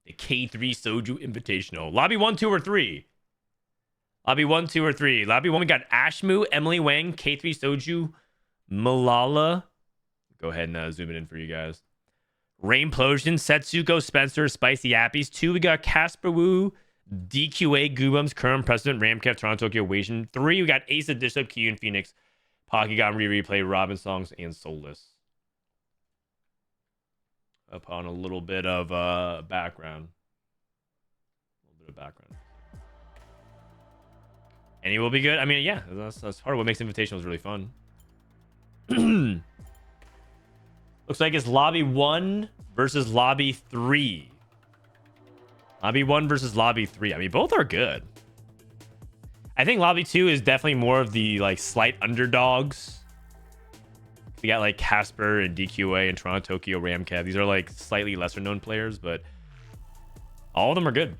The K3soju Invitational. Lobby 1, 2, or 3? Lobby 1, 2, or 3? Lobby 1, we got Ashmu, Emily Wang, K3soju, Malala. Go ahead and zoom it in for you guys. Rainplosion, Setsuko, Spencer, Spicy Appies. 2, we got Casper Wu, DQA, Goobums, Current President, Ramkev, Toronto, Tokyo, Wasian. 3, we got Ace of Bishop, Kiyun, Phoenix, Polygon, Replay, Robin Songs, and Soulless. Upon a little bit of background. A little bit of background. And he will be good. I mean, yeah, that's part of what makes Invitationals really fun. Looks like it's Lobby 1 versus Lobby 3. Lobby 1 versus Lobby 3. I mean, both are good. I think Lobby 2 is definitely more of the like slight underdogs. We got like Casper and DQA and Toronto, Tokyo, Ramkev. These are like slightly lesser known players, but all of them are good.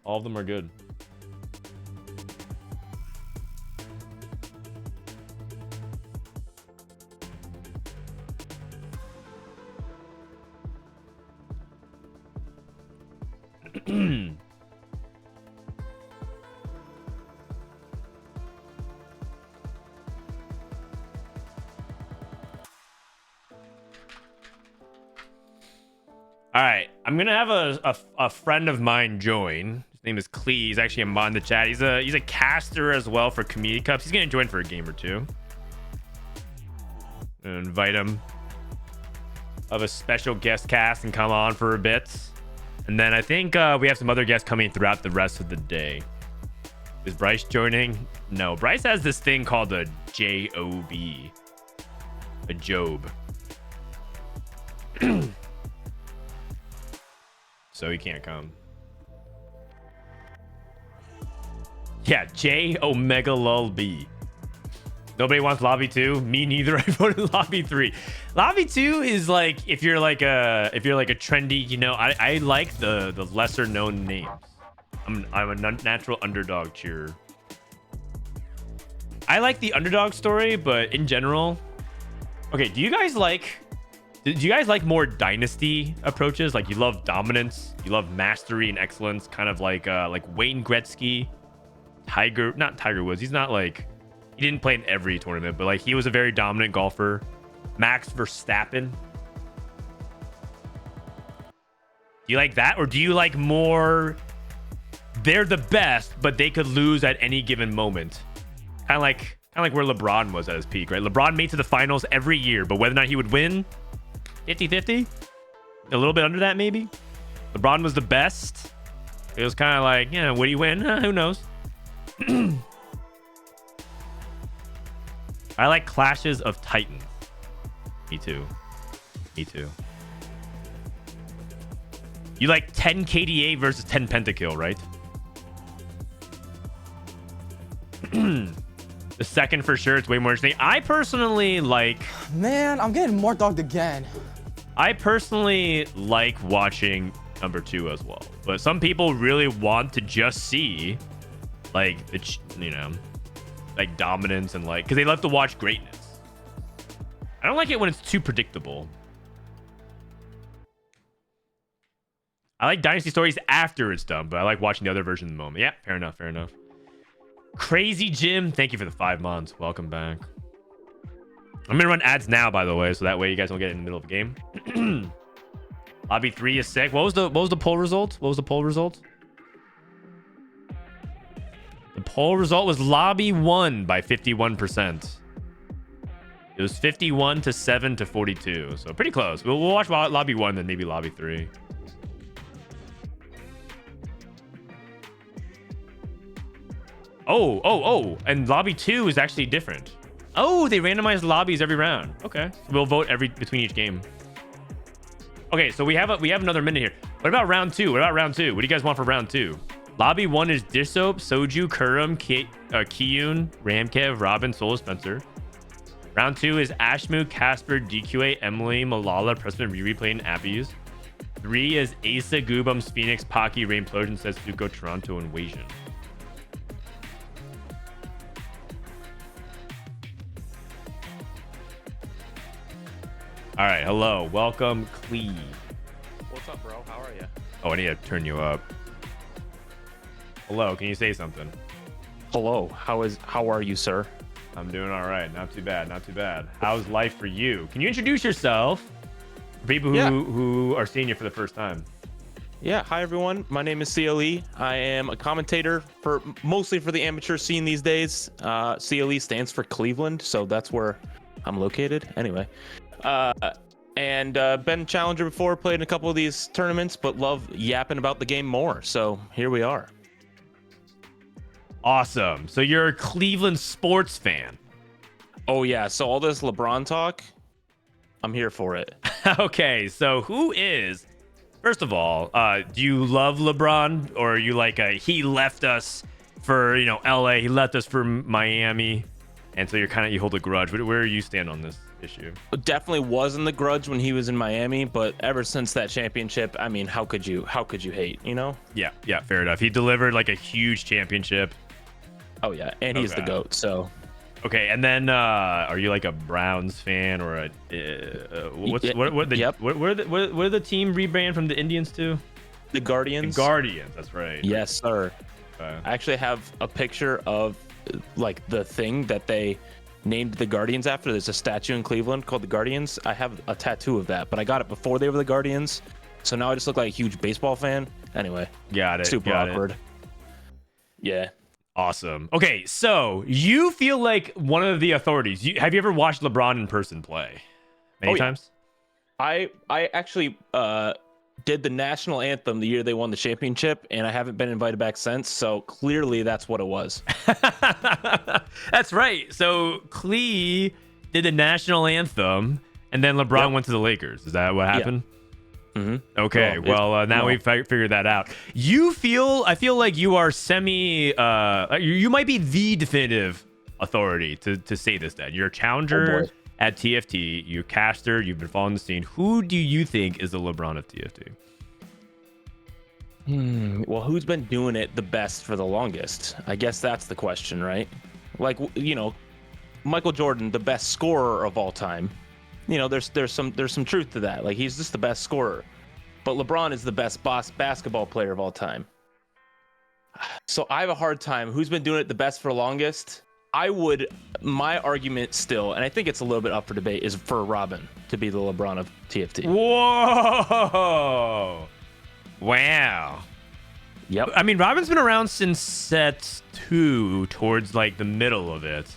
All of them are good. All right, I'm gonna have a friend of mine join. His name is Klee. He's actually a mod in the chat. He's a caster as well for Community Cups. He's gonna join for a game or two. I'm gonna invite him of a special guest cast and come on for a bit. And then I think we have some other guests coming throughout the rest of the day. Is Bryce joining? No, Bryce has this thing called a JOB. A Job. So he can't come. Yeah, J Omega Lul B. Nobody wants Lobby 2. Me neither. I voted Lobby 3. Lobby 2 is like if you're like a trendy, you know, I like the lesser known names. I'm a natural underdog cheerer. I like the underdog story, but in general, okay, do you guys like more dynasty approaches? Like you love dominance, you love mastery and excellence, kind of like Wayne Gretzky, not Tiger Woods. He's not like, he didn't play in every tournament, but like he was a very dominant golfer. Max Verstappen. Do you like that, or do you like more? They're the best, but they could lose at any given moment. Kind of like where LeBron was at his peak, right? LeBron made to the finals every year, but whether or not he would win, 50-50, a little bit under that maybe. LeBron was the best. It was kind of like, yeah, would he win? Who knows? I like clashes of titans. Me too. You like 10 KDA versus 10 pentakill, right? The second for sure, it's way more interesting. I personally like... Man, I'm getting more dogged again. I personally like watching number 2 as well. But some people really want to just see, like, you know, like dominance and like... Because they love to watch greatness. I don't like it when it's too predictable. I like Dynasty stories after it's done, but I like watching the other version in the moment. Yeah, fair enough. Crazy Jim, thank you for the 5 months. Welcome back. I'm gonna run ads now, by the way, so that way you guys don't get in the middle of the game. Lobby 3 is sick. What was the poll result? The poll result was Lobby 1 by 51%. It was 51 to 7 to 42, so pretty close. We'll watch Lobby 1, then maybe Lobby 3. Oh, and Lobby 2 is actually different. Oh, they randomized lobbies every round. Okay, we'll vote between each game. Okay, so we have another minute here. What about round 2? What do you guys want for round 2? Lobby 1 is Dishsoap, Soju, Kurum, Kiyun, Ramkev, Robin, Soul, Spencer. Round 2 is Ashmu, Casper, DQA, Emily, Malala, President, Replay, and Appies. 3 is Asa, Goobums, Phoenix, Pocky, Rainplosion, Setsuko, Toronto, and Wasian. All right, hello, welcome, Klee. What's up, bro? How are you? Oh, I need to turn you up. Hello, can you say something? Hello. How are you, sir? I'm doing all right. Not too bad. Not too bad. How's life for you? Can you introduce yourself for people who are seeing you for the first time? Yeah. Hi, everyone. My name is CLE. I am a commentator mostly for the amateur scene these days. CLE stands for Cleveland, so that's where I'm located. Anyway, and been challenger before, played in a couple of these tournaments, but love yapping about the game more. So here we are. Awesome. So you're a Cleveland sports fan. Oh yeah. So all this LeBron talk, I'm here for it. Okay. So who is, first of all, do you love LeBron, or are you like he left us for, LA, he left us for Miami, and so you hold a grudge? Where do you stand on this issue? Definitely wasn't the grudge when he was in Miami, but ever since that championship, I mean, how could you hate, Yeah, fair enough. He delivered like a huge championship. Oh yeah, and he's the GOAT, so. Okay, and then are you like a Browns fan, or a what are the team rebrand from the Indians to? The Guardians. The Guardians, that's right. Yes, sir. I actually have a picture of like the thing that they named the Guardians after. There's a statue in Cleveland called the Guardians. I have a tattoo of that, but I got it before they were the Guardians, so now I just look like a huge baseball fan. Anyway, got it. Super awkward. Yeah. Awesome. Okay, so you feel like one of the authorities. Have you ever watched LeBron in person play? Many times? I actually did the national anthem the year they won the championship, and I haven't been invited back since, so clearly that's what it was. That's right. So Clee did the national anthem, and then LeBron went to the Lakers. Is that what happened? Yeah. Mm-hmm. Okay, now we've figured that out. I feel like you are you might be the definitive authority to say this, Dad. You're a challenger at TFT, you're a caster, you've been following the scene. Who do you think is the LeBron of TFT? Well, who's been doing it the best for the longest? I guess that's the question, right? Like, Michael Jordan, the best scorer of all time. There's some truth to that. Like, he's just the best scorer. But LeBron is the best basketball player of all time. So I have a hard time. Who's been doing it the best for the longest? My argument still, and I think it's a little bit up for debate, is for Robin to be the LeBron of TFT. Whoa! Wow. Yep. I mean, Robin's been around since set 2, towards like the middle of it.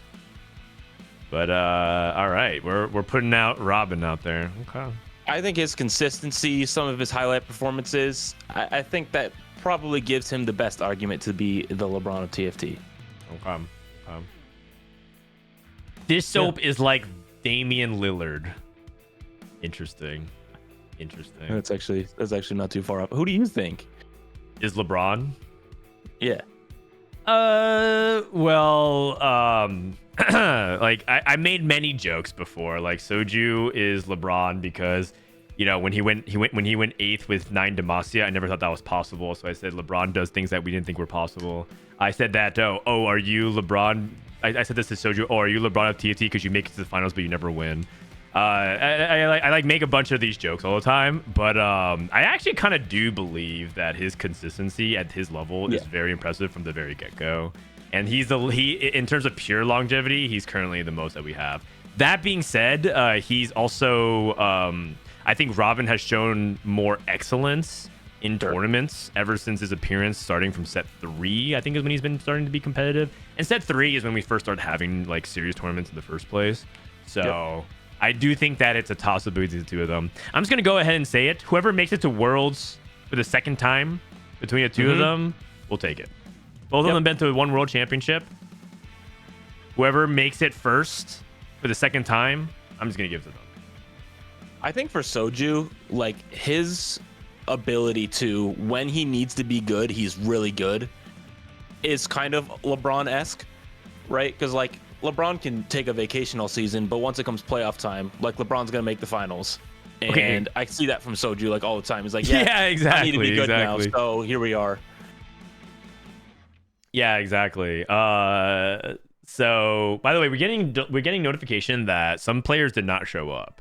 But all right, we're putting out Robin out there. Okay. I think his consistency, some of his highlight performances, I think that probably gives him the best argument to be the LeBron of TFT. Okay. This soap is like Damian Lillard. Interesting. That's actually not too far off. Who do you think is LeBron? Yeah. Like I made many jokes before. Like, Soju is LeBron because, when he went 8th with 9 Demacia, I never thought that was possible. So I said LeBron does things that we didn't think were possible. I said that. Are you LeBron? I said this to Soju. Oh, are you LeBron of TFT because you make it to the finals but you never win? I make a bunch of these jokes all the time, but I actually kind of do believe that his consistency at his level is very impressive from the very get-go. And he in terms of pure longevity, he's currently the most that we have. That being said, he's also I think Robin has shown more excellence in tournaments ever since his appearance, starting from set 3, I think, is when he's been starting to be competitive. And set 3 is when we first started having like serious tournaments in the first place. So I do think that it's a toss-up between the two of them. I'm just going to go ahead and say it. Whoever makes it to Worlds for the second time between the two of them, we'll take it. Both of them have been to one World Championship. Whoever makes it first for the second time, I'm just going to give it to them. I think for Soju, like, his ability to, when he needs to be good, he's really good, is kind of LeBron-esque, right? Because, like, LeBron can take a vacation all season, but once it comes playoff time, like, LeBron's going to make the finals. And I see that from Soju, like, all the time. He's like, exactly. I need to be good now, so here we are. Yeah, exactly. So, by the way, we're getting notification that some players did not show up.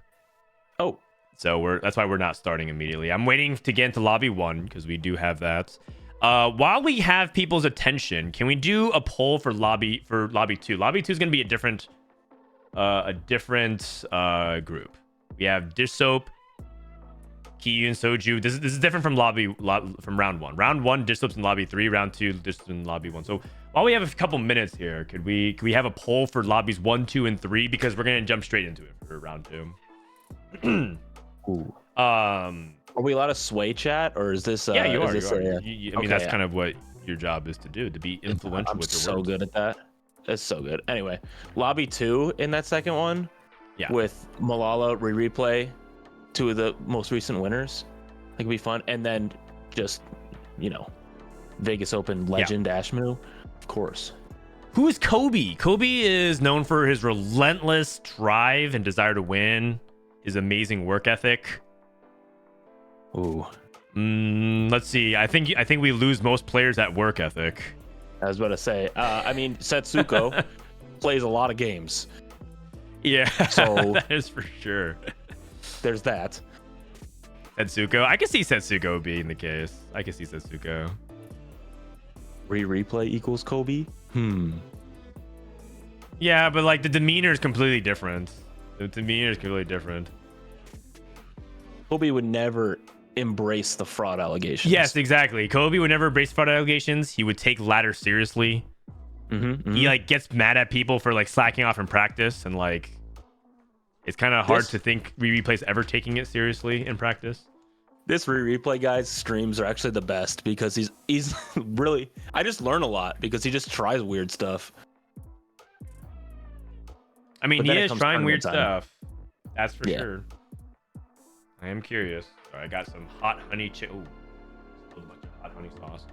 Oh. So that's why we're not starting immediately. I'm waiting to get into lobby 1 because we do have that. While we have people's attention, can we do a poll for lobby 2? Lobby 2 is going to be a different group. We have Dish Soap, K3soju. This is different from from round 1. Round 1, Dish Soap's in lobby 3. Round 2, Dish Soap's in lobby 1. So while we have a couple minutes here, could we have a poll for lobbies 1, 2, and 3 because we're gonna jump straight into it for round 2. Ooh. Are we allowed to sway chat, or is this? Yeah, you are. This I okay, mean, that's kind of what your job is to do, to be influential with your so words. good at that. It's so good. Anyway, lobby 2 in that second one. Yeah. With Malala replay, 2 of the most recent winners. I think it'd be fun, and then just Vegas Open legend Ashmu, of course. Who is Kobe? Kobe is known for his relentless drive and desire to win, his amazing work ethic. Ooh. Let's see. I think we lose most players at work ethic. I was about to say. I mean, Setsuko plays a lot of games. Yeah. So that is for sure. There's that. Setsuko. I can see Setsuko being the case. I can see Setsuko. Replay equals Kobe? Yeah, but like the demeanor is completely different. Kobe would never embrace the fraud allegations. Yes, exactly. Kobe would never embrace fraud allegations. He would take ladder seriously. He like gets mad at people for like slacking off in practice, and like it's kind of hard to think replay's ever taking it seriously in practice. This replay guy's streams are actually the best because he's really, I just learn a lot because he just tries weird stuff. I mean, he is trying weird stuff. That's for Yeah. sure. I am curious. All right, I got some hot honey Ooh, a bunch of hot honey sauce.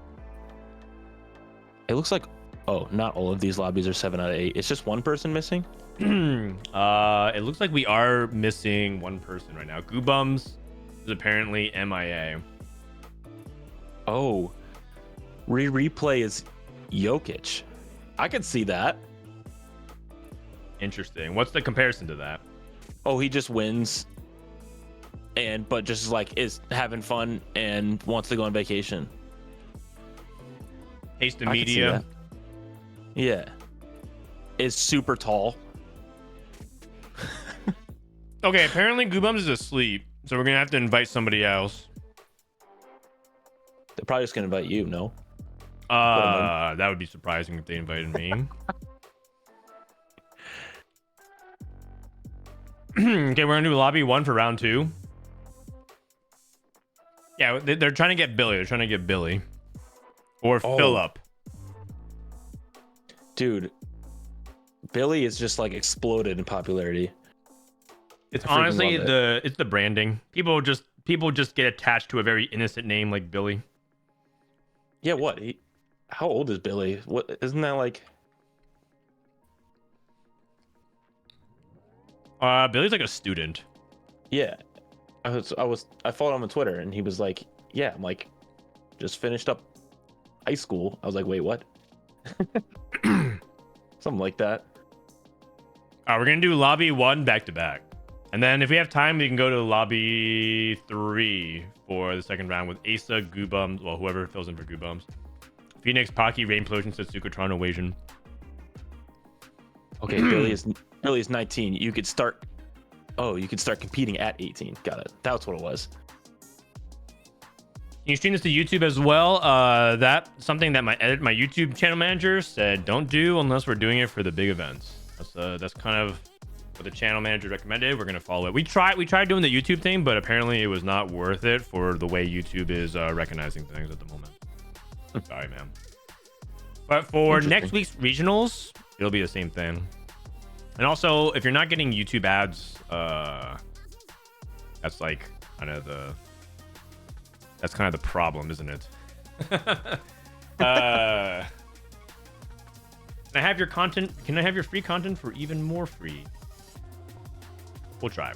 It looks like, oh, not all of these lobbies are 7 out of 8. It's just one person missing. It looks like we are missing one person right now. Goobums is apparently MIA. Oh, replay is Jokic. I could see that. Interesting. What's the comparison to that? Oh, he just wins, but just like is having fun and wants to go on vacation. Taste of I could see media. that. Yeah. Is super tall. Okay, apparently Goobums is asleep, so we're gonna have to invite somebody else. They're probably just gonna invite you, no? That would be surprising if they invited me. Okay, we're gonna do lobby 1 for round 2. Yeah, they're trying to get Billy. They're trying to get Billy or Philip. Dude, Billy is just like exploded in popularity. It's I freaking honestly love it's the branding. People just get attached to a very innocent name like Billy. Yeah, what? How old is Billy? What isn't that like? Billy's like a student. Yeah, I followed him on Twitter and he was like, yeah, I'm like, just finished up high school. I was like, wait, what? Something like that. We're gonna do lobby 1 back to back, and then if we have time, we can go to lobby 3 for the second round with Asa, Goobums, well, whoever fills in for Goobums, Phoenix, Pocky, Rainplosion, Setsuko, Toronto, Asian. Okay, Billy is 19. You could start competing at 18. Got it. That's what it was. Can you stream this to YouTube as well? That's something that my YouTube channel manager said don't do unless we're doing it for the big events. That's kind of what the channel manager recommended. We're gonna follow it. We tried doing the YouTube thing, but apparently it was not worth it for the way YouTube is recognizing things at the moment. Sorry, man. But for next week's regionals, it'll be the same thing. And also, if you're not getting YouTube ads, that's like kind of the problem, isn't it? Can I have your content? Can I have your free content for even more free? We'll try.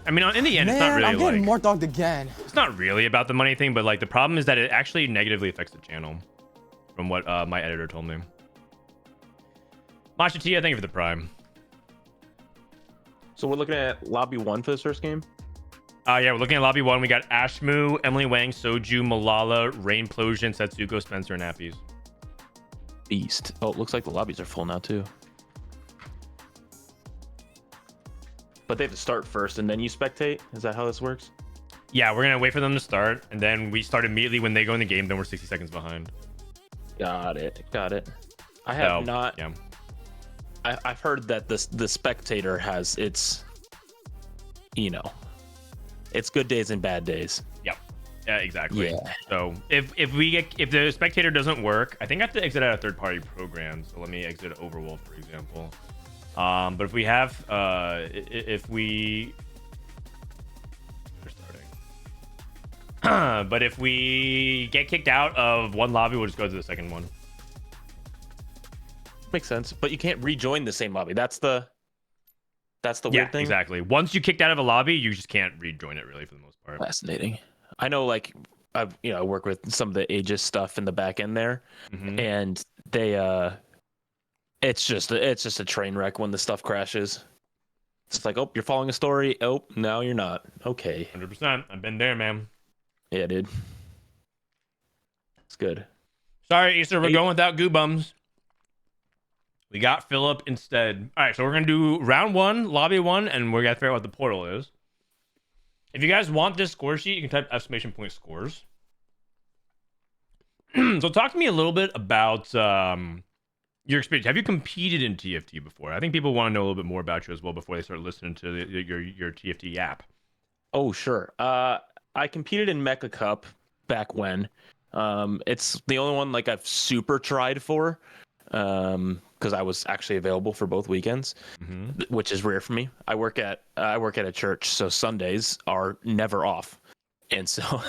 I mean, in the end, it's not really I'm getting more dogged again. It's not really about the money thing, but like the problem is that it actually negatively affects the channel, from what my editor told me. Masha Tia, thank you for the prime. So we're looking at lobby 1 for this first game. Yeah, we're looking at lobby 1. We got Ashmu, Emily Wang, Soju, Malala, Rain Plosion, Setsuko, Spencer, and Appies. Beast. Oh, it looks like the lobbies are full now too. But they have to start first and then you spectate? Is that how this works? Yeah, we're gonna wait for them to start, and then we start immediately when they go in the game. Then we're 60 seconds behind. Got it. I have not. Yeah. I've heard that the spectator has its, it's good days and bad days. Yep. Yeah, exactly. Yeah. So if the spectator doesn't work, I think I have to exit out a third-party program. So let me exit Overwolf, for example. But if we have, if we but if we get kicked out of one lobby, we'll just go to the second one. Makes sense, but you can't rejoin the same lobby. That's the weird thing. Exactly. Once you kicked out of a lobby, you just can't rejoin it really for the most part. Fascinating. I know, like, I work with some of the Aegis stuff in the back end there, and they it's just a train wreck when the stuff crashes. It's like, oh, you're following a story. Oh, no, you're not. Okay. 100%. I've been there, man. Yeah, dude. It's good. Sorry, Easter, we're going without Goo Bums. We got Philip instead. All right, so we're going to do round 1, lobby 1, and we're going to figure out what the portal is. If you guys want this score sheet, you can type exclamation point scores. So talk to me a little bit about your experience. Have you competed in TFT before? I think people want to know a little bit more about you as well before they start listening to your TFT app. Oh, sure. I competed in Mecha Cup back when. It's the only one like I've super tried for, because I was actually available for both weekends, which is rare for me. I work at a church, so Sundays are never off, and so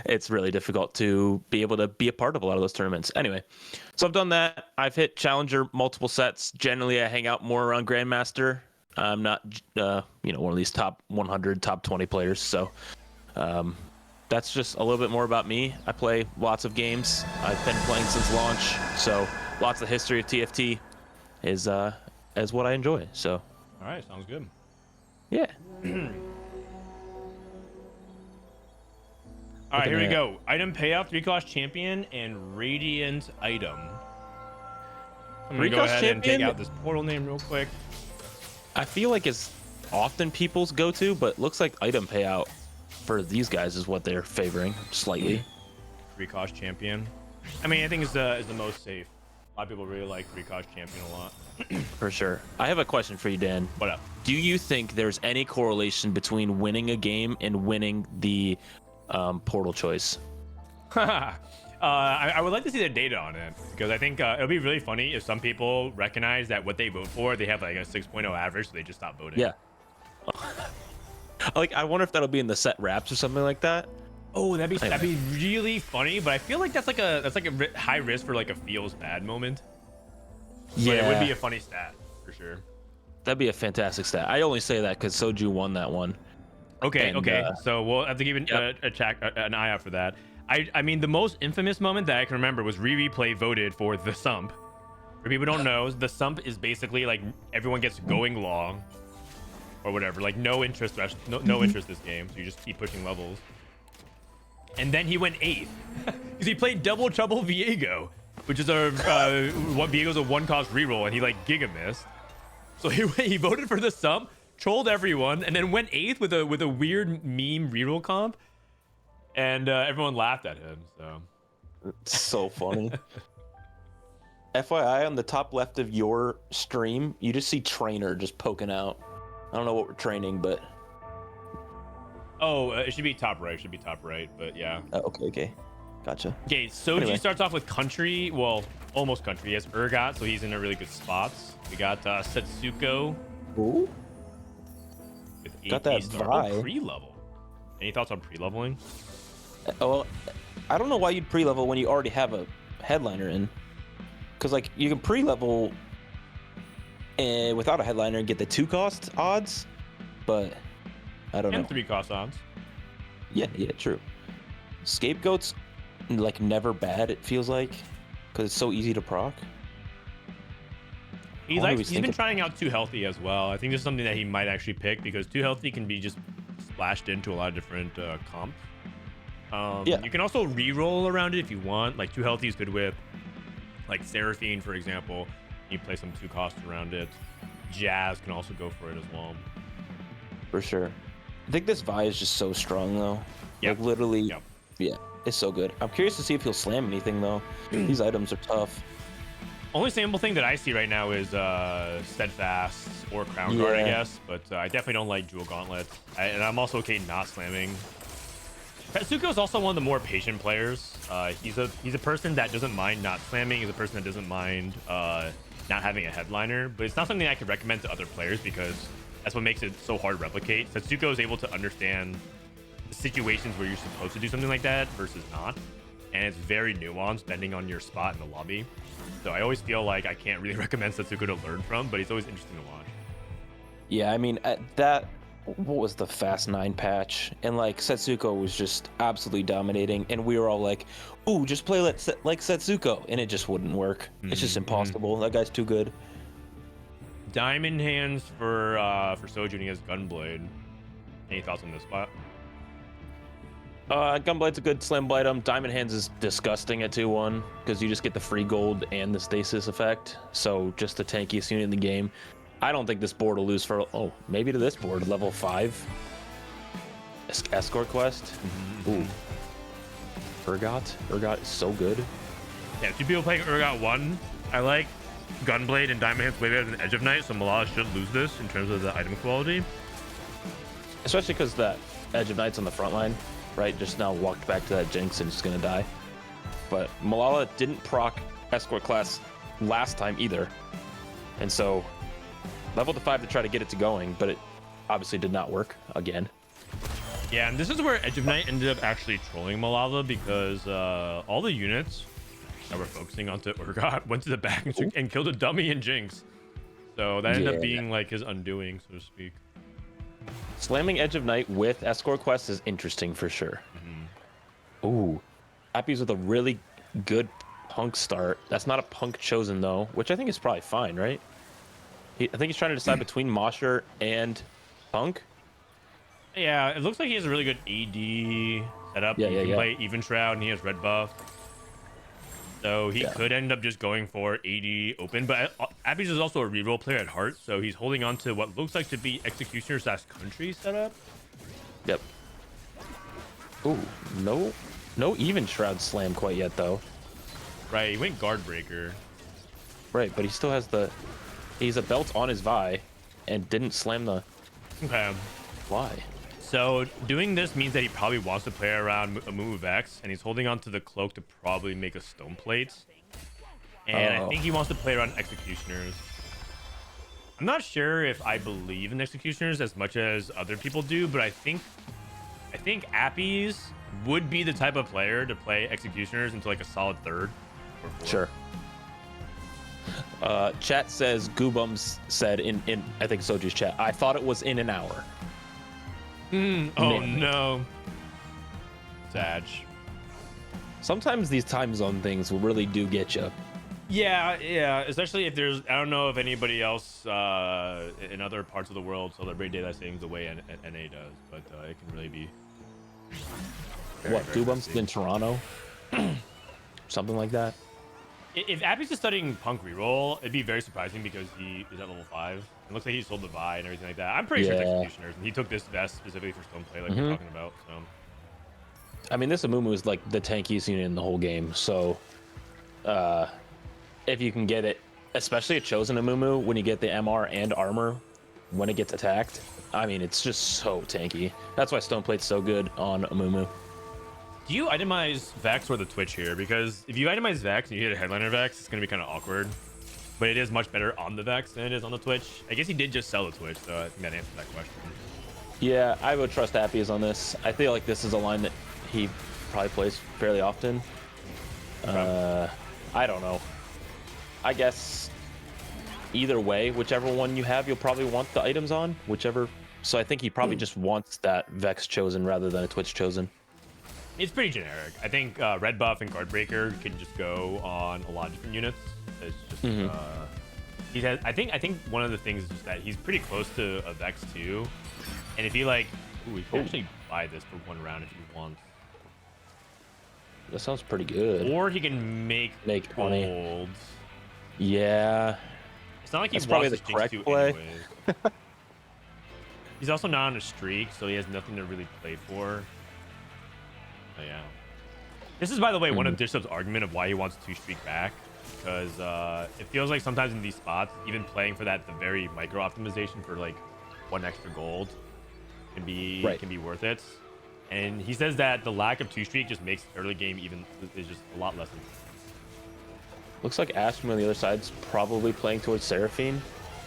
it's really difficult to be able to be a part of a lot of those tournaments. Anyway, so I've done that. I've hit Challenger multiple sets. Generally, I hang out more around Grandmaster. I'm not, one of these top 100, top 20 players. So that's just a little bit more about me. I play lots of games. I've been playing since launch. So lots of history of TFT is what I enjoy. So. All right, sounds good. Yeah. All right, here we go. Item payout, 3-cost champion, and radiant item. I'm going to go ahead and take out this portal name real quick. I feel like it's often people's go-to, but looks like item payout for these guys is what they're favoring slightly. 3-cost champion. I mean, I think it's the most safe. A lot of people really like 3-cost champion a lot. For sure. I have a question for you, Dan. What up? Do you think there's any correlation between winning a game and winning the portal choice? I would like to see the data on it, because I think it'll be really funny if some people recognize that what they vote for, they have like a 6.0 average, so they just stop voting. Yeah. Like, I wonder if that'll be in the set wraps or something like that. Oh, that'd be really funny, but I feel like that's like a high risk for like a feels bad moment. Yeah, but it would be a funny stat for sure. That'd be a fantastic stat. I only say that because Soju won that one. Okay, And, okay. So we'll have to keep an eye out for that. I mean, the most infamous moment that I can remember was Replay voted for the Sump. For people who don't know, the Sump is basically like everyone gets going long or whatever, like no interest this game, so you just keep pushing levels. And then he went 8th because he played Double Trouble Viego, which is Viego's a 1-cost reroll, and he like giga missed. So he voted for the Sump, trolled everyone, and then went 8th with a weird meme reroll comp, and everyone laughed at him. So it's so funny. FYI, on the top left of your stream, you just see trainer just poking out. I don't know what we're training, but it should be top right. But yeah. Okay, gotcha. Okay, Soji starts off with country. Well, almost country. He has Urgot, so he's in a really good spots. We got Setsuko. Ooh. With Got that vibe. Pre-level. Any thoughts on pre-leveling? Well, I don't know why you'd pre-level when you already have a headliner in. Because, like, you can pre-level without a headliner and get the 2-cost odds, but I don't know. And 3-cost odds. Yeah, true. Scapegoat's, like, never bad, it feels like, because it's so easy to proc. He's been trying out Too Healthy as well. I think this is something that he might actually pick, because Too Healthy can be just splashed into a lot of different comps. Yeah. You can also re-roll around it if you want. Like 2 healthy is good with like Seraphine, for example. You play some 2 costs around it. Jazz can also go for it as well. For sure. I think this Vi is just so strong though. Yep. Like literally, Yep. yeah, it's so good. I'm curious to see if he'll slam anything though. These items are tough. Only sample thing that I see right now is Steadfast or Crown Guard, I Yeah. guess. But I definitely don't like Jewel Gauntlet. And I'm also okay not slamming. Setsuko is also one of the more patient players. He's a person that doesn't mind not slamming. He's a person that doesn't mind not having a headliner. But it's not something I could recommend to other players because that's what makes it so hard to replicate. Setsuko is able to understand the situations where you're supposed to do something like that versus not. And it's very nuanced depending on your spot in the lobby. So I always feel like I can't really recommend Setsuko to learn from, but he's always interesting to watch. Yeah, I mean what was the Fast 9 patch? And like Setsuko was just absolutely dominating, and we were all like, "Ooh, just play like Setsuko," and it just wouldn't work. It's just impossible. That guy's too good. Diamond hands for Soju and he has Gunblade. Any thoughts on this spot? Gunblade's a good slam item. Diamond Hands is disgusting at 2-1 because you just get the free gold and the stasis effect. So just the tankiest unit in the game. I don't think this board will lose for, maybe to this board, level 5. Escort quest. Ooh. Urgot is so good. Yeah, 2 people playing Urgot 1. I like Gunblade and Diamond Hands way better than Edge of Night, so Malala should lose this in terms of the item quality. Especially because that Edge of Night's on the front line, right? Just now walked back to that Jinx and just gonna die. But Malala didn't proc Escort class last time either. And so leveled to 5 to try to get it to going, but it obviously did not work again. Yeah, and this is where Edge of Night ended up actually trolling Malala because all the units that were focusing onto Urgot went to the back and killed a dummy and Jinx. So that ended up being like his undoing, so to speak. Slamming Edge of Night with Escort quest is interesting for sure. Ooh, Appies with a really good punk start. That's not a punk chosen though, which I think is probably fine, right? I think he's trying to decide between Mosher and punk. Yeah, it looks like he has a really good AD setup. Yeah, he can play Even Shroud and he has red buff. So he could end up just going for AD open, but Appies is also a reroll player at heart, so he's holding on to what looks like to be Executioner / Country setup. Yep. Ooh, no Even Shroud slam quite yet though. Right, he went Guard Breaker. Right, but he still has he's a belt on his Vi and didn't slam the. Okay. Why? So doing this means that he probably wants to play around a move X, and he's holding on to the cloak to probably make a stone plate. And I think he wants to play around Executioners. I'm not sure if I believe in Executioners as much as other people do, but I think Appies would be the type of player to play Executioners into like a solid 3rd or 4th. Sure. Chat says Goobums said in I think Soju's chat, I thought it was in an hour. Oh no. Sag. Sometimes these time zone things really do get you. Yeah, especially if there's, I don't know if anybody else in other parts of the world celebrate daylight savings the way NA does, but it can really be What, Goobums in Toronto? Something like that? If Appies is studying Punk reroll, it'd be very surprising because he is at level 5. It looks like he sold the Vi and everything like that. I'm pretty sure it's Executioners, and he took this vest specifically for stone play like we're talking about. So, I mean, this Amumu is like the tankiest unit in the whole game, so if you can get it, especially a chosen Amumu, when you get the MR and armor when it gets attacked, I mean, it's just so tanky. That's why stone plate's so good on Amumu. do you itemize Vex or the Twitch here? Because if you itemize Vex and you hit a headliner Vex, it's going to be kind of awkward. But it is much better on the Vex than it is on the Twitch. I guess he did just sell the Twitch, so I think that answers that question. Yeah, I would trust Appies on this. I feel like this is a line that he probably plays fairly often. I don't know. I guess either way, whichever one you have, you'll probably want the items on, whichever. So I think he probably just wants that Vex chosen rather than a Twitch chosen. It's pretty generic. I think Red Buff and Guard Breaker can just go on a lot of different units. It's just he has. I think one of the things is just that he's pretty close to a Vex too, and if he like Ooh, we can actually buy this for 1 round if he wants. That sounds pretty good. Or he can make money. gold. Yeah. It's not like he That's wants probably the to correct jinx play. anyways. He's also not on a streak, so he has nothing to really play for. Oh, yeah. This is, by the way, one of Disrupt's argument of why he wants to streak back. Because it feels like sometimes in these spots, even playing for that, the very micro optimization for like 1 extra gold can be worth it. And he says that the lack of 2-streak just makes early game is just a lot less. Looks like Ashman on the other side's probably playing towards Seraphine.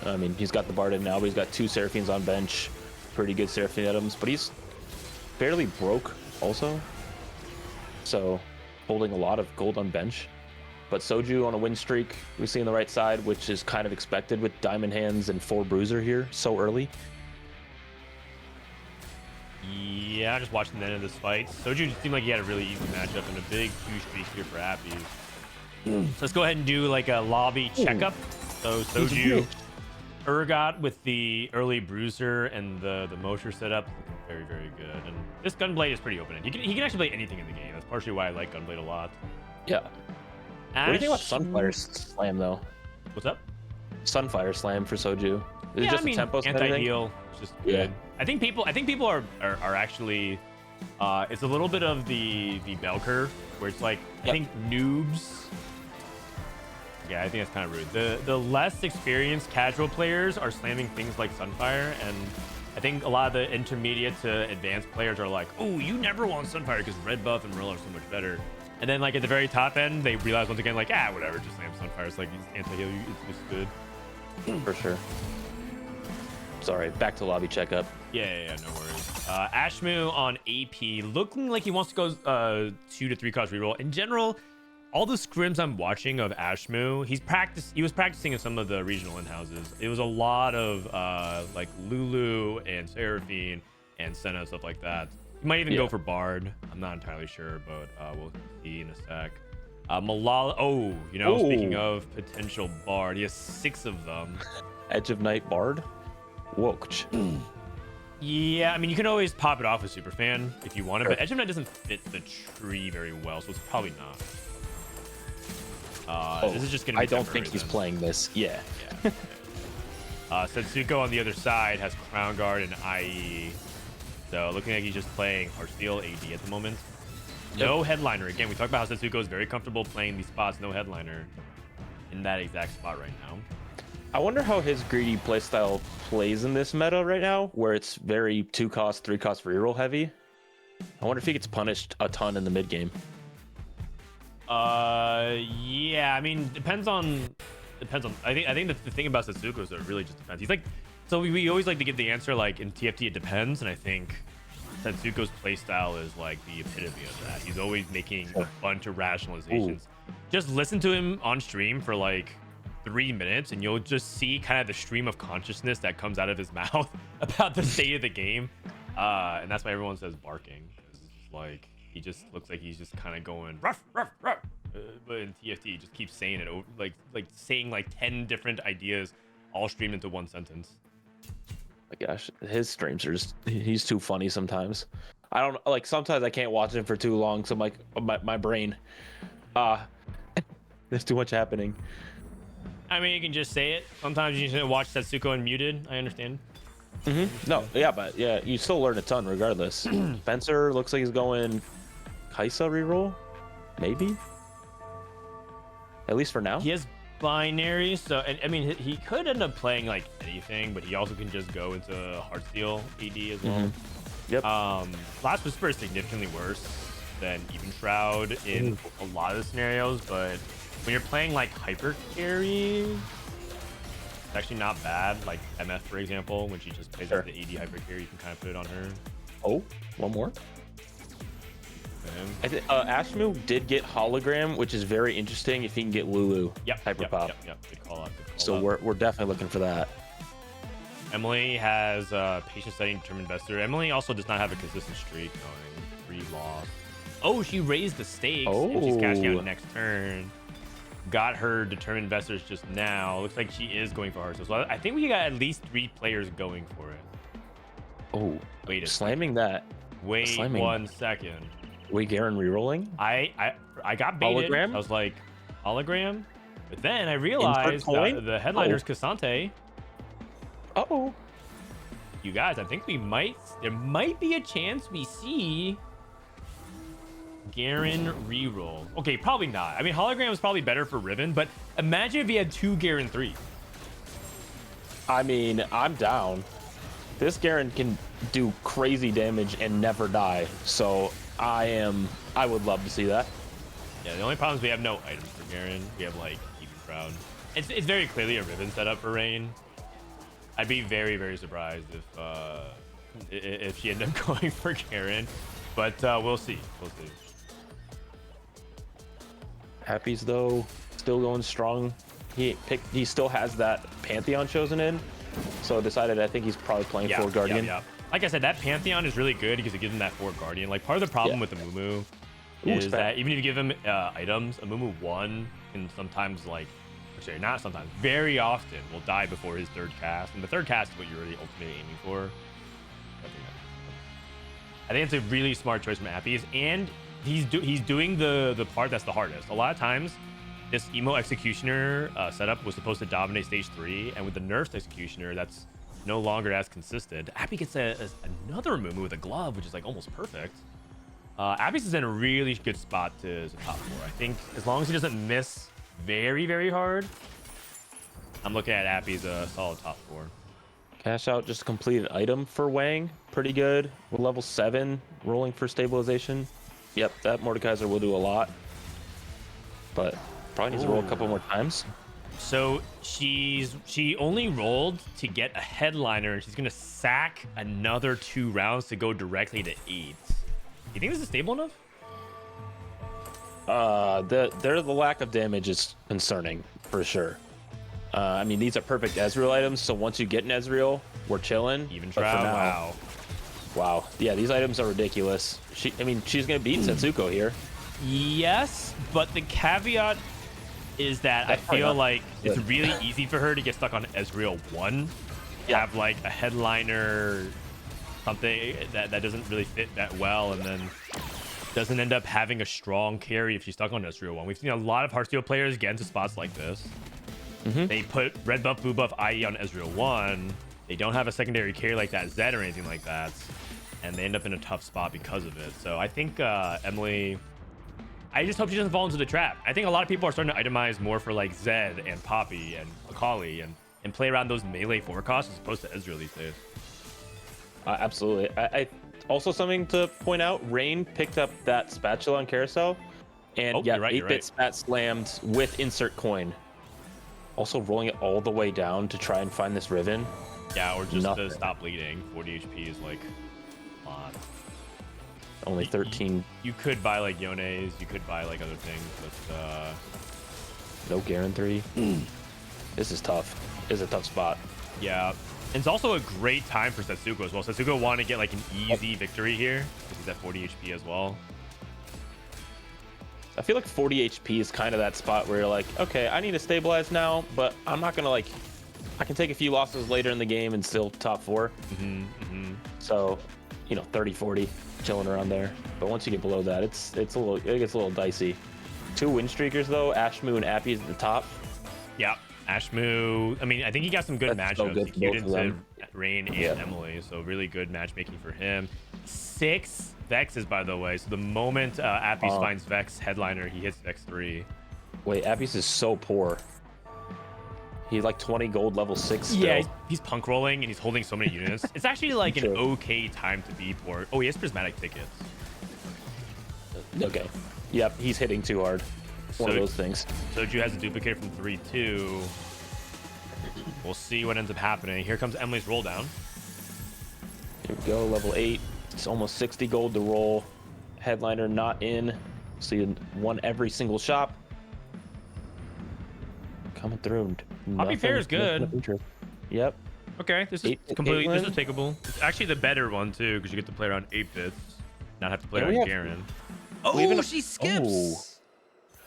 I mean, he's got the Bard in now, but he's got 2 Seraphines on bench. Pretty good Seraphine items, but he's fairly broke also. So, holding a lot of gold on bench. But Soju on a win streak, we see on the right side, which is kind of expected with Diamond Hands and 4 Bruiser here so early. Yeah, just watching the end of this fight. Soju seemed like he had a really easy matchup and a big 2-streak here for Appies. So let's go ahead and do like a lobby checkup. So Soju, Urgot with the early Bruiser and the Mosher setup, looking very, very good. And this Gunblade is pretty open. He can actually play anything in the game. That's partially why I like Gunblade a lot. Yeah. What do you think about Sunfire Slam though? What's up? Sunfire Slam for Soju. Is it just a tempo anti-heal. It's just good. I think people are actually it's a little bit of the bell curve where it's like I think noobs. Yeah, I think that's kind of rude. The less experienced casual players are slamming things like Sunfire, and I think a lot of the intermediate to advanced players are like, oh, you never want Sunfire because red buff and Marilla are so much better. And then like at the very top end, they realize once again like, whatever, just slam Sunfire. It's like anti-heal, it's just good. For sure. Sorry, back to lobby checkup. Yeah, no worries. Ashmu on AP, looking like he wants to go 2 to 3 cost reroll. In general, all the scrims I'm watching of Ashmu, he was practicing in some of the regional in-houses. It was a lot of like Lulu and Seraphine and Senna, stuff like that. He might even go for Bard. I'm not entirely sure, but we'll see in a sec. Malala, speaking of potential Bard, he has 6 of them. Edge of Night Bard? Wokch. Yeah, I mean, you can always pop it off with Superfan if you want it, but Edge of Night doesn't fit the tree very well, so it's probably not. This is just going to be I don't think he's playing this. Yeah. Setsuko on the other side has Crown Guard and IE. So looking like he's just playing Heartsteel AD at the moment. No headliner. Again, we talked about how Setsuko is very comfortable playing these spots, no headliner in that exact spot right now. I wonder how his greedy playstyle plays in this meta right now, where it's very 2 cost, 3 cost reroll heavy. I wonder if he gets punished a ton in the mid game. Yeah, I mean, depends on. I think the thing about Setsuko is that it really just depends. He's like, so we always like to give the answer like in TFT it depends, and I think Setsuko's playstyle is like the epitome of that. He's always making a bunch of rationalizations. Just listen to him on stream for like 3 minutes, and you'll just see kind of the stream of consciousness that comes out of his mouth about the state of the game, and that's why everyone says barking. It's like he just looks like he's just kind of going ruff, ruff, ruff. But in TFT, he just keeps saying it over, like saying like 10 different ideas, all streamed into one sentence. My gosh, his streams are just—he's too funny sometimes. I don't like. Sometimes I can't watch him for too long, so my brain, there's too much happening. I mean, you can just say it. Sometimes you should watch Setsuko unmuted. I understand. No, but you still learn a ton regardless. Spencer looks like he's going Kaisa reroll, maybe. At least for now. He has binary, so and I mean he could end up playing like anything, but he also can just go into Heartsteel AD as well. Yep. Last Whisper is significantly worse than Even Shroud in a lot of the scenarios, but when you're playing like hyper carry, it's actually not bad. Like MF, for example, when she just plays like the AD hyper carry, you can kind of put it on her. Oh, one more. Ashmu did get hologram, which is very interesting if he can get Lulu. Hyper pop. Yep. Good call out. So we're definitely looking for that. Emily has patient setting determined investor. Emily also does not have a consistent streak going. 3 loss. Oh, she raised the stakes and she's cashing out next turn. Got her determined investors just now. Looks like she is going for her. So I think we got at least 3 players going for it. Oh, Wait a slamming that. Wait Slamming. 1 second. We Garen rerolling. I got baited. Hologram? I was like, hologram? But then I realized that the headliner's Cassante. Oh. You guys, I think there might be a chance we see Garen reroll. Okay, probably not. I mean, hologram is probably better for Riven, but imagine if he had 2 Garen 3. I mean, I'm down. This Garen can do crazy damage and never die. So I would love to see that. Yeah, the only problem is we have no items for Garen. We have like even crowd. It's very clearly a Riven setup for Rain. I'd be very, very surprised if she ended up going for Garen, but we'll see. We'll see. Appies though, still going strong. He still has that Pantheon chosen in, so I think he's probably playing for Guardian. Yeah. Like I said, that Pantheon is really good because it gives him that 4 Guardian. Like part of the problem with the Mumu is that even if you give him items, a Mumu 1 can sometimes not sometimes, very often will die before his 3rd cast, and the 3rd cast is what you're really ultimately aiming for. I think it's a really smart choice from Appies, and he's doing the part that's the hardest. A lot of times, this emo executioner setup was supposed to dominate stage 3, and with the nerfed executioner, that's no longer as consistent. Appy gets another Mumu with a glove, which is like almost perfect. Appies is in a really good spot to top 4. I think as long as he doesn't miss very, very hard, I'm looking at Appies a solid top 4. Cash out just a completed item for Wang. Pretty good. We're level 7, rolling for stabilization. Yep, that Mordekaiser will do a lot. But probably needs to roll a couple more times. So she only rolled to get a headliner, and she's gonna sack another 2 rounds to go directly to 8. You think this is stable enough? The lack of damage is concerning for sure. I mean, these are perfect Ezreal items, so once you get an Ezreal, we're chilling. Even Shroud, wow. Yeah, these items are ridiculous. She's gonna beat Setsuko here. Yes, but the caveat is that I feel like it's really easy for her to get stuck on Ezreal 1. Have like a headliner, something that doesn't really fit that well, and then doesn't end up having a strong carry if she's stuck on Ezreal 1. We've seen a lot of Hearthstone players get into spots like this. They put red buff, blue buff, IE on Ezreal 1. They don't have a secondary carry like that, Zed or anything like that, and they end up in a tough spot because of it. So I think Emily, I just hope she doesn't fall into the trap. I think a lot of people are starting to itemize more for like Zed and Poppy and Akali and play around those melee forecasts as opposed to Ezreal these days. Absolutely. I also, something to point out, Rain picked up that spatula on Carousel, and 8-bit spat slammed with insert coin. Also rolling it all the way down to try and find this Riven. Yeah, or just to stop bleeding. 40 HP is like a lot. Only 13. You could buy like Yone's, you could buy like other things, but no Garen 3. This is tough. This is a tough spot. Yeah. And it's also a great time for Setsuko as well. Setsuko want to get like an easy victory here because he's at 40 HP as well. I feel like 40 HP is kind of that spot where you're like, okay, I need to stabilize now, but I'm not gonna I can take a few losses later in the game and still top 4. So, 30, 40, chilling around there. But once you get below that, it gets a little dicey. 2 win streakers though, Ashmu and Appies at the top. Yeah, Ashmu. I mean, I think he got some good matchups. He queued into Rain and Emily, so really good matchmaking for him. 6 Vexes, by the way. So the moment Appies finds Vex headliner, he hits Vex 3. Wait, Appies is so poor. He's like 20 gold, level 6 still. Yeah, he's punk rolling and he's holding so many units. It's actually like an okay time to be poor. Oh, he has prismatic tickets. Okay. Yep, he's hitting too hard. One of those things. Soju has a duplicate from 3-2. We'll see what ends up happening. Here comes Emily's roll down. Here we go, level 8. It's almost 60 gold to roll. Headliner not in. So you won every single shop. Coming through. Poppy Fair is good. Yep. Okay, this is completely this is takeable. It's actually the better one too, because you get to play around 8 bits, not have to play around Garen. Oh, she skips.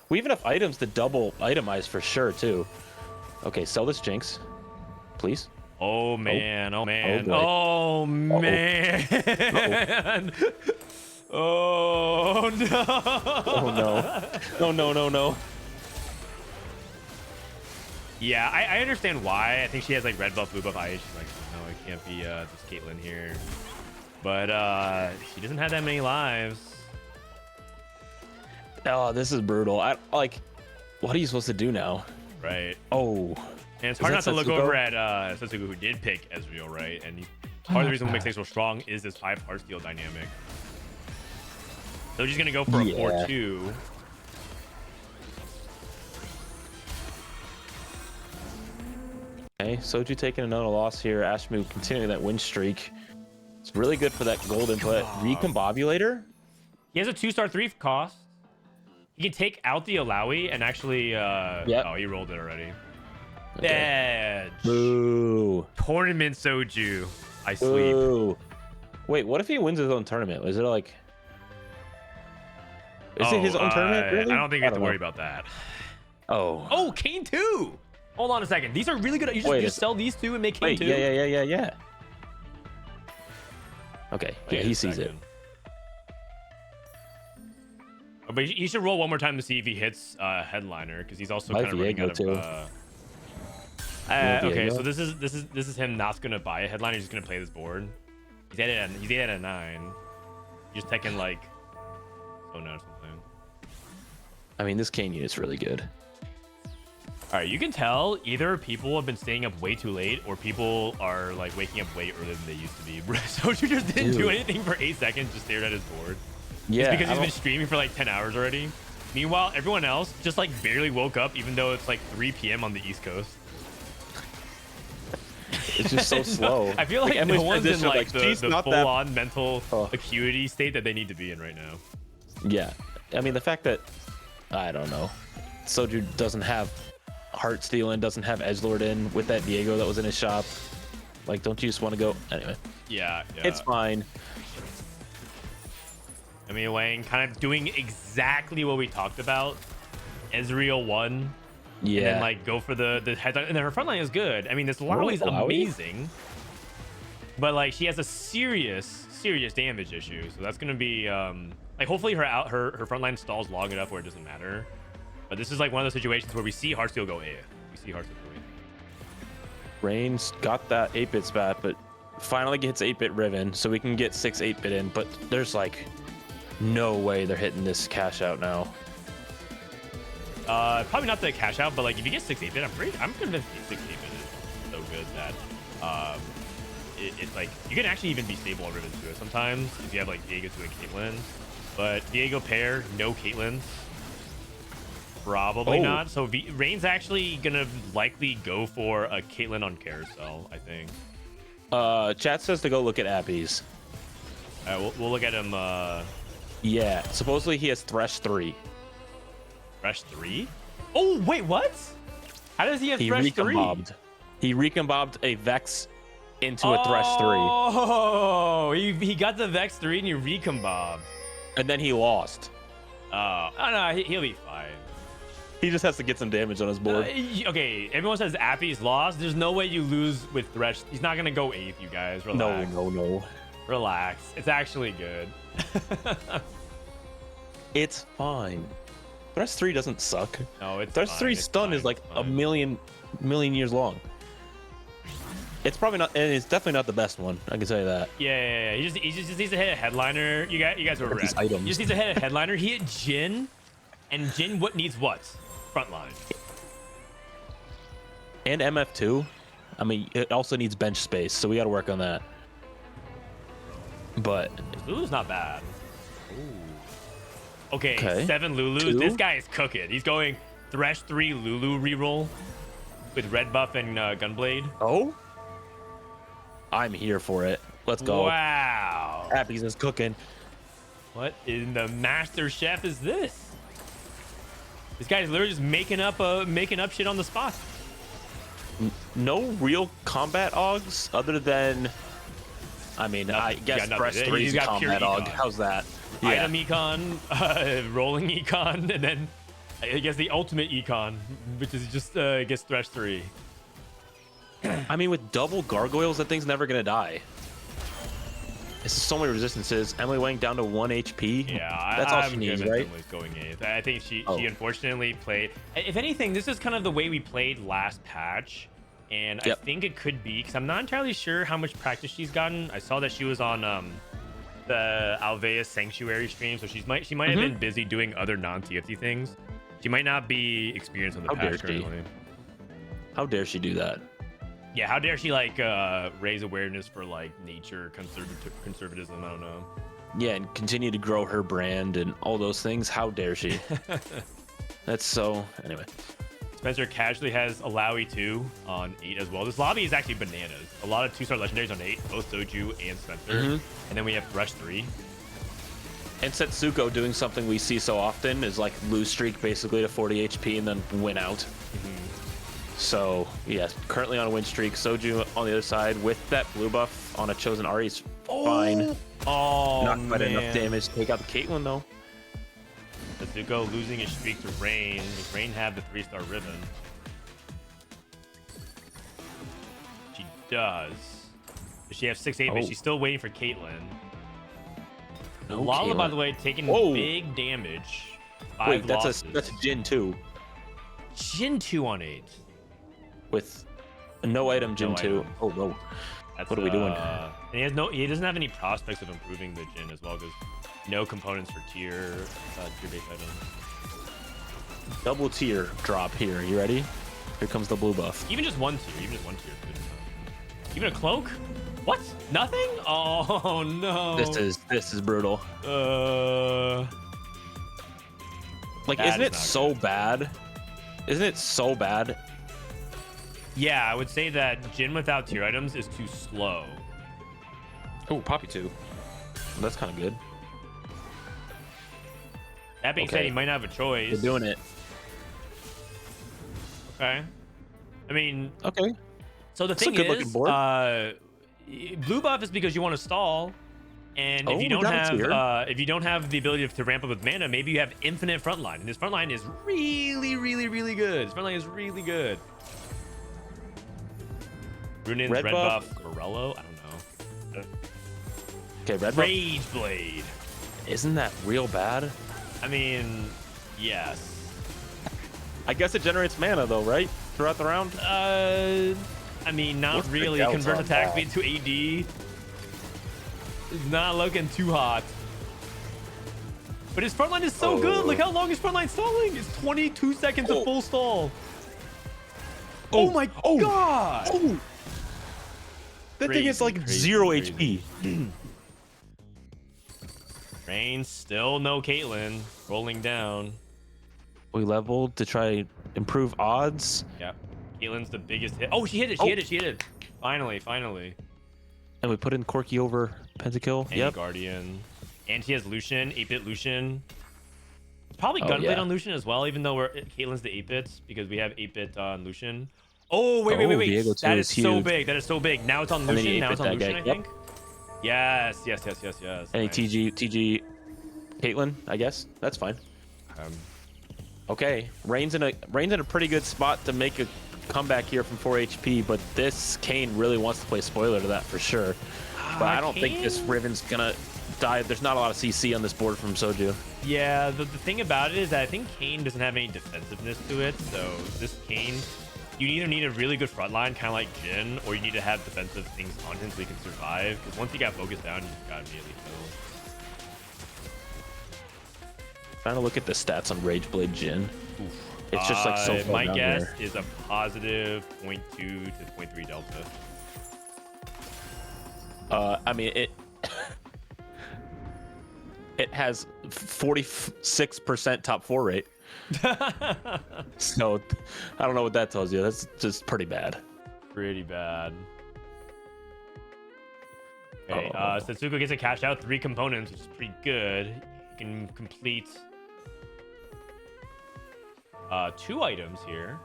We have enough items to double itemize for sure too. Okay, sell this Jinx, please. Oh man, oh man, boy. oh man. Oh no. Oh no. No. Yeah, I understand why. I think she has like red buff, blue buff, ice. She's like, no, it can't be this Caitlyn here. But she doesn't have that many lives. Oh, this is brutal. I like. What are you supposed to do now? Right. Oh. And it's hard not to look over at Setsuko, who did pick Ezreal, right? And part of the reason what makes it so strong is this 5 Heartsteel dynamic. So she's gonna go for a 4-2. Okay, Soju taking another loss here. Ashmu continuing that win streak. It's really good for that gold input. Recombobulator? He has a 2-star 3 cost. He can take out the Alawi and actually oh, he rolled it already. Okay. Edge. Boo. Tournament Soju. I sleep. Boo. Wait, what if he wins his own tournament? Is it like... Is it his own tournament, really? I don't think you have to worry about that. Oh. Oh, Kane 2! Hold on a second. These are really good. You just sell these 2 and make Kane 2? Yeah. Okay, yeah, he sees it. But you should roll one more time to see if he hits headliner, because he's also kind of running out of. Okay, so this is him not gonna buy a headliner. He's just gonna play this board. He's at a 9. He's just taking like, oh no, something. I mean, this Kane unit's really good. All right, you can tell either people have been staying up way too late, or people are like waking up way earlier than they used to be. Soju just didn't do anything for 8 seconds, just stared at his board. Yeah, it's because he's been streaming for like 10 hours already. Meanwhile, everyone else just like barely woke up, even though it's like 3 p.m. on the East Coast. It's just so slow. I feel like no one's in like the full-on mental acuity state that they need to be in right now. Yeah, I mean the fact that I don't know, Soju doesn't have Heartsteel and doesn't have Edgelord in with that Diego that was in his shop. Like, don't you just want to go anyway? Yeah. It's fine. I mean, Wang kind of doing exactly what we talked about. Ezreal 1. Yeah. And then like go for the headline. And then her front line is good. I mean, this Alawi is amazing. But like she has a serious damage issue. So that's gonna be like hopefully her front line stalls long enough where it doesn't matter. But this is like one of those situations where we see Heartsteel go A. We see Heartsteel go A. Rain's got that 8-bit spat, but finally gets 8-bit Riven, so we can get 6 8-bit in. But there's like no way they're hitting this cash out now. Probably not the cash out, but like if you get 6 8-bit, I'm convinced 6 8-bit is so good that it's like you can actually even be stable on Riven to it sometimes if you have like Diego to a Caitlyn. But Diego pair, no Caitlyn's. Probably not. So Rain's actually gonna likely go for a Caitlyn on Carousel, I think. Chat says to go look at Appies. We'll look at him. Yeah, supposedly he has Thresh 3. Thresh 3? Oh wait, what? How does he have Thresh 3? He recombobbed a Vex into a Thresh 3. Oh, he got the Vex 3 and he recombobbed. And then he lost. Oh no, he'll be fine. He just has to get some damage on his board. Okay, everyone says Appies lost. There's no way you lose with Thresh. He's not gonna go 8th, you guys. Relax. No. Relax. It's actually good. It's fine. Thresh 3 doesn't suck. No, it's Thresh fine. 3 stun is like a million years long. It's probably not, and it's definitely not the best one. I can tell you that. Yeah. He just needs to hit a headliner. You guys were right. He just needs to hit a headliner. He hit Jin, and Jin needs what? Frontline. And MF2. I mean, it also needs bench space, so we got to work on that. But Lulu's not bad. Ooh. Okay, 7 Lulus. 2? This guy is cooking. He's going Thresh 3 Lulu reroll with red buff and Gunblade. Oh, I'm here for it. Let's go. Wow. Appies is cooking. What in the Master Chef is this? This guy's literally just making up shit on the spot. No real combat Augs other than, I mean, I guess Thresh 3 is combat Aug. How's that? Item econ, rolling econ, and then I guess the ultimate econ, which is just I guess Thresh 3. I mean, with double gargoyles, that thing's never gonna die. It's so many resistances. Emily Wang down to 1 HP. Yeah, that's all she needs, right? Emily's going 8th. I think she unfortunately played. If anything, this is kind of the way we played last patch, and I think it could be because I'm not entirely sure how much practice she's gotten. I saw that she was on the Alveus Sanctuary stream, so she might have been busy doing other non-TFT things. She might not be experienced on the patch currently. How dare she do that? Yeah, how dare she like raise awareness for like nature conservatism? I don't know. Yeah, and continue to grow her brand and all those things. How dare she? That's so. Anyway, Spencer casually has a Lowy 2 on 8 as well. This lobby is actually bananas. A lot of 2-star legendaries on 8, both Soju and Spencer. And then we have Thresh 3. And Setsuko doing something we see so often is like lose streak basically to 40 HP and then win out. So, yes, currently on a win streak. Soju on the other side with that blue buff on a chosen Ahri is fine. Oh, not quite enough damage to take out the Caitlyn, though. Setsuko losing his streak to Rain. Does Rain have the 3-star ribbon? She does. Does she have 6-8, but she's still waiting for Caitlyn. No Lala, Caitlyn. by the way, taking big damage. 5 Wait, losses. that's a Jin 2. Jin 2 on 8. With a no item Jin 2. item. Oh, no. That's, what are we doing? And he doesn't have any prospects of improving the Jin as well, because no components for tier-based items. Double tier drop here. You ready? Here comes the blue buff. Even just one tier. Is good enough. Even a cloak? What? Nothing? Oh no. This is brutal. Like, That isn't is it not so good. bad? Isn't it so bad? Yeah, I would say that Jin without tier items is too slow. Oh, Poppy 2. That's kind of good. That being said, he might not have a choice. We're doing it. Okay. I mean, Okay. so the thing a good-looking is, board. blue buff is because you want to stall, and if you we don't got have the ability to ramp up with mana, maybe you have infinite frontline, and this frontline is really, really, really good. This frontline is really good. Runin's red buff, Morello. I don't know. Okay, red buff. Rage Blade. Isn't that real bad? I mean, yes. I guess it generates mana though, right? Throughout the round. I mean, not What's the really. delta Convert on attack that? speed to AD. It's not looking too hot. But his frontline is so good. Look how long his frontline stalling. It's 22 seconds of full stall. Oh my god! Oh. That thing is like Crazy, 0 crazy. HP. Rain, still no Caitlyn. Rolling down. We leveled to try improve odds. Yep. Caitlyn's the biggest hit. Oh, she hit it. She hit it. Finally. And we put in Corki over Pentakill. And Guardian. And she has Lucian, 8-bit Lucian. It's probably Gunblade on Lucian as well, even though Caitlyn's the 8-bits because we have 8-bit on Lucian. Oh, wait. Viego That is so huge. big. That is so big. Now it's on And then Lucian. you Now it's 8-bit on that Lucian, guy. I think. Yes. Any Nice. TG Caitlyn, I guess. That's fine. Okay. Rain's in a pretty good spot to make a comeback here from 4 HP, but this Kane really wants to play spoiler to that for sure. But I don't think this Riven's gonna die. There's not a lot of CC on this board from Soju. Yeah, the thing about it is that I think Kane doesn't have any defensiveness to it. So this Kane, you either need a really good front line, kind of like Jin, or you need to have defensive things on him so he can survive. Because once he got focused down, you just got immediately killed. Trying to look at the stats on Rageblade Jin. It's just like so far my down guess there. is a positive 0.2 to 0.3 delta. I mean it has 46% top 4 rate. So I don't know what that tells you. That's just pretty bad. Pretty bad. Okay, Setsuko gets a cash out 3 components, which is pretty good. You can complete 2 items here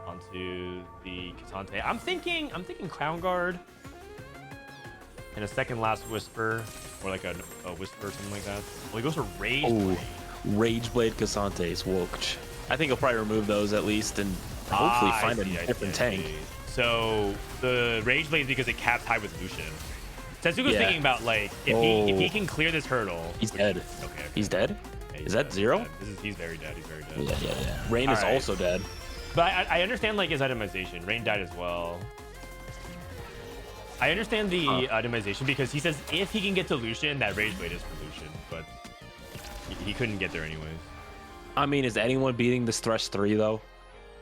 onto the Kasante. I'm thinking Crown Guard and a second last Whisper, or like a Whisper or something like that. Well, he goes for Rage. Oh, Rageblade Casante's Woked. I think he'll probably remove those at least and hopefully find a different tank. So the Rage Blade is because it caps high with Lucian. Setsuko's Yeah. thinking about like if he can clear this hurdle. He's dead. Okay. He's dead? Yeah, he's Is that dead, zero? He's very dead. He's very dead. Yeah. Rain is Alright. also dead. But I understand like his itemization. Rain died as well. I understand the itemization because he says if he can get to Lucian, that Rage Blade is for Lucian, but he couldn't get there anyways. I mean, is anyone beating this Thresh 3 though?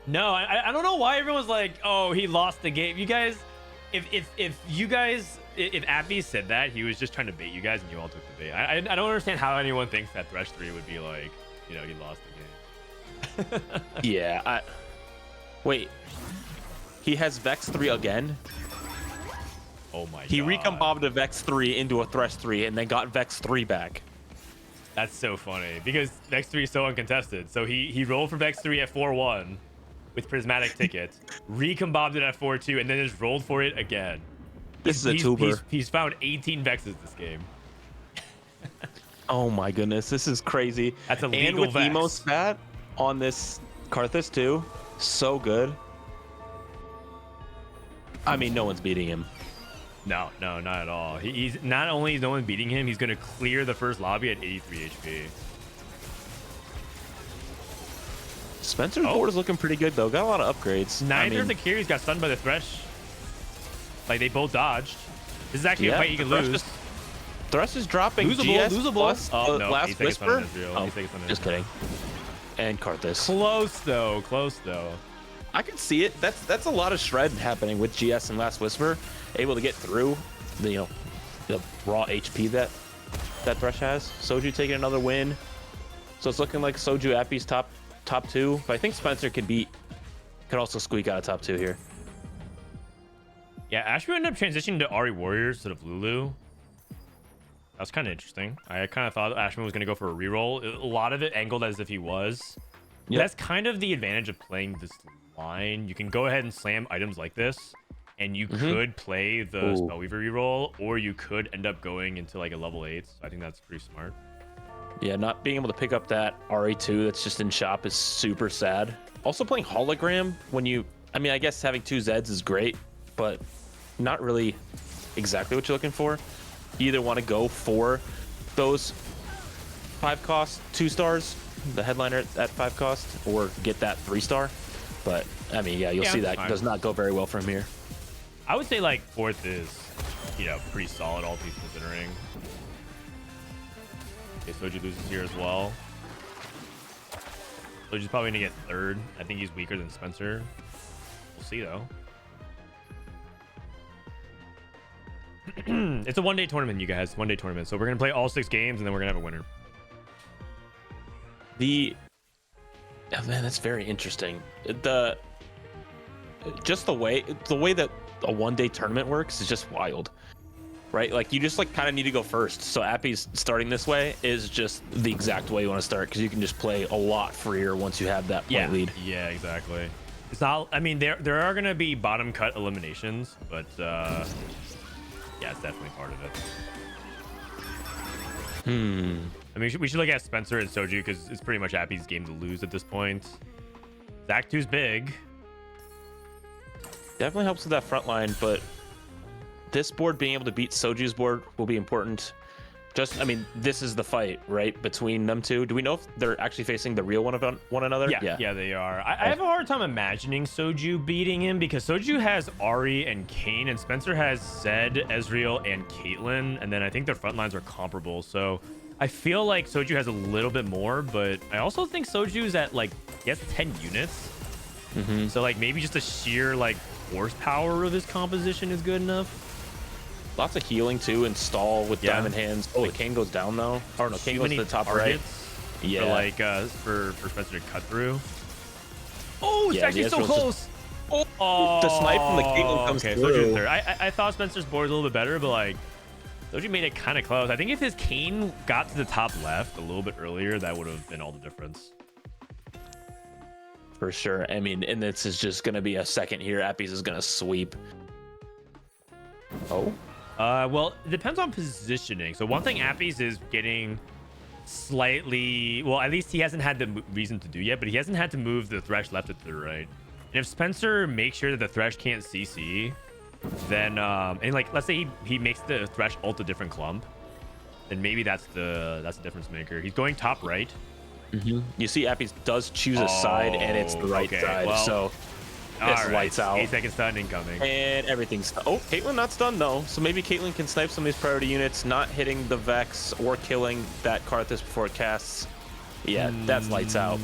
No, I don't know why everyone's like, oh, he lost the game. You guys, if Appies said that, he was just trying to bait you guys, and you all took the bait. I don't understand how anyone thinks that Thresh 3 would be like, you know, he lost the game. Yeah. Wait. He has Vex 3 again? Oh my He god. recombobed a Vex 3 into a Thresh 3 and then got Vex 3 back. That's so funny because Vex 3 is so uncontested. So he rolled for Vex 3 at 4-1 with Prismatic ticket, recombobbed it at 4-2, and then just rolled for it again. This is a tuber. He's found 18 Vexes this game. Oh my goodness, this is crazy. That's a and legal with Vex. Emo spat on this Karthus too, so good. I mean, no one's beating him. No, not at all. He's not only is no one beating him, he's going to clear the first lobby at 83 HP. Spencer's board is looking pretty good though. Got a lot of upgrades. Neither of the carries got stunned by the Thresh. Like they both dodged. This is actually a fight you can lose. Thresh is dropping Losable, GS losable. plus Oh, the no, last he's taking stun on Whisper. Israel. Oh, He's taking stun on just Israel. kidding. And Karthus. Close though. I can see it. That's a lot of shred happening with GS and Last Whisper, able to get through the the raw HP that Thresh has. Soju taking another win, so it's looking like Soju Appies top two. But I think Spencer could also squeak out a top two here. Yeah, Ashby ended up transitioning to Ari Warriors instead of Lulu. That was kind of interesting. I kind of thought Ashman was going to go for a reroll. A lot of it angled as if he was. Yep. That's kind of the advantage of playing this line. You can go ahead and slam items like this, and you could play the Spellweaver reroll, or you could end up going into like a level 8. So I think that's pretty smart. Yeah, not being able to pick up that RA2 that's just in shop is super sad. Also playing Hologram when I guess having 2 Zeds is great, but not really exactly what you're looking for. You either want to go for those 5 cost 2 stars, the headliner at 5 cost, or get that 3-star. But I mean, you'll see that does not go very well from here. I would say like 4th is, pretty solid, all things considering. Okay, Soju loses here as well. Soju's probably gonna get 3rd. I think he's weaker than Spencer. We'll see though. It's a 1-day tournament, you guys. 1-day tournament. So we're gonna play all 6 games, and then we're gonna have a winner. Oh man, that's very interesting. The way that a 1-day tournament works is just wild, right? Like you just kind of need to go first. So Appies starting this way is just the exact way you want to start, because you can just play a lot freer once you have that point lead. Yeah, exactly. It's not. I mean, there are gonna be bottom cut eliminations, but yeah, it's definitely part of it. I mean, we should look at Spencer and Soju because it's pretty much Appy's game to lose at this point. Zach 2's big. Definitely helps with that front line, but this board being able to beat Soju's board will be important. This is the fight, right, between them two. Do we know if they're actually facing the real one another? Yeah, they are. I have a hard time imagining Soju beating him because Soju has Ari and Kane, and Spencer has Zed, Ezreal, and Caitlyn, and then I think their front lines are comparable. So I feel like Soju has a little bit more, but I also think Soju's at he has 10 units. So maybe just the sheer horsepower of his composition is good enough. Lots of healing too, and stall with Diamond Hands. Oh, the Kane goes down though. Or no, Kane goes to the top right. Yeah. For Spencer to cut through. Oh, it's actually so close. The snipe from the Caitlyn comes through. Soju's third. I thought Spencer's board was a little bit better, but Soju made it kind of close. I think if his Kane got to the top left a little bit earlier, that would have been all the difference. For sure. I mean, and this is just going to be a second here. Appies is going to sweep. Oh. Well, it depends on positioning. So one thing Appies is getting slightly, well, at least he hasn't had the reason to do yet, but he hasn't had to move the Thresh left to the right. And if Spencer makes sure that the Thresh can't CC, then and like let's say he makes the Thresh ult a different clump, then maybe that's the difference maker. He's going top right. You see, Appies does choose a side, and it's the right side. Well, so it's lights out. 8-second stun incoming. And everything's... Oh, Caitlyn not stunned, though. So maybe Caitlyn can snipe some of these priority units, not hitting the Vex or killing that Karthus before it casts. Yeah, that's lights out.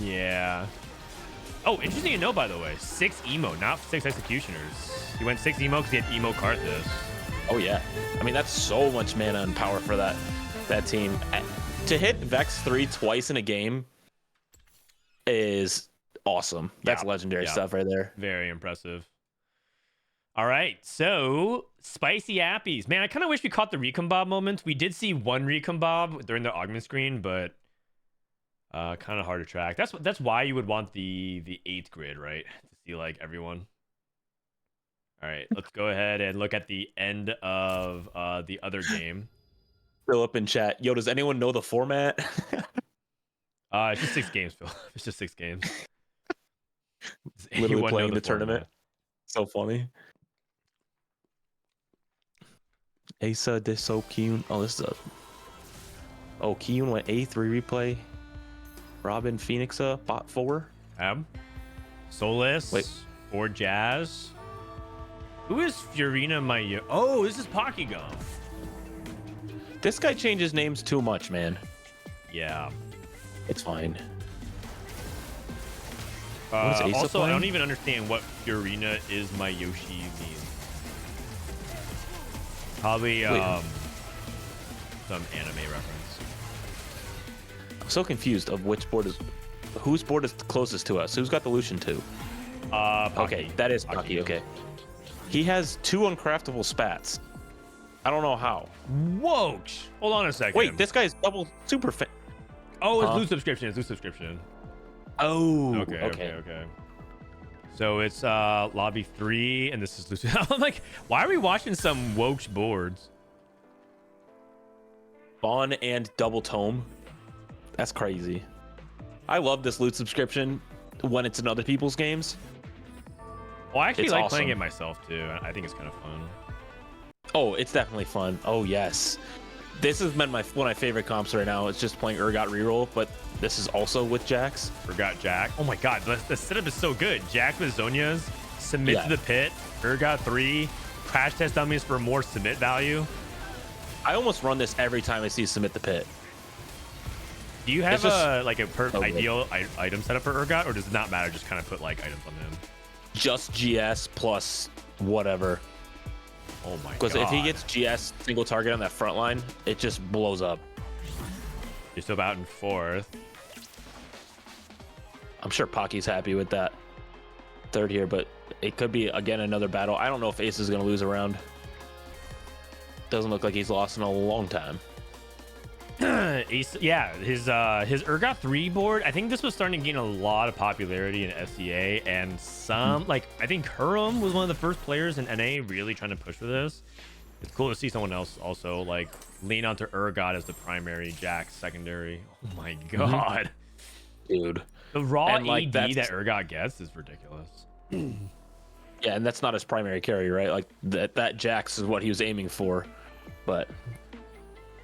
Yeah. Oh, interesting to know, by the way. 6 emo, not 6 executioners. He went 6 emo because he had emo Karthus. Oh, yeah. I mean, that's so much mana and power for that team. To hit Vex 3 twice in a game is awesome. That's legendary stuff right there. Very impressive. All right, so spicy Appies. Man, I kind of wish we caught the recon bob moment. We did see one recon bob during the augment screen, but kind of hard to track. That's why you would want the 8th grid, right? To see like everyone. All right, let's go ahead and look at the end of the other game. Philip in chat. Yo, does anyone know the format? It's just 6 games, Phil. It's just 6 games. Literally playing the tournament. So funny. Asa de so Kyun. Oh, this is a... Oh, Kyun went A3 replay. Robin Phoenixa bot 4. Solis or Jazz. Who is Fiorina Mayo? Oh, this is Pokygum. This guy changes names too much, man. Yeah. It's fine. Also, playing? I don't even understand what Fiorina is my Yoshi means. Probably some anime reference. I'm so confused of which board is... Whose board is closest to us? Who's got the Lucian 2? Okay, that is Pocky. Okay. He has 2 uncraftable spats. I don't know how. Whoa! Hold on a second. Wait, this guy's double super fan. Oh, it's loot subscription. It's loot subscription. Oh, okay. So it's lobby 3, and this is loot. I'm like, why are we watching some Wokes boards? Bond and double tome. That's crazy. I love this loot subscription when it's in other people's games. Well, I actually It's like awesome. playing it myself too. I think it's kind of fun. Oh, it's definitely fun. Oh, yes. This has been one of my favorite comps right now. It's just playing Urgot reroll, but this is also with Jax. Forgot Jack. Oh my god, the setup is so good. Jack with Zonia's, submit to the pit, Urgot 3, crash test dummies for more submit value. I almost run this every time I see submit the pit. Do you have a ideal good. item setup for Urgot, or does it not matter? Just kind of put like items on him. Just GS plus whatever. Oh my god. Because if he gets GS single target on that front line, it just blows up. You're still out in 4th. I'm sure Pocky's happy with that 3rd here, but it could be, again, another battle. I don't know if Ace is going to lose a round. Doesn't look like he's lost in a long time. Ace, yeah, his Urgot 3 board, I think this was starting to gain a lot of popularity in SCA, and some like I think Hurum was one of the first players in NA really trying to push for this. It's cool to see someone else also like lean onto Urgot as the primary, Jack secondary. Oh my god. Dude. The raw And, like, AD that Urgot gets is ridiculous. Yeah, and that's not his primary carry, right? Like that Jax is what he was aiming for, but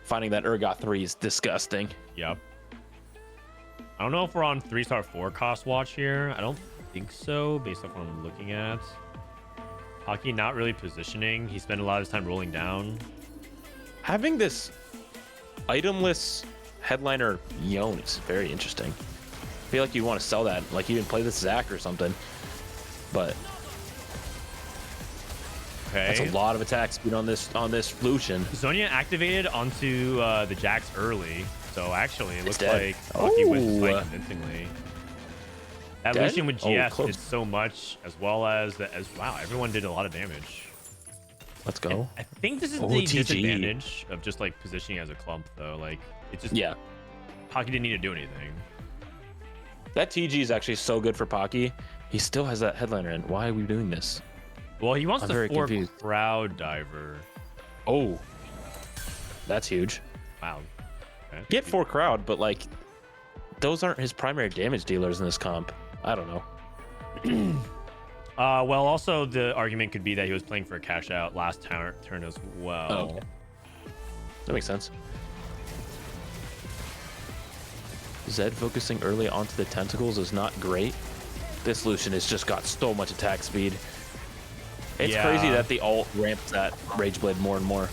finding that Urgot 3 is disgusting. Yep. I don't know if we're on 3-star 4 cost watch here. I don't think so, based off what I'm looking at. Hockey not really positioning. He spent a lot of his time rolling down. Having this itemless headliner Yone is very interesting. I feel like you want to sell that, like you can play this Zac or something. But Okay. that's a lot of attack speed on this Lucian. Zonia activated onto the Jax early, so actually it looks dead. like Hockey wins Oh. quite convincingly. That Dead? Lucian with Oh, GS close. did so much, as well as wow, everyone did a lot of damage. Let's go. I think this is Oh, the TG. disadvantage of just like positioning as a clump, though. Like it just Hockey didn't need to do anything. That TG is actually so good for Pocky. He still has that headliner in. Why are we doing this? Well, he wants I'm the very 4 confused. crowd diver. Oh, that's huge. Wow. Okay. Get 4 crowd, but like those aren't his primary damage dealers in this comp. I don't know. Well, also the argument could be that he was playing for a cash out last turn as well. Oh, okay. That makes sense. Zed focusing early onto the tentacles is not great. This Lucian has just got so much attack speed. It's crazy that the ult ramps that Rageblade more and more.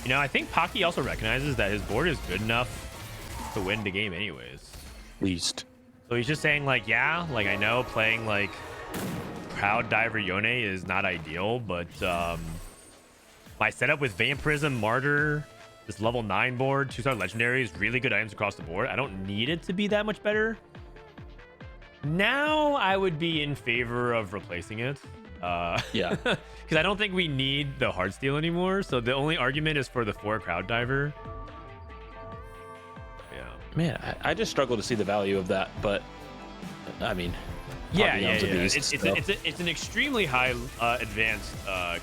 You know, I think Pocky also recognizes that his board is good enough to win the game anyways. Least. So he's just saying like, yeah, like I know playing like Proud Diver Yone is not ideal, but my setup with Vampirism, Martyr, this level 9 board, 2-star legendaries, really good items across the board. I don't need it to be that much better. Now I would be in favor of replacing it. Yeah. Because I don't think we need the Heartsteel anymore. So the only argument is for the 4 Crowd Diver. Yeah. Man, I just struggle to see the value of that, but I mean, yeah. Beast, It's an extremely high advanced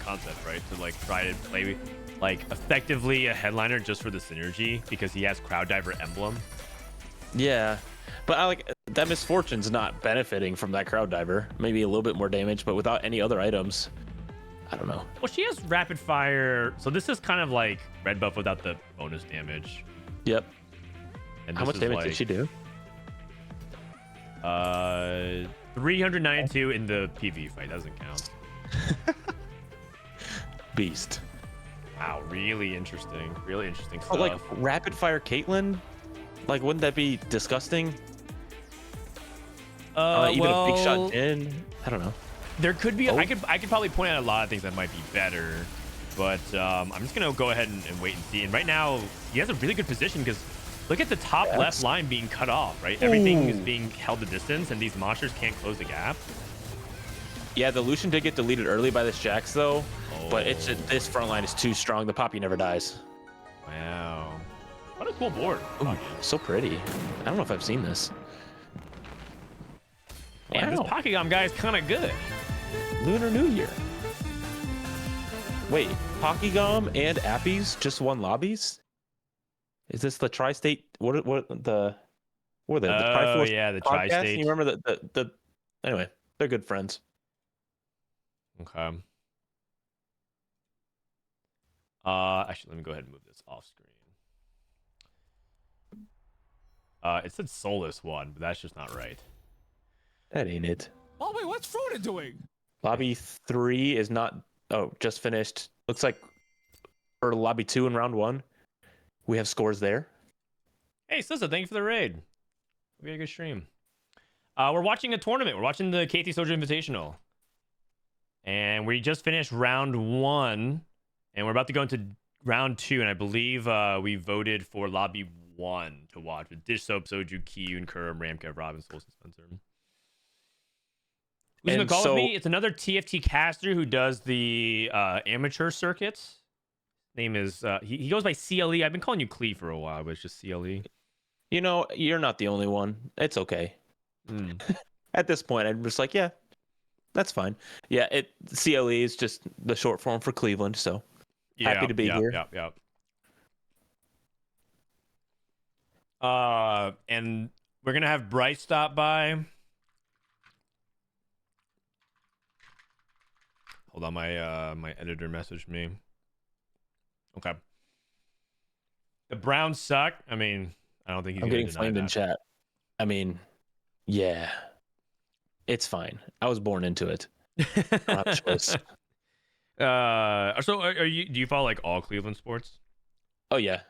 concept, right? To like try to play like effectively a headliner just for the synergy because he has Crowd Diver emblem. Yeah, but I like that Misfortune's not benefiting from that Crowd Diver. Maybe a little bit more damage, but without any other items, I don't know. Well, she has Rapid Fire, so this is kind of like red buff without the bonus damage. Yep. And how much damage did she do? 392 in the PV fight. Doesn't count. Beast. Wow, really interesting. Really interesting stuff. Oh, like Rapid Fire Caitlyn? Like, wouldn't that be disgusting? Even a big shot in. I don't know. There could be. I could probably point out a lot of things that might be better, but I'm just gonna go ahead and wait and see. And right now, he has a really good position because look at the top left line being cut off. Right, everything is being held a distance, and these monsters can't close the gap. Yeah, the Lucian did get deleted early by this Jax though, but this front line is too strong. The Poppy never dies. Wow, what a cool board. Ooh, so pretty. I don't know if I've seen this. Man, this Pokemon guy is kind of good. Lunar New Year. Wait, Pokegum and Appies just won lobbies? Is this the Tri-State? What are the Triforce? Yeah, the podcast? Tri-State. You remember the anyway, they're good friends. Okay. Actually, let me go ahead and move this off screen. It said Soulless one, but that's just not right. That ain't it. Oh wait, what's Frodan doing? Lobby 3 is not. Oh, just finished. Looks like, or lobby 2 in round 1. We have scores there. Hey, Sissa, thank you for the raid. We had a good stream. We're watching a tournament. We're watching the K3soju Invitational, and we just finished round 1, and we're about to go into round 2. And I believe we voted for lobby 1 to watch with Dish Soap, Soju, Kiyun, Kurum, Ramkev, Robin, Souls, and Spencer. Who's gonna call with me? It's another TFT caster who does the amateur circuits. Name is he goes by CLE. I've been calling you Clee for a while, but it's just CLE. You know, you're not the only one. It's okay. At this point, I'm just like, yeah, that's fine. Yeah, CLE is just the short form for Cleveland, so happy to be here. And we're gonna have Bryce stop by. Hold on, my editor messaged me. Okay. The Browns suck. I mean, I don't think he's. I'm getting flamed in chat. I mean, yeah, it's fine. I was born into it. I don't have a choice. So are you? Do you follow like all Cleveland sports? Oh yeah,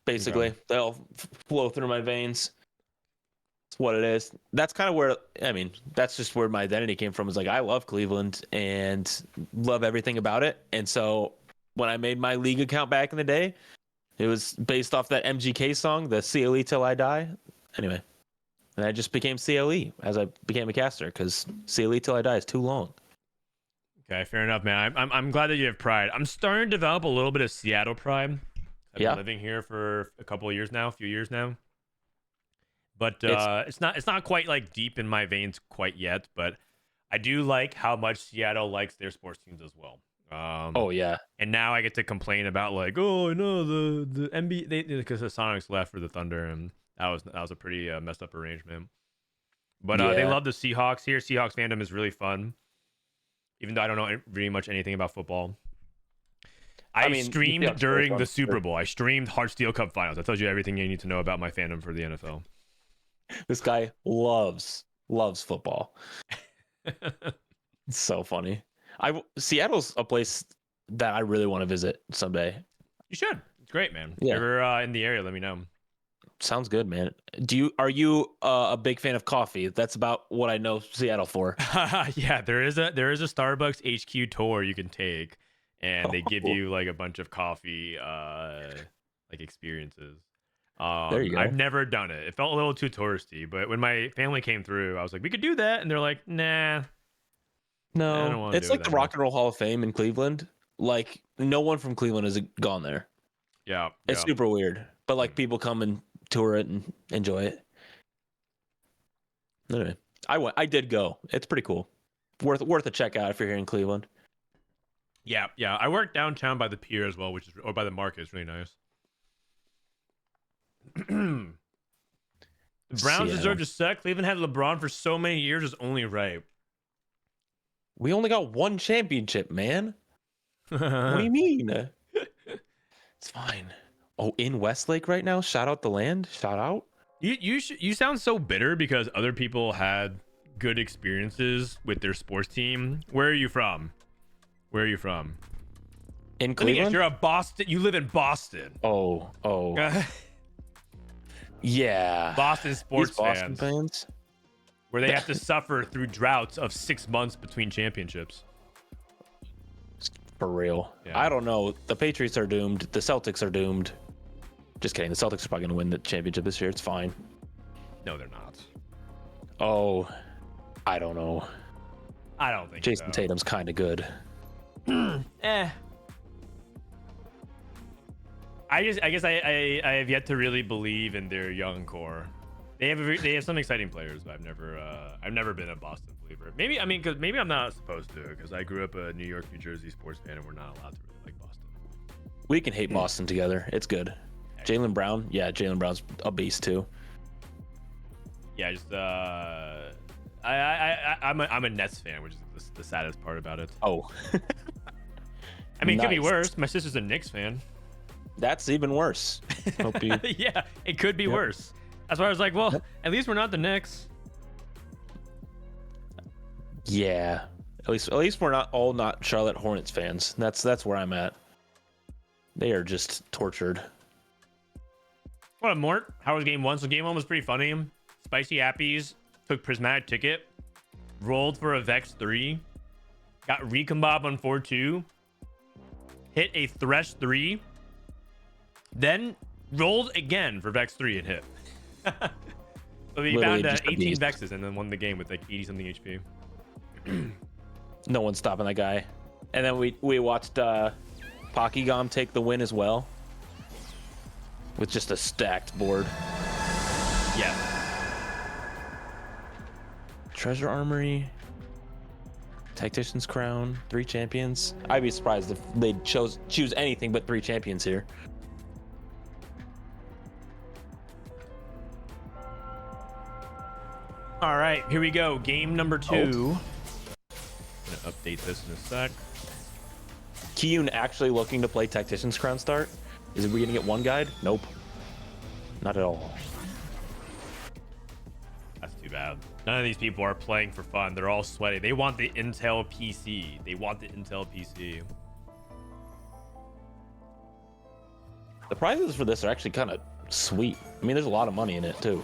basically they all flow through my veins. It's what it is. That's kind of where, I mean, that's just where my identity came from. Is like, I love Cleveland and love everything about it. And so when I made my league account back in the day, it was based off that MGK song, the CLE Till I Die. Anyway, and I just became CLE as I became a caster because CLE Till I Die is too long. Okay, fair enough, man. I'm glad that you have pride. I'm starting to develop a little bit of Seattle pride. I've been living here for a few years now. But it's not quite like deep in my veins quite yet. But I do like how much Seattle likes their sports teams as well. Oh yeah. And now I get to complain about like, oh no, the NBA because the Sonics left for the Thunder, and that was a pretty messed up arrangement. But they Yeah. love the Seahawks here. Seahawks fandom is really fun, even though I don't know very much anything about football. I mean, the streamed Seahawks are during fun, the for Super sure. Bowl. I streamed Heart Steel Cup Finals. I told you everything you need to know about my fandom for the NFL. This guy loves football. It's so funny. Seattle's a place that I really want to visit someday. You should. It's great, man. Yeah. If you're in the area, let me know. Sounds good, man. Are you a big fan of coffee? That's about what I know Seattle for. Yeah, there is a Starbucks HQ tour you can take, and they give you like a bunch of coffee like experiences. There you go. I've never done it. It felt a little too touristy, but when my family came through, I was like, we could do that, and they're like, nah. I don't No, wanna it's do like it the that Rock much. and Roll Hall of Fame in Cleveland. Like no one from Cleveland has gone there. Yeah, It's yeah. super weird, but like people come and tour it and enjoy it. Anyway, I did go. It's pretty cool. Worth a check out if you're here in Cleveland. Yeah. I work downtown by the pier as well, or by the market. It's really nice. The Browns Seattle. deserve to suck. Cleveland had LeBron for so many years. It's only right. We only got one championship, man. What do you mean? It's fine. Oh, in Westlake right now. Shout out the land. Shout out. You sound so bitter because other people had good experiences with their sports team. Where are you from? In Let me guess, Cleveland. you're a Boston. You live in Boston. Oh. Yeah. Boston sports These Boston fans, fans. where they have to suffer through droughts of 6 months between championships. For real. Yeah. I don't know. The Patriots are doomed. The Celtics are doomed. Just kidding. The Celtics are probably going to win the championship this year. It's fine. No, they're not. Oh, I don't know. I don't think Jason so. Tatum's kind of good. I guess I have yet to really believe in their young core. They have some exciting players, but I've never been a Boston believer. Maybe I'm not supposed to, because I grew up a New York, New Jersey sports fan, and we're not allowed to really like Boston. We can hate Boston together. It's good. Jaylen Brown. Yeah, Jaylen Brown's a beast too. Yeah, just I'm a Nets fan, which is the saddest part about it. Oh, I mean, it could be Nice. worse. My sister's a Knicks fan. that's even worse. Hope you. Yeah, it could be Yep. worse. That's why I was like, well, at least we're not the Knicks. Yeah. At least we're not Charlotte Hornets fans. That's where I'm at. They are just tortured. What up, Mort? How was game one? So game one was pretty funny. Spicy Appies took Prismatic ticket, rolled for a Vex 3, got Recombop on 4-2, hit a Thresh 3, then rolled again for Vex 3 and hit. So he Literally found just a 18 beast. Vexes and then won the game with like 80 something HP. No one's stopping that guy. And then we watched Pokygom take the win as well. With just a stacked board. Yeah. Treasure Armory. Tactician's Crown. 3 champions. I'd be surprised if they choose anything but 3 champions here. All right, here we go. Game number 2. Gonna update this in a sec. Kiyun actually looking to play Tactician's Crown start? Is we gonna get one guide? Nope. Not at all. That's too bad. None of these people are playing for fun. They're all sweaty. They want the Intel PC. The prizes for this are actually kind of sweet. I mean, there's a lot of money in it too.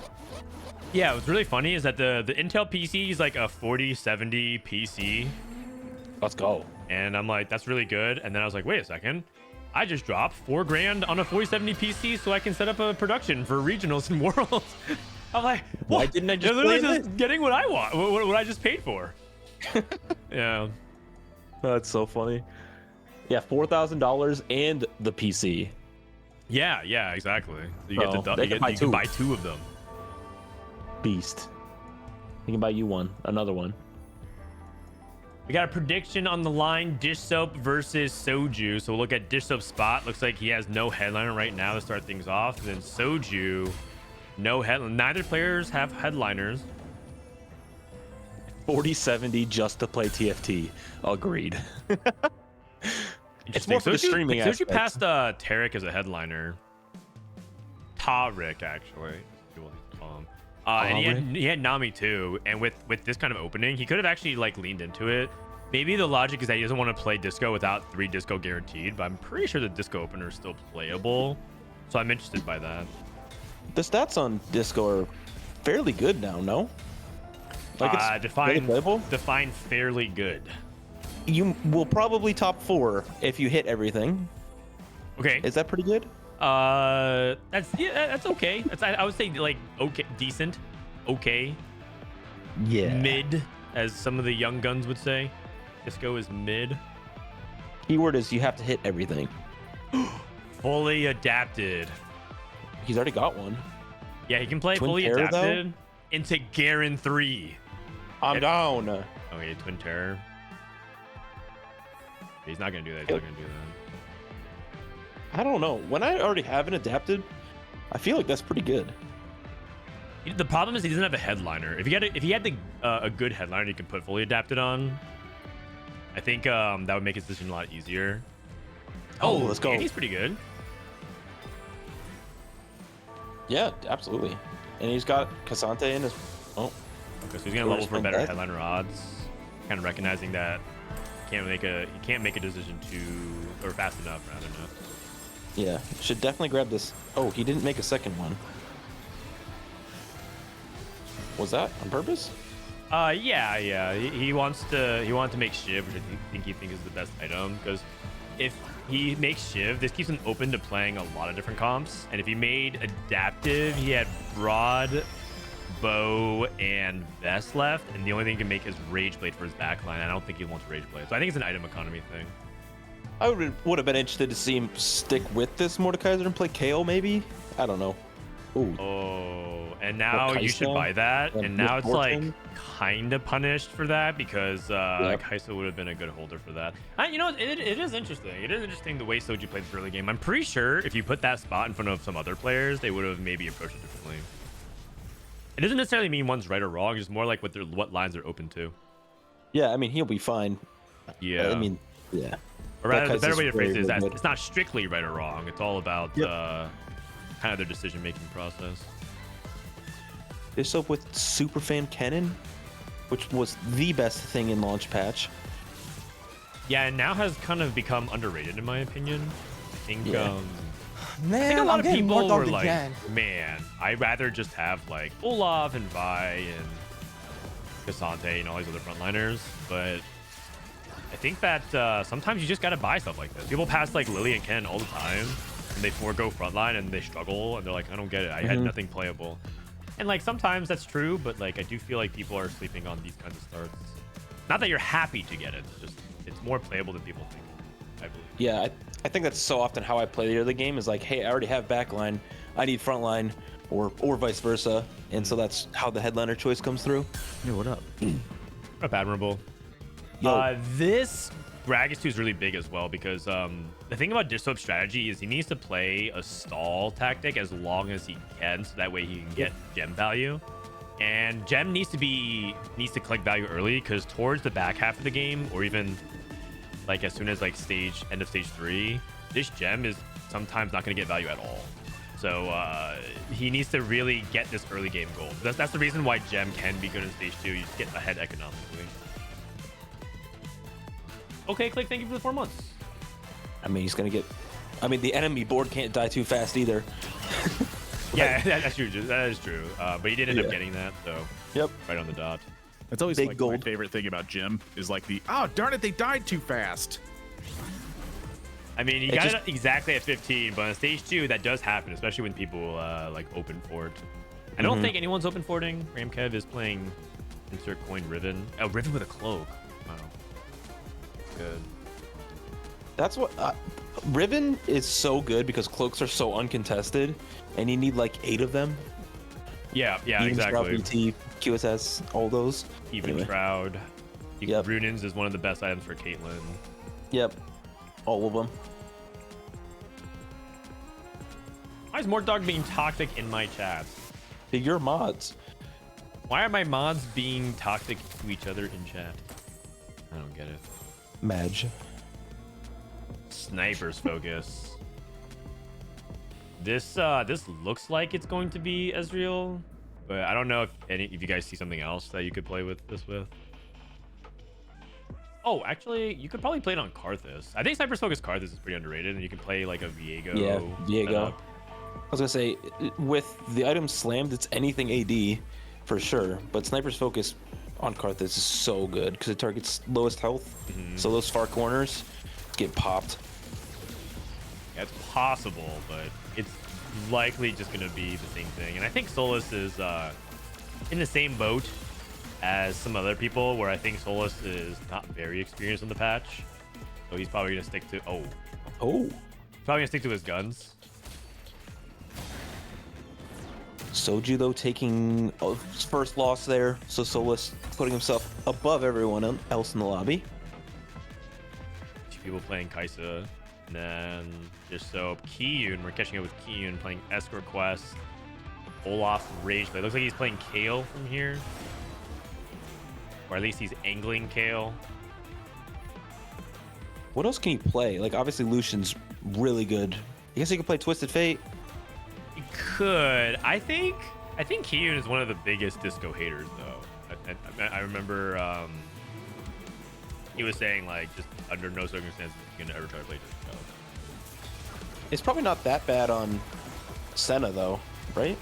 Yeah, what's really funny is that the Intel PC is like a 4070 PC. Let's go. And I'm like, that's really good. And then I was like, wait a second. I just dropped $4 grand on a 4070 PC so I can set up a production for regionals and worlds. I'm like, Why what? didn't I just They're literally play just getting what I want, what I just paid for. Yeah. That's so funny. Yeah, $4,000 and the PC. Yeah, exactly. So you get Oh, to they you can buy you can two. buy 2 of them. Beast. We can buy you one, another one. We got a prediction on the line: Dish Soap versus Soju. So we'll look at Dish Soap's spot. Looks like he has no headliner right now to start things off. And then Soju, no headline. Neither players have headliners. 4070 just to play TFT. Agreed. It's more for the streaming K3soju aspect. passed Tarek as a headliner. Tarek, actually. And he had Nami too. And with this kind of opening, he could have actually like leaned into it. Maybe the logic is that he doesn't want to play Disco without 3 Disco guaranteed, but I'm pretty sure the Disco opener is still playable. So I'm interested by that. The stats on Disco are fairly good now, no? Like it's really playable? Define fairly good. You will probably top 4 if you hit everything. Okay. Is that pretty good? That's okay. I would say like okay, decent, okay, Yeah. mid, as some of the young guns would say. Disco is mid. Keyword is you have to hit everything. Fully adapted. He's already got one. Yeah, he can play Twin fully Terror, adapted into Garen 3. I'm down. Okay, Twin Terror. He's not gonna do that. He's not gonna do that. I don't know. When I already have an adapted, I feel like that's pretty good. The problem is he doesn't have a headliner. If he had a good headliner he could put fully adapted on, I think that would make his decision a lot easier. Oh, let's go. And he's pretty good. Yeah, absolutely. And he's got Cassante in his. Oh, Okay, so he's gonna level for better headliner odds. Kind of recognizing that he can't make a decision or fast enough rather enough. yeah. Should definitely grab this. Oh, he didn't make a second one. Was that on purpose? Yeah. He wanted to make Shiv, which I think is the best item, because if he makes Shiv, this keeps him open to playing a lot of different comps. And if he made adaptive, he had Broad, Bow, and Vest left, and the only thing he can make is Rage Blade for his backline. I don't think he wants Rage Blade, so I think it's an item economy thing. I would have been interested to see him stick with this Mordekaiser and play KO maybe. I don't know. Ooh. Oh, and now you should Kai'Sa buy that, and now it's like Fortune. kind of punished for that because Kai'Sa would have been a good holder for that. You know, it is interesting. It is interesting the way Soju played this early game. I'm pretty sure if you put that spot in front of some other players, they would have maybe approached it differently. It doesn't necessarily mean one's right or wrong. It's more like what lines they're open to. Yeah, I mean he'll be fine. Yeah. I mean, yeah. Or rather, the Kai'Sa's better way to phrase it is very that good. it's not strictly right or wrong. It's all about kind of their decision-making process. This up with Superfan Kennen, which was the best thing in launch patch. Yeah, and now has kind of become underrated in my opinion. I think Yeah. I Man, think a lot I'm of getting people more dogged were like, again. man, I'd rather just have like Olaf and Vi and Cassante and all these other frontliners. But I think that sometimes you just got to buy stuff like this. People pass like Lily and Ken all the time, and they forego frontline and they struggle, and they're like, I don't get it. I had nothing playable. And like sometimes that's true, but like I do feel like people are sleeping on these kinds of starts. Not that you're happy to get it, just it's more playable than people think, I believe. Yeah, I think that's so often how I play the other game is like, hey, I already have backline, I need frontline, or vice versa, and so that's how the headliner choice comes through. Hey, what up? Admirable. Yo. This Gragas 2 is really big as well because the thing about Disrupt's strategy is he needs to play a stall tactic as long as he can, so that way he can get gem value. And gem needs to collect value early because towards the back half of the game, or even like as soon as like end of stage 3, this gem is sometimes not going to get value at all. So he needs to really get this early game goal. That's the reason why gem can be good in stage 2. You just get ahead economically. Okay, Click, thank you for the 4 months. I mean, he's gonna get. I mean, the enemy board can't die too fast either. Yeah, that's true. That is true. But he did end up getting that, so Yep. right on the dot. That's always Big like my gold. favorite thing about Jim is like oh darn it, they died too fast. I mean, he got it exactly at 15, but on stage 2, that does happen, especially when people like open fort. I don't think anyone's open forting. Ramkev is playing insert coin Riven. Oh, Riven with a cloak. Wow. Good. That's what Riven is so good because cloaks are so uncontested, and you need like 8 of them. Yeah, Even exactly. BT, QSS, all those. Even Anyway. Shroud. Yep. Runins is one of the best items for Caitlyn. Yep, all of them. Why is Mortdog being toxic in my chat? Your mods. Why are my mods being toxic to each other in chat? I don't get it. Madge. Sniper's focus. This looks like it's going to be Ezreal, but I don't know if you guys see something else that you could play with this with. Oh, actually, you could probably play it on Karthus. I think Sniper's Focus Karthus is pretty underrated, and you can play like a Viego. Yeah, Viego. setup. I was gonna say, with the items slammed, it's anything AD for sure. But Sniper's Focus on Karthus is so good because it targets lowest health, so those far corners get popped. Yeah, it's possible, but it's likely just going to be the same thing. And I think Solus is in the same boat as some other people, where I think Solus is not very experienced on the patch. So he's probably going to stick to... Oh. Oh. Probably going to stick to his guns. Soju, though, taking his first loss there. So Solus putting himself above everyone else in the lobby. Two people playing Kaisa. And then just so Kiyun, we're catching up with Kiyun playing Escort Quest. Olaf Rage Blade. Looks like he's playing Kale from here. Or at least he's angling Kale. What else can he play? Like, obviously, Lucian's really good. I guess he could play Twisted Fate. He could. I think Kiyun is one of the biggest disco haters, though. I remember he was saying, like, just under no circumstances he's gonna ever try to play disco. It's probably not that bad on Senna, though, right?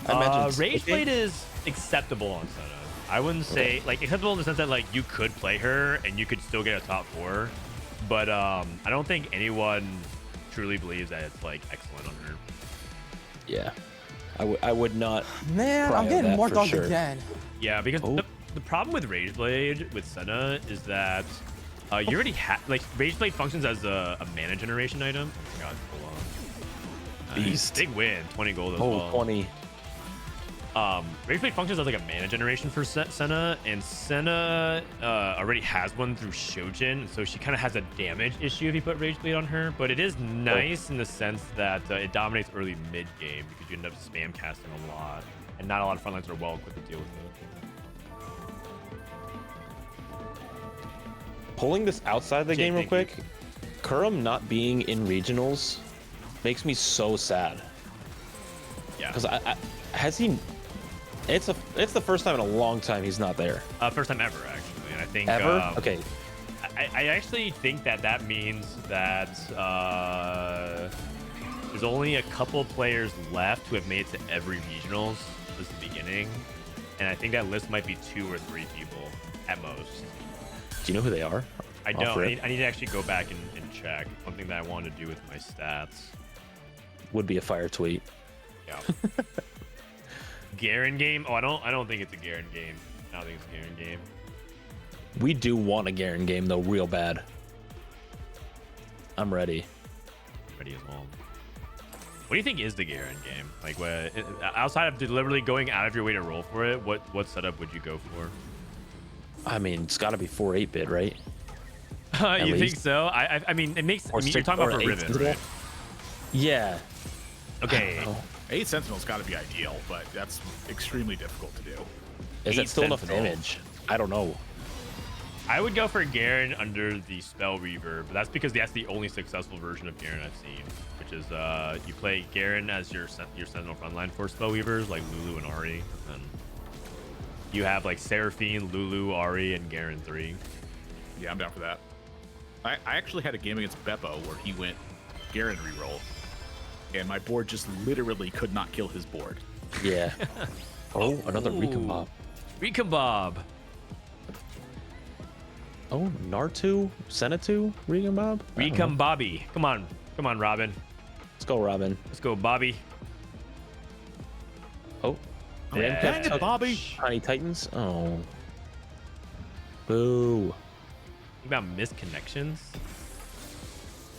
I imagine it's Rage okay. Blade is acceptable on Senna. I wouldn't say like acceptable in the sense that like you could play her and you could still get a top 4, but I don't think anyone truly believes that it's like excellent on her. Yeah, I would not. Man, cry I'm on getting that more for dogged sure. again. Yeah, because Oh. the problem with Rage Blade with Senna is that you already have like Rage Blade functions as a mana generation item. Oh my God, hold on. Beast. Big win, 20 gold as Oh, well. 20. Rage Blade functions as like a mana generation for Senna, and Senna already has one through Shojin, so she kind of has a damage issue if you put Rage Blade on her. But it is nice in the sense that it dominates early mid game because you end up spam casting a lot, and not a lot of frontlines are well equipped to deal with it. Pulling this outside the Jake, game real thank quick, Kurum not being in regionals makes me so sad. Yeah, Because I has he? It's the first time in a long time he's not there. first time ever actually, and I think Ever? Okay. I actually think that means that there's only a couple players left who have made it to every regionals since the beginning, and I think that list might be 2 or 3 people at most. Do you know who they are? I Off don't. rip? I need to actually go back and check. Something that I wanted to do with my stats. Would be a fire tweet. Yeah. Garen game? Oh, I don't think it's a Garen game. I don't think it's a Garen game. We do want a Garen game though, real bad. I'm ready. Ready as well. What do you think is the Garen game? Like, what outside of deliberately going out of your way to roll for it? What setup would you go for? I mean, it's got to be 4-8-bit, right? You think least. so? I mean, it makes. Or I mean, you're six- talking about or for eight Riven, sentinel? right? Yeah. Okay. Oh. 8 Sentinel's got to be ideal, but that's extremely difficult to do. Is Eight that still enough sentinel. damage? I don't know. I would go for Garen under the Spell Reaver, but that's because that's the only successful version of Garen I've seen, which is you play Garen as your Sentinel frontline for Spell Weavers like Lulu and Ahri, and you have like Seraphine, Lulu, Ahri, and Garen 3. Yeah, I'm down for that. I actually had a game against Beppo where he went Garen reroll, and my board just literally could not kill his board. Yeah. Oh, another Ooh. Recombop. Recombop. Oh, Nartu? Senatu? Recombop? I don't know. Recombobby. Come on, Robin. Let's go, Robin. Let's go, Bobby. Oh. Yeah. Dang it, Bobby! Tiny Titans? Oh. Boo. Think about misconnections.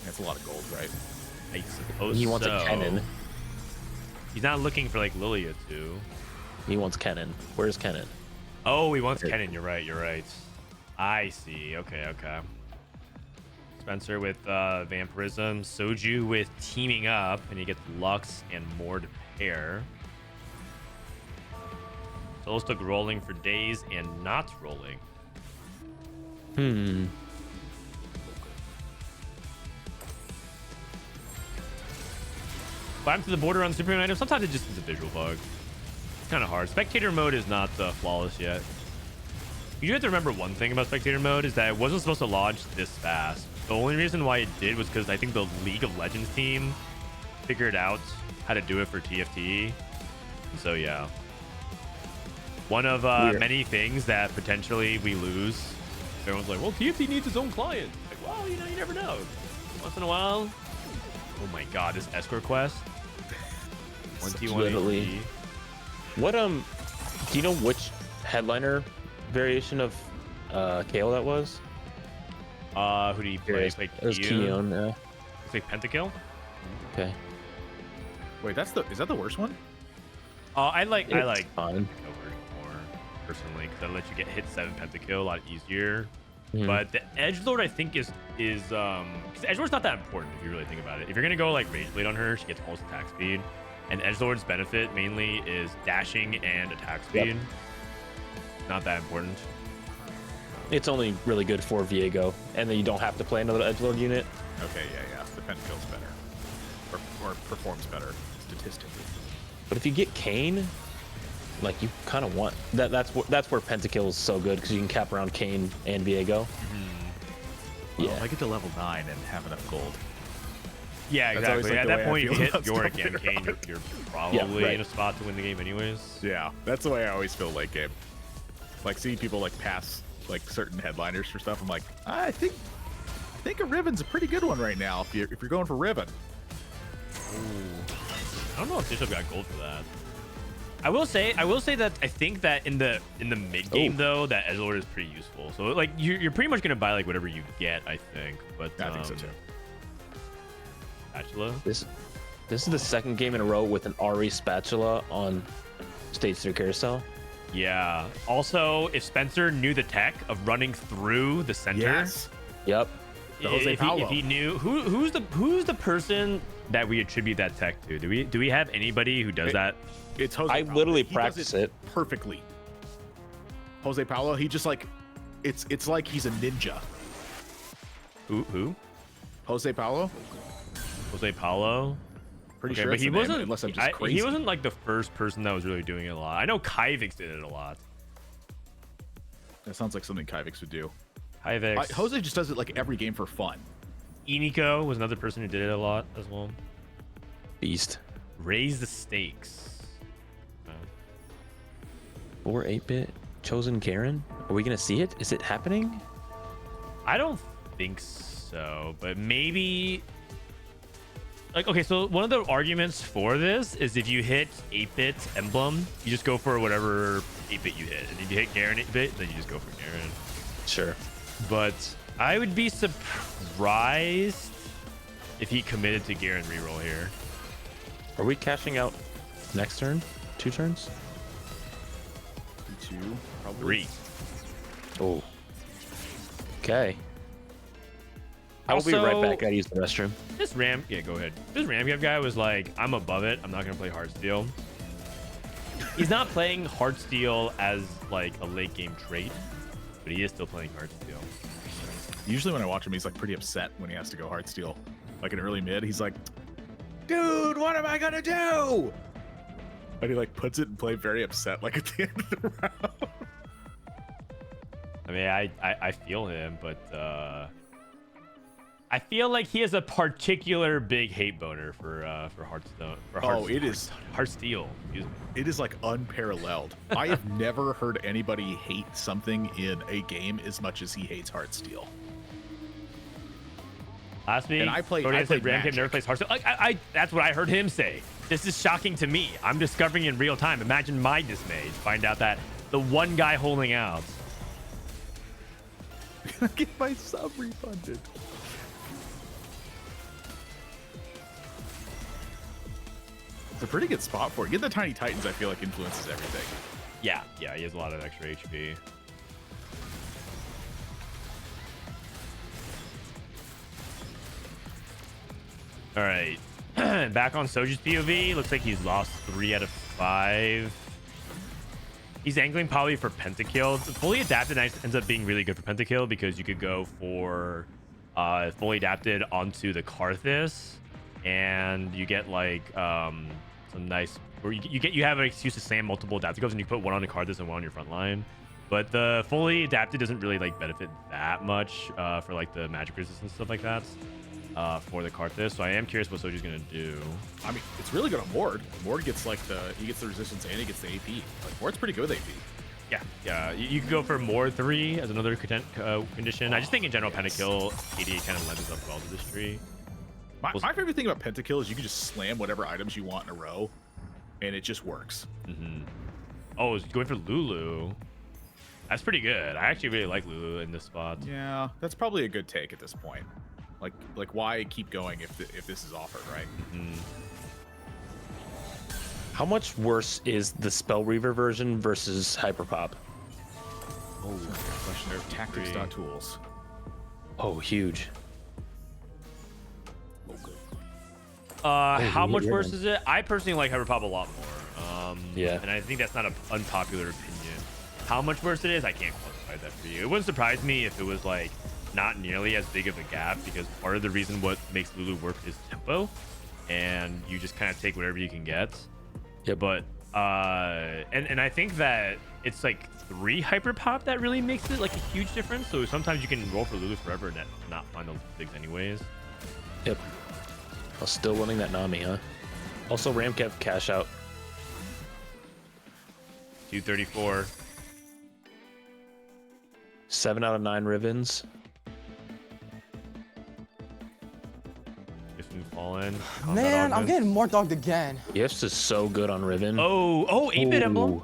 That's a lot of gold, right? I suppose He wants so. a Kennen. He's not looking for like Lilia too. He wants Kennen. Where's Kennen? Oh, he wants Right. Kennen. You're right. I see. Okay. Spencer with Vampirism. Soju with Teaming Up, and he gets Lux and more to pair. Solo stuck rolling for days and not rolling. Climb to the border on the Superman item. Sometimes it just is a visual bug. It's kind of hard. Spectator mode is not flawless yet. You do have to remember one thing about spectator mode is that it wasn't supposed to launch this fast. The only reason why it did was because I think the League of Legends team figured out how to do it for TFT. So yeah, one of many things that potentially we lose. Everyone's like, well, TFT needs its own client. Like, well, you know, you never know. Once in a while. Oh my God, this escort quest. 1T1 Literally. What do you know which headliner variation of KO that was? Who do you play? It was Keon. Yeah. It's like Pentakill. Okay. Wait, is that the worst one? I like Fine. over more personally because that lets you get hit 7 pentakill a lot easier. Mhm. But the edgelord I think is because edgelord's not that important if you really think about it. If you're gonna go like rage blade on her, she gets most attack speed, and edgelord's benefit mainly is dashing and attack speed. Yep. Not that important. It's only really good for Viego, and then you don't have to play another edgelord unit. Okay, yeah. The Pentakill's better. Or performs better, statistically. But if you get Kane, like you kind of want that. That's where Pentakill is so good because you can cap around Kane and Viego. Well, Yeah. if I get to level 9 and have enough gold. Yeah, That's always, exactly. like, At the that way I point, if you feel hit about Yorick stuff and later Kane, on. you're probably right. in a spot to win the game anyways. Yeah, that's the way I always feel late game. Like seeing people like pass like certain headliners for stuff. I'm like, I think a Riven's a pretty good one right now. If you're going for Riven. I don't know if Bishop got gold for that. I will say that I think that in the mid game though, that edgelord is pretty useful. So like you're pretty much gonna buy like whatever you get, I think. But I think so too. Spatula. This is the second game in a row with an RE spatula on stage 3 carousel. Yeah. Also, if Spencer knew the tech of running through the center, Yes. Yep. The Jose if Paulo. he knew who's the person that we attribute that tech to? Do we have anybody who does that? It's Jose I Paulo. literally He does practice it. perfectly. Jose Paulo, he just like it's like he's a ninja. Who? Jose Paulo? Jose Paulo. Pretty Okay, sure but it's he the name, wasn't. unless I'm just crazy. He wasn't like the first person that was really doing it a lot. I know Kyvix did it a lot. That sounds like something Kyvix would do. Kyvix. Jose just does it like every game for fun. Iniko was another person who did it a lot as well. Beast. Raise the stakes. 4 8-bit chosen Karen. Are we gonna see it? Is it happening? I don't think so, but maybe. Like, okay, so one of the arguments for this is if you hit 8-bit emblem, you just go for whatever 8-bit you hit. And if you hit Garen 8-bit, then you just go for Garen. Sure. But I would be surprised if he committed to Garen reroll here. Are we cashing out next turn? 2 turns? 2, probably. 3. Oh. Okay. I will be right back. I use the restroom. This go ahead. This Ramgap guy was like, I'm above it. I'm not going to play Heartsteel. He's not playing Heartsteel as like a late game trait, but he is still playing Heartsteel. Usually when I watch him, he's like pretty upset when he has to go Heartsteel. Like in early mid, he's like, dude, what am I gonna do? And he like puts it and play very upset like at the end of the round. I mean, I feel him, but I feel like he has a particular big hate boner for Hearthstone. Heartsteel. It is like unparalleled. I have never heard anybody hate something in a game as much as he hates Heartsteel. Last week, And I played Ramgap Magic. never plays Hearthstone. I that's what I heard him say. This is shocking to me. I'm discovering in real time. Imagine my dismay to find out that the one guy holding out. Get my sub refunded. It's a pretty good spot for it. Get the Tiny Titans, I feel like influences everything. Yeah, he has a lot of extra HP. All right, back on Soju's POV. Looks like he's lost 3 out of 5. He's angling probably for pentakill. Fully adapted ends up being really good for pentakill because you could go for fully adapted onto the Karthus, and you get like some nice, or you have an excuse to slam multiple adapticals, and you put one on the Karthus and one on your front line. But the fully adapted doesn't really like benefit that much for like the magic resistance stuff like that for the Karthus. So I am curious what Soju's gonna do. I mean, it's really good on Mord. Mord gets like he gets the resistance and he gets the AP. Like Mord's pretty good with AP. Yeah. You could go for more 3 as another condition. I just think in general pentakill 80 kind of lends itself well to this tree. My favorite thing about pentakill is you can just slam whatever items you want in a row, and it just works. Oh, he's going for Lulu. That's pretty good. I actually really like Lulu in this spot. Yeah, that's probably a good take at this point. Like why keep going if this is offered, right? How much worse is the Spell Reaver version versus Hyperpop? Oh, question there. Tactics.tools. Oh, huge. How much worse is it? I personally like Hyperpop a lot more. Yeah. And I think that's not an unpopular opinion. How much worse it is, I can't quantify that for you. It wouldn't surprise me if it was like not nearly as big of a gap, because part of the reason what makes Lulu work is tempo, and you just kind of take whatever you can get. Yeah. But and I think that it's like 3 Hyperpop that really makes it like a huge difference. So sometimes you can roll for Lulu forever and not find those bigs anyways. Yep. While still winning that Nami, huh? Also, Ramkev cash out. 234. 7 out of 9 Rivens. If we fall in. Man, I'm getting more dogged again. Gifts is so good on Riven. Oh, 8-bit emblem.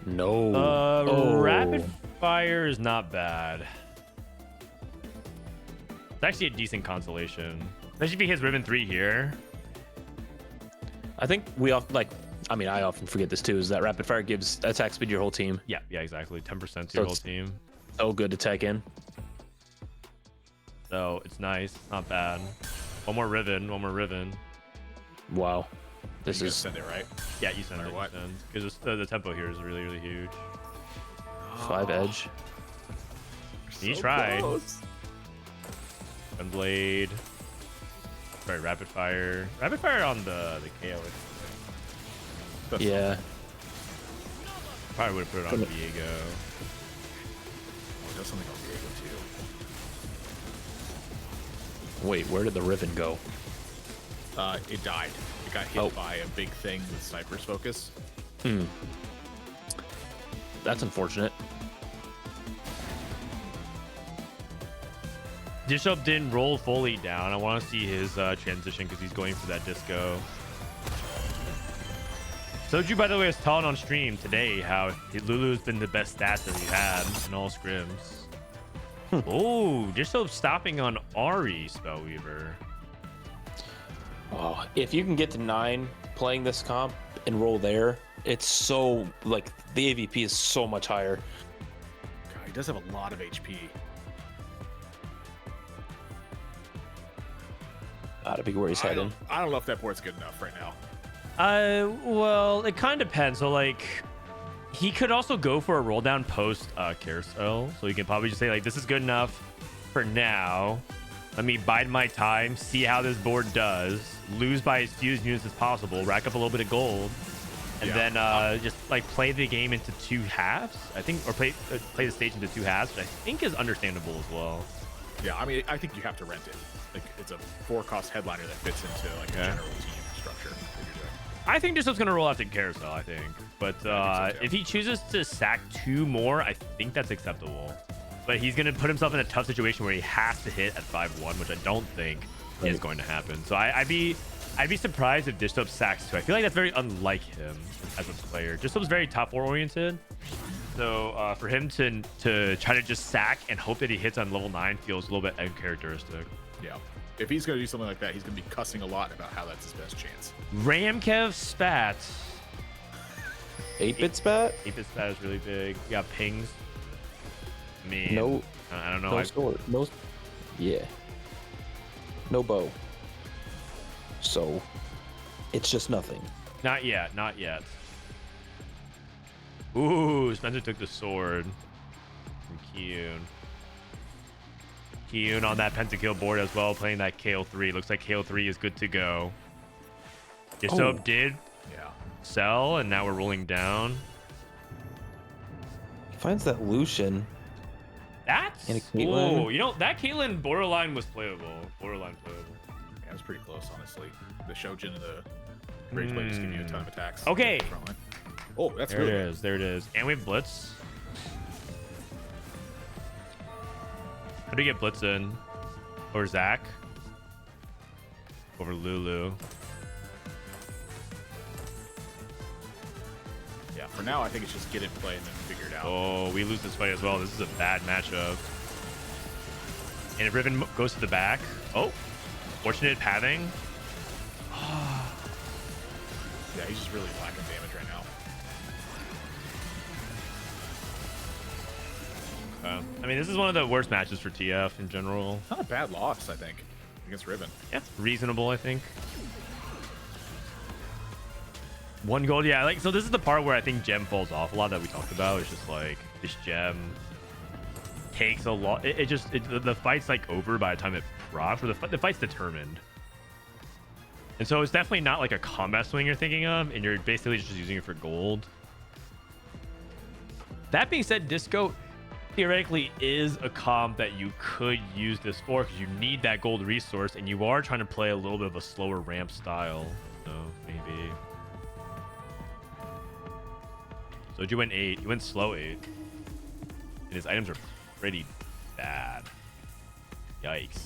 No. Rapid fire is not bad. It's actually a decent consolation. Especially if he hits Ribbon 3 here. I think we often I often forget this too, is that rapid fire gives attack speed to your whole team. Yeah, exactly. 10% to your whole team. So good to tech in. So it's nice. Not bad. One more Riven. Wow. This You is send it right. Yeah, you send it. what? Because the tempo here is really, really huge. 5 edge. You tried. Gunblade. Sorry, rapid fire. Rapid fire on the KO. Yeah. Probably would have put it on Diego. It does something on Diego too. Wait, where did the Riven go? It died. It got hit by a big thing with Sniper's Focus. That's unfortunate. Dishop didn't roll fully down. I want to see his transition because he's going for that disco. Soju, by the way, was telling on stream today how Lulu's been the best stats that he had in all scrims. Oh, Dishop stopping on Ari Spellweaver. Oh, if you can get to 9 playing this comp and roll there, it's so, like, the AVP is so much higher. God, he does have a lot of HP. Gotta be where he's heading. I don't know if that board's good enough right now. Well, it kind of depends. So, like, he could also go for a roll down post carousel. So you can probably just say, like, this is good enough for now. Let me bide my time, see how this board does, lose by as few units as possible, rack up a little bit of gold, and then just like play the game into 2 halves. I think, or play the stage into 2 halves, which I think is understandable as well. Yeah, I mean, I think you have to rent it. Like, it's a 4-cost headliner that fits into like a general team structure that you're doing. I think Dishop's gonna roll after carousel. I think, but I think so, too. if he chooses to sack 2 more, I think that's acceptable. But he's gonna put himself in a tough situation where he has to hit at 5-1, which I don't think is going to happen. So I'd be surprised if Dishop sacks 2. I feel like that's very unlike him as a player. Dishop's very top 4 oriented. So for him to try to just sack and hope that he hits on level 9 feels a little bit uncharacteristic. Yeah. If he's going to do something like that, he's going to be cussing a lot about how that's his best chance. Ramkev spat. 8-bit spat? 8-bit spat is really big. You got pings. I mean, No. I don't know. No sword. No. Yeah. No bow. So, it's just nothing. Not yet. Not yet. Ooh, Spencer took the sword from Kiyun. Kiyun on that pentakill board as well, playing that KO3. Looks like KO3 is good to go. Yusop did sell, and now we're rolling down. Finds that Lucian. That's Caitlyn. oh, you know that Caitlyn borderline was playable. Borderline playable. Yeah, it was pretty close, honestly. The Shojin and the Rage Blade just give you a ton of attacks. Okay. Oh, that's There really it good. is. There it is. And we have Blitz. How do you get Blitz in? Or Zach? Over Lulu. Yeah, for now, I think it's just get in play and then figure it out. Oh, we lose this fight as well. This is a bad matchup. And if Riven goes to the back. Oh, fortunate pathing. Yeah, he's just really lacking damage right now. I mean, this is one of the worst matches for TF in general. Not a bad loss, I think, against Riven. Yeah, reasonable, I think. 1 gold, yeah. Like, so this is the part where I think Gem falls off a lot that we talked about. It's just like this Gem takes a lot. The fight's like over by the time it procs, or the fight's determined. And so it's definitely not like a combat swing you're thinking of, and you're basically just using it for gold. That being said, Disco theoretically is a comp that you could use this for, because you need that gold resource, and you are trying to play a little bit of a slower ramp style. So maybe. So you went 8. You went slow 8. And his items are pretty bad. Yikes.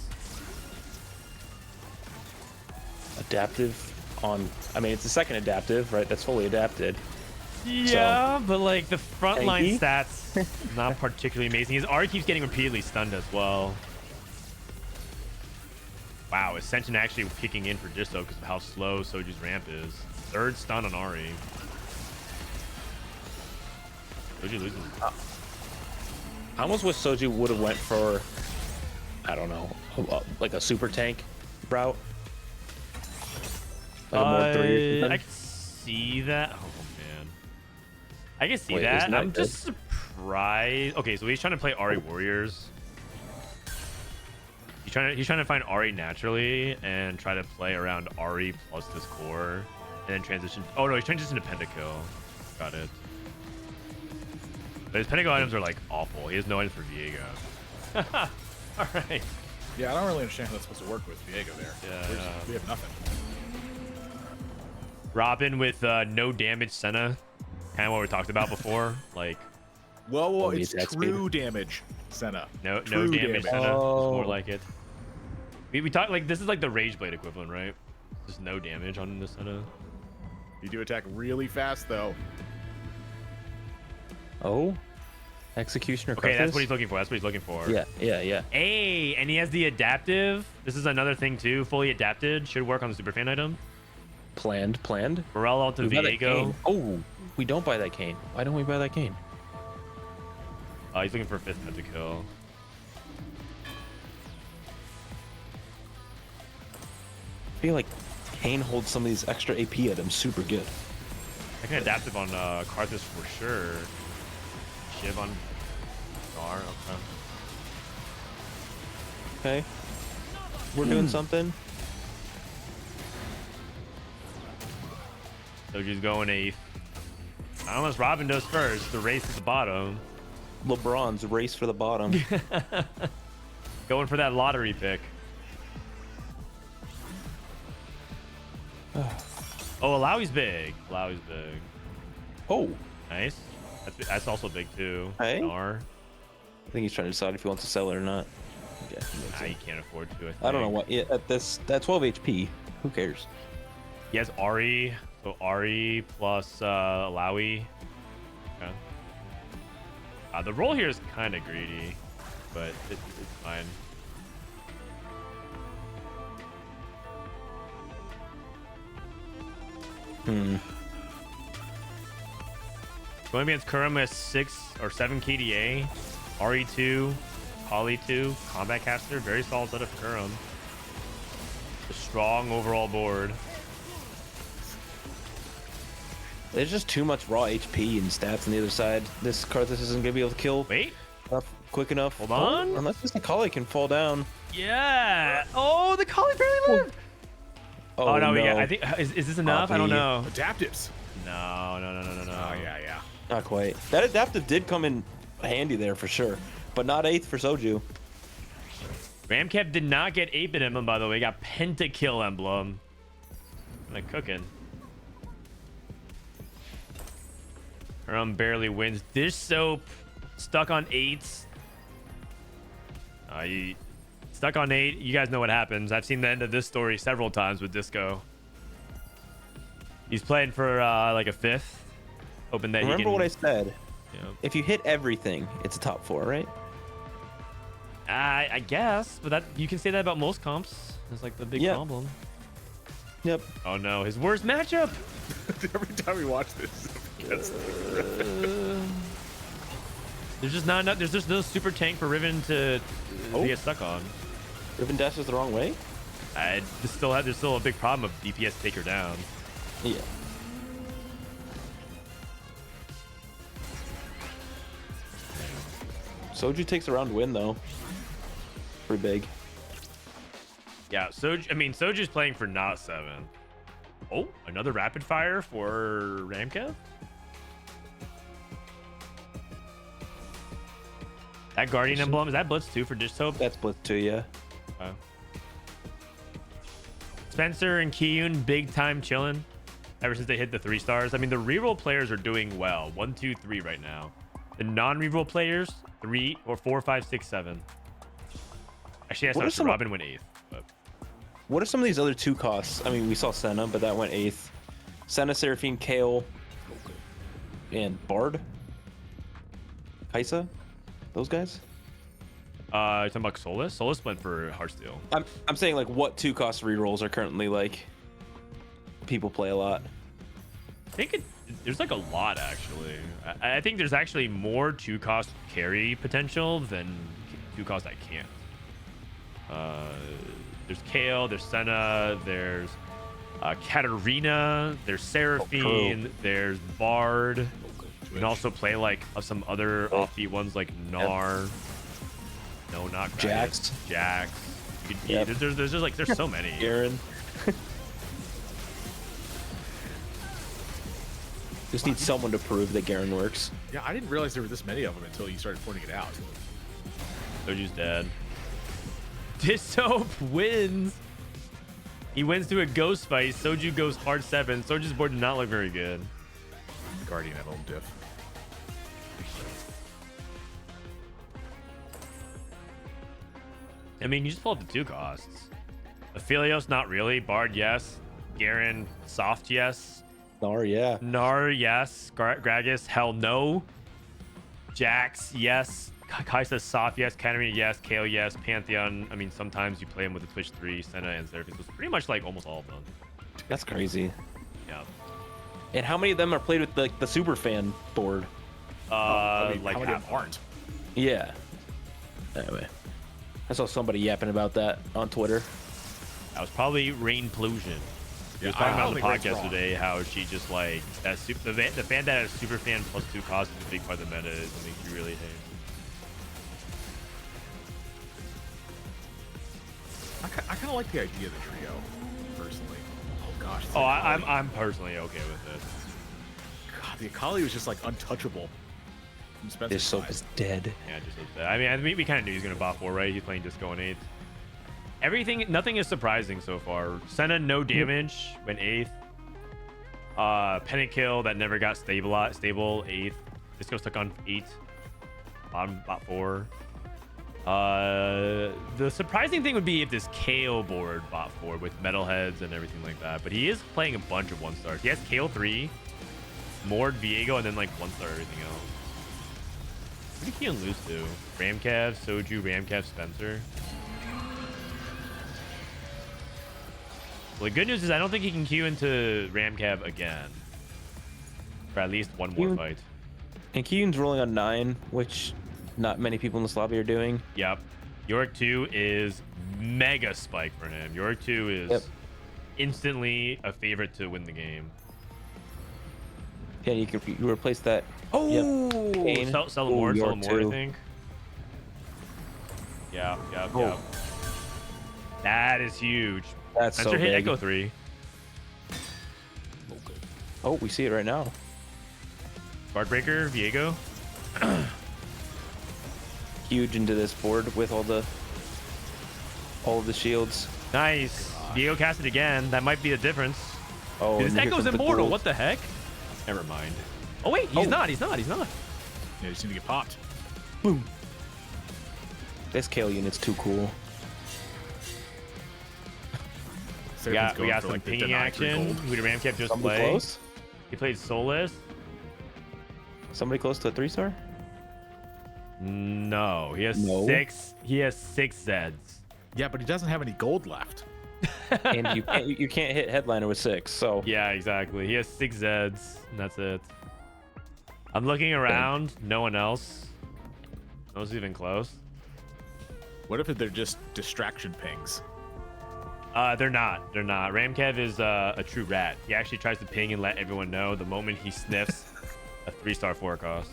Adaptive on. I mean, it's the second adaptive, right? That's fully adapted. Yeah, but like the frontline Tanky? stats, not particularly amazing. His R keeps getting repeatedly stunned as well. Wow, Ascension actually kicking in for Disto because of how slow Soju's ramp is. 3rd stun on Ari. Soju loses. I almost wish Soju would have went for, I don't know, like a super tank route. Like a more 3 or something. I can see that. Oh man, I can see Wait, that. isn't that I'm good? just surprised. Okay, so he's trying to play Ari Warriors. He's trying to find Ari naturally and try to play around Ari plus this core, and then transition. Oh no, he's transitioning to Pentakill. Got it. But his Pentakill items are like awful. He has no items for Viego. All right. Yeah, I don't really understand how that's supposed to work with Viego there. Yeah. We have nothing. Robin with no damage Senna. Kind of what we talked about before. Like, Well, Only it's attack true damage, Senna. no True damage Senna. It's Oh. more like it. We talk like this is like the Rage Blade equivalent, right? Just no damage on the Senna. You do attack really fast, though. Oh, Executioner. Okay, that's Cutlass? what he's looking for. That's what he's looking for. Yeah. Hey, and he has the adaptive. This is another thing too. Fully adapted should work on the Superfan item. Planned. Morello to We buy that Viego. cane. Oh, we don't buy that cane. Why don't we buy that cane? He's looking for a 5th pentakill. I feel like cane holds some of these extra AP items super good. I can adaptive on Karthus for sure. Shiv on Gar. Okay. Okay, we're doing something. Soju's going 8th. Unless Robin does first. The race at the bottom. LeBron's race for the bottom. Going for that lottery pick. Oh, Alawi's big. Alawi's big. Oh, Nice. That's also big too. Hey. R. I think he's trying to decide if he wants to sell it or not. Yeah, Nah, you can't afford to. I don't know what. Yeah, at 12 HP. Who cares? He has Ari. So Ari plus Alawi. Okay. The roll here is kind of greedy, but it's fine. Going against Kurum with 6 or 7 KDA, RE2, Holly 2, Combat Caster. Very solid setup for Kurum. A strong overall board. There's just too much raw HP and stats on the other side. This Karthus isn't gonna be able to kill Wait. quick enough. Hold on. Oh, unless this Akali can fall down. Yeah. Oh, the Collie barely lived. Oh, no, we got, I think, is this enough? I don't know. Adaptives. No. Oh, yeah. Not quite. That adaptive did come in handy there for sure, but not 8th for Soju. Ramkev did not get 8-bit emblem, by the way. Got pentakill emblem. Like cooking. Barely wins. Dish Soap stuck on 8s. Stuck on 8. You guys know what happens. I've seen the end of this story several times with Disco. He's playing for like a 5th. Hoping that Remember he can... what I said. Yeah. If you hit everything, it's a top 4, right? I guess, but that you can say that about most comps. It's like the big problem. Yep. Oh no, his worst matchup. Every time we watch this, There's just not enough. There's just no super tank for Riven to get stuck on. Riven dashes the wrong way. There's still a big problem of DPS take her down. Yeah. Soju takes a round win though. Pretty big. Yeah, Soju's playing for not 7. Oh, another rapid fire for Ramkev. That Guardian emblem, is that Blitz 2 for Dish Soap? That's Blitz 2, yeah. Spencer and Kiyun, big time chilling ever since they hit the 3 stars. I mean, the reroll players are doing well. 1, 2, 3 right now. The non-reroll players, 3 or 4, 5, 6, 7. Actually, I saw Robin went 8th. But... What are some of these other 2 costs? I mean, we saw Senna, but that went 8th. Senna, Seraphine, Kale, and Bard. Kaisa? Those guys? You're talking about Solus? Solus went for Heartsteel. I'm saying, like, what 2 cost rerolls are currently, like, people play a lot? I think there's like a lot, actually. I think there's actually more 2 cost carry potential than 2 cost I can't. There's Kale, there's Senna, there's Katarina, there's Seraphine, there's Bard. You can also play like some other offbeat ones like Gnar. No, not Jax. Jax. There's just like there's so many. Garen. Just need someone to prove that Garen works. Yeah, I didn't realize there were this many of them until you started pointing it out. Soju's dead. Dish Soap wins. He wins to a ghost fight. Soju goes hard 7. Soju's board did not look very good. Guardian at home diff. I mean, you just pull up the 2 costs. Aphelios, not really. Bard, yes. Garen, soft, yes. Gnar, yeah. Gnar, yes. Gragas, hell no. Jax, yes. Kaisa, soft, yes. Katarina, yes. Kale, yes. Pantheon, I mean, sometimes you play him with the Twitch 3, Senna, and Seraphine. So it's pretty much like almost all of them. That's crazy. Yeah. And how many of them are played with the super fan board? Like how many half aren't? Yeah. Anyway, I saw somebody yapping about that on Twitter. That was probably Rain Plusion. He was talking about on the podcast today how she just like that the fan that has super fan plus 2 costs is a big part of the meta is something she really hates. I kind of like the idea of the trio, personally. Oh gosh. Oh, I'm personally okay with it. God, the Akali was just like untouchable. This soap is dead. Yeah, just I mean, we kind of knew he was gonna bot 4, right? He's playing Disco on 8th. Nothing is surprising so far. Senna, no damage, went 8th. Pentakill that never got stable 8th. Disco stuck on 8th. Bottom bot 4. The surprising thing would be if this KO board bot 4 with metalheads and everything like that. But he is playing a bunch of 1-stars. He has KO 3, Mord, Viego, and then like 1-star everything else. Who did Keon lose to? Ramkev, Soju, Ramkev, Spencer. Well, the good news is I don't think he can queue into Ramkev again. For at least one more fight. And Kiyun's rolling on 9, which not many people in this lobby are doing. Yep. Yorick 2 is mega spike for him. Yorick 2 is instantly a favorite to win the game. Yeah, you can replace that. Oh, Kane. sell him more, Ooh, sell him more, I York too. think. Yeah. Oh. That is huge. That's Spencer so hit big. Echo 3. Oh, we see it right now. Guardbreaker, Viego. Huge into this board with all of the shields. Nice. Viego cast it again. That might be the difference. Oh, Dude, this and here Echo's comes the immortal. gold. What the heck? Never mind. Oh, wait. He's not. He's not. Yeah, you just need to get popped. Boom. This Kale unit's too cool. We got some pinging action. Who did Ramcap just Somebody play? close? He played Soulless. Somebody close to a 3-star? No, he has No. 6. He has 6 Zeds. Yeah, but he doesn't have any gold left. And you can't hit headliner with 6, so Yeah, exactly. He has 6 Zeds, and that's it. I'm looking around. No one else. No one's even close. What if they're just distraction pings? They're not. They're not. Ramkev is a true rat. He actually tries to ping and let everyone know the moment he sniffs a 3-star 4 cost.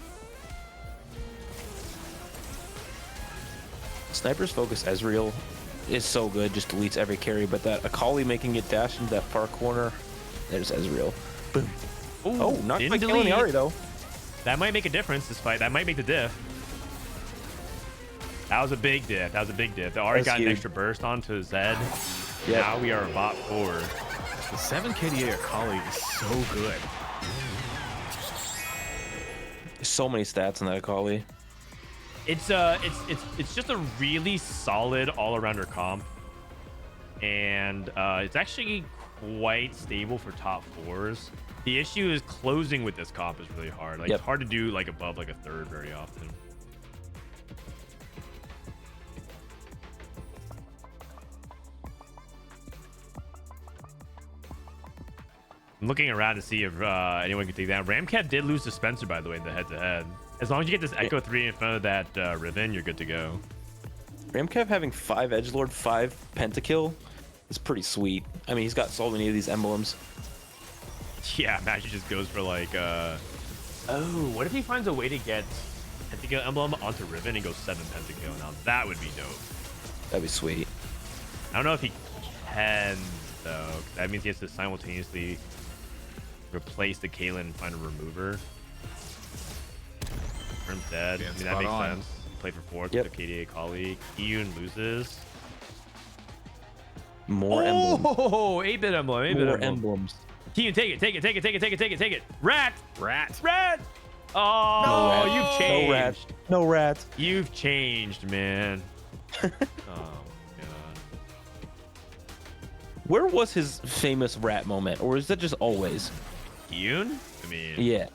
Sniper's Focus Ezreal is so good, just deletes every carry, but that Akali making it dash into that far corner, there's Ezreal. Boom. Ooh, Oh, not didn't quite killing the delete. Ahri though. That might make a difference this fight. That might make the diff. That was a big diff. That was a big diff. The Ahri That's got an huge. extra burst onto Zed. Yep. Now we are bot 4. The 7 KDA Akali is so good. So many stats on that Akali. It's just a really solid all-arounder comp, and it's actually quite stable for top 4s. The issue is closing with this comp is really hard. Like Yep. it's hard to do like above like a 3rd very often. I'm looking around to see if anyone can take that. Ramcat did lose to Spencer, by the way, in the head-to-head. As long as you get this Echo 3 in front of that Riven, you're good to go. Ramkev having 5 Edgelord, 5 Pentakill is pretty sweet. I mean, he's got so many of these emblems. Yeah, Match just goes for like, oh, what if he finds a way to get Pentakill emblem onto Riven and goes 7 Pentakill? Now that would be dope. That'd be sweet. I don't know if he can, though. That means he has to simultaneously replace the Kaylin and find a remover. Firm's dead. Yeah, I mean, that spot makes on. sense. Play for 4th Yep. with the KDA colleague. Iyun loses. More emblems. Oh, 8-bit emblem. 8-bit More emblem. emblems. Iyun, take it. Take it. Take it. Take it. Take it. Take it. Take it. Rat. Rat. Rat. Oh, No rat. you've changed. No rat. No rat. You've changed, man. Oh, God. Where was his famous rat moment, or is that just always? Iyun? I mean, Yeah.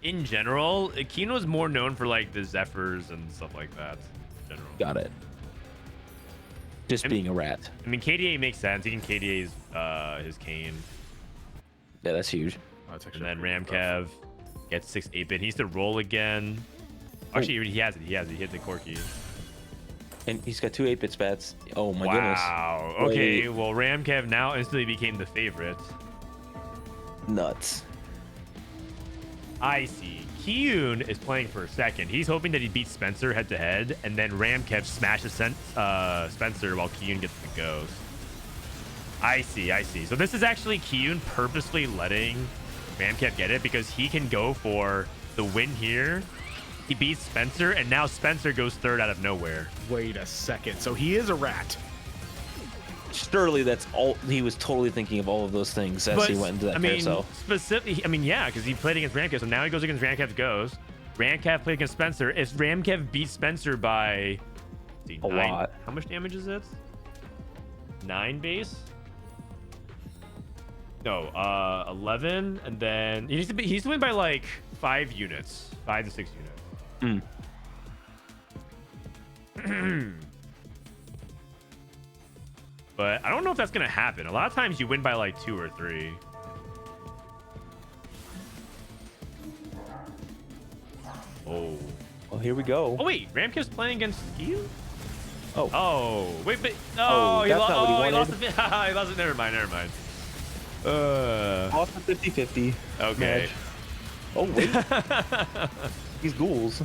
in general, Keen was more known for like the Zephyrs and stuff like that. In general. Got it. Just being a rat. I mean, KDA makes sense. He can KDA his Kane. Yeah, that's huge. Oh, that's And actually then pretty rough. Ramkev gets 6 8-bit. He needs to roll again. Actually, he has it. He has it. He hit the Corki. And he's got 2 8-bit spats. Oh my goodness. Wow. Okay, Wait. well, Ramkev now instantly became the favorite. Nuts. I see. Kiyun is playing for a second. He's hoping that he beats Spencer head to head, and then Ramkev smashes Spencer while Kiyun gets the ghost. I see. I see. So this is actually Kiyun purposely letting Ramkev get it because he can go for the win here. He beats Spencer, and now Spencer goes 3rd out of nowhere. Wait a second. So he is a rat. Surely that's all he was totally thinking of, all of those things as he went into that carousel. specifically, I mean, yeah, because he played against Ramkev, so now he goes against Ramkev's ghost. Ramkev played against Spencer. If Ramkev beats Spencer by A lot. How much damage is it? 9 base? No, 11, and then he needs to win by like 5 units, 5 to 6 units. But I don't know if that's gonna happen. A lot of times you win by like 2 or 3. Oh. Well, here we go. Oh wait, Ramkev's playing against you? Oh. Oh, wait, but Oh, he that's lost. not what he Oh, he lost wanted. the. He lost it. Never mind. Never mind. Lost the 50-50. Okay. match. Oh, wait. These ghouls.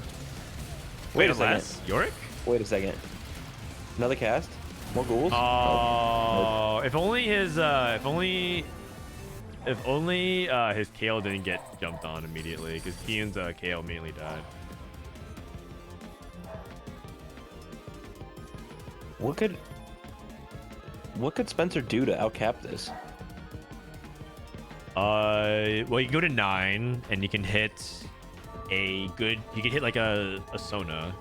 Wait a second. less. Yorick? Wait a second. Another cast? More ghouls? Oh, if only his his Kale didn't get jumped on immediately, because Kian's Kale immediately died. What could Spencer do to outcap this? Well, you go to 9 and you can hit you can hit like a Sona.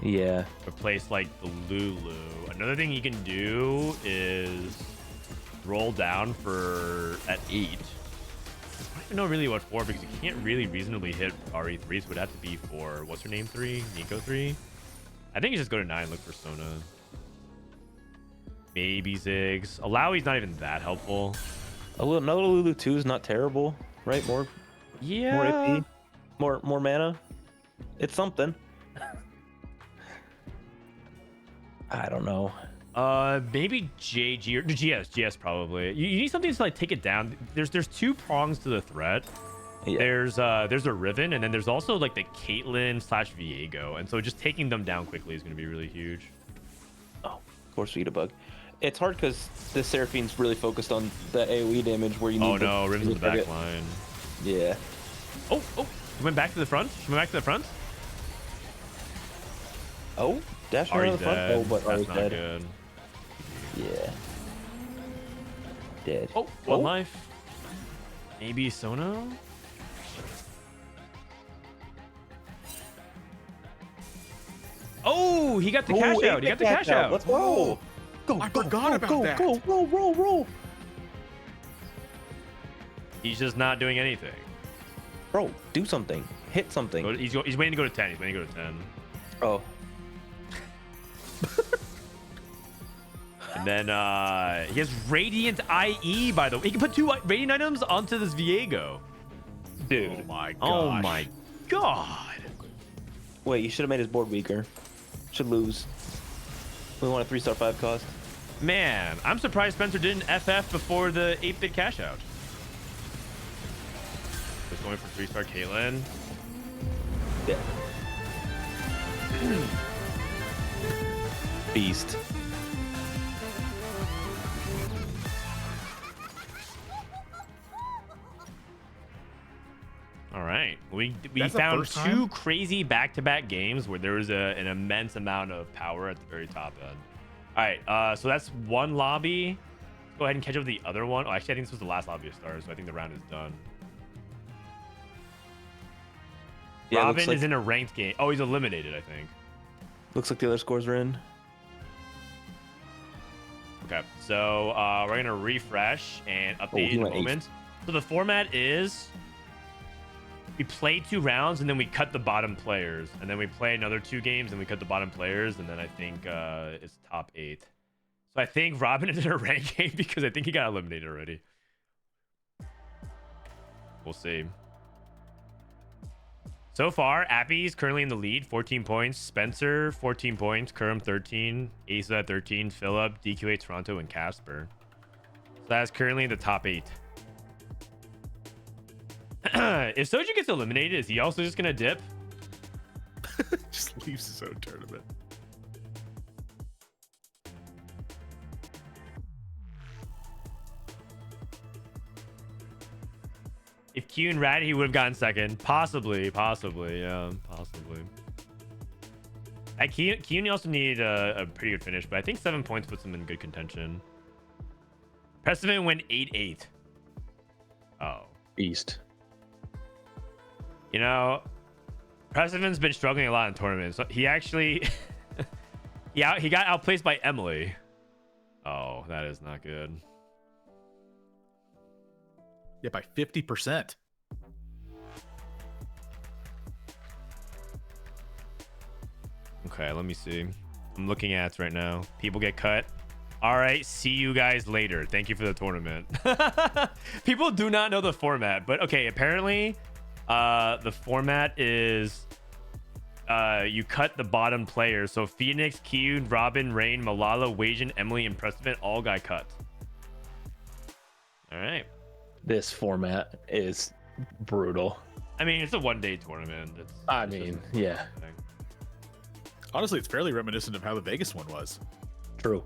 Yeah. Replace like the Lulu. Another thing you can do is roll down at 8. I don't even know really what for, because you can't really reasonably hit RE3, so it would have to be for what's her name 3? Nico 3? I think you just go to 9, look for Sona. Maybe Ziggs. Alawi's not even that helpful. Another Lulu 2 is not terrible, right? More AP, more mana. It's something. I don't know. Maybe JG or GS probably. You need something to like take it down. There's 2 prongs to the threat. Yeah. There's a Riven, and then there's also like the Caitlyn / Viego, and so just taking them down quickly is going to be really huge. Oh, of course, Bug. It's hard because the Seraphine's really focused on the AoE damage where you need. Oh no, Riven's in the back line. Yeah. Oh, she went back to the front. Oh, dash around the front. Oh, but that's not dead. Good. Yeah. Dead. Oh, one life. Maybe Sona. Oh, he got the cash out. He got the cash out. Let's go. I forgot about that. Go, roll. He's just not doing anything. Bro, do something. Hit something. He's waiting to go to 10. Oh. And then he has Radiant IE, by the way. He can put 2 Radiant items onto this Viego. Dude. Oh my god. Wait, you should have made his board weaker. Should lose. We want a 3-star 5 cost. Man, I'm surprised Spencer didn't FF before the 8-bit cash out. Just going for 3-star Caitlyn. Yeah. Beast. All right, we found 2 crazy back-to-back games where there was an immense amount of power at the very top end. All right, so that's one lobby. Let's go ahead and catch up with the other one. Oh, actually, I think this was the last lobby to start, so I think the round is done. Yeah, Robin is in a ranked game. Oh, he's eliminated, I think. Looks like the other scores are in. Okay, so we're gonna refresh and update in a moment. So the format is we play 2 rounds and then we cut the bottom players, and then we play another 2 games and we cut the bottom players, and then I think it's top 8. So I think Robin is in a ranked game because I think he got eliminated already. We'll see. So far, Appies currently in the lead, 14 points. Spencer, 14 points. Kerm, 13. Asa, 13. Philip, DQ8 Toronto, and Casper. So that's currently the top 8. If Soju gets eliminated, is he also just going to dip? Just leaves his own tournament. If Q and Ratty would have gotten second, possibly, yeah, possibly. Q also needed a pretty good finish, but I think 7 points puts him in good contention. Precedent went 8-8. Oh, Beast. You know, Precedent's been struggling a lot in tournaments. He actually, he got outplaced by Emily. Oh, that is not good. Yeah, by 50%. Okay, let me see. I'm looking at it right now. People get cut. All right, see you guys later. Thank you for the tournament. People do not know the format, but okay, apparently the format is you cut the bottom players. So Phoenix, Kyun, Robin, Rain, Malala, Wajan, Emily, and Precedent all got cut. All right. this format is brutal. I mean, it's a 1-day tournament. Yeah. Honestly, it's fairly reminiscent of how the Vegas one was. True.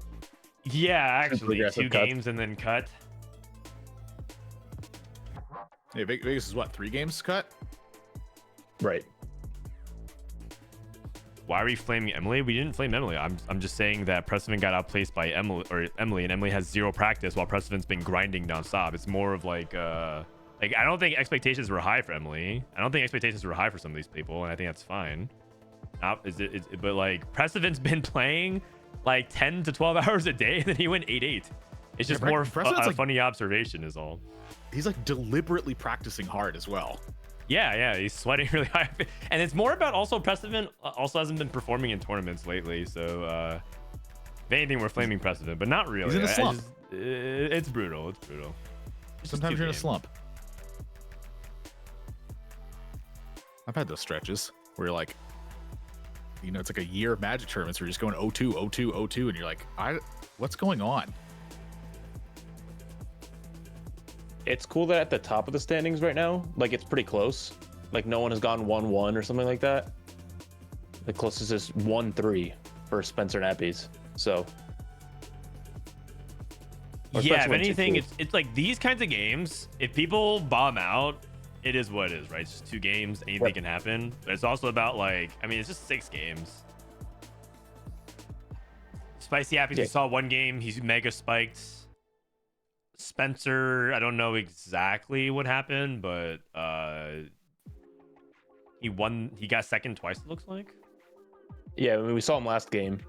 Yeah, actually, aggressive 2 cuts. games and then cut. Yeah, Vegas is what, 3 games cut? Right. Why are we flaming Emily? We didn't flame Emily. I'm just saying that Precedent got outplaced by Emily, and Emily has 0 practice while Precedent's been grinding nonstop. It's more of like I don't think expectations were high for Emily. I don't think expectations were high for some of these people, and I think that's fine. But like Precedent's been playing like 10 to 12 hours a day, and then he went 8-8. It's just more a funny observation is all. He's like deliberately practicing hard as well. Yeah, he's sweating really high, and it's more about also Precedent also hasn't been performing in tournaments lately. So if anything, we're flaming Precedent, but not really. He's in a slump. It's brutal. It's brutal. Sometimes you're in a slump. I've had those stretches where you're like, it's like a year of Magic tournaments where you're just going 0-2, 0-2, 0-2, and you're like, what's going on? It's cool that at the top of the standings right now, like it's pretty close. Like no one has gone 1-1 or something like that. The closest is 1-3 for Spencer and Appies. So yeah, if anything, it's like these kinds of games. If people bomb out, it is what it is, right? It's just 2 games, anything can happen. But it's also about it's just 6 games. Spicy Appies, we saw 1 game, he's mega spiked. Spencer, I don't know exactly what happened, but he got second twice, it looks like. Yeah, I mean, we saw him last game.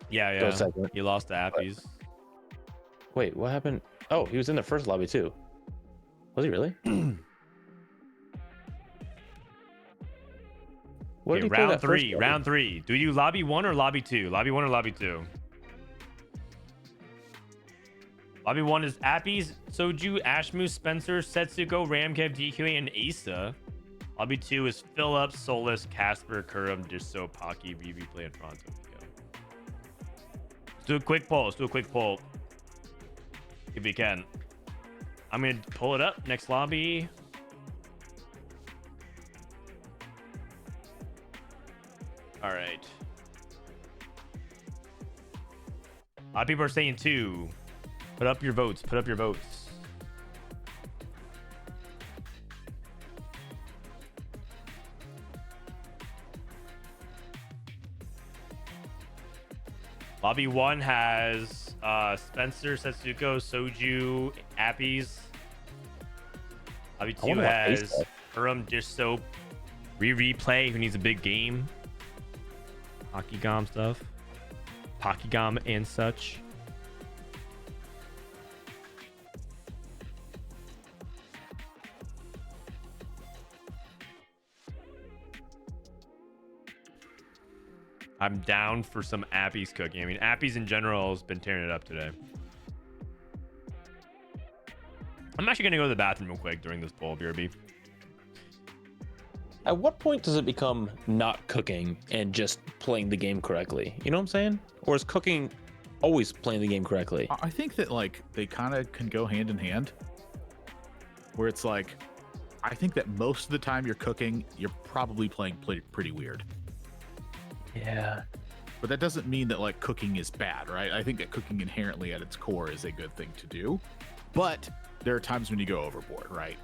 Yeah. He lost to Appies. Wait, what happened? Oh, he was in the first lobby too. Was he really? What did he play that first lobby? Round 3. Do you lobby 1 or lobby 2? Lobby 1 or lobby 2? Lobby 1 is Appies, Soju, Ashmu, Spencer, Setsuko, Ramkev, DQA, and Asa. Lobby 2 is Phillips, Solus, Casper, Kurum, Disso, Pocky, Replay, and Pronto. Let's do a quick poll. If we can. I'm going to pull it up. Next lobby. All right. A lot of people are saying 2. Put up your votes. Lobby 1 has Spencer, Setsuko, Soju, Appies. Lobby 2 has Urum, Dish Soap, Replay, who needs a big game. Pokygom stuff. Pokygom and such. I'm down for some Appies cooking. I mean, Appies in general has been tearing it up today. I'm actually going to go to the bathroom real quick during this poll, BRB. At what point does it become not cooking and just playing the game correctly? You know what I'm saying? Or is cooking always playing the game correctly? I think that they kind of can go hand in hand. Where it's like, I think that most of the time you're cooking, you're probably playing pretty weird. Yeah. But that doesn't mean that cooking is bad, right? I think that cooking inherently at its core is a good thing to do. But there are times when you go overboard, right?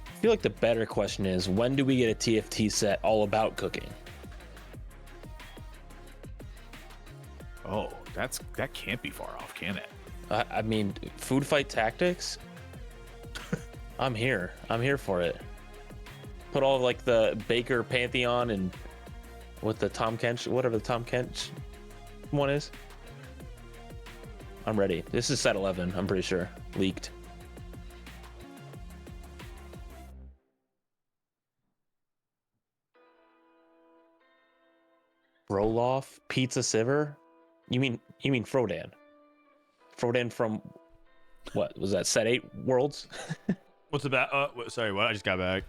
I feel like the better question is, when do we get a TFT set all about cooking? Oh, that can't be far off, can it? I mean, food fight tactics? I'm here for it. Put all the Baker Pantheon and with the Tom Kench, whatever the Tom Kench one is. I'm ready. This is set 11, I'm pretty sure. Leaked. Roloff, Pizza Siver? You mean Frodan? Frodan from what was that? Set 8 Worlds? What's about? Sorry, what? I just got back.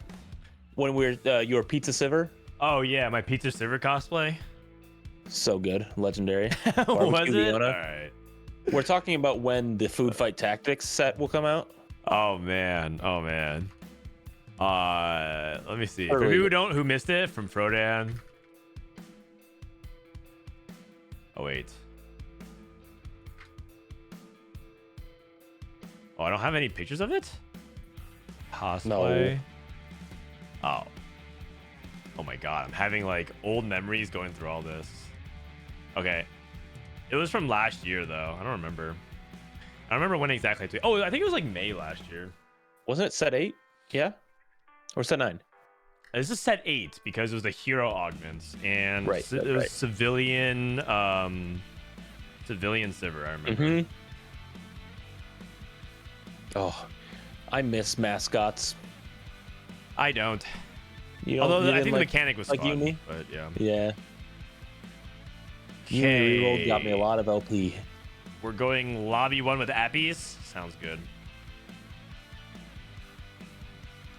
When we were your Pizza Siver? Oh yeah, my Pizza Siver cosplay. So good, legendary. Was it? All right. We're talking about when the Food Fight Tactics set will come out. Oh man. Oh man. Let me see. For Early. who missed it from Frodan. Oh wait. Oh, I don't have any pictures of it? Cosplay. No. Oh. Oh my god, I'm having like old memories going through all this. Okay. It was from last year though. I don't remember. I don't remember when exactly. Oh, I think it was like May last year. Wasn't it set 8? Yeah? Or set 9? This is set 8 because it was the hero augments and Right, it was civilian Sivir, I remember. Mm-hmm. Oh, I miss mascots. I don't. You know, Although you I think didn't the like, mechanic was like fun, Uni? but yeah. Yeah. Uni Reroll got me a lot of LP. We're going lobby 1 with Appies. Sounds good.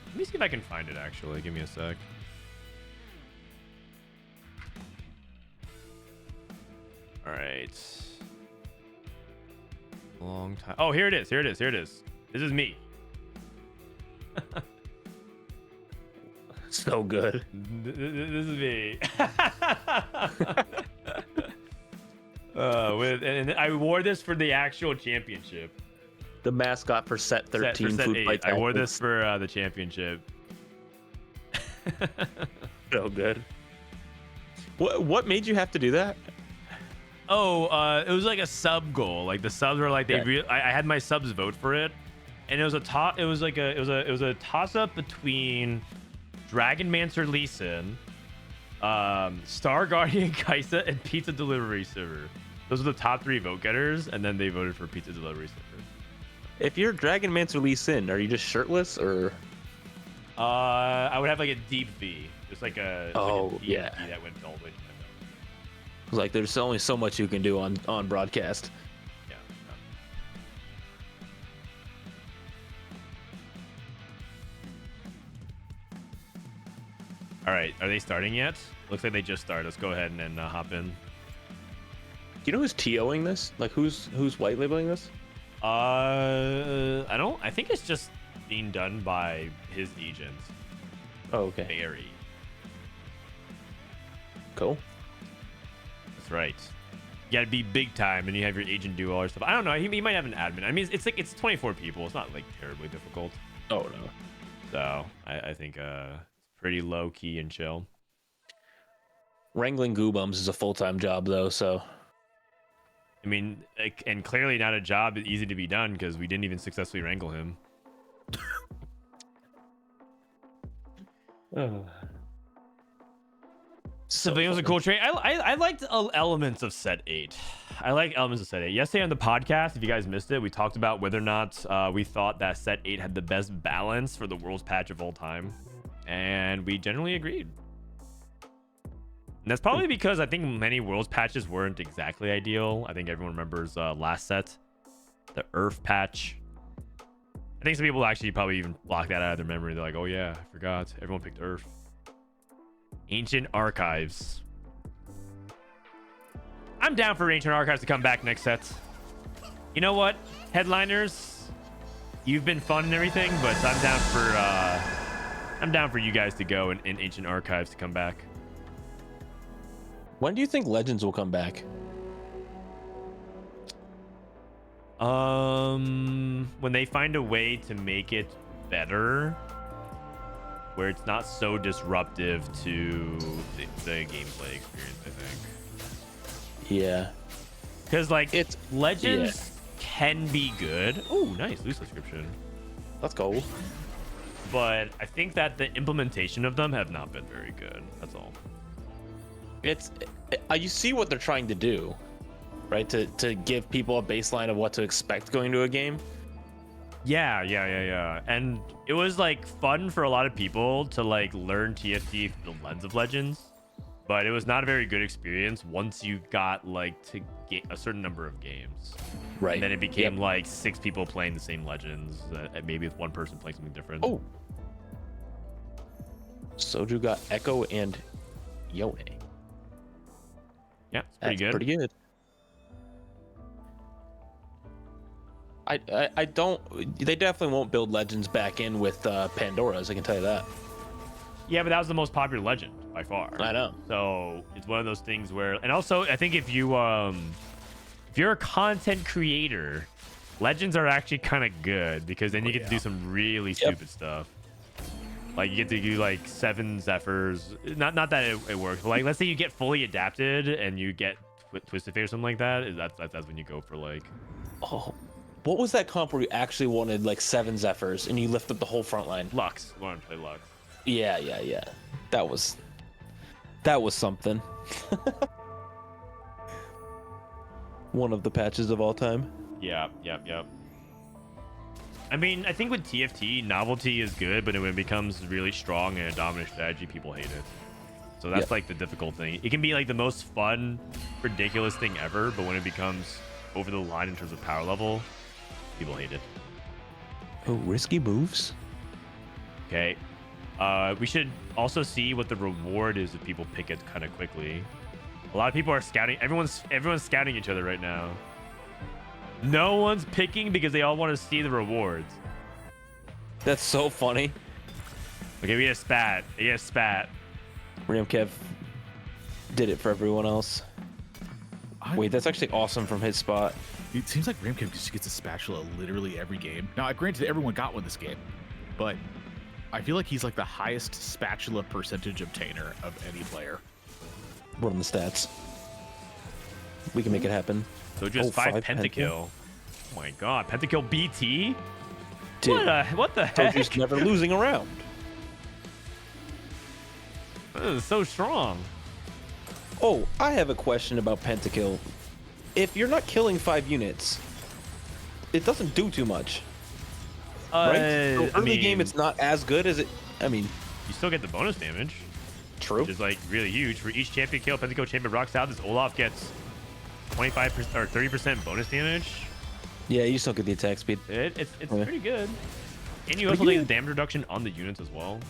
Let me see if I can find it actually. Give me a sec. All right. Long time. Oh, here it is. Here it is. Here it is. This is me. So good. This is me. And I wore this for the actual championship. The mascot for set 13. For set Food 8. Fight I wore Tactics. this for the championship. So good. What made you have to do that? Oh, it was like a sub goal. Like the subs were like I had my subs vote for it, and it was a toss up between Dragonmancer Lee Sin, Star Guardian Kaisa, and Pizza Delivery Server. Those are the top 3 vote getters, and then they voted for Pizza Delivery Server. If you're Dragonmancer Lee Sin, are you just shirtless or? I would have like a deep V, just like a deep V that went all the way to my nose. Like there's only so much you can do on broadcast. Yeah. All right, are they starting yet? Looks like they just started. Let's go ahead and then hop in. Do you know who's TOing this? Like who's white labeling this? I don't. I think it's just being done by his agent. Oh, okay. Barry. Cool. That's right. You gotta be big time, and you have your agent do all your stuff. I don't know. He might have an admin. I mean, it's 24 people. It's not like terribly difficult. Oh no. So I think it's pretty low key and chill. Wrangling goobums is a full-time job though, so. I mean, and clearly not a job easy to be done because we didn't even successfully wrangle him. Civilian was a cool trait. I liked elements of set 8. I like elements of set 8. Yesterday on the podcast, if you guys missed it, we talked about whether or not we thought that set 8 had the best balance for the Worlds patch of all time. And we generally agreed. And that's probably because I think many Worlds patches weren't exactly ideal. I think everyone remembers last set, the Earth patch. I think some people actually probably even block that out of their memory. They're like, oh yeah, I forgot. Everyone picked Earth. Ancient Archives. I'm down for Ancient Archives to come back next set. You know what? Headliners, you've been fun and everything, but I'm down for you guys to go and Ancient Archives to come back. When do you think Legends will come back? When they find a way to make it better, where it's not so disruptive to the gameplay experience, I think. Yeah. Because like Legends can be good. Oh, nice loose subscription. Let's go. But I think that the implementation of them have not been very good. That's all. You see what they're trying to do, right? To give people a baseline of what to expect going to a game. Yeah. And it was like fun for a lot of people to like learn TFT through the lens of Legends, but it was not a very good experience once you got like to get a certain number of games. Right. And then it became like 6 people playing the same Legends, and maybe with one person playing something different. Oh. Soju got Echo and Yone. Yeah, it's pretty good. Pretty good. I don't. They definitely won't build legends back in with Pandora's. I can tell you that. Yeah, but that was the most popular legend by far. I know. So it's one of those things where, and also I think if you're a content creator, legends are actually kind of good because then you get to do some really stupid stuff. Like you get to do like 7 Zephyrs. Not that it works, but like let's say you get fully adapted and you get Twisted Fate or something like that. That's when you go for like. Oh, what was that comp where you actually wanted like 7 Zephyrs and you lift up the whole front line? Lux. I want to play Lux. Yeah. That was something. One of the patches of all time. Yep. I mean, I think with TFT, novelty is good, but when it becomes really strong and a dominant strategy, people hate it. So that's like the difficult thing. It can be like the most fun, ridiculous thing ever, but when it becomes over the line in terms of power level, people hate it. Oh, risky moves. Okay. We should also see what the reward is if people pick it kind of quickly. A lot of people are scouting. Everyone's scouting each other right now. No one's picking because they all want to see the rewards. That's so funny. Okay, we get a spat. Ramkev did it for everyone else. Wait, that's actually awesome from his spot. It seems like Ramkev just gets a spatula literally every game. Now, granted, everyone got one this game, but I feel like he's like the highest spatula percentage obtainer of any player. Run the stats. We can make it happen. So just 5 pentakill. Oh my god, pentakill BT? Dude, what the heck? Soju's never losing around. This is so strong. Oh, I have a question about pentakill. If you're not killing 5 units, it doesn't do too much. Right? So early game, it's not as good as it. I mean, you still get the bonus damage. True. Which is like really huge. For each champion kill, pentakill champion rocks out. This Olaf gets 25% or 30% bonus damage. Yeah, you still get the attack speed. It's pretty good. And you also get the damage reduction on the units as well.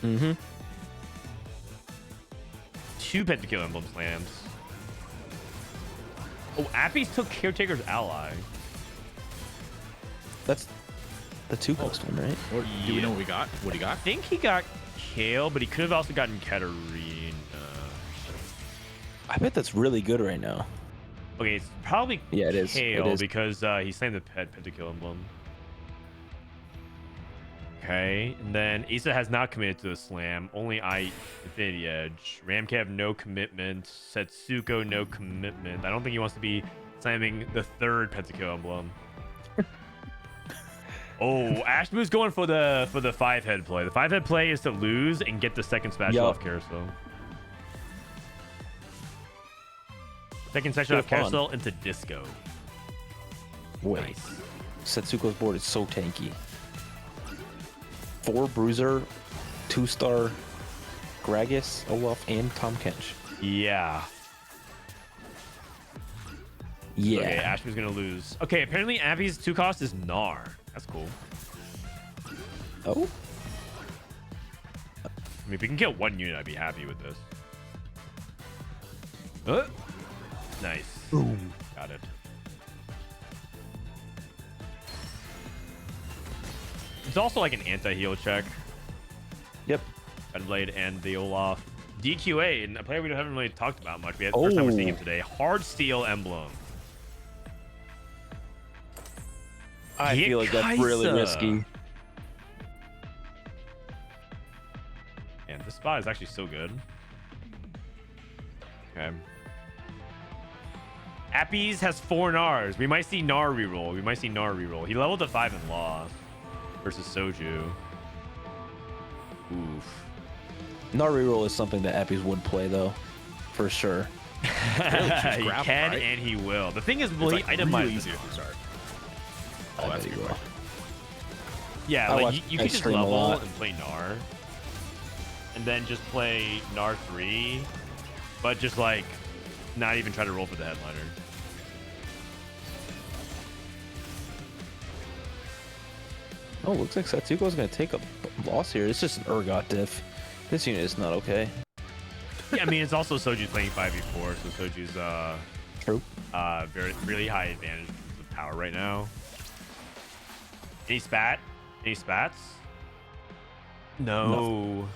Mm-hmm. 2 pentakill emblem slams. Oh, Appies took Caretaker's ally. That's the 2 cost one, right? Or do we know what we got? What he got? I think he got Kale, but he could have also gotten Katarina. I bet that's really good right now. Okay, it's probably it is. Kale It is. because he slammed the pentakill emblem. Okay, and then Issa has not committed to the slam. Only Infinity Edge. Ramkev, no commitment. Setsuko, no commitment. I don't think he wants to be slamming the 3rd pentakill emblem. Oh, Ashmu's going for the 5-head play. The 5-head play is to lose and get the 2nd spatula off Carousel. 2nd spatula off Carousel into Disco. Wait. Nice. Setsuko's board is so tanky. 4 Bruiser, 2-star Gragas, Olaf, and Tom Kench. Yeah. Yeah. Okay, Ashmu's gonna lose. Okay, apparently Appies' 2 cost is Gnar. That's cool. Oh. I mean, if we can kill 1 unit, I'd be happy with this. Nice. Boom. Got it. It's also like an anti-heal check. Yep. Blade and the Olaf. DQA, and a player we haven't really talked about much. We had first time we're seeing him today. Hard Steel Emblem. I feel like that's really risky. And this spot is actually so good. Okay. Appies has 4 Nars. We might see Nar reroll. He leveled to 5 and lost versus Soju. Oof. Nar reroll is something that Appies would play though, for sure. He can and he will. The thing is, will he itemize easy if you start? Oh, that's a good one. Yeah, like you can just stream a level lot. and play Gnar, and then just play Gnar 3, but just like not even try to roll for the headliner. Oh, looks like Setsuko's gonna take a loss here. It's just an Urgot diff. This unit is not okay. Yeah, I mean it's also Soju's playing 5v4, so Soju's True. really high advantage of power right now. Any spat? Any spats? No.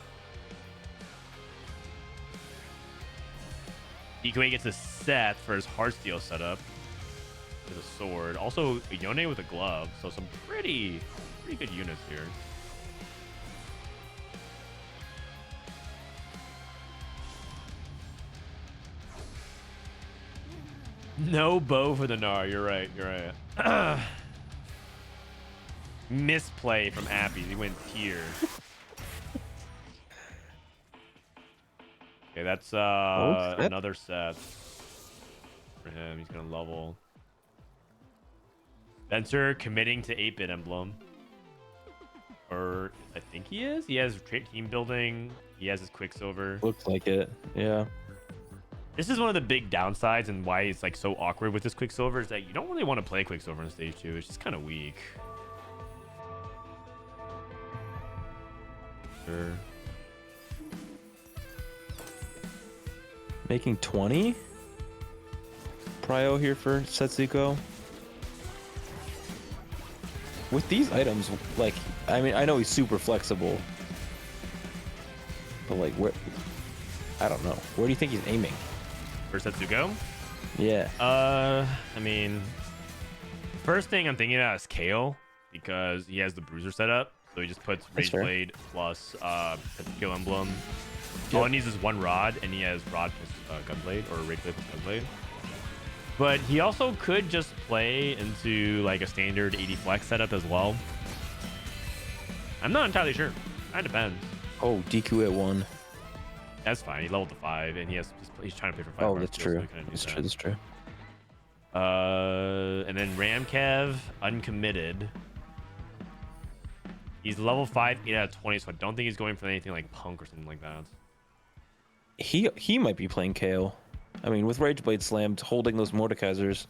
Ikue gets a set for his Heartsteel setup. With a sword. Also, a Yone with a glove. So some pretty good units here. No bow for the Gnar. You're right. You're right. Misplay from Appies. He went tier. Okay, that's another set for him. He's gonna level. Spencer committing to 8-bit emblem. Or I think he is. He has team building. He has his Quicksilver. Looks like it. Yeah. This is one of the big downsides and why it's like so awkward with this Quicksilver is that you don't really want to play Quicksilver in stage 2. It's just kind of weak. Sure. Making 20? Prio here for Setsuko. With these items, like, I mean, I know he's super flexible. But, like, where... I don't know. Where do you think he's aiming? For Setsuko? Yeah. I mean, first thing I'm thinking about is Kale because he has the Bruiser setup. So he just puts Rage Blade plus Setsuko Emblem. All he needs is one rod, and he has rod plus Gunblade or Rage Blade plus Gunblade. But he also could just play into like a standard 80 flex setup as well. I'm not entirely sure. That depends. Oh, DQ at 1. That's fine. He leveled to 5, and he's trying to play for 5. Oh, that's true. That's true. That's true. And then Ramkev, uncommitted. He's level 5, 8 out of 20, so I don't think he's going for anything like Punk or something like that. He might be playing KO. I mean, with Rage Blade slammed, holding those Mordekaisers.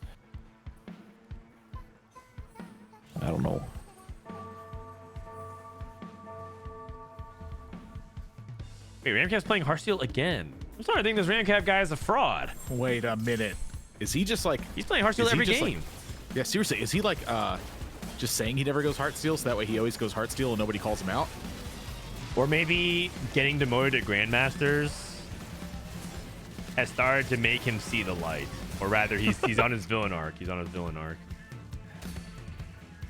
I don't know. Wait, Ramkev's playing Heartsteel again. I'm starting to think this Ramkev guy is a fraud. Wait a minute. Is he just like... He's playing Heartsteel every game. Like, yeah, seriously. Is he like just saying he never goes Heartsteel so that way he always goes Heartsteel and nobody calls him out? Or maybe getting demoted to Grandmasters has started to make him see the light. Or rather, he's on his villain arc. He's on his villain arc.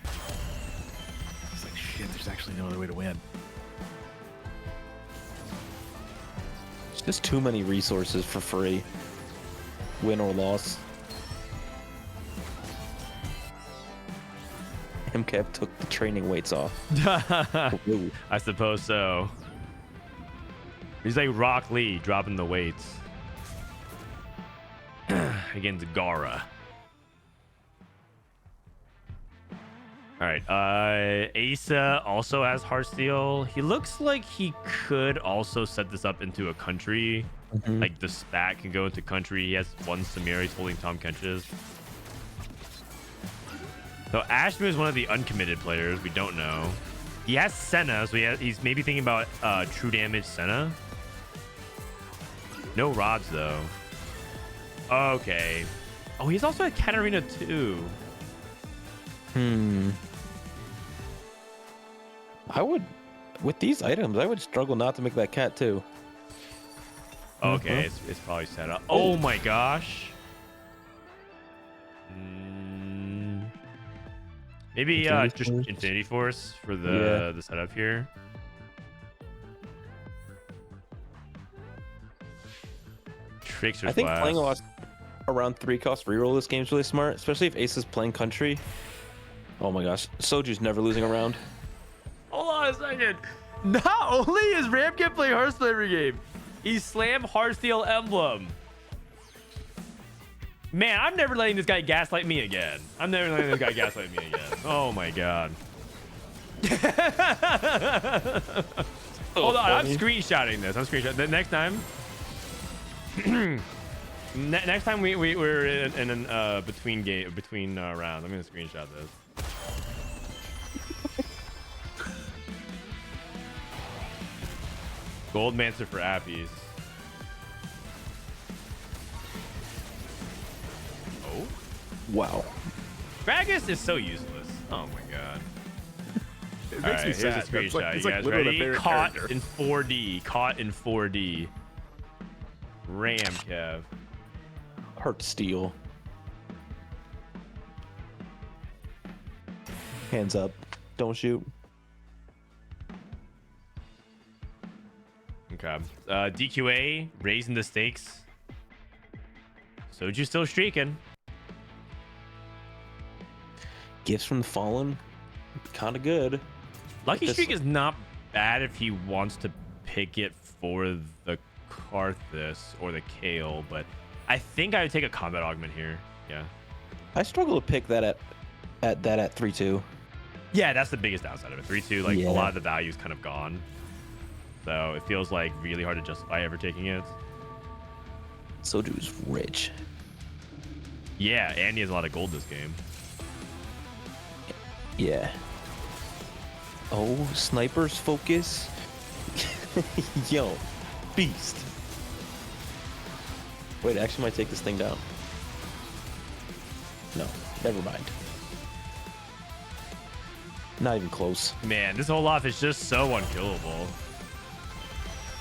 It's like, shit, there's actually no other way to win. It's just too many resources for free. Win or loss. MCAP took the training weights off. I suppose so. He's like Rock Lee dropping the weights. Against Gara. All right. Asa also has Heartsteel. He looks like he could also set this up into a country. Like the spat can go into country. He has one Samira. He's holding Tom Kench's. So Ashmu is one of the uncommitted players. We don't know. He has Senna, so he's maybe thinking about true damage Senna. No rods though. Okay. Oh, he's also at Katarina too. I would, with these items, I would struggle not to make that cat too. Okay, it's probably set up. Oh my gosh. Maybe just Infinity Force for the setup here. Trickster's I think Blast. playing a lot around 3 cost reroll this game is really smart, especially if Ace is playing country. Oh my gosh, Soju's never losing a round. Hold on a second. Not only is Ramkev playing Heartsteel every game, he slammed Heartsteel Emblem. Man, I'm never letting this guy gaslight me again. I'm never letting this guy gaslight me again. Oh my god. Hold on, I'm screenshotting this. I'm screenshotting. The next time. Next time we're in between rounds, I'm gonna screenshot this. Goldmancer for Appies. Oh. Wow. Gragas is so useless. Oh my god. It All makes right, me here's sad. a That's screenshot. like, it's You like guys literally ready? my favorite Caught character. in 4D. Caught in 4D. Ram, Kev. Heart steel. Hands up. Don't shoot. Okay. DQA raising the stakes. Soju still streaking. Gifts from the Fallen. Kind of good. Lucky This- Streak is not bad if he wants to pick it for the Karthus or the Kale, but I think I would take a combat augment here. Yeah. I struggle to pick that at 3-2. Yeah, that's the biggest downside of it. 3-2, like Yeah. a lot of the value is kind of gone. So it feels like really hard to justify ever taking it. Soju's rich. Yeah, and he has a lot of gold this game. Yeah. Oh, snipers focus. Yo, beast. Wait, I actually might take this thing down. No, never mind. Not even close. Man, this Olaf is just so unkillable.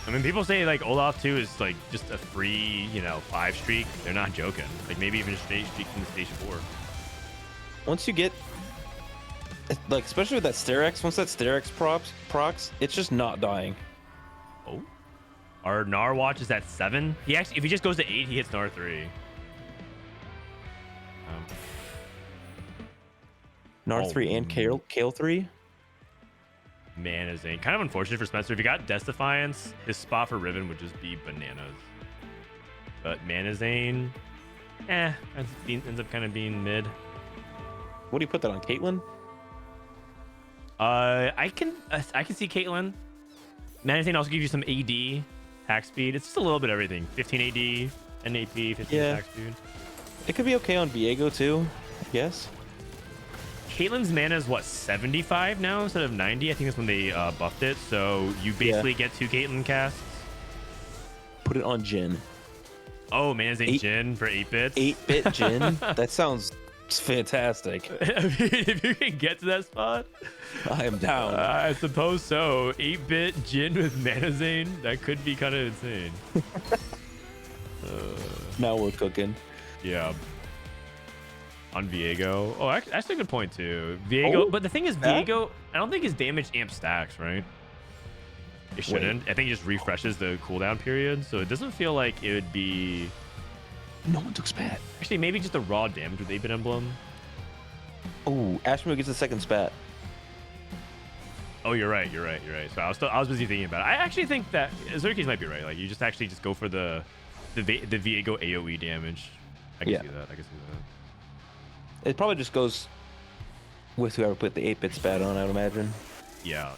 I mean, people say like Olaf 2 is like just a free, 5 streak. They're not joking. Like maybe even a straight streak from the stage 4. Once you get, like, especially with that Sterex, once that Sterex procs, it's just not dying. Oh, our Gnar watch is at 7. He actually, if he just goes to 8, he hits Gnar 3. Gnar Oh. 3 and Kale 3. Mana Zane. Kind of unfortunate for Spencer. If he got Death Defiance, his spot for Riven would just be bananas. But Mana Zane, ends up kind of being mid. What do you put that on, Caitlyn? I can see Caitlyn. Mana Zane also gives you some AD, attack speed. It's just a little bit of everything. 15 AD, 10 AP, 15 Yeah. attack speed. It could be okay on Viego too, I guess. Caitlyn's mana is what, 75 now instead of 90? I think that's when they buffed it. So you basically get 2 Caitlyn casts. Put it on Jin. Oh, Mana Zane Jin for 8 bits. 8-bit Jin? That sounds fantastic. If you can get to that spot, I am down. I suppose so. 8-bit Jin with Mana Zane, that could be kind of insane. Now we're cooking. Yeah. On Viego. Oh, that's a good point too. Viego, but the thing is, Viego, I don't think his damage amp stacks, right? It shouldn't. I think it just refreshes the cooldown period, so it doesn't feel like it would be. No one took spat. Actually, maybe just a raw damage with 8-bit emblem. Oh, Ashmo gets the second spat. Oh, you're right. So I was busy thinking about it. I actually think that Xerxes might be right. Like you just actually just go for the Viego AoE damage. I can see that. It probably just goes with whoever put the 8-bit spat on, I would imagine. Yeah.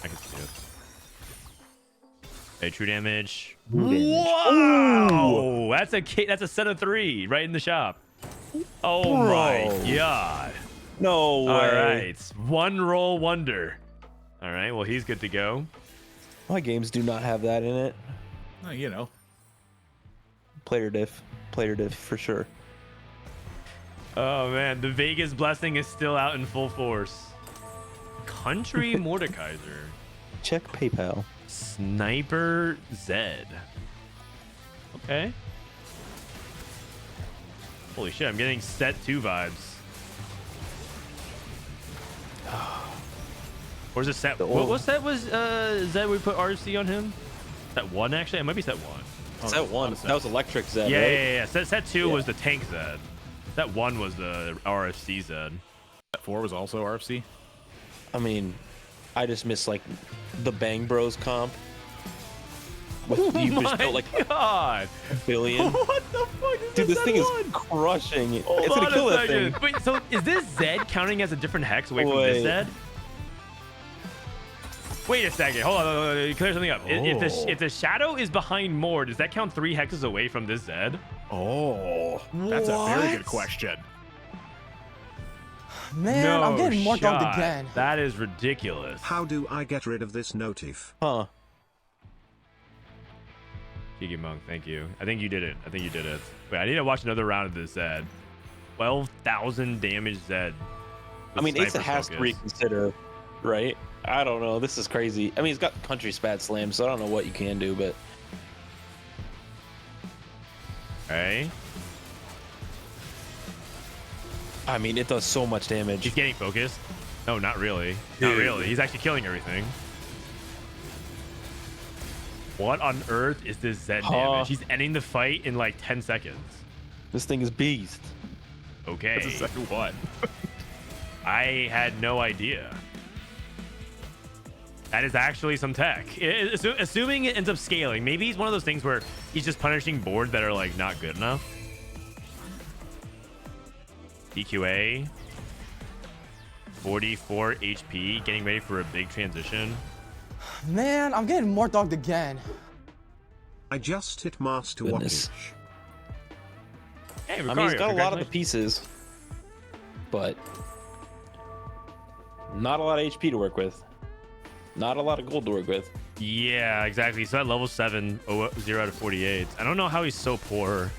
I can see it. Okay, true damage. Whoa! That's a set of 3 right in the shop. Oh my god. No way. All right. One roll wonder. All right. Well, he's good to go. My games do not have that in it. Player diff for sure. Oh man, the Vegas blessing is still out in full force. Country Mordekaiser. Check PayPal. Sniper Zed. Okay. Holy shit, I'm getting set 2 vibes. Or is it set? What set was Zed? We put RC on him. Set 1 actually. It might be set 1. Set 1. That was electric Zed. Yeah, right? yeah. Set 2 was the tank Zed. Set 1 was the RFC Zed. Set 4 was also RFC. I mean, I just miss like the Bang Bros comp. With you just built like God. a billion. What the fuck is Dude, this thing is is crushing. Hold It's gonna on kill a that second. thing. Wait, so is this Zed counting as a different hex away from Wait. this Zed? Wait a second. Hold on. Clear something up. If the shadow is behind more, does that count 3 hexes away from this Zed? Oh, that's a very good question. Man, No I'm getting more dogged shot. again. That is ridiculous. How do I get rid of this notif? Huh. Kiki Monk, thank you. I think you did it. Wait, I need to watch another round of this Zed. 12,000 damage Zed. I mean, Asa Sniper has to focus. reconsider Right? I don't know. This is crazy. I mean, he's got country spat slam, so I don't know what you can do, but Okay. I mean, it does so much damage. He's getting focused. No, not really. Not really. He's actually killing everything. What on earth is this Zed damage? He's ending the fight in like 10 seconds. This thing is beast. Okay. That's the second one. I had no idea. That is actually some tech. Assuming it ends up scaling, maybe he's one of those things where he's just punishing boards that are like not good enough. DQA. 44 HP, getting ready for a big transition. Man, I'm getting more dogged again. I just hit master Goodness. wattage. Hey, Ricario, I mean, he's got a lot of the congratulations. pieces, but not a lot of HP to work with. Not a lot of gold to work with. Yeah, exactly. So at level 7, 0 out of 48. I don't know how he's so poor.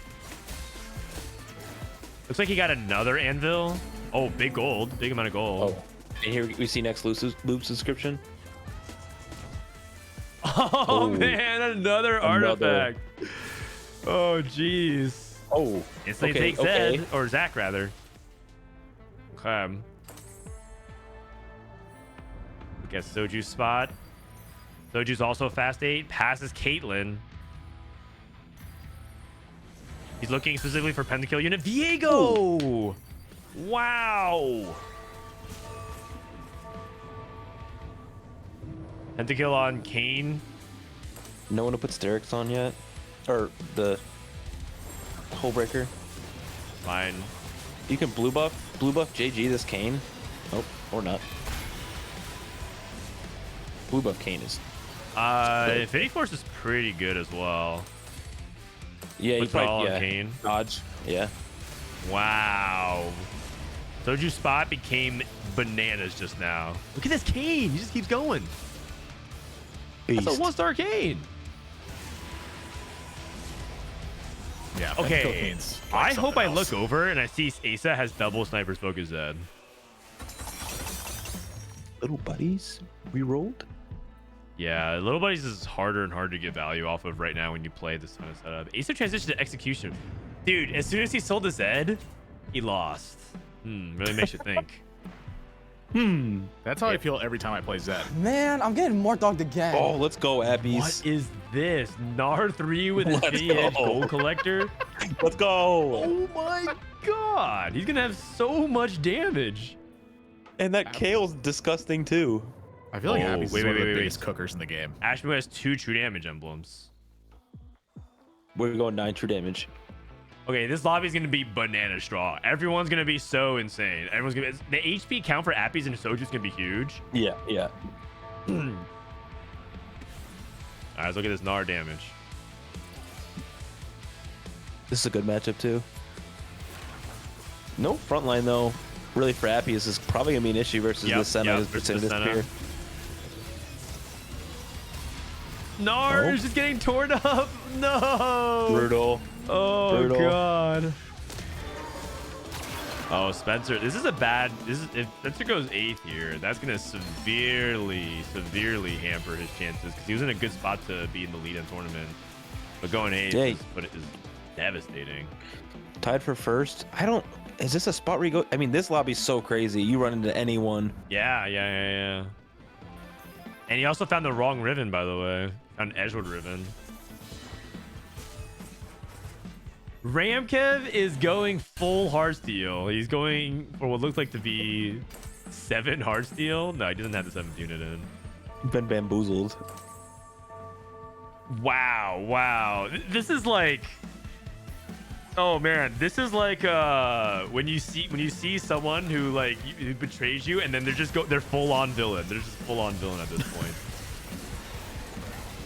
Looks like he got another anvil. Oh, big gold. Big amount of gold. Oh, and here we see next loop subscription. Oh, man, another artifact. Oh, jeez. Oh, Instantly okay, takes okay. Zed, or Zach rather. Okay. Look at Soju's spot. Soju's also fast 8. Passes Caitlyn. He's looking specifically for pentakill unit. Viego! Ooh. Wow. Pentakill on Kane. No one to put Sterix on yet, or the Hull Breaker. Fine. You can blue buff JG this Kane. Nope, or not. Blue buff Kane is. Infinity Force is pretty good as well. Yeah, you Puts it all probably on Kane. dodge. Yeah. Wow. Soju's spot became bananas just now. Look at this Kane. He just keeps going. Beast. That's a 1-star Kane. Yeah. Okay. Cocaine's like I hope something I else. look over and I see Asa has double sniper's focus Zed. Little buddies, we rolled. Yeah, Little Buddies is harder and harder to get value off of right now when you play this kind of setup. Asa transitioned to execution. Dude, as soon as he sold his Zed, he lost. Really makes you think. That's how I feel every time I play Zed. Man, I'm getting more dogged again. Oh, let's go, Appies. What is this? Nar 3 with his Let's V-Edge go. gold collector? Let's go. Oh my god. He's going to have so much damage. And that Kale's disgusting too. I feel like Oh, Appies is wait, one of wait, the wait. biggest cookers in the game. Ashmu has 2 true damage emblems. We're going 9 true damage. Okay, this lobby is going to be banana straw. Everyone's going to be so insane. Everyone's going to the HP count for Appies and Soju is going to be huge. Yeah, yeah. All right, let's look at this Nar damage. This is a good matchup too. No front line though. Really for Appies is probably gonna be an issue versus Yep, the Senna. yep, Is versus versus the this Senna. spear. Nar Oh. is just getting torn up. No. Brutal. Oh Brutal. god. Oh, Spencer, this is a bad. If Spencer goes 8th here, that's gonna severely hamper his chances because he was in a good spot to be in the lead in tournament. But going 8th, Jay. but it is devastating. Tied for first. I don't. Is this a spot where you go? I mean, this lobby's so crazy. You run into anyone. Yeah. And he also found the wrong Riven, by the way. Found Edgewood Riven. Ramkev is going full Heartsteel. He's going for what looks like to be 7 Heartsteel. No, he doesn't have the 7th unit in. You've been bamboozled. Wow. This is like, oh man, this is like when you see someone who like who betrays you and then they're full on villain. They're just full on villain at this point.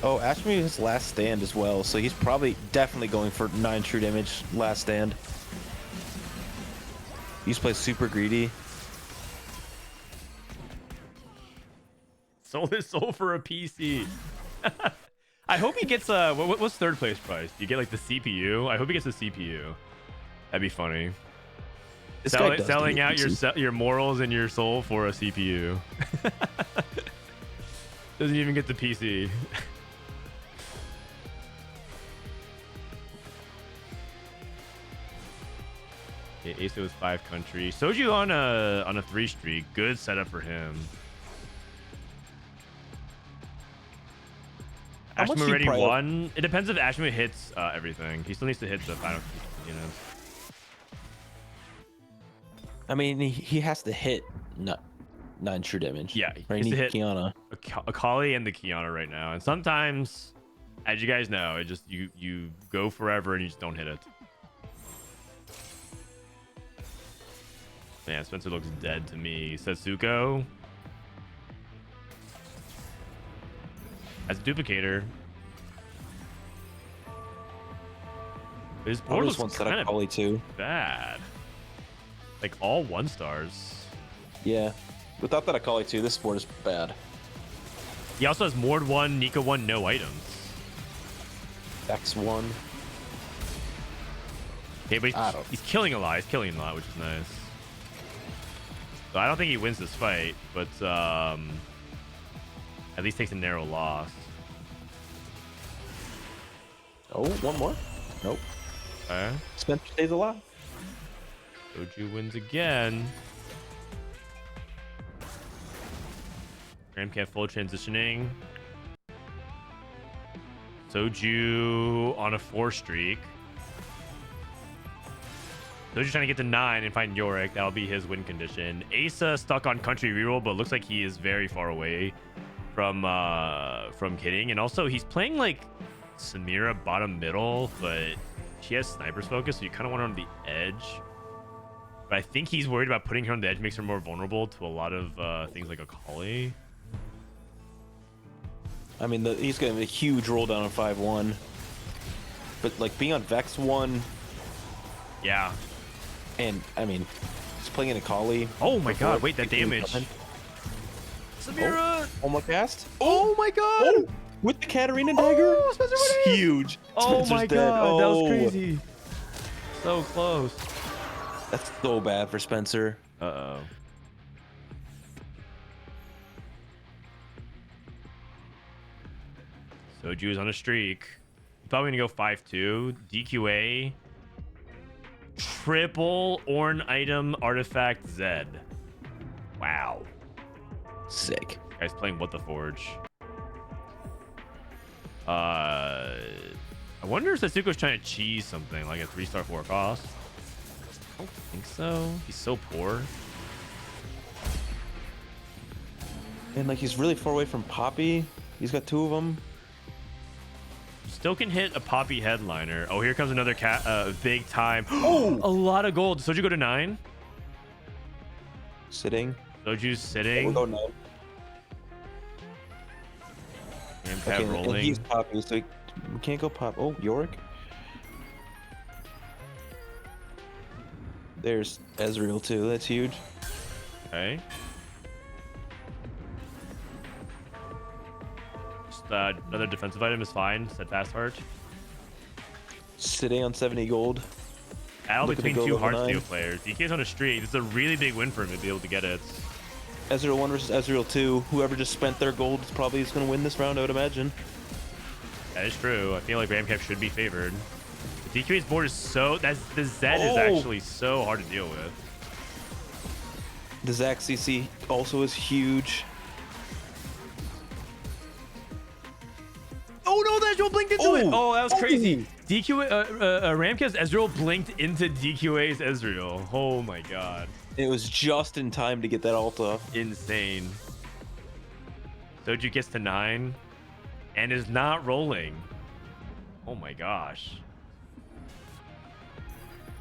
Oh, Ashmi is his last stand as well, so he's probably definitely going for 9 true damage last stand. He used to play super greedy. Sold his soul for a PC. I hope he gets what's 3rd place price? Do you get like the CPU? I hope he gets the CPU. That'd be funny. This guy does selling do out PC. your morals and your soul for a CPU. Doesn't even get the PC. Okay, Asa with 5 countries. Soju on a 3 streak. Good setup for him. How much do Ashmu you already prior- won. It depends if Ashmu hits everything. He still needs to hit the final units. I mean, he has to hit 9 true damage. Yeah, right. he He needs needs to hit Kiana. Akali and the Kiana right now. And sometimes, as you guys know, it just you go forever and you just don't hit it. Man, Spencer looks dead to me. Setsuko. As a duplicator. His board Almost looks one set kind of of Kali too. bad. Like all 1-stars. Yeah. Without that Akali too, this board is bad. He also has Mord 1, Nika 1, no items. X1. Okay, but I don't- he's killing a lot. He's killing a lot, which is nice. So I don't think he wins this fight, but at least takes a narrow loss. Oh, one more? Nope. Okay. Spencer stays alive. Soju wins again. Ramcat full transitioning. Soju on a 4 streak. Soju trying to get to 9 and find Yorick. That'll be his win condition. Asa stuck on country reroll, but looks like he is very far away from kidding. And also he's playing like Samira bottom middle, but she has sniper's focus, so you kind of want her on the edge. But I think he's worried about putting her on the edge makes her more vulnerable to a lot of things like Akali. I mean, he's getting a huge roll down on 5-1. But like being on Vex 1, Yeah. and I mean, he's playing in Akali. Oh my before god, wait, that people damage. come in. Samira! Almost cast. Oh my god! Oh, with the Katarina dagger. Oh, Spencer went in. Huge. Oh Spencer's my dead. god, that was Oh, crazy. So close. That's so bad for Spencer. Uh-oh. Soju is on a streak. Probably gonna go 5-2. DQA. Triple Orn item artifact Zed. Wow. Sick. Guy's playing What the Forge. I wonder if Setsuko's trying to cheese something like a 3-star 4 cost. I don't think so. He's so poor. And like he's really far away from Poppy. He's got 2 of them. Still can hit a Poppy headliner. Oh, here comes another big time. Oh, a lot of gold. Soju go to 9. Sitting. Soju's sitting. We'll go 9. And Okay, and rolling. he's Poppy, so we can't go Pop. Oh, Yorick. There's Ezreal too. That's huge. Okay. Just another defensive item is fine. Steadfast Heart. Sitting on 70 gold. Battle Look at the between gold 2 level Hearthstone 9. players. DK's on a streak. This is a really big win for him to be able to get it. Ezreal 1 versus Ezreal 2. Whoever just spent their gold is probably going to win this round, I would imagine. That is true. I feel like Ramcap should be favored. DQA's board is so... the Zed is Oh. actually so hard to deal with. The Zac CC also is huge. Oh no, the Ezreal blinked into it. Oh. Oh, that was crazy. Ramcap's Ezreal blinked into DQA's Ezreal. Oh my god. It was just in time to get that ult off. Insane. Soju gets to 9 and is not rolling. Oh my gosh.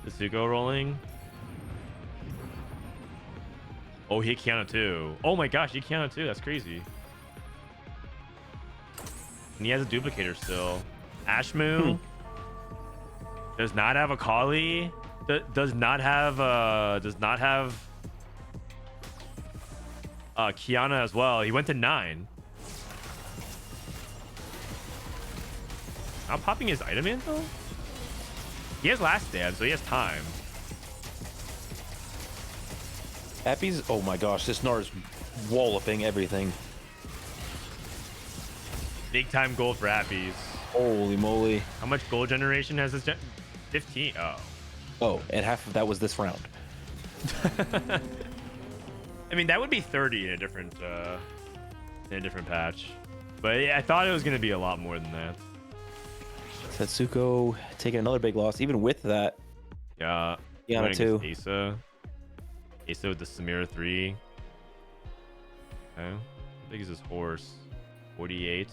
Setsuko rolling. Oh, he hit Kiana too. Oh my gosh, he hit Kiana too. That's crazy. And he has a duplicator still. Ashmu does not have a Kali. Does not have Kiana as well. He went to 9. Not popping his item in though. He has last stand, so he has time. Appies. Oh my gosh, this Gnar is walloping everything. Big time gold for Appies. Holy moly. How much gold generation has this? 15. Oh. Oh, and half of that was this round. I mean, that would be 30 in a different patch. But yeah, I thought it was going to be a lot more than that. Setsuko taking another big loss, even with that. Yeah. Yana too. Asa with the Samira 3. Okay. How big is this horse? 48.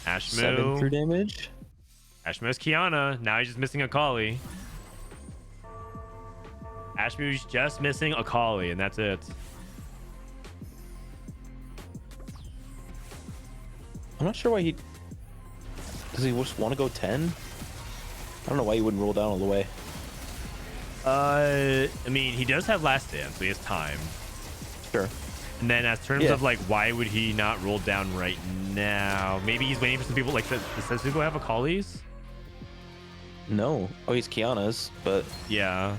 Ashmu. 7 true damage. Ashmu's Kiana. Now he's just missing a Kali. Ashmu's just missing a Kali, and that's it. I'm not sure why he... Does he just want to go 10? I don't know why he wouldn't roll down all the way. I mean, he does have last stand, so he has time. Sure. And then as terms of like, why would he not roll down right now? Maybe he's waiting for some people. Like, does Setsuko have a Kali's? No. Oh, he's Kiana's, but... Yeah.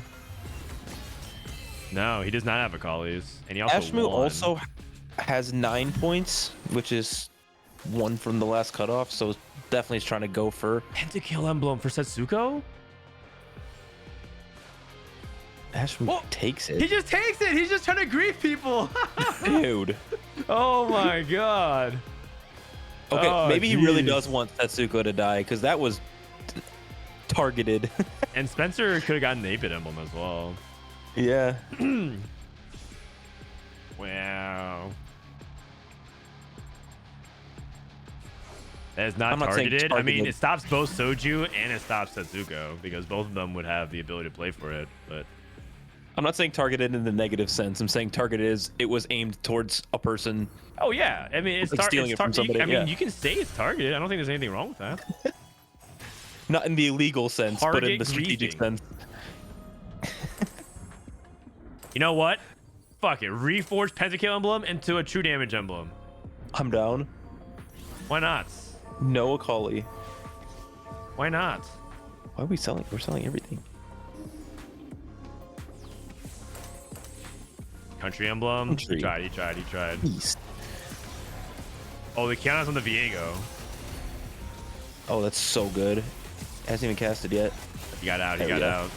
No, he does not have a Kali's. And he also Ashmu won. also has 9 points, which is 1 from the last cutoff, so definitely is trying to go for... Pentakill emblem for Setsuko? Ashmu takes it. He just takes it. He's just trying to grief people. Dude. Oh my god. Okay, Oh, maybe he really jeez. does want Setsuko to die, because that was targeted. And Spencer could have gotten the 8-bit emblem as well. Yeah. Wow. That is not I'm not saying targeted. I mean, targeted. it stops both Soju and it stops Setsuko because both of them would have the ability to play for it. But I'm not saying targeted in the negative sense. I'm saying targeted is it was aimed towards a person. oh yeah, I mean, it's Like stealing it from somebody, I mean, yeah. you can say it's targeted. I don't think there's anything wrong with that. Not in the illegal sense, but in Target the strategic griefing. sense. You know what? Fuck it. Reforge Pentakill emblem into a true damage emblem. I'm down. Why not? No Akali. Why not? Why are we selling? We're selling everything. Country emblem. Country. He tried. Beast. Oh, the Kiana's on the Viego. Oh, that's so good. Hasn't even casted yet. He got out. He There we got go. out.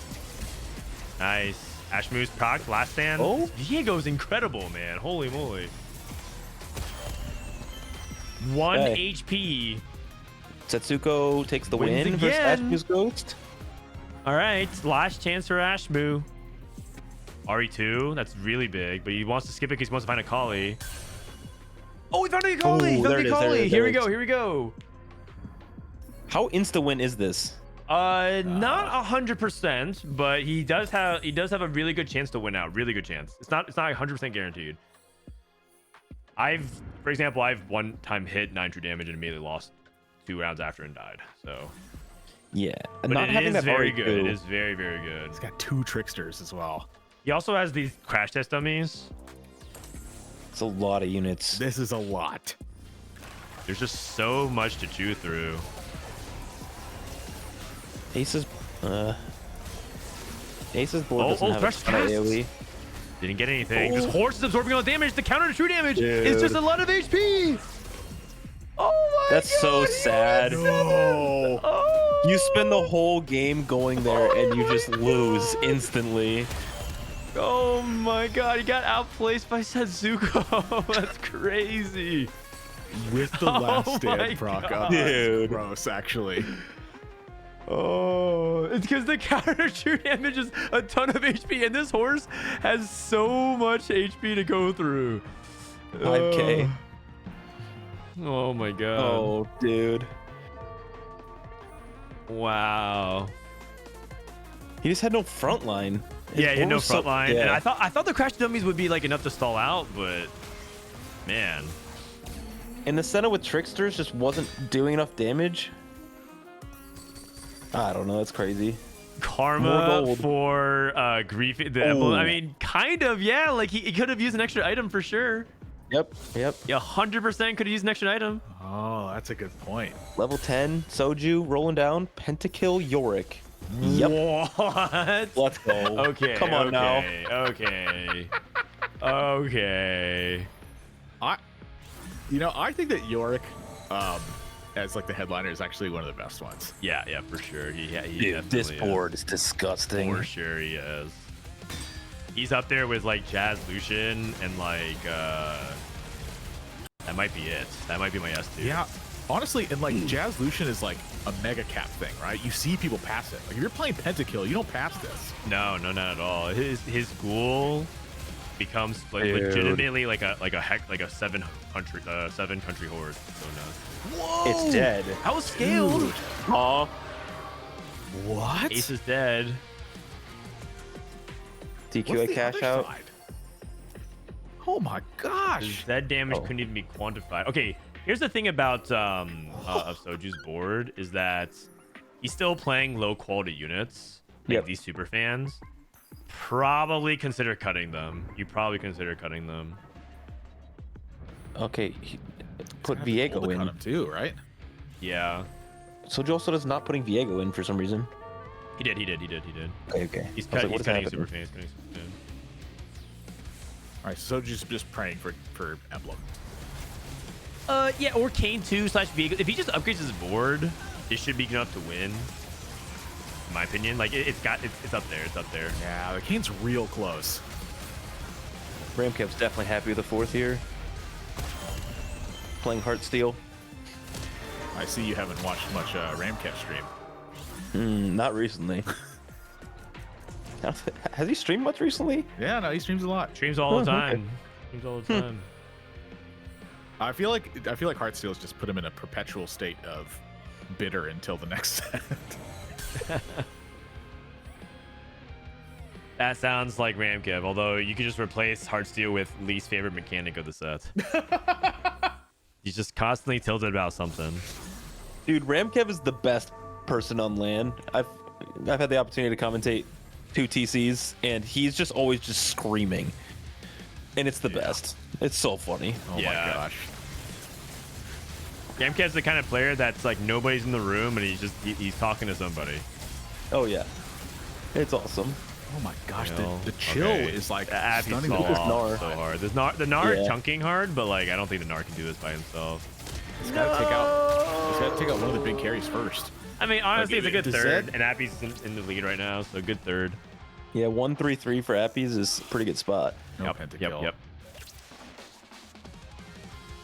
Nice. Ashmu's proc, last stand. Oh. Viego's incredible, man. Holy moly. 1 Hey. HP. Setsuko takes the Wins win versus again. Ashmu's Ghost. All right. Last chance for Ashmu. RE2. That's really big, but he wants to skip it because he wants to find a Kali. Oh, he found a Kali. Ooh, there it is, there it is, Here there we it go. is. Here we go. How insta-win is this? Not 100%, but he does have a really good chance to win out. Really good chance. It's not 100% guaranteed. For example, I've one time hit 9 true damage and immediately lost 2 rounds after and died. So, Yeah. but Not it having is that very RE2. good. It is very, very good. He's got 2 tricksters as well. He also has these crash test dummies. It's a lot of units. This is a lot. There's just so much to chew through. Ace's board doesn't have a fresh ton of casts. AoE. Didn't get anything. Oh. This horse is absorbing all the damage. The counter to true damage Dude. is just a lot of HP. Oh my That's god. so he sad. wins it. Oh. You spend the whole game going there and you just my lose God. instantly. Oh my god, he got outplaced by Setsuko. That's crazy. With the last Oh my stand proc God. up. Dude. Gross, actually. Oh, it's because the counter true damage is a ton of HP, and this horse has so much HP to go through. 5K. Oh my god. Oh, dude. Wow. He just had no front line. His Yeah, he had board no was front line. Yeah. And I thought the crash dummies would be like enough to stall out, but man. And the center with Tricksters just wasn't doing enough damage. I don't know. That's crazy. Karma More gold. for grief the emblem. I Oh. mean, kind of, yeah. Like he could have used an extra item for sure. Yep. Yeah, 100% could have used an extra item. Oh, that's a good point. Level 10, Soju rolling down, Pentakill Yorick. Yep. What? Let's go. Okay. Come on now. Okay. Okay. I think that Yorick, as like the headliner, is actually one of the best ones. Yeah, for sure. He Dude, this definitely board is disgusting. For sure he is. He's up there with like Jazz Lucian and like that might be it. That might be my S2. Yeah, honestly, and like Jazz Lucian is like a mega cap thing, right? You see people pass it. Like if you're playing Pentakill, you don't pass this. No, not at all. His ghoul becomes like legitimately like a seven country horde. So nuts. Whoa! It's dead. How was scaled? Aw. What? Ace is dead. DQA cash out. Side? Oh my gosh. That damage couldn't even be quantified. Okay, here's the thing about of Soju's board is that he's still playing low quality units. Like these super fans. Probably consider cutting them. You probably consider cutting them. Okay, put Viego in. Cut him too, right? Yeah. Soju also is not putting Viego in for some reason. He did. Okay. He's I was cutting like, super fans. Super fan. All right, so just praying for Emblem. Yeah, or Kane 2 / Viego. If he just upgrades his board, it should be enough to win. In my opinion, like it's up there. It's up there. Yeah, the Kane's real close. Ramkev's definitely happy with the fourth here. Playing Heartsteel. I see you haven't watched much Ramkev stream. Not recently. Has he streamed much recently? Yeah, no, he streams a lot. Streams all the time. Okay. Streams all the time. I feel like Heartsteel's just put him in a perpetual state of bitter until the next set. That sounds like Ramkev, although you could just replace Heartsteel with least favorite mechanic of the set. He's just constantly tilted about something. Dude, Ramkev is the best person on LAN. I've had the opportunity to commentate 2 TCs, and he's just always just screaming. And it's the best. It's so funny. Oh my gosh. Ramkev's the kind of player that's like nobody's in the room and he's talking to somebody. Oh yeah. It's awesome. Oh my gosh, You know, the chill is like the Appies stunning. fall This off Gnar. so hard. The Gnar Yeah. chunking hard, but like I don't think the Gnar can do this by himself. He's got to take out one of the big carries first. I mean, honestly, it's a good the third, Zed- and Appies is in the lead right now, so good third. Yeah, 1-3-3 for Appies is a pretty good spot. No Pentakill. Yep.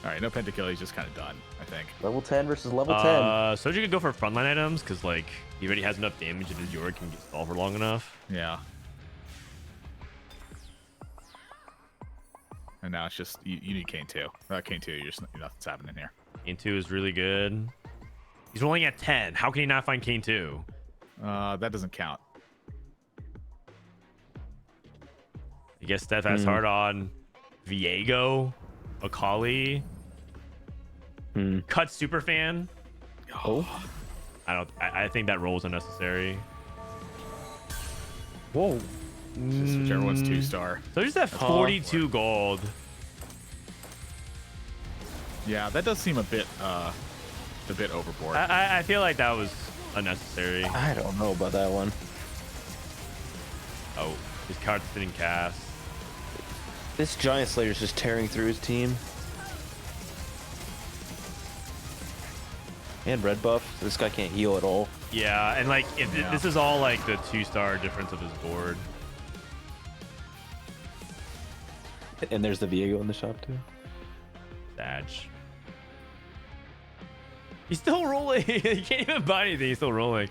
All right, no Pentakill. He's just kind of done, I think. Level 10 versus level 10. Soju could go for frontline items because like he already has enough damage and his Yorick can get stalled for long enough. Yeah. And now it's just you need Kane 2. Without Kane 2, nothing's happening here. Kane 2 is really good. He's rolling at 10. How can he not find Kane 2? That doesn't count. I guess Steadfast hard on Viego, Akali, cut Superfan. Oh. I think that roll's unnecessary. Whoa. Just whichever one's 2-star. So just at 42 gold. Yeah, that does seem a bit overboard. I feel like that was unnecessary. I don't know about that one. Oh, his card's didn't cast. This Giant Slayer's just tearing through his team. And red buff. This guy can't heal at all. Yeah, and like if this is all like the 2-star difference of his board. And there's the Viego in the shop too. Sadge. He's still rolling. He can't even buy anything. He's still rolling.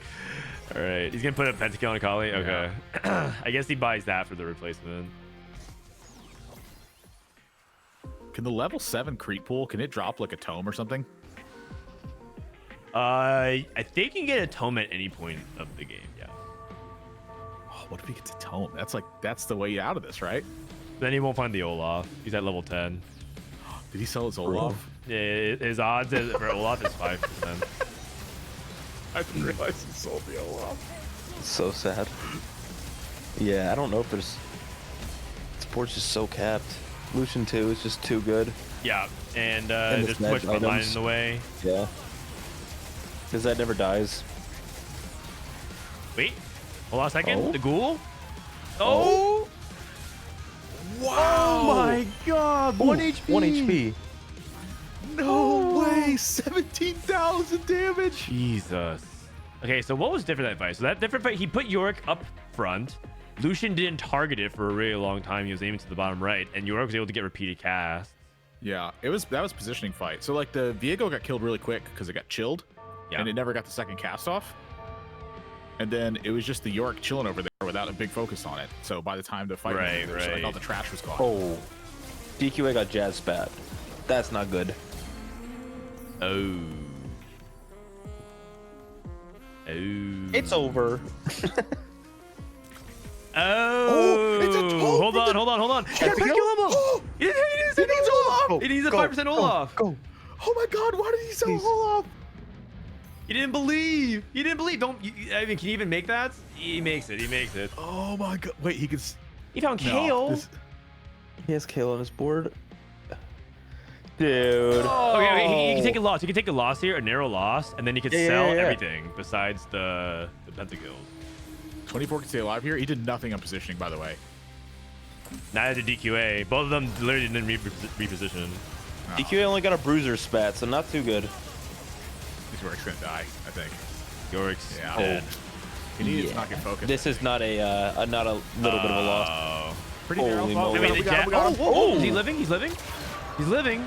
All right, he's gonna put a Pentakill on Akali. Okay, I guess he buys that for the replacement. Can the level 7 creep pool, can it drop like a tome or something? I think you can get a tome at any point of the game. Yeah. Oh, what if he gets a tome? That's the way out of this, right? Then he won't find the Olaf. He's at level 10. Did he sell his Olaf? Yeah, his odds for Olaf is 5%. I didn't realize he sold the Olaf. So sad. Yeah, I don't know if there's... This board's just so capped. Lucian 2 is just too good. Yeah, and And the there's too much Smash frontline items. in the way. Yeah. Because that never dies. Wait, hold on a second. Oh. The ghoul. Oh. Wow! Oh my God! 1 HP. 1 HP. No way! 17,000 damage. Jesus. Okay, so what was different that fight? So that different fight, he put Yorick up front. Lucian didn't target it for a really long time. He was aiming to the bottom right, and Yorick was able to get repeated casts. Yeah, that was positioning fight. So like the Viego got killed really quick because it got chilled, Yeah. and it never got the second cast off. And then it was just the Yorick chilling over there without a big focus on it. So by the time the fight was Right, over, so, like, right. all the trash was gone. Oh. DQA got jazz spat. That's not good. Oh. Oh. It's over. Oh. it's a total hold on. He got kill him. Oh! He needs Olaf. He needs a 5% Olaf. Go. Oh my God! Why did he sell Please. Olaf? He didn't believe. Don't. I mean, can you even make that? He makes it. Oh my God! Wait, he could. He found No, Kale. this- He has Kale on his board. Dude. Okay, he can take a loss. He can take a loss here, a narrow loss, and then he could Yeah, sell yeah, yeah. everything besides the Pentakill. 24 can stay alive here. He did nothing on positioning, by the way. Neither did DQA. Both of them literally didn't reposition. DQA only got a bruiser spat, so not too good. This Yorick's gonna die, I think. Yorick's Yeah. dead. He needed to not get focused. This is not a little bit of a loss. Oh. pretty Holy narrow. moly. I mean, we the got him, Jack. we got him. Oh, is he living? He's living.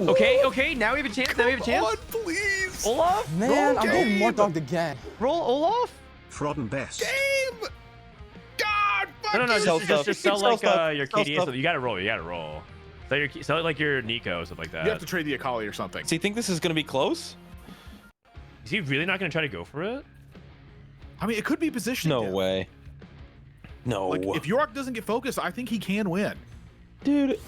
Okay. Now we have a chance. Come on, please. Olaf, Man, I'm getting game. more dogged again. roll Olaf. Frodan best. Game. God, No, fucking Sell just stuff. sell Sell like stuff. your Sell KDA stuff. stuff. You gotta roll. Sell it like your Nico, stuff like that. You have to trade the Akali or something. So you think this is gonna be close? Is he really not gonna try to go for it? I mean, it could be positioning. No him. way. No. Like, if Yorick doesn't get focused, I think he can win. Dude.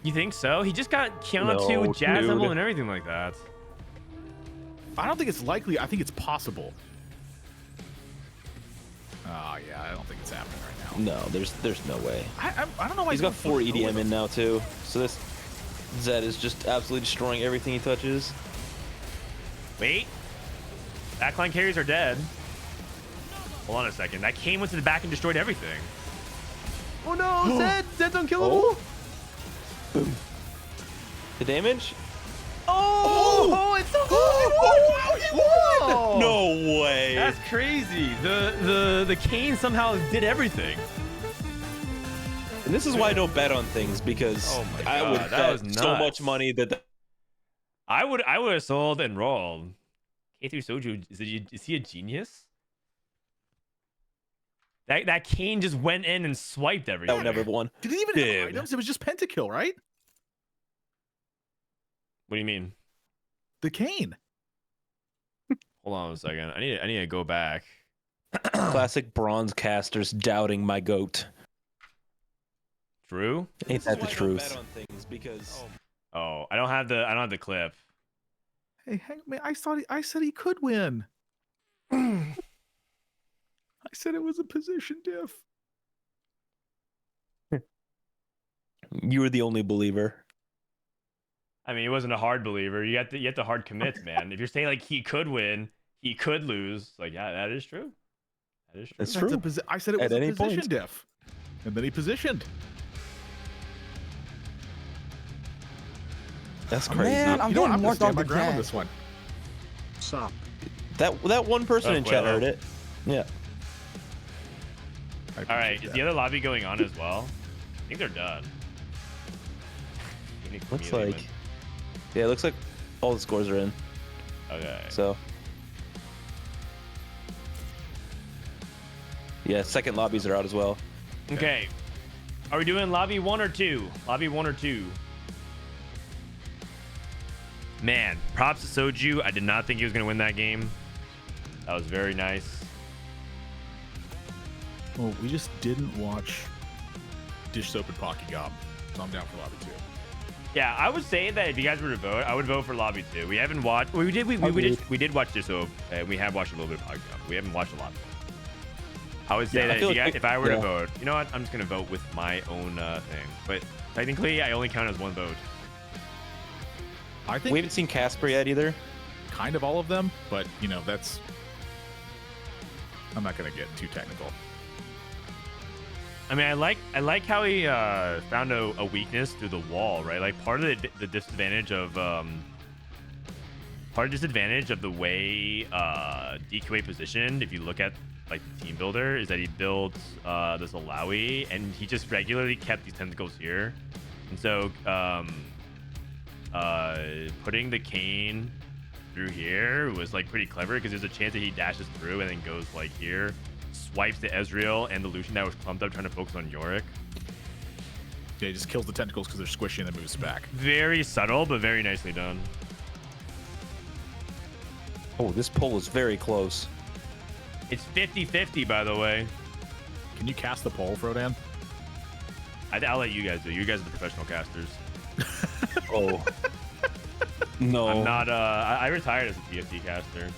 You think so? He just got Kiana No, 2 with Jazz dude. Emblem and everything like that. I don't think it's likely. I think it's possible. Oh yeah, I don't think it's happening right now. No, there's no way. I don't know why He's got going 4 full EDM with in him. now too. So this Zed is just absolutely destroying everything he touches. Wait. Backline carries are dead. Hold on a second. That Kane went to the back and destroyed everything. Oh no, Zed's unkillable. Boom. The damage? Oh, it's so Wow, he won! No way. That's crazy. The Kane somehow did everything. And this is why I don't bet on things, because Oh my I God, would that bet was so nuts. much money that I would have sold and rolled. K3soju, is he a genius? That Kane just went in and swiped that everything. would never have won. Did he even Dude. have items? It was just pentakill, right? What do you mean? The Kane. Hold on a second. I need to go back. Classic bronze casters doubting my goat. Drew? Ain't that the truth? On things because Oh, I don't have the clip. Hey, hang man, I said he could win. I said it was a position diff. you were the only believer. I mean, he wasn't a hard believer. You have to hard commit, man. If you're saying like he could win, he could lose. Like, yeah, that is true. That is true. That's That's true. I said it was At a any position point. diff. And then he positioned. That's crazy. Man, I'm You know what? getting I'm more gonna stand dogged my ground on again. this one. Sup. That one person Oh, in chat well. heard it. Yeah. I All right, appreciate is that. the other lobby going on as well? I think they're done. Looks like. Yeah, it looks like all the scores are in. Okay. So. Yeah, second lobbies are out as well. Okay. Are we doing lobby 1 or 2? Lobby 1 or 2? Man, props to Soju. I did not think he was going to win that game. That was very nice. Well, we just didn't watch Dish Soap and Pocky Gob, so I'm down for lobby 2. Yeah, I would say that if you guys were to vote, I would vote for lobby 2. We haven't watched. We did watch this. So we have watched a little bit of Podcast. We haven't watched a lot. I would say Yeah, I that feel if, like if I were to yeah. vote, you know what? I'm just gonna vote with my own thing. But Technically, I only count as one vote. I think We haven't seen Casper yet either. kind of all of them, but you know, that's. I'm not gonna get too technical. I mean, I like how he found a weakness through the wall, right? Like part of the disadvantage of the way DQA positioned, if you look at like the team builder, is that he built this Alawi, and he just regularly kept these tentacles here, and so putting the Kane through here was like pretty clever because there's a chance that he dashes through and then goes like here, swipes the Ezreal and the Lucian that was clumped up trying to focus on Yorick. Yeah, he just kills the tentacles because they're squishy and then moves back. Very subtle, but very nicely done. Oh, this pull is very close. It's 50-50, by the way. Can you cast the pole, Frodan? I'll let you guys do. You guys are the professional casters. Oh. No. I'm not. I retired as a TFT caster.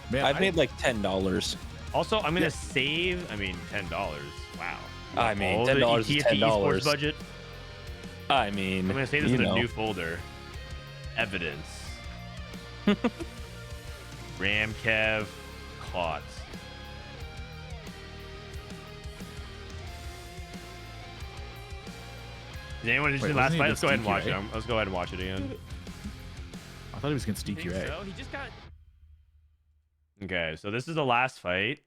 Man, I've made like $10. Also, I'm gonna save. I mean, $10. Wow. I mean, All the $10 is TFT esports $10. budget. I mean, I'm gonna save this you in a know. new folder. Evidence. Ramkev caught. Is anyone interested in Wait, last wasn't he fight? Let's go ahead and watch against it. Let's go ahead and watch it again. I thought he was against Think DQA. so? He just got. Okay, so this is the last fight.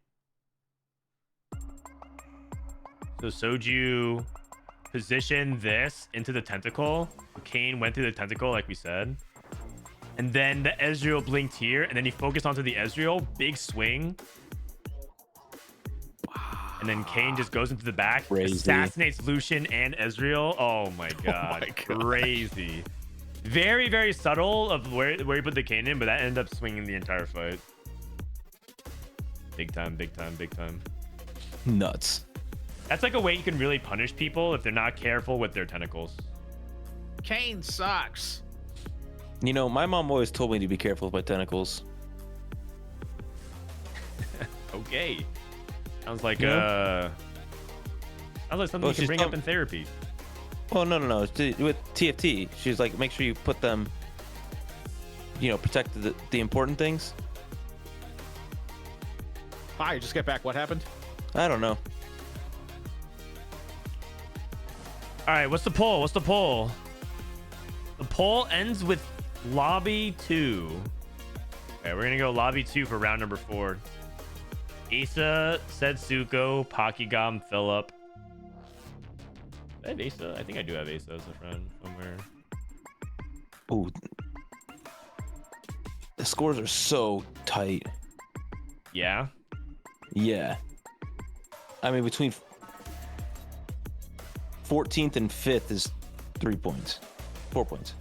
So Soju positioned this into the tentacle. Kane went through the tentacle, like we said. And then the Ezreal blinked here, and then he focused onto the Ezreal. Big swing. And then Kane just goes into the back, Crazy. assassinates Lucian and Ezreal. Oh my god. my God. Crazy. Very, very subtle of where he put the Kane in, but that ended up swinging the entire fight. Big time, big time, big time. Nuts. That's like a way you can really punish people if they're not careful with their tentacles. Kane sucks. You know, my mom always told me to be careful with my tentacles. Okay. Sounds like Yeah. sounds like something Well, you can she's bring told- up in therapy. Oh, no. With TFT, she's like, make sure you put them, protect the important things. Hi, just get back. What happened? I don't know. All right, what's the poll? What's the poll? The poll ends with lobby 2. Okay, we're gonna go lobby 2 for round number 4. Asa, Setsuko, Pakigam, Philip. Do I have Asa? I think I do have Asa as a friend somewhere. Ooh. The scores are so tight. Yeah. Yeah. I mean, between 14th and 5th is 3 points. 4 points.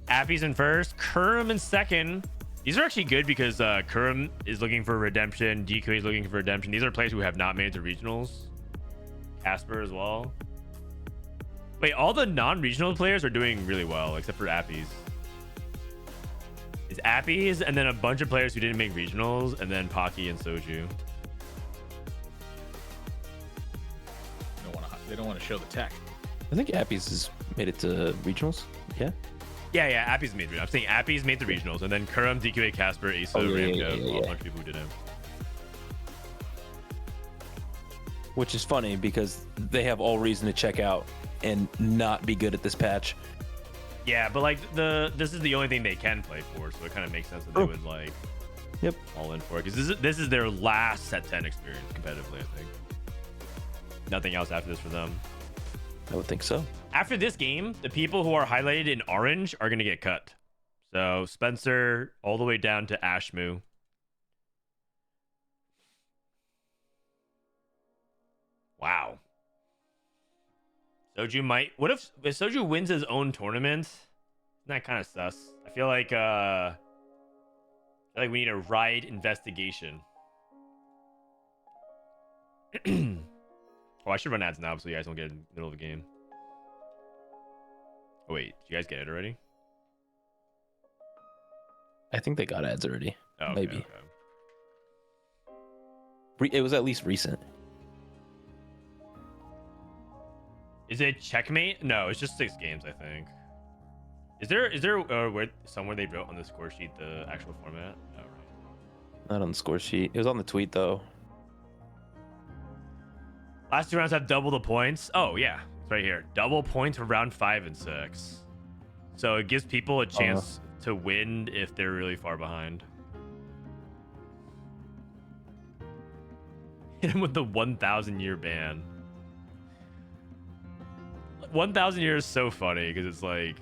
Appies in first, Kurum in second. These are actually good because Kurum is looking for redemption. DQ is looking for redemption. These are players who have not made it to regionals. Casper as well. Wait, all the non-regional players are doing really well except for Appies. It's Appies and then a bunch of players who didn't make regionals, and then Pocky and Soju. They don't want to show the tech. I think Appies has made it to regionals. Yeah. Yeah, Appies made it. I'm saying Appies made the regionals, and then Kurum, DQA, Casper, Asa, Ramkev, a bunch of people who didn't. Which is funny because they have all reason to check out and not be good at this patch. Yeah, but like this is the only thing they can play for, so it kind of makes sense that they would like all in for it, because this is their last set 10 experience competitively. I think nothing else after this for them. I would think so. After this game, the people who are highlighted in orange are gonna get cut. So Spencer all the way down to Ashmu. Wow. Soju might. What if Soju wins his own tournament? Isn't that kind of sus? I feel like we need a riot investigation. Oh, I should run ads now so you guys don't get in the middle of the game. Oh, wait, did you guys get it already? I think they got ads already. Oh, okay, Maybe. okay. It was at least recent. Is it checkmate? No, it's just 6 games, I think. Is there where somewhere they wrote on the score sheet the actual format? No, right. Not on the score sheet. It was on the tweet though. Last 2 rounds have double the points. Oh yeah, it's right here. Double points for round 5 and 6. So it gives people a chance to win if they're really far behind. Hit him with the 1,000 year ban. 1,000 years is so funny because it's like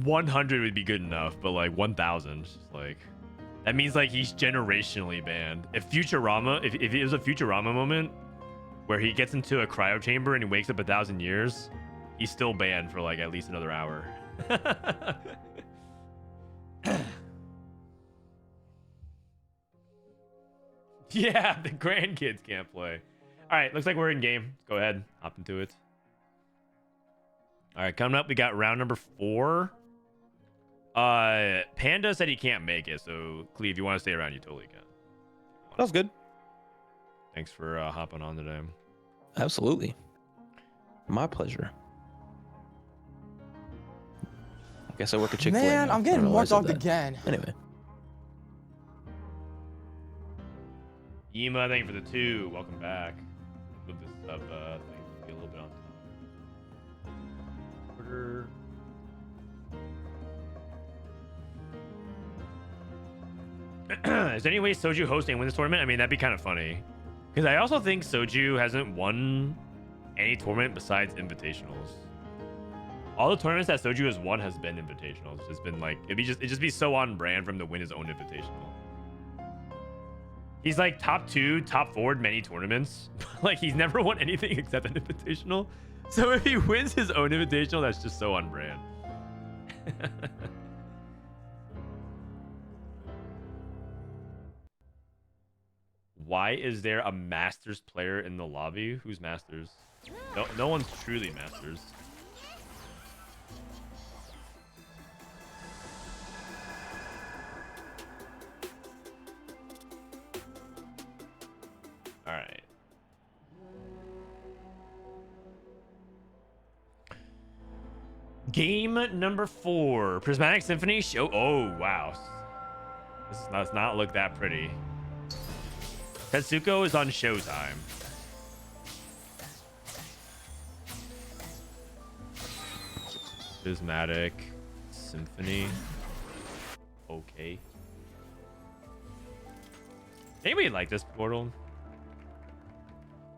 100 would be good enough, but like 1,000, like that means like he's generationally banned. If Futurama, if it was a Futurama moment where he gets into a cryo chamber and he wakes up 1,000 years, he's still banned for like at least another hour. Yeah, the grandkids can't play. All right, looks like we're in game. Let's go ahead, hop into it. All right, coming up, we got round number 4. Panda said he can't make it, so Clee, if you want to stay around, you totally can. That was good. Thanks for hopping on today. Absolutely. My pleasure. I guess I work at Chick-fil-A. Man, now. I'm I getting don't know why I more said dogged that. again. Anyway. Yima, thank you for the 2. Welcome back. Move this up, thing be a little bit on top. Order. Is there any way Soju hosts and win this tournament? I mean, that'd be kind of funny. Because I also think Soju hasn't won any tournament besides Invitationals. All the tournaments that Soju has won has been Invitationals. It's been like, it'd just be so on brand from to win his own Invitational. He's like top 2, top 4 in many tournaments. Like he's never won anything except an Invitational. So if he wins his own Invitational, that's just so on brand. Why is there a Masters player in the lobby? Who's Masters? No one's truly Masters. All right. Game number 4. Prismatic Symphony show. Oh, wow. This does not look that pretty. Setsuko is on Showtime. Prismatic Symphony. Okay. Anybody like this portal?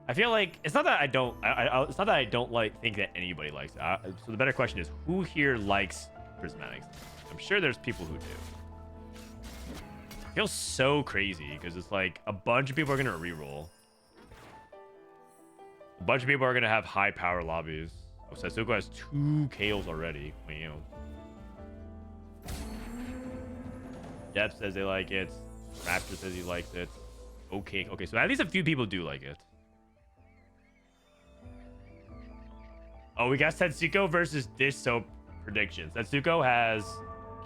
I feel like it's not that I don't. It's not that I don't think that anybody likes it. So the better question is, who here likes Prismatics? I'm sure there's people who do. It feels so crazy because it's like a bunch of people are gonna reroll. A bunch of people are gonna have high power lobbies. Oh, Setsuko has 2 KOs already. Wow. Depth says they like it. Raptor says he likes it. Okay, so at least a few people do like it. Oh, we got Setsuko versus Dish Soap predictions. Setsuko has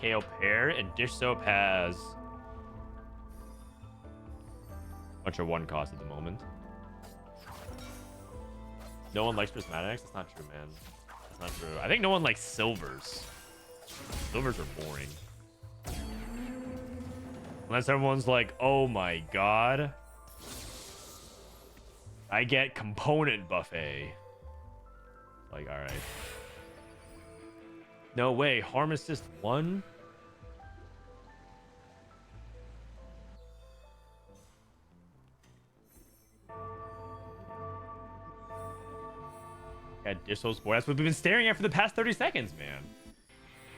KO pair and Dish Soap has a bunch of 1 cost at the moment. No one likes Prismatics? That's not true, man. That's not true. I think no one likes silvers. Silvers are boring. Unless everyone's like, oh my god, I get component buffet. Like, all right. No way. Harm assist 1? Got Dish Soap Sport. That's what we've been staring at for the past 30 seconds, man.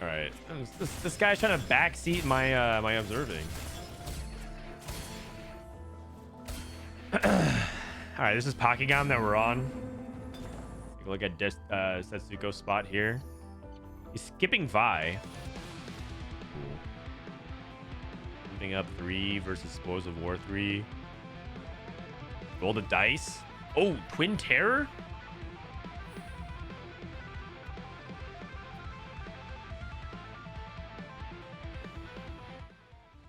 All right. This guy's trying to backseat my my observing. All right, this is Pakigam that we're on. Take a look at Setsuko's spot here. He's skipping Vi. Cool. Moving up 3 versus Spoils of War 3. Roll the dice. Oh, Twin Terror?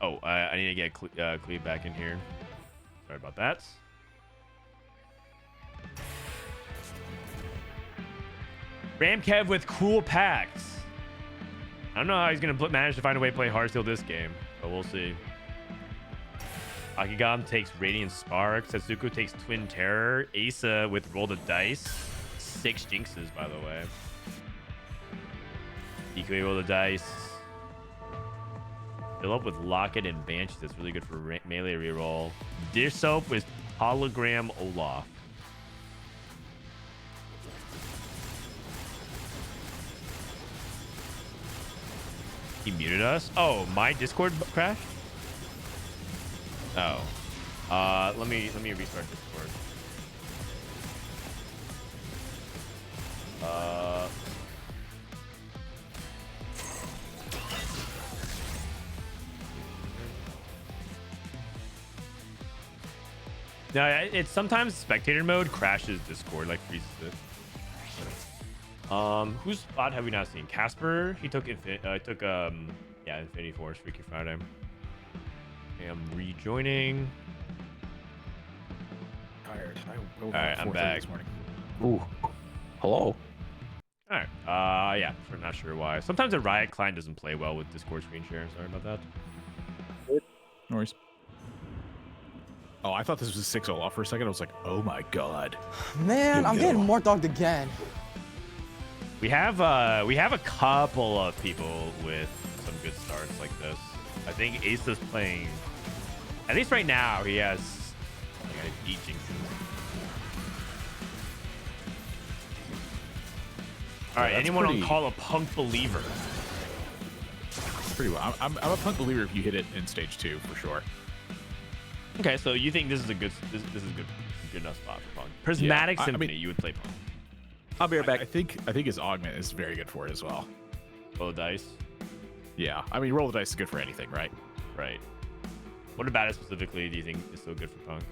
Oh, I need to get Cleve back in here. Sorry about that. Ramkev with cool packs. I don't know how he's going to manage to find a way to play hardstyle this game, but we'll see. Akigam takes Radiant Spark. Setsuko takes Twin Terror. Asa with Roll the Dice. 6 Jinxes, by the way. Equally Roll the Dice. Fill up with Locket and Banshee. That's really good for melee reroll. Dish Soap with Hologram Olaf. He muted us? Oh, my Discord crashed? Oh. Let me restart Discord. No, it's sometimes spectator mode crashes Discord, like freezes it. Whose spot have we not seen? Casper, he took Infinity Force, Freaky Friday. Okay, I'm rejoining. Tired. All right, I'm back. This morning. Ooh. Hello. All right. Yeah, I'm not sure why. Sometimes the Riot client doesn't play well with Discord screen share. Sorry about that. No worries. Oh, I thought this was a 6 Olaf for a second. I was like, oh my god. Man, I'm getting more dogged again. We have a couple of people with some good starts like this. I think Asa's playing. At least right now, he has like 8 Jinxes. All right, anyone on Call a Punk Believer? Pretty well. I'm a Punk Believer if you hit it in stage 2 for sure. Okay, so you think this is a good this is good enough spot for Punk? Prismatic Yeah, Symphony, you would play Punk. I'll be right back. I think his augment is very good for it as well. Roll the dice. Yeah, I mean, roll the dice is good for anything, right? Right. What about it specifically do you think is so good for Punk?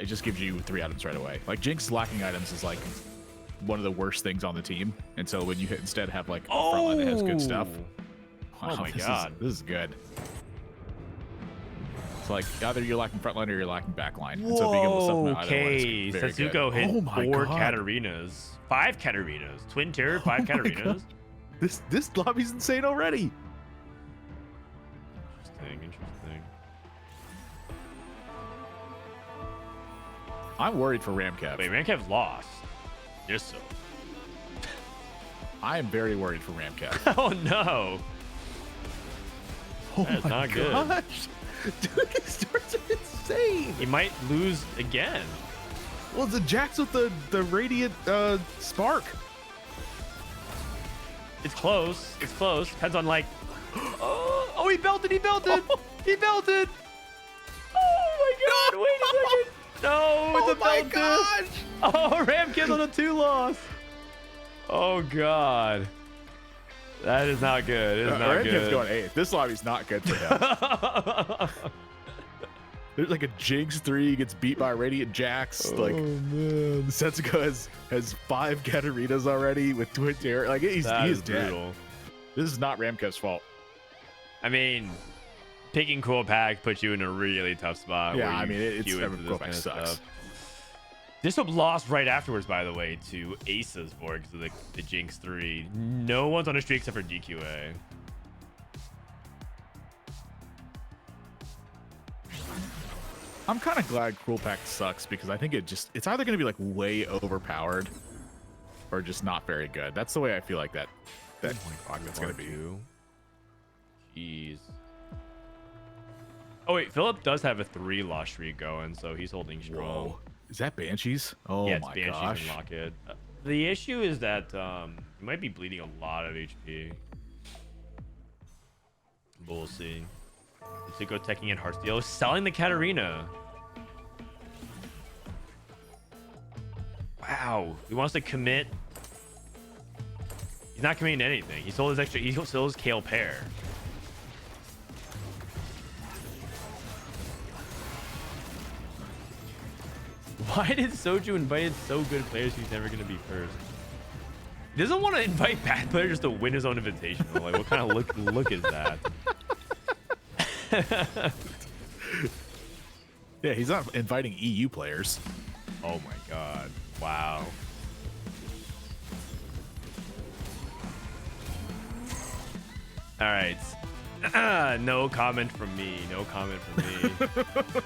It just gives you 3 items right away. Like Jinx lacking items is like one of the worst things on the team, and so when you instead have like a frontline that has good stuff. Oh my this god, this is good. It's like either you're lacking frontline or you're lacking backline. And so being able to supplement either one is very Setsuko good. hit Oh my 4 God. Katarinas. 5 Katarinas. Twin Terror, 5 Oh my Katarinas. This lobby's insane already. Interesting. I'm worried for Ramkev. Wait, Ramkev lost. Just so. I am very worried for Ramkev. Oh no. Oh That's my not good. gosh. Dude, these starts are insane. He might lose again. Well, it's a Jax with the radiant spark. It's close. It's close. Depends on like. Oh, he belted. He belted. He belted. Oh my god. Wait a second. No, Oh the my belt gosh. diff. Oh, Ramkev on a 2 loss. Oh god. That is not good. It is not Ramkev's good. going 8th. This lobby's not good for him. There's like a Jinx 3 gets beat by Radiant Jax. Oh, Like man. Setsuko has 5 Katarinas already with Twin Terror. Like he is dead. brutal. This is not Ramkev's fault. I mean, picking Cool Pack puts you in a really tough spot. Yeah, where I you mean, it's queue into this Cool Pack kind of sucks. stuff. This one lost right afterwards, by the way, to Asa's board because of the Jinx 3. No one's on a streak except for DQA. I'm kind of glad Cruel Pack sucks because I think it's either going to be like way overpowered or just not very good. That's the way I feel like that augment's going to be. Jeez. Oh wait, Philip does have a 3 loss streak going, so he's holding strong. Whoa. Is that Banshees? Oh Yeah, it's my Banshees gosh. and Locket. The issue is that he might be bleeding a lot of HP. We'll see. Setsuko teching in Heartsteel, selling the Katarina. Wow, he wants to commit. He's not committing to anything. He sold his extra. He sold his Kale Pear. Why did Soju invite so good players he's never going to be first? He doesn't want to invite bad players just to win his own invitational. Like, what kind of look is that? Yeah, he's not inviting EU players. Oh my god. Wow. All right. No comment from me. No comment from me.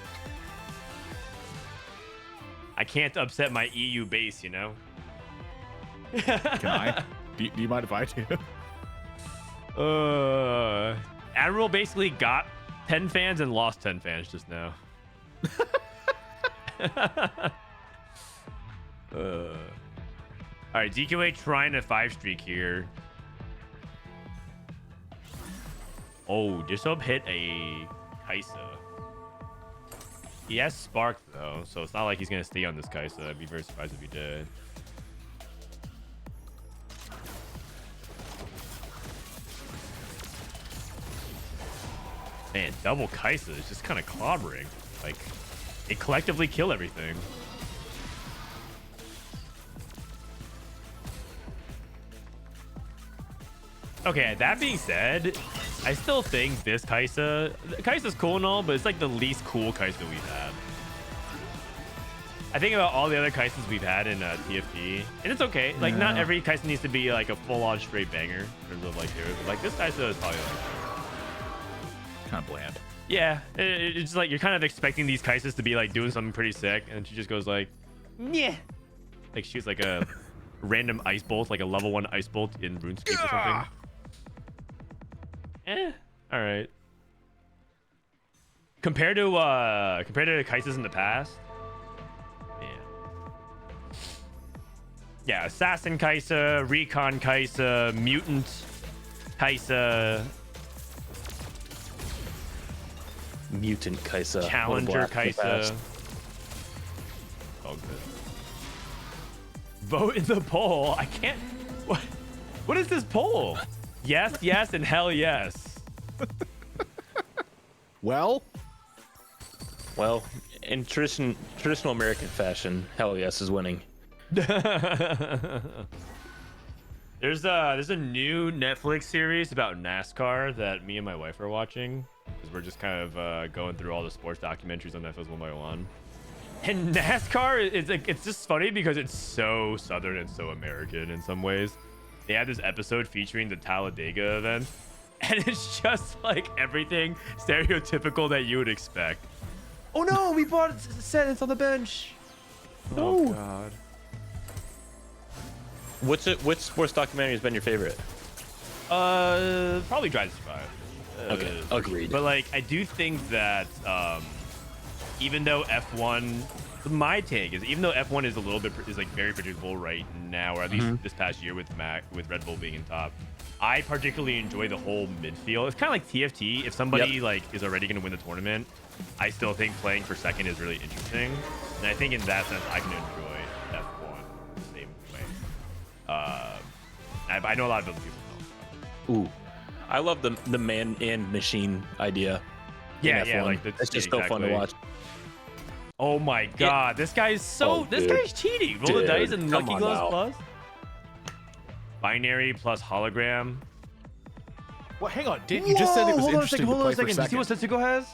I can't upset my EU base, you know? Can I? Do you mind if I do? Admiral basically got 10 fans and lost 10 fans just now. All right, DQA trying a 5 streak here. Oh, Disop hit a Kaisa. He has Spark though, so it's not like he's gonna stay on this Kaisa. I'd be very surprised if he did. Man, double Kaisa is just kind of clobbering. Like, they collectively kill everything. Okay, that being said, I still think this Kaisa's cool and all, but it's like the least cool Kaisa we've had. I think about all the other Kaisas we've had in TFT, and it's okay. Like, not every Kaisa needs to be like a full-on straight banger in terms of like theirs. But, like, this Kaisa is probably like Kind of bland. yeah, it's like you're kind of expecting these Kaisas to be like doing something pretty sick, and she just goes like, yeah, like shoots like a random ice bolt, like a level 1 ice bolt in RuneScape or something. All right. Compared to Kaisas in the past, yeah, Assassin Kaisa, Recon Kaisa, Mutant Kaisa, Mutant Kaisa. Challenger Kaisa. Oh, good. Vote in the poll. I can't. What is this poll? Yes, yes, and hell yes. Well, in traditional American fashion, hell yes is winning. There's a new Netflix series about NASCAR that me and my wife are watching, because we're just kind of going through all the sports documentaries on Netflix one by one. And NASCAR is like, it's just funny because it's so Southern and so American in some ways. They had this episode featuring the Talladega event, and it's just like everything stereotypical that you would expect. Oh no, we bought Sentence on the bench. No. Oh god. Which sports documentary has been your favorite? Probably Drive to Survive. Okay, agreed. But like, I do think that even though F1, my take is, even though F1 is a little bit is like very predictable right now, or at least this past year with Red Bull being in top, I particularly enjoy the whole midfield. It's kind of like TFT. If somebody like is already going to win the tournament, I still think playing for second is really interesting, and I think in that sense I can enjoy F1 the same way. I know a lot of other people don't. Ooh, I love the man and machine idea. Yeah, in yeah, F1. like it's just so fun to watch. Oh my god, this guy's so this guy's cheating. Roll the dice and Lucky Gloves plus. Binary plus hologram. well, hang on. Didn't you just said it was interesting to play for Do you see what second? Setsuko has?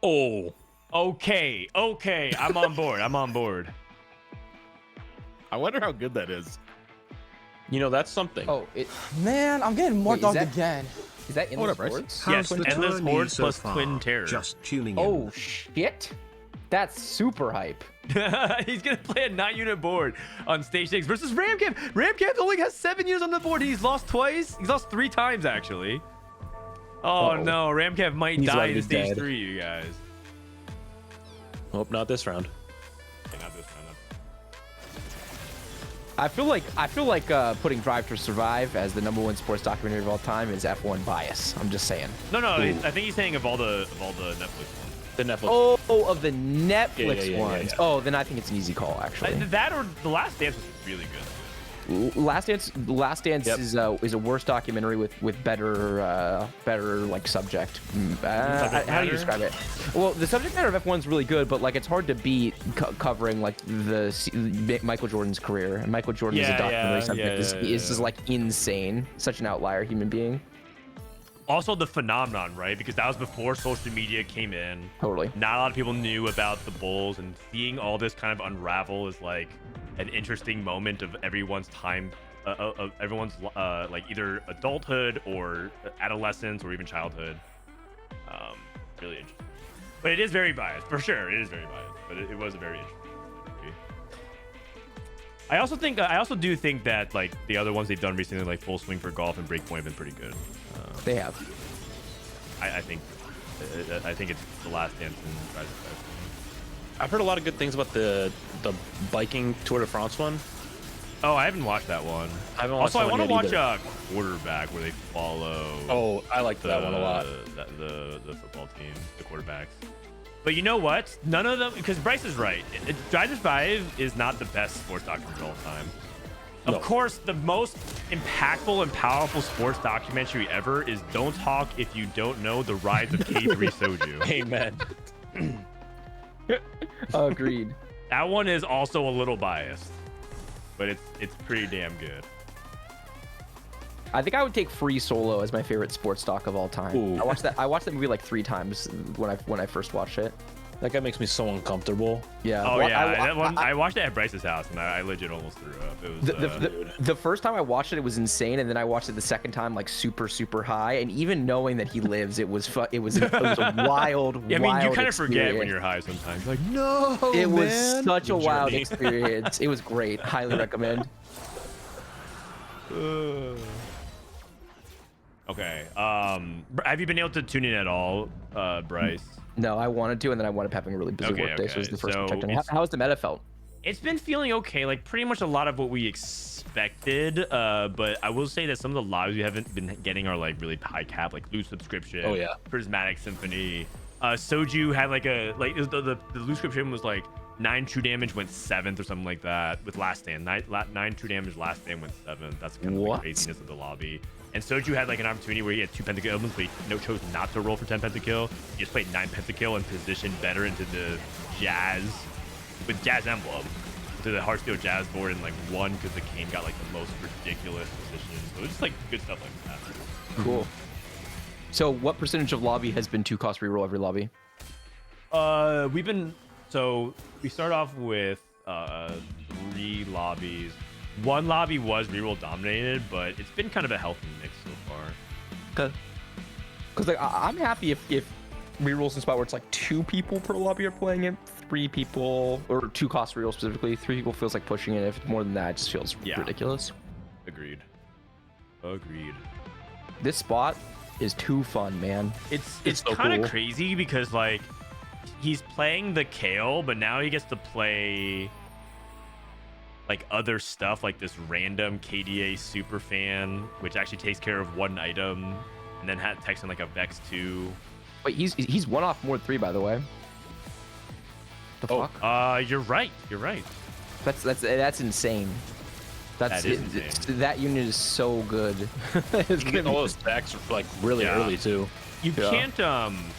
Oh, Okay, I'm on board. I'm on board. I wonder how good that is. you know that's something. Oh, Man, I'm getting more Wait, is dogged that- again. is that in Hold the up, Bryce. sports? Yes, How's the Endless tourney Horde so plus far? Twin Terror. Just tuning in. Oh shit, that's super hype. He's gonna play a 9-unit board on stage 6 versus Ramcam. Ramcam only has 7 years on the board. He's lost twice. He's lost 3 times actually. Oh no, Ramcam might He's die already in stage dead. 3, you guys. Hope not this round. Okay, not this round. I feel like putting Drive to Survive as the #1 sports documentary of all time is F1 bias. I'm just saying. No, I think he's saying of all the Netflix ones. The Netflix. Oh, of the Netflix yeah, ones. yeah. Oh, then I think it's an easy call actually. That or The Last Dance was really good. Last Dance Yep. is a worse documentary with better like subject. How do matter? you describe it? Well, the subject matter of F1 is really good, but like it's hard to beat covering like Michael Jordan's career. And Michael Jordan as a documentary subject is just like insane. Such an outlier human being. Also the phenomenon, right? Because that was before social media came in. Totally. Not a lot of people knew about the Bulls, and seeing all this kind of unravel is like an interesting moment of everyone's time everyone's like either adulthood or adolescence or even childhood. Really interesting, but it is very biased for sure. It is very biased, but it was a very interesting movie. I also do think that like the other ones they've done recently, like Full Swing for Golf and Breakpoint, have been pretty good. They have. I think it's The Last Dance and Rise of Fire. I've heard a lot of good things about the biking Tour de France one. Oh, I haven't watched that one. I haven't watched Also, I that want one to yet watch Quarterback, where they follow. Oh, I liked that one a lot. The football team, the quarterbacks. But you know what? None of them, because Bryce is right. Drive to Survive is not the best sports documentary of all time. Of No. course, the most impactful and powerful sports documentary ever is Don't Talk If You Don't Know the Rise of K3soju. Amen. Agreed. That one is also a little biased, but it's pretty damn good. I think I would take Free Solo as my favorite sports doc of all time. Ooh. I watched that movie like 3 times when I first watched it. That guy makes me so uncomfortable. Yeah. Oh well, yeah, that one I watched it at Bryce's house, and I legit almost threw up. It was The first time I watched it was insane, and then I watched it the second time like super high. And even knowing that he lives, it was a wild. yeah, I mean, you wild kind of forget when experience. you're high sometimes. Like, no, It was man. such a wild journey. experience. It was great. Highly recommend. Okay. Have you been able to tune in at all, Bryce? No, I wanted to, and then I wound up having a really busy Okay, work day, so it was okay. the first So one checked in. it's- How's the meta felt? It's been feeling okay, like pretty much a lot of what we expected. But I will say that some of the lives we haven't been getting are like really high cap, like Loot Subscription. Oh, yeah. Prismatic Symphony. Soju had like the Loot Subscription was like 9 true damage went 7th or something like that with Last Stand. 9 true damage Last Stand went 7th. That's kind of the What? craziness of the lobby. And Soju had like an opportunity where he had 2 pentakill elements, but he chose not to roll for 10 pentakill. He just played 9 pentakill and positioned better into the Jazz with Jazz Emblem to the Heartsteel Jazz board and like won because the Kane got like the most ridiculous position. So it's just like good stuff like that. Cool. So, what percentage of lobby has been 2-cost reroll every lobby? We start off with 3 lobbies. 1 lobby was reroll dominated, but it's been kind of a healthy mix so far. Because like I'm happy if rerolls in spot where it's like 2 people per lobby are playing it, 3 people or 2-cost reroll specifically, 3 people feels like pushing it. If it's more than that, it just feels ridiculous. Agreed. This spot is too fun, man. It's so kind of cool. crazy because like he's playing the Kale, but now he gets to play like other stuff, like this random KDA super fan, which actually takes care of 1 item, and then had text in like a Vex 2. Wait, he's 1 off Mord 3, by the way. The fuck? You're right. That's insane. That is insane. That unit is so good. It's You gonna get be- all those stacks like really Yeah. early too. You Yeah. can't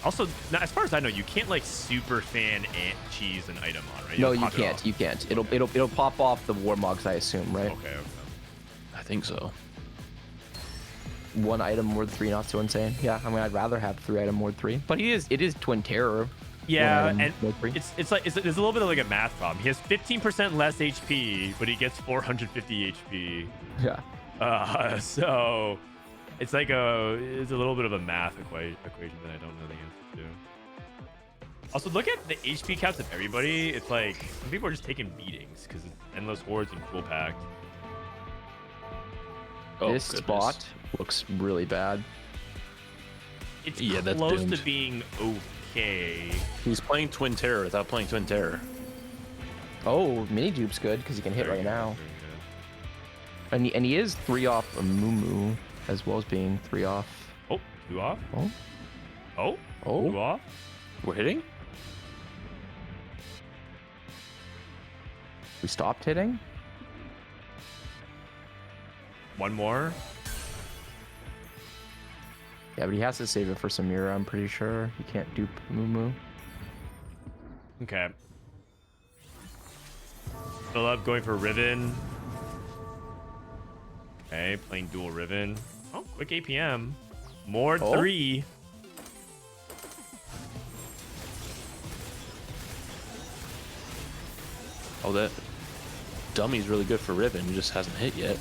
also now, as far as I know, you can't like super fan ant cheese an item on, right? No, You'll you pop it can't. off. You can't. It'll pop off the Warmogs, I assume, right? Okay. I think so. 1 item Mord 3, not so insane. Yeah, I mean, I'd rather have 3 item Mord 3, but it is Twin Terror. Yeah, 1 item and Mord 3. it's like it's a little bit of like a math problem. He has 15% less HP, but he gets 450 HP. Yeah. So it's like it's a little bit of a math equation that I don't know the answer to. Also, look at the HP caps of everybody. It's like some people are just taking beatings because it's endless hordes and cool packed. Oh, This goodness. spot looks really bad. It's Yeah, that's close doomed. to being okay. He's playing Twin Terror without playing Twin Terror. Oh, mini dupe's good because he can hit Very right good, now. very good. And he is 3 off a Moo as well as being 3 off. Oh, 2 off. Oh, Oh, Oh. 2 off. We're hitting? we stopped hitting. 1 more. Yeah, but he has to save it for Samira, I'm pretty sure. He can't dupe Moo. Okay. Philip going for Riven. Okay, playing dual Riven. Oh, quick APM. More Oh. 3. Oh, that dummy's really good for Riven. He just hasn't hit yet.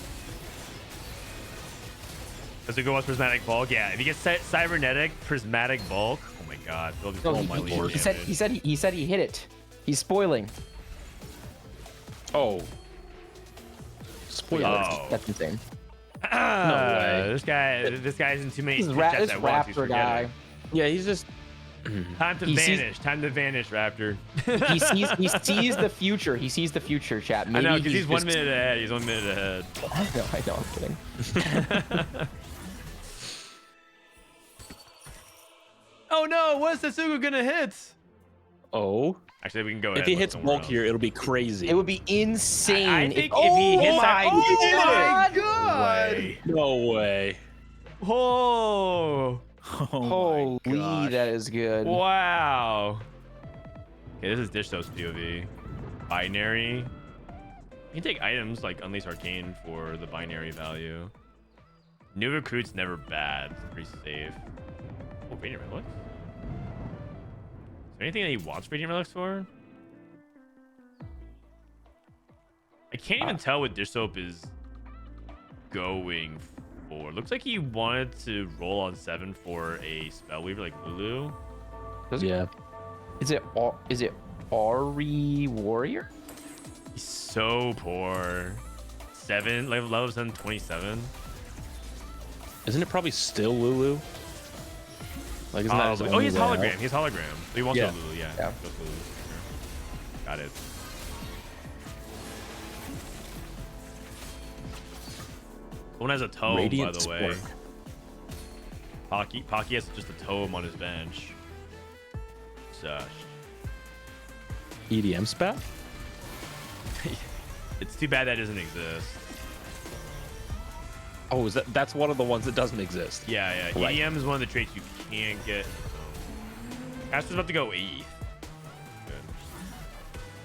Setsuko wants prismatic bulk. Yeah, if you get cybernetic prismatic bulk, oh my god, they'll just No, roll my legion he said he hit it. He's spoiling. Oh. Spoiler. Oh. That's insane. No way. This guy's in too many This chats at once. He's Raptor guy. forgetting. Yeah, he's just. Time to He sees- vanish. Time to vanish, Raptor. He sees the future. He sees the future, chat. I Maybe know, because he's 1 just- minute ahead. He's 1 minute ahead. I know. I'm kidding. Oh no, what's Setsuko gonna hit? Oh. Actually, we can go If ahead he and look hits somewhere bulk else. here, it'll be crazy. It would be insane. I think oh if he hits my that, god! god! No way. Oh, Oh my Holy, gosh. that is good. wow. Okay, this is Dish Soap's POV. Binary. You can take items like Unleash Arcane for the binary value. New recruit's never bad. It's pretty safe. Oh, Radiant Relics? Is there anything that he wants Radiant Relics for? I can't even tell what Dish Soap is going for. Looks like he wanted to roll on 7 for a Spellweaver like Lulu. Yeah. Is it Ari Warrior? He's so poor. 7, level 7, 27. Isn't it probably still Lulu? Like, isn't that his Oh, only he's way out? hologram. He's hologram. So he wants Yeah. a Lulu, yeah. Yeah. Goes Lulu. Sure. Got it. Someone has a tome, Radiant by the way. Sport. Pocky has just a tome on his bench. Such. EDM spat? It's too bad that doesn't exist. Oh, that's one of the ones that doesn't exist. Yeah. Right. EDM is one of the traits you can't get. Caster's about to go 8th. Good.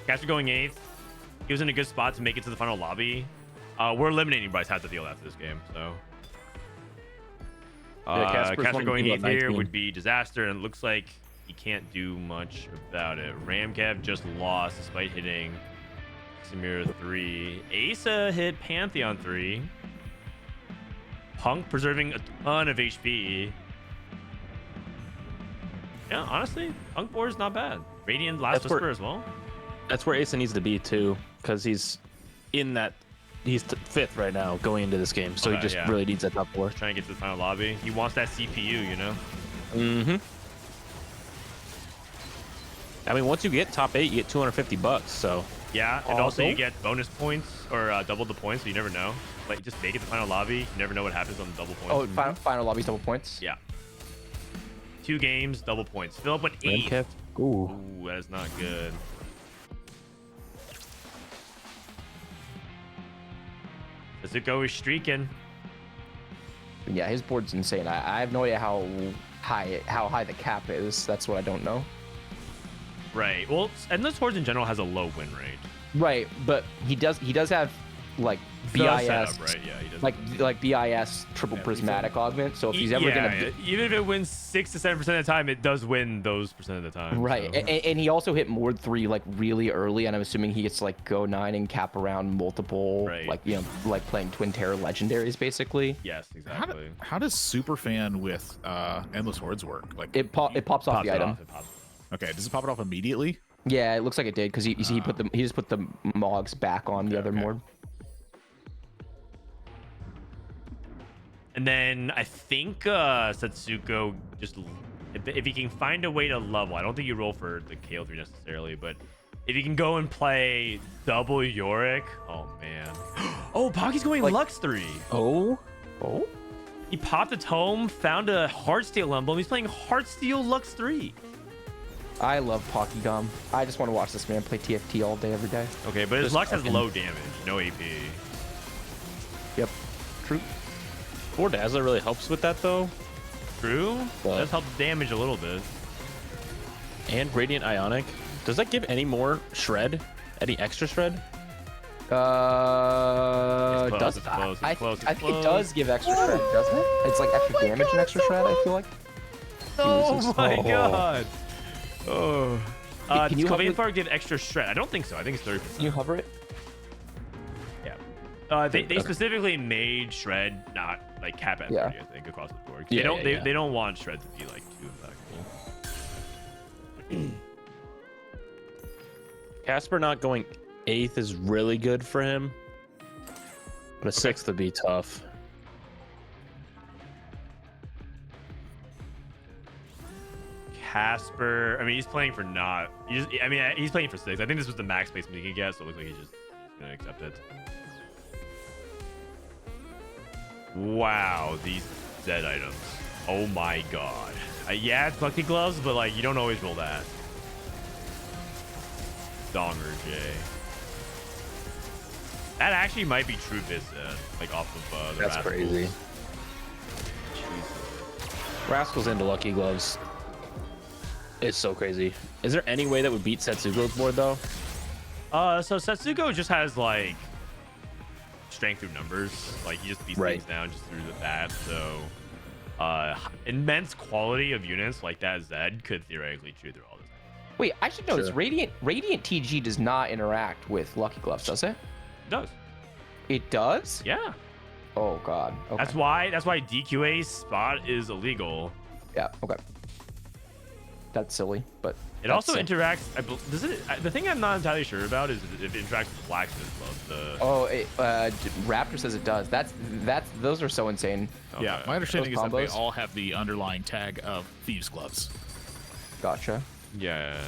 Caster going 8th. He was in a good spot to make it to the final lobby. We're eliminating Bryce Hatfield after this game, so. Casper's Caster one going being 8th about here 19. would be disaster, and it looks like he can't do much about it. Ramkev just lost despite hitting Samira 3. Asa hit Pantheon 3. Punk preserving a ton of HP. Yeah, honestly, Punk board is not bad. Radiant Last That's where- Whisper as well. That's where Asa needs to be too, because he's in that. He's 5th right now going into this game, so Okay, he just yeah. really needs that top 4. Trying to get to the final lobby. He wants that CPU, you know? Mm-hmm. I mean, once you get top 8, you get $250. So Yeah, and also Also- you get bonus points or double the points, so you never know. Like, just make it the final lobby. You never know what happens on the double points. Oh, final lobby's double points. Yeah. 2 games, double points. Fill up an 8. Ramkev. Ooh. Ooh, that is not good. Setsuko is streaking. Yeah, his board's insane. I have no idea how high the cap is. That's what I don't know. Right. Well, Endless Hordes in general has a low win rate. Right, but he does have like The BIS, setup, right? Yeah, he does. like BIS triple prismatic augment. So if he's ever gonna even if it wins 6 to 7% of the time, it does win those percent of the time. right, so. and he also hit Mord 3 like really early, and I'm assuming he gets to like go 9 and cap around multiple, Right. like like playing Twin Terror legendaries basically. Yes, exactly. How does Superfan with Endless Hordes work? Like, It pops off Pops the it item. off, it pops. okay, does it pop it off immediately? Yeah, it looks like it did because he just put the Mogs back on the other okay. Mord. And then I think Setsuko just if he can find a way to level, I don't think you roll for the KO3 necessarily, but if you can go and play double Yorick, oh man. Oh, Pocky's going Like- Lux 3. Oh. He popped a tome, found a Heartsteel emblem. He's playing Heartsteel Lux 3. I love Pokegum. I just want to watch this man play TFT all day, every day. Okay, but his Just Lux has fucking- low damage, no AP. Yep. True. Poor Dazzler really helps with that though, True. Well- Does help damage a little bit. and Radiant Ionic. Does that give any more shred? Any extra shred? It's close, Does it's close, it's I close, it's think it close. does give extra shred, doesn't it? It's like extra damage and extra shred. I feel like. Oh my Oh. god. Oh. Can you Does hover- Covain Fire give extra shred? I don't think so. I think it's 30%. Can you hover it? Yeah. They specifically made Shred not like cap at 30, Yeah. I think, across the board. Yeah, They don't want Shred to be like too impactful. Casper not going 8th is really good for him, but a 6th would be tough. Casper, I mean, he's playing for not. He's playing for 6. I think this was the max placement he can get, so it looks like he's gonna accept it. Wow, these Z items. Oh my god. Yeah, it's Lucky Gloves, but like you don't always roll that. Donger J. That actually might be true biz like off of the That's Rascals. crazy. Jesus. Rascals into Lucky Gloves. It's so crazy. Is there any way that would beat Setsuko's board though? So Setsuko just has like strength through numbers. Like he just beats things down just through that. So immense quality of units like that Z could theoretically chew through all this. Wait, I should know this. Sure. Radiant TG does not interact with Lucky Gloves, does it? It does. It does? Yeah. Oh god. Okay. That's why DQA spot is illegal. Yeah. Okay. That's silly, but It also interacts. Does it? The thing I'm not entirely sure about is if it interacts with Blacksmith Glove. Raptor says it does. Those are so insane. Yeah, my understanding is Those that they combos? all have the underlying tag of Thieves' Gloves. Gotcha. Yeah.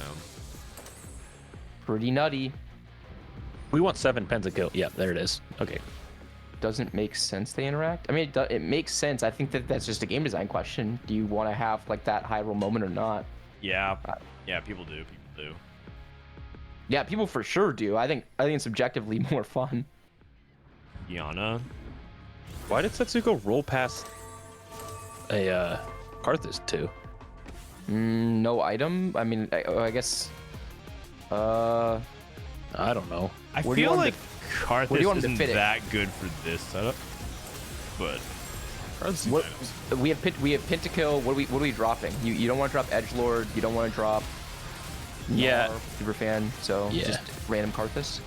Pretty nutty. We want 7 pentakill. Yeah, there it is. Okay. Doesn't make sense they interact. I mean, it makes sense. I think that's just a game design question. Do you want to have like that high roll moment or not? Yeah. Yeah. People do. Yeah, people for sure do. I think it's objectively more fun. Yana. Why did Setsuko roll past a Karthus too? No item. I mean, I guess. I don't know. I Where do you feel want like where do you Karthus want him to isn't fit it? that good for this setup, but What we have pentakill. What are we dropping? You don't want to drop Edgelord. You don't want to drop. Yeah. Superfan. So Yeah. just random Karthus.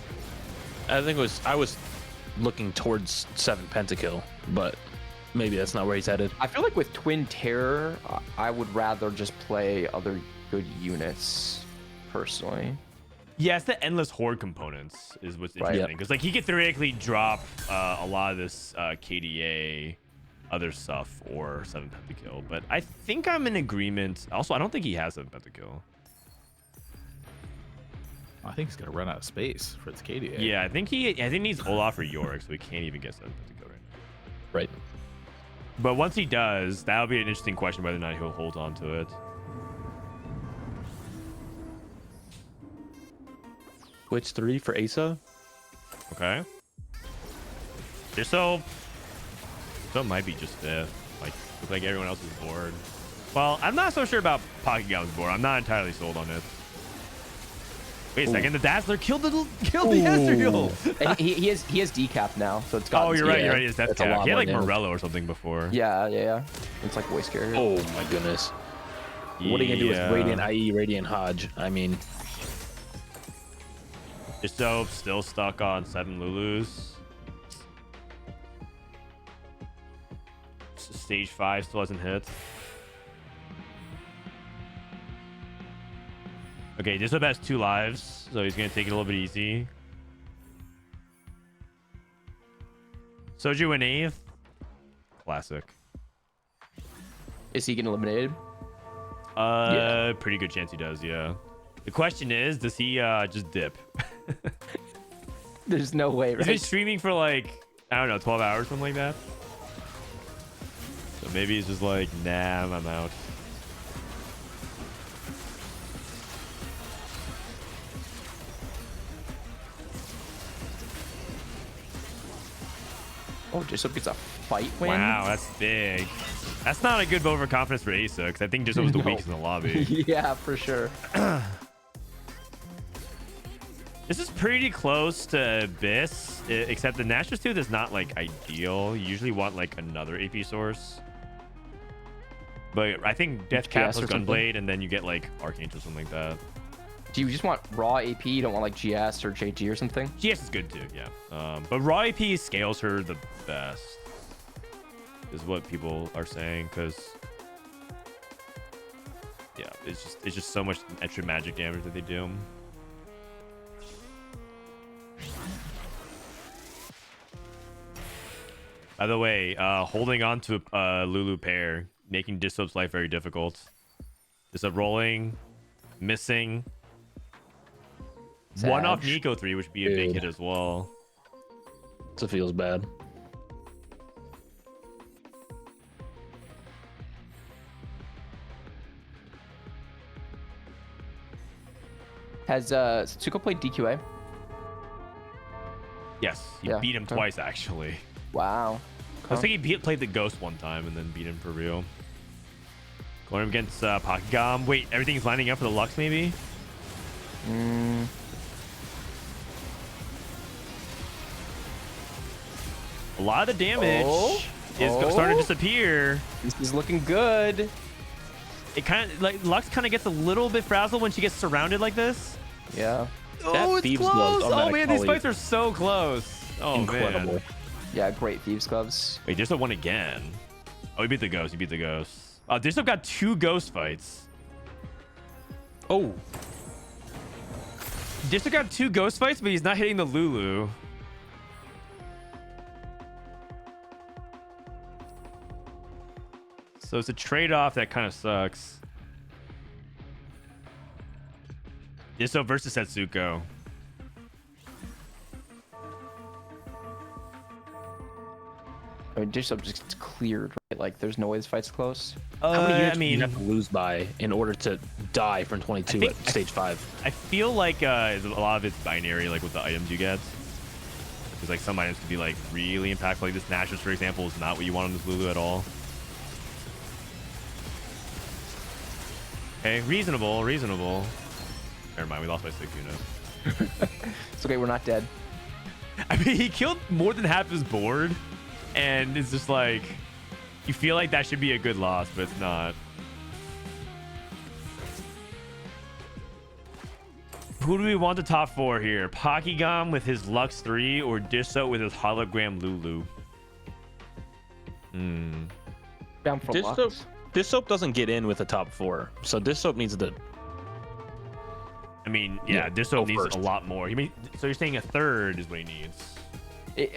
I think I was looking towards 7 pentakill, but maybe that's not where he's headed. I feel like with Twin Terror, I would rather just play other good units, personally. yeah, it's the endless horde components is what's Right. interesting because like he could theoretically drop a lot of this KDA, other stuff, or 7 pentakill. But I think I'm in agreement. Also, I don't think he has 7 pentakill. I think he's gonna run out of space for its KDA. Yeah, I think he needs Olaf or Yorick, so he can't even get 7 pentakill right now. Right. But once he does, that'll be an interesting question whether or not he'll hold on to it. Which 3 for Asa? Okay. So might be just 5th. Like, look like everyone else is bored. Well, I'm not so sure about Pokegon's board. I'm not entirely sold on it. Wait a second, the Dazzler killed the Ezreal. And he has decap now, so it's got. Oh, you're right. yeah, It's that's a Death lot He had more like damage. Morello or something before. Yeah. It's like voice carrier. Oh my goodness. What are you gonna do with Radiant IE, Radiant Hodge? I mean, Just so still stuck on 7 Lulus. Stage 5 still hasn't hit. Okay, Disop has 2 lives, so he's gonna take it a little bit easy. Soju in 8th. Classic. Is he getting eliminated? Pretty good chance he does, yeah. The question is, does he just dip? There's no way, He's been right? streaming for like, I don't know, 12 hours, something like that. So maybe he's just like, nah, I'm out. Oh, Jisoo gets a fight win. Wow, that's big. That's not a good vote for confidence for Asa, because I think Jisoo was the No. weakest in the lobby. Yeah, for sure. This is pretty close to Abyss, except the Nashor's Tooth is not like ideal. You usually want like another AP source. But I think Death HPS Cap or plus something? Gunblade, and then you get like Archangel or something like that. Do you just want raw AP? You don't want like GS or JG or something? GS is good too, yeah. But raw AP scales her the best, is what people are saying, because yeah, it's just so much extra magic damage that they do. By the way, holding on to a Lulu pair, making Dissoap's life very difficult. Dissoap rolling, missing. Sad. One off Nico 3, which would be a big hit as well. So it feels bad. Has Setsuko played DQA? Yes, you Yeah, beat him okay. twice actually. Wow. Looks like he played the Ghost one time and then beat him for real. Going up against Pokegam. Wait, everything's lining up for the Lux maybe? A lot of the damage is starting to disappear. This is looking good. It kind of like Lux kind of gets a little bit frazzled when she gets surrounded like this. Yeah. Oh, it's Thieves' close. Gloves Oh automatic man, these volley. fights are so close. Oh Incredible. man. Yeah, great Thieves Gloves. Wait, Dissoap won again. Oh, he beat the Ghost. He beat the Ghost. Dissoap got 2 Ghost fights. Oh, Dissoap got 2 Ghost fights, but he's not hitting the Lulu. So it's a trade-off that kind of sucks. Dissoap versus Setsuko. I mean, Dish Up just cleared, right? Like, there's no way this fight's close. how many units I do mean, you have to lose by in order to die from 22 I think- at stage 5? I feel like a lot of it's binary, like with the items you get. Because like some items can be like really impactful. Like this Nashus, for example, is not what you want on this Lulu at all. Okay, reasonable. Never mind, we lost by 6 units. It's okay, we're not dead. I mean, he killed more than half his board, and it's just like you feel like that should be a good loss, but it's not. Who do we want the top 4 here? Pokegam with his Lux 3 or Dissoap with his hologram Lulu? Down for Dissoap, Lux. Dissoap doesn't get in with the top 4, so Dissoap needs to. I mean, yeah, go Dissoap needs first. a lot more. So you're saying a third is what he needs?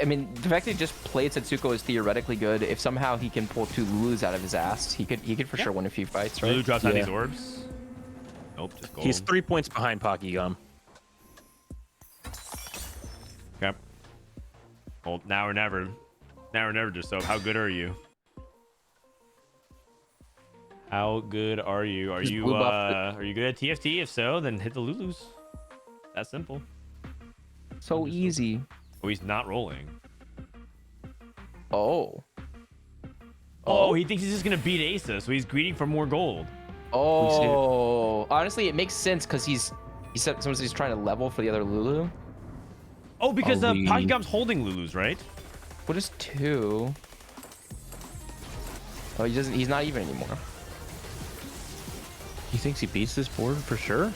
I mean, the fact that he just played Setsuko is theoretically good. If somehow he can pull 2 Lulus out of his ass, he could for sure win a few fights, right? Lulu drops out Yeah. these orbs? Nope, just gold. He's 3 points behind Pokegam. Okay. Well, now or never. Now or never, Dissoap. How good are you? How good are you? Are Just you blue buff are you good at TFT? If so, then hit the Lulus. That's simple. So easy. Oh, he's not rolling. Oh. Oh, he thinks he's just gonna beat Asa, so he's greeting for more gold. Oh. Honestly, it makes sense because he said someone said he's trying to level for the other Lulu. Oh, because Are we- Pokegam's holding Lulus, right? What is 2? Oh, he doesn't. He's not even anymore. He thinks he beats this board for sure?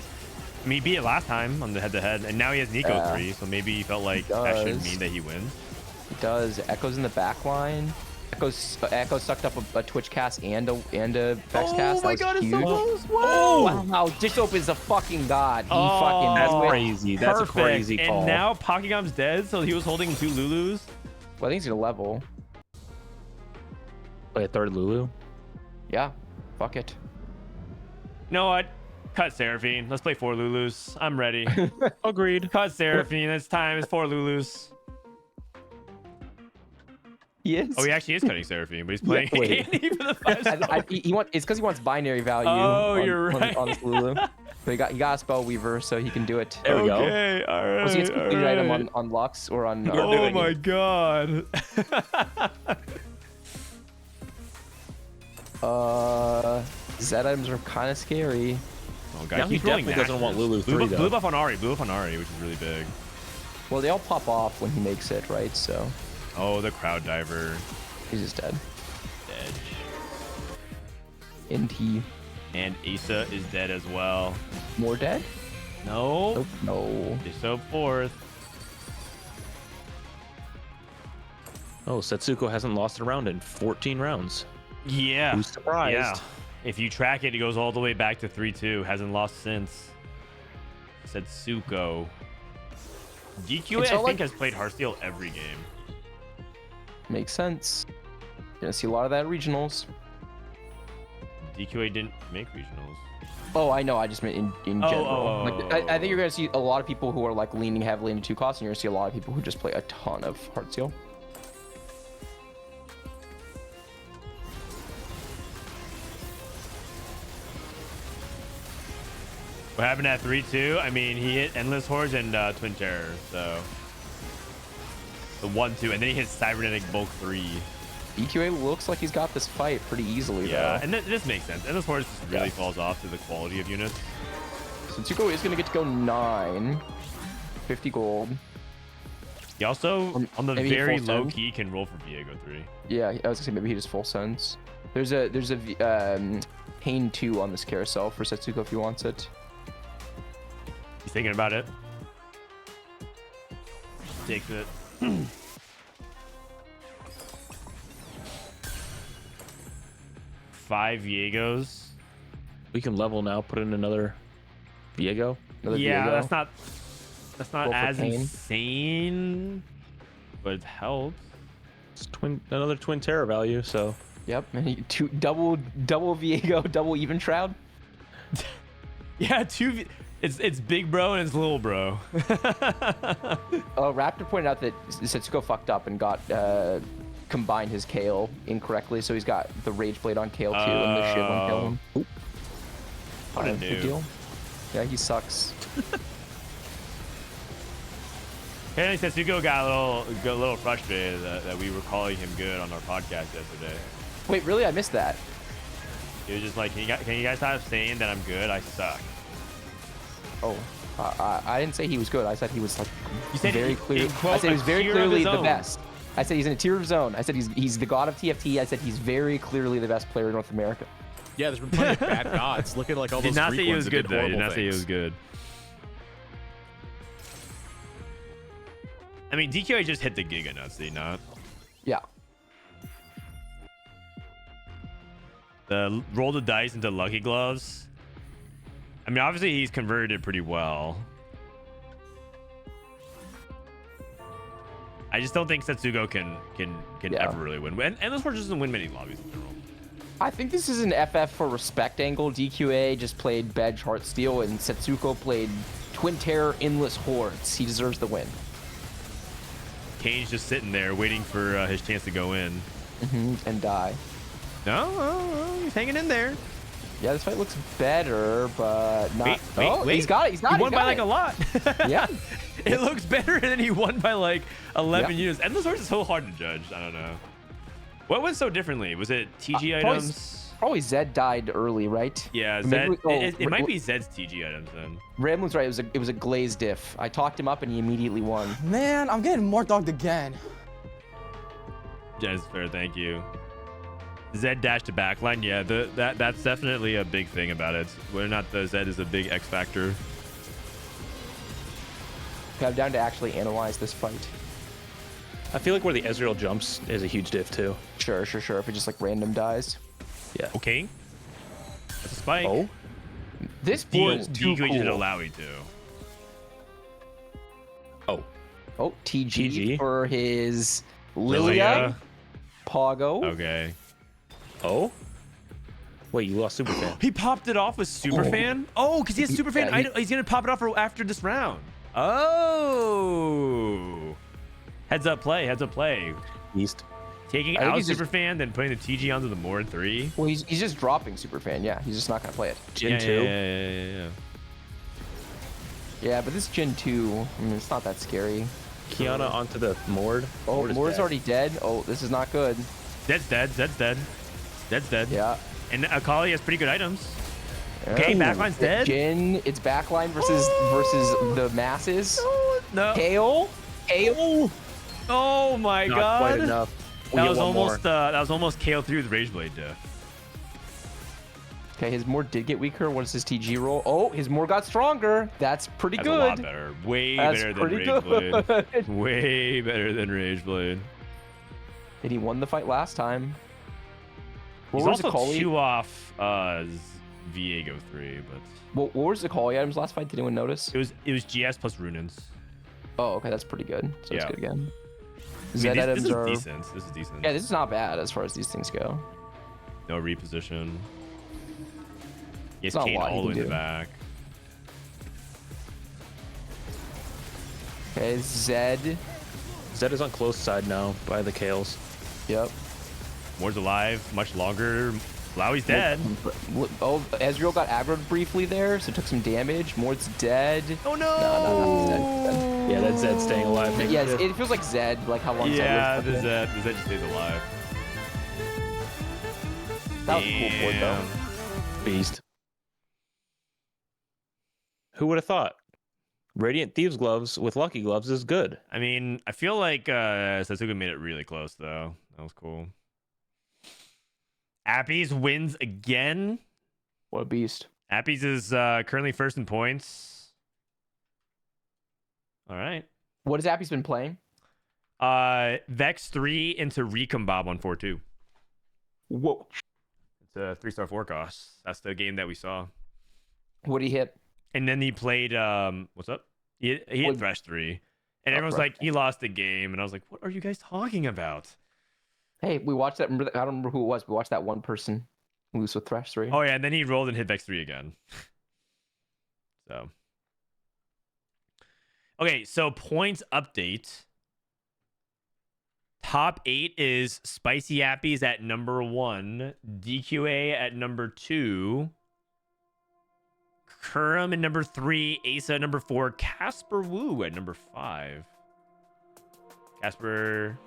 I mean, he beat it last time on the head-to-head, and now he has Nico Yeah. 3, so maybe he felt like He that should does. mean that he wins. He does. Echo's in the back line. Echo sucked up a Twitch cast and a Vex cast. Oh my That was god, it's so huge. close! Oh, wow. Dissoap is a fucking god. He fucking That's blew it. crazy. That's a crazy call. And now Pokegam's dead, so he was holding 2 Lulus. Well, I think he's gonna level. Play a third Lulu. Yeah. Fuck it. You know what? Cut Seraphine. Let's play 4 Lulus. I'm ready. Agreed. Cut Seraphine. It's time. It's 4 Lulus. He is. Oh, he actually is cutting Seraphine, but he's playing wait. Annie for the 5-star. It's because he wants binary value. Oh, you're right. On this Lulu. But he got a spell weaver, so he can do it. There we go. Okay, all right. Once he gets a completed all item right. on Lux or on. Oh my god. Z items are kind of scary. Oh god, Now he he's rolling definitely doesn't want Nashus. Lulu Blue 3 buff- though. Blue buff on Ari. Blue buff on Ari, which is really big. Well, they all pop off when he makes it, right? So Oh, the crowd diver. he's just dead. Dead. And he And Asa is dead as well. more dead. No. Nope. No. Dish soap fourth. Oh, Setsuko hasn't lost a round in 14 rounds. Yeah. Who's surprised? Yeah. If you track it, it goes all the way back to 3-2. Hasn't lost since. Setsuko. DQA, It's I all think, like- has played Hearthstone every game. Makes sense. Gonna see a lot of that at regionals. DQA didn't make regionals. Oh, I know. I just meant in general. oh, Like, I think you're gonna see a lot of people who are like leaning heavily into 2 costs, and you're gonna see a lot of people who just play a ton of Hearthstone. What happened at 3-2? I mean, he hit Endless Hordes and Twin Terror, so the 1-2, and then he hit Cybernetic Bulk 3. EQA looks like he's got this fight pretty easily, Yeah, though. and this makes sense. Endless Hordes just really falls off to the quality of units. Setsuko is gonna get to go 9. 50 gold. He also, on the maybe very full low send? key, can roll for Viego 3. Yeah, I was gonna say maybe he just full sends. There's a Pain 2 on this carousel for Setsuko if he wants it. He's thinking about it. Takes it. Five Viegos. We can level now. Put in another Viego. Another Yeah, Viego. that's not Roll for as Pain. insane, but it helps. It's another Twin Terror value. So Yep, and double Viego, double Even Shroud. Yeah, it's big bro and it's little bro. Raptor pointed out that Setsuko fucked up and got combined his Kale incorrectly, so he's got the Rage Blade on Kale too and the Shiv on Kale. Oop. What a Big noob. deal. Yeah, he sucks. Apparently, Setsuko got a little frustrated that we were calling him good on our podcast yesterday. Wait, really? I missed that. He was just like, can you guys stop saying that I'm good? I suck. Oh, I didn't say he was good. I said he was like You said very he- clear. in quote, I said he was a very tier of clearly his the own. best. I said he's in a tier of his own. I said he's the god of TFT. I said he's very clearly the best player in North America. Yeah, there's been plenty of bad gods. Look at like all those Did not Greek say he ones was that good did though. Did horrible not say he things. was good. I mean, DQA just hit the Giga nuts, did he not? Yeah. The roll the dice into Lucky Gloves. I mean, obviously he's converted it pretty well. I just don't think Setsuko can Yeah. ever really win. And this horse doesn't win many lobbies in general. I think this is an FF for respect angle. DQA just played Bedge Heartsteel, and Setsuko played Twin Terror Endless Hordes. He deserves the win. Kane's just sitting there waiting for his chance to go in. And die. No, he's hanging in there. Yeah, this fight looks better, but not. Wait. He's got it. He's got it. He won by like a lot. Yeah. It looks better, and then he won by like 11 Yeah. units. Endless Horse is so hard to judge. I don't know. What went so differently? Was it TG items? Probably Zed died early, right? Yeah, Maybe Zed. we- It might be Zed's TG items then. Ramlin's right. It was a glazed diff. I talked him up, and he immediately won. Man, I'm getting more dogged again. That's fair. Thank you. Zed dash to backline. Yeah, that's definitely a big thing about it. Whether or not the Zed is a big X factor. I'm down to actually analyze this fight. I feel like where the Ezreal jumps is a huge diff too. Sure. If it just like random dies. Yeah. Okay. That's a spike. Oh. This board is too DQ didn't cool. allow me to. Oh. Oh, TG, TG. for his Lilia. Lilia, Pogo. Okay. Oh. Wait, you lost Superfan. He popped it off with Superfan? Oh, because he has Superfan. Yeah, He's going to pop it off after this round. Oh. Heads up play. East. Taking I think out he's just- Superfan, then putting the TG onto the Mord 3. Well, he's just dropping Superfan. Yeah, he's just not gonna play it. Gen 2. Yeah. Yeah, but this Gen 2, I mean, it's not that scary. Kiana onto the Mord. Oh, Mord is Moore's dead. already dead. Oh, this is not good. Zed's dead. Yeah. And Akali has pretty good items. Yeah. Okay, backline's dead. Jin, it's backline versus the masses. No. Kale. Oh my Not god. quite enough. We That get was one more. almost KO through the Rage Blade diff. Okay, his more did get weaker. What is his TG roll? Oh, his more got stronger. That's pretty That's good. a lot better. Way That's better than pretty Rage Blade. good. Way better than Rage Blade. And he won the fight last time. What He's was also Akali? 2 off Viego 3, but What was the Akali items last fight? Did anyone notice? it was GS plus Runins. Oh, okay, that's pretty good. So it's Yeah. good again. I Zed mean, this items is are decent. This is decent. yeah, this is not bad as far as these things go. No reposition. Yes, not a Kane lot all you the way can in the do. back. Okay, Zed. Zed is on close side now by the Kales. Yep. Moore's alive, much longer. Flowey's dead. Oh, Ezreal got aggroed briefly there, so took some damage. Moore's dead. Oh no! No, Zed. Yeah, that Zed's staying alive. Yeah, it feels like Zed, like how long Yeah, Zed lived. the Zed just stays alive. That was a cool board, though. Damn. Beast. Who would have thought? Radiant Thieves gloves with Lucky gloves is good. I mean, I feel like Setsuko made it really close though. That was cool. Appies wins again. What a beast. Appies is currently first in points. All right. What has Appy's been playing? Vex 3 into Recombob on 4-2. Whoa. It's a 3-star 4 cost. That's the game that we saw. What did he hit? And then he played what's up? He hit Thresh 3. And everyone's right. like, he lost the game. And I was like, what are you guys talking about? Hey, we watched that. I don't remember who it was. We watched that one person lose with Thresh 3. Oh yeah, and then he rolled and hit Vex 3 again. So okay, so points update. Top 8 is Spicy Appies at number 1, DQA at number 2, Kurum at number 3, Asa at number 4, Casper Wu at number 5. Casper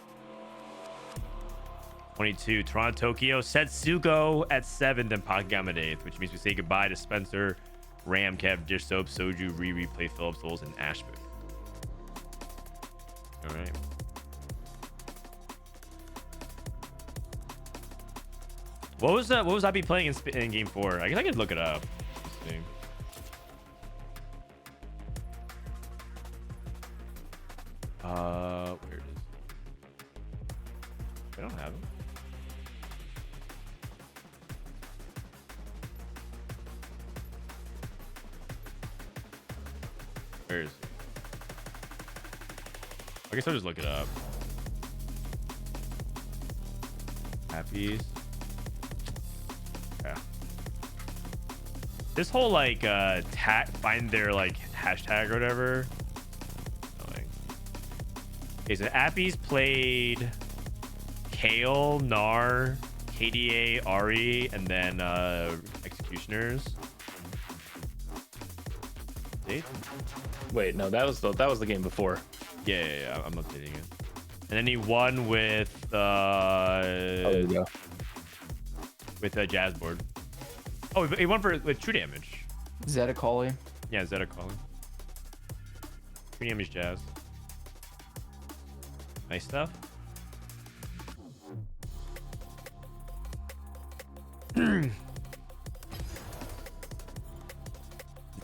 22, Toronto, Tokyo, Setsuko at 7th, and Pakagam at 8th, which means we say goodbye to Spencer, Ram, Kev, Dish Soap, Soju, Replay, Phillips, Souls, and Ashford. All right. What was I be playing in game 4? I guess I could look it up. Let's see. Where it is? I don't have it. Where is it? I guess I'll just look it up. Appies. Yeah. This whole like find their like hashtag or whatever. Annoying. Okay, so Appies played Kale, Gnar, KDA, Ari, and then Executioners. Date? Wait, no, that was the game before. Yeah, I'm updating it. And then he won with Oh, there you go. with a jazz board. Oh, he won with true damage. Zed Akali. Yeah, Zeta calling. True damage jazz. Nice stuff.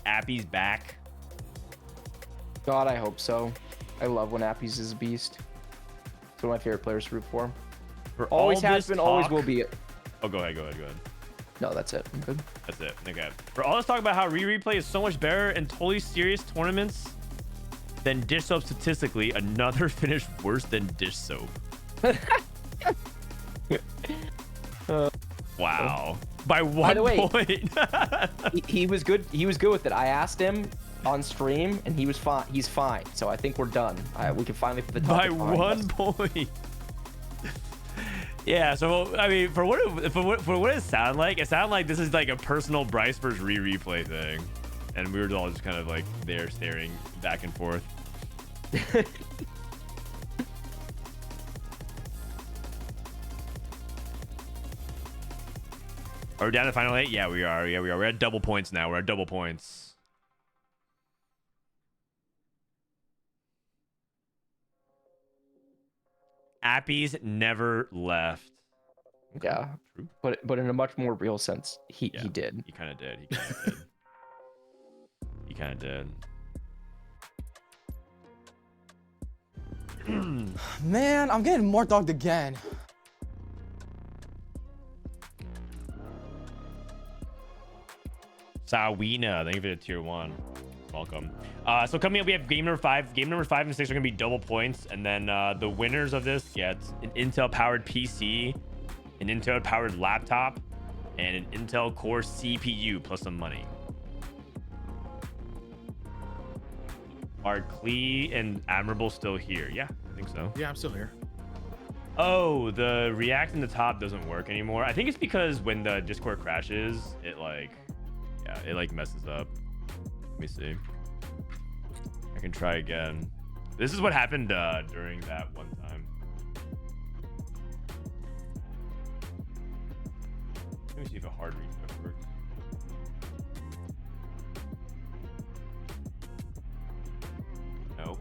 Appy's back. God, I hope so. I love when Appies is a beast. It's one of my favorite players to root for. For Always all has this been, always talk- will be. Oh, go ahead. No, that's it. I'm good. That's it. Okay. For all this talk about how replay is so much better in totally serious tournaments than Dish Soap statistically, another finished worse than Dish Soap. Wow. By one the way, point. he was good. He was good with it. I asked him on stream, and he was fine. He's fine. So I think we're done. We can finally put the By topic behind one us. point. Yeah, so I mean, for what it sounded like this is like a personal Bryce versus replay thing, and we were all just kind of like there staring back and forth. Are we down to final 8? Yeah, we are. Yeah, we are. We're at double points now. We're at double points. Appies never left. Yeah, True. but in a much more real sense, he did. He kind of did. He kind of did. He kind of did. Man, I'm getting more dogged again. Sawina, thank you for the tier 1. Welcome. So coming up, we have game number 5. Game number 5 and 6 are gonna be double points, and then the winners of this get an Intel-powered PC, an Intel-powered laptop, and an Intel Core CPU plus some money. Are Klee and Admirable still here? Yeah, I think so. Yeah, I'm still here. Oh, the React in the top doesn't work anymore. I think it's because when the Discord crashes, it like messes up. Let me see. I can try again. This is what happened during that one time. Let me see if a hard restart works. Nope.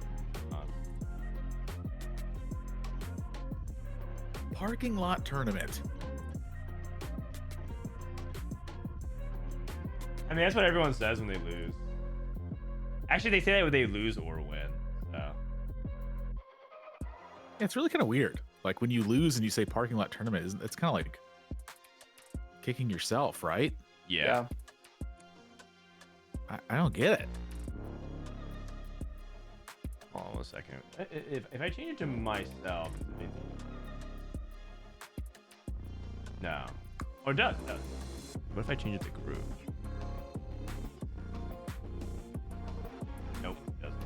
Parking lot tournament. I mean, that's what everyone says when they lose. Actually, they say that when they lose or win. So. Yeah, it's really kind of weird. Like when you lose and you say parking lot tournament, it's kind of like kicking yourself, right? Yeah. I don't get it. Hold on a second. If I change it to myself, no. Oh, it does. It does. What if I change it to group? Nope, it doesn't.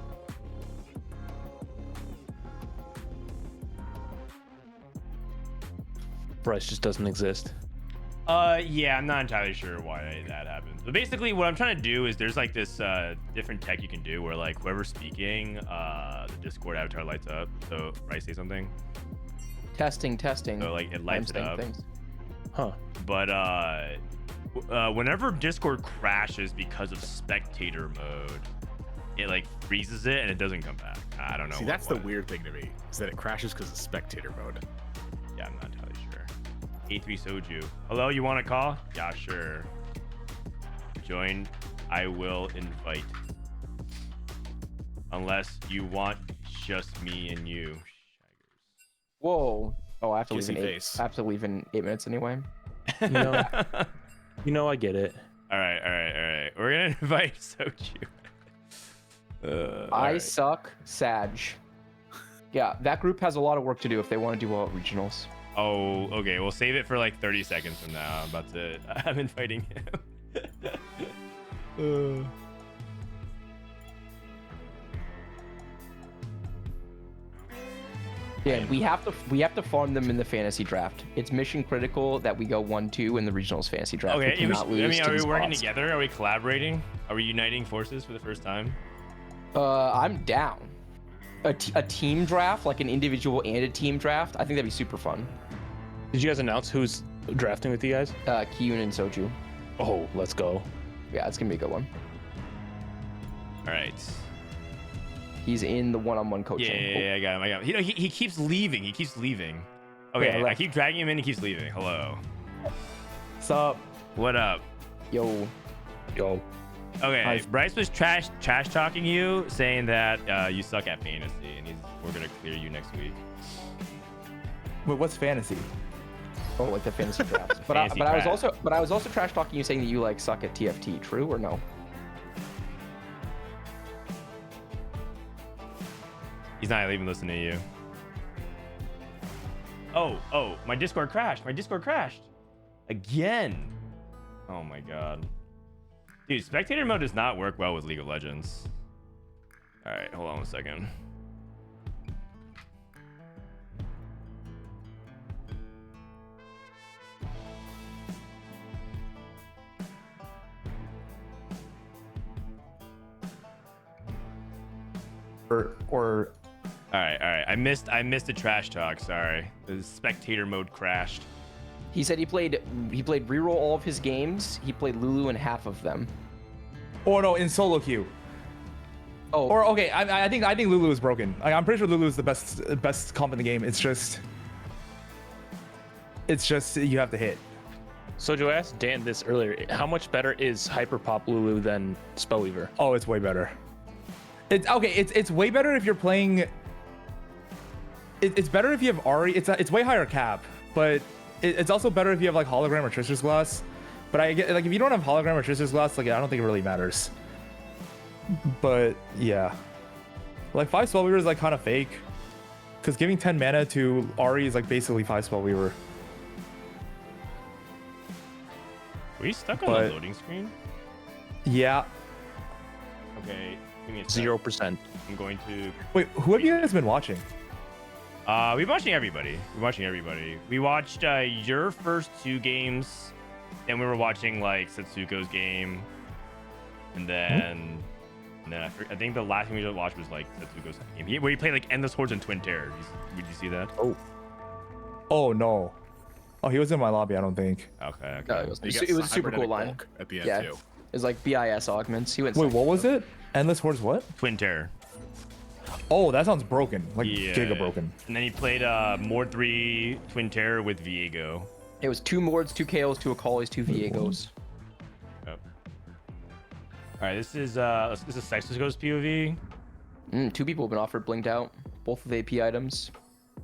Bryce just doesn't exist. Yeah, I'm not entirely sure why that happens. But basically, what I'm trying to do is there's like this different tech you can do where like whoever's speaking, the Discord avatar lights up. So, right, say something. Testing. So like it lights it up. Things. Huh. But whenever Discord crashes because of spectator mode, it like freezes it and it doesn't come back. I don't know. See, that's the weird thing to me, is that it crashes because of spectator mode. Yeah, I'm not entirely sure. K3soju. Hello, you want to call? Yeah, sure. Join. I will invite. Unless you want just me and you. Whoa. Oh, I have to leave Kissy in face. I have to leave in 8 minutes anyway. You know, I get it. All right. We're gonna invite Soju. I suck. Sag. Yeah, that group has a lot of work to do if they want to do well at regionals. Oh, okay. We'll save it for like 30 seconds from now. I'm about to. I'm inviting him. Yeah, we have to farm them in the fantasy draft. It's mission critical that we go 1-2 in the regionals fantasy draft. Okay, We cannot lose are to we these working bots. together? Are we collaborating? Are we uniting forces for the first time? I'm down. A team draft, like an individual and a team draft, I think that'd be super fun. Did you guys announce who's drafting with you guys? Kiyun and Soju. Oh, let's go. Yeah, it's gonna be a good one. All right. He's in the one-on-one coaching. Yeah, I got him. You know, he keeps leaving. Okay, Yeah, I keep dragging him in. He keeps leaving. Hello. What's up? What up? Yo. Okay, Hi. Bryce was trash talking you, saying that you suck at fantasy, and we're gonna clear you next week. Wait, what's fantasy? Oh, like the fantasy draft. But Fantasy I was draft. also trash talking you, saying that you like suck at TFT. True or no? He's not even listening to you. Oh, my Discord crashed. Again. Oh my god. Dude, spectator mode does not work well with League of Legends. All right, hold on a second. Or All right. I missed the trash talk. Sorry. The spectator mode crashed. he said he played reroll all of his games. He played Lulu in half of them. Or no, in solo queue. Oh, Or okay, I think Lulu is broken. I'm pretty sure Lulu is the best comp in the game. It's just It's just you have to hit. Soju asked Dan this earlier. How much better is Hyper Pop Lulu than Spellweaver? Oh, it's way better. It's okay. It's way better if you're playing. It's better if you have Ari. It's way higher cap, but it's also better if you have like hologram or Trister's Glass. But I get like if you don't have hologram or Trister's Glass, like I don't think it really matters. But yeah, like 5 Spellweaver is like kind of fake, because giving 10 mana to Ari is like basically 5 Spellweaver. Were you stuck on the loading screen? Yeah. Okay. Give me a sec. 0%. I'm going to. Wait, who have you guys been watching? We're watching everybody. We watched your first 2 games, then we were watching like Setsuko's game, and then I think the last thing we watched was like Setsuko's game, where he played like Endless Hordes and Twin Terror. Did you see that? Oh no. Oh, he was in my lobby. I don't think. Okay. No, it was a super cool line. At the end Yeah, too. it's like BIS augments. He went. Wait, second. what was it? Endless Hordes what? Twin Terror. Oh, that sounds broken. Like Yeah. giga broken. And then he played Mord 3 Twin Terror with Viego. It was 2 Mords, 2 KOs, 2 Akali's, 2 Viegos. Oh. All right, this is Setsuko's POV. 2 people have been offered blinked out. Both of the AP items.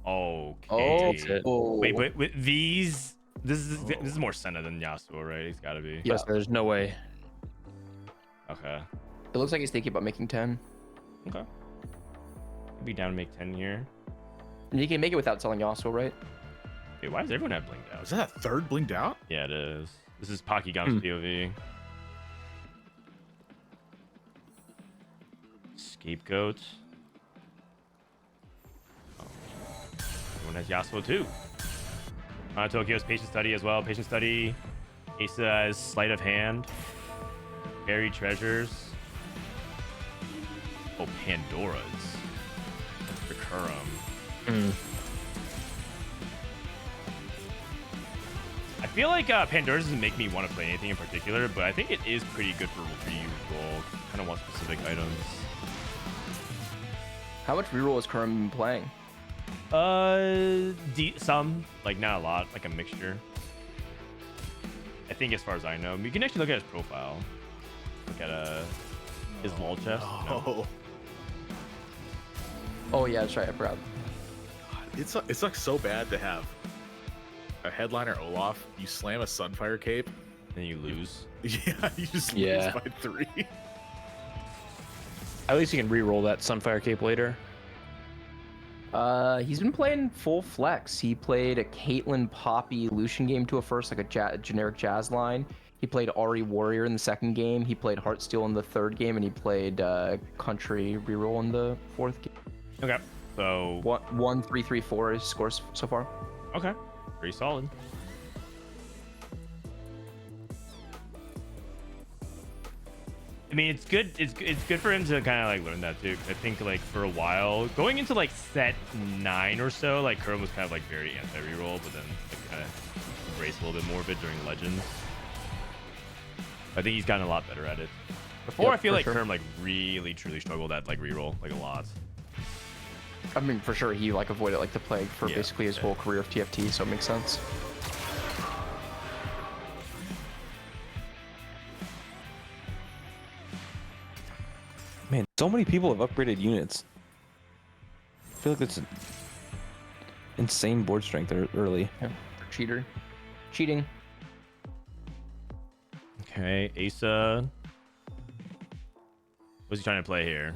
Okay. Oh. Wait, but with these, this is more Senna than Yasuo, right? It's gotta be. Yeah. There's no way. Okay. It looks like he's thinking about making 10. Okay. Be down to make 10 here. And he can make it without selling Yasuo, right? Wait, why does everyone have blinked out? Is that a third blinked out? Yeah, it is. This is Pakigam's POV. Scapegoat. Oh. Everyone has Yasuo too. Tokyo's Patient Study as well. Patient Study. Asa has Sleight of Hand. Buried Treasures. Oh, Pandora's. Recurrum. I feel like Pandora's doesn't make me want to play anything in particular, but I think it is pretty good for reroll. Kind of want specific items. How much reroll has Kerm been playing? Some, like not a lot, like a mixture. I think as far as I know, you can actually look at his profile. Look at his wall chest. No. Oh, Oh yeah, that's right. I forgot. it's like so bad to have a headliner Olaf. You slam a Sunfire Cape. Then you lose. Yeah, you just Yeah. lose by 3. At least you can re-roll that Sunfire Cape later. He's been playing full flex. He played a Caitlyn Poppy Lucian game to a first, like a generic jazz line. He played Ari Warrior in the second game. He played Heartsteel in the third game, and he played Country reroll in the fourth game. Okay. So 1, 3, 3, 4 is scores so far. okay, pretty solid. I mean, it's good. It's good for him to kind of like learn that too. 'Cause I think like for a while, going into like set 9 or so, like Kerm was kind of like very anti-reroll, but then like, kind of embraced a little bit more of it during Legends. I think he's gotten a lot better at it. Before, Yep, I feel for like sure. Kerm like really truly struggled at like reroll like a lot. I mean, for sure, he like avoided like the plague for Yeah, basically his whole career of TFT, so it makes sense. Man, so many people have upgraded units. I feel like it's insane board strength early. Yeah. Cheater. Cheating. Okay, Asa. What's he trying to play here?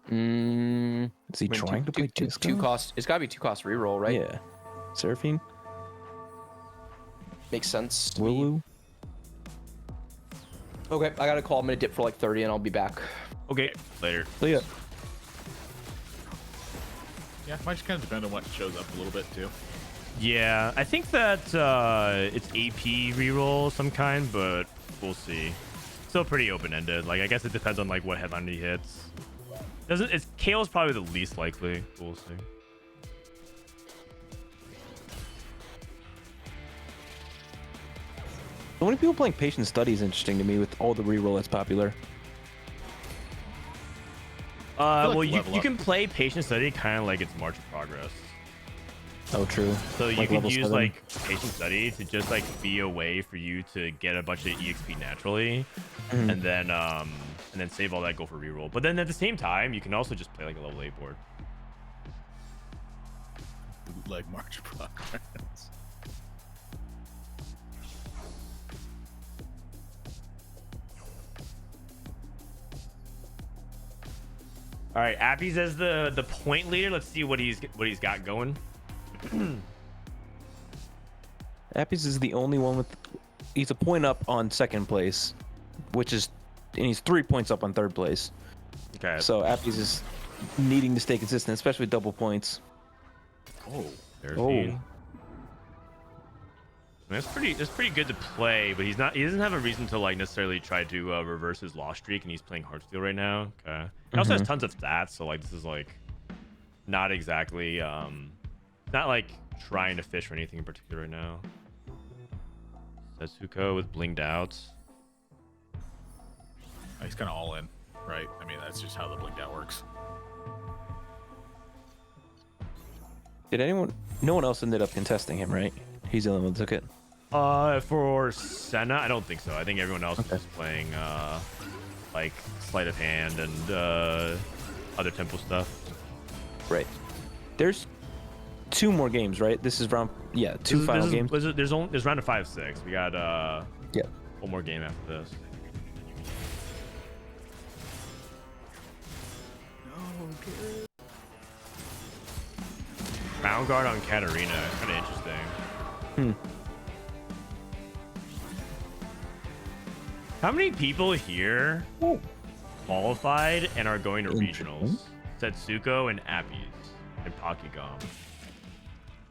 Is he trying to play Disco? 2 cost. It's gotta be 2 cost reroll, right? Yeah. Seraphine? Makes sense. to me. Lulu? Okay, I gotta call. I'm gonna dip for like 30, and I'll be back. Okay, later. See ya. Yeah, might just kind of depend on what shows up a little bit too. Yeah, I think that it's AP reroll of some kind, but we'll see. Still pretty open-ended. Like, I guess it depends on like what headline he hits. It's Kale's probably the least likely. We'll see. So many people playing Patient Study is interesting to me with all the reroll that's popular. Well, you level up. can play Patient Study kind of like it's March of Progress. Oh, true. So you Like can level use 7. like Patient Study to just like be a way for you to get a bunch of EXP naturally, and then save all that, go for reroll. But then at the same time, you can also just play like a level 8 board. Bootleg March of Progress. All right, Appies as the point leader. Let's see what he's got going. Appies is the only one with. He's a point up on second place, and he's 3 points up on third place. Okay. So Appies is needing to stay consistent, especially with double points. Oh, There's Oh. Dean. That's pretty good to play, but he doesn't have a reason to like necessarily try to reverse his loss streak, and he's playing Heartsteel right now. Okay. He also has tons of stats, so like this is like not exactly not like trying to fish for anything in particular right now. Setsuko with blinged out. he's kind of all in, right? I mean, that's just how the blinked out works. No one else ended up contesting him, right? He's the only one that took it. For Senna, I don't think so. I think everyone else is just playing like sleight of hand and other temple stuff. Right. There's 2 more games, right? This is round. Yeah, two final games. There's round of 5-6. We got Yeah. one more game after this. Round guard on Katarina. Kind of interesting. How many people here qualified and are going to regionals? Setsuko and Appies and Pokigom.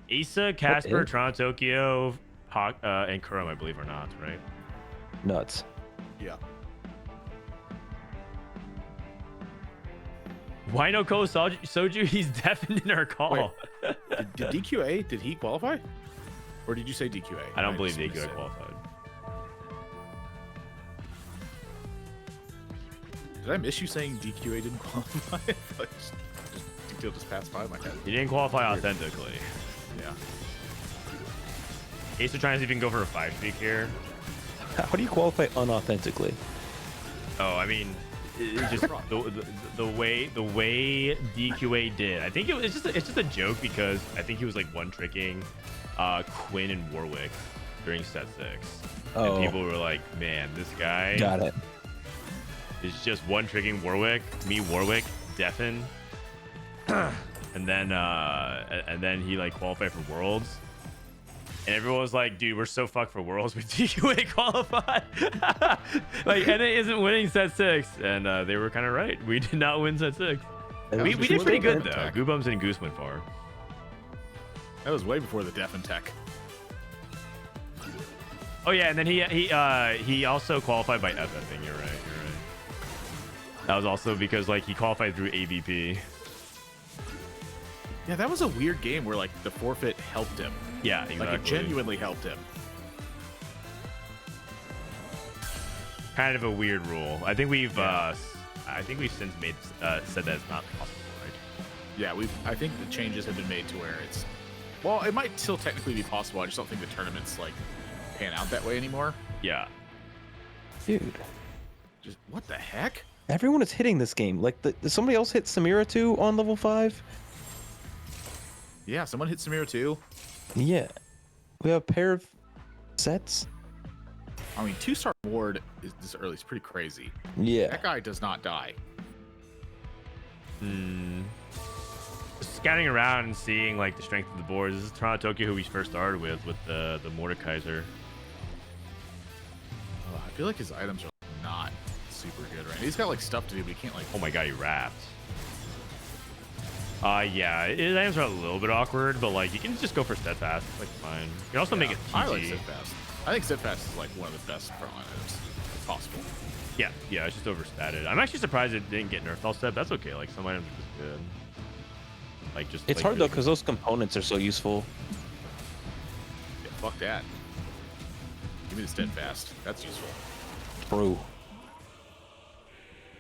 Asa, Casper, is? Toronto, Tokyo, and Kurum, I believe, are not, right? Nuts. Yeah. Why no K3soju? He's deafened in our call. Wait, did DQA, did he qualify? Or did you say DQA? I don't believe just DQA missed it. qualified. Did I miss you saying DQA didn't qualify? Like, DQA just passed by my head. He didn't qualify authentically. Yeah. Asa trying to see if he can go for a 5-streak here. How do you qualify unauthentically? Oh, I mean, it just the way DQA did. I think it's just a joke because I think he was like one tricking Quinn and Warwick during set 6. Oh. And people were like, man, this guy Got it. is just one tricking Warwick, Warwick, deafen. and then he like qualified for Worlds. And everyone was like, dude, we're so fucked for Worlds with DQA qualified. Like, NA isn't winning set 6. And they were kind of right. We did not win set 6. We did pretty good, though. Tech. Goobums and Goose went far. That was way before the Def and Tech. Oh, yeah. And then he also qualified by FFing. You're right. That was also because, like, he qualified through AVP. Yeah, that was a weird game where, like, the forfeit helped him. Yeah, exactly. Like, it genuinely helped him. Kind of a weird rule. I think we've since said that it's not possible, right? Yeah, I think the changes have been made to where it's... Well, it might still technically be possible. I just don't think the tournaments, like, pan out that way anymore. Yeah. Dude, Just, what the heck? everyone is hitting this game. Like, somebody else hit Samira 2 on level 5? Yeah, someone hit Samira too. Yeah. We have a pair of sets. I mean, 2-star ward is this early is pretty crazy. Yeah. That guy does not die. Scanning around and seeing like the strength of the boards. This is Toronto Tokyo, who we first started with the Mordekaiser. Oh, I feel like his items are not super good right now. He's got like stuff to do, but he can't like. Oh my god, he wrapped. Yeah, his items are a little bit awkward, but like you can just go for steadfast. It's like fine. You can also make it TG. I like steadfast. I think steadfast is like one of the best frontline items possible. Yeah, it's just overstatted. I'm actually surprised it didn't get nerfed all set. That's okay. Like some items are just good. Like just. It's like, hard though really because those components are so useful. Yeah, fuck that. Give me the steadfast. That's useful. True.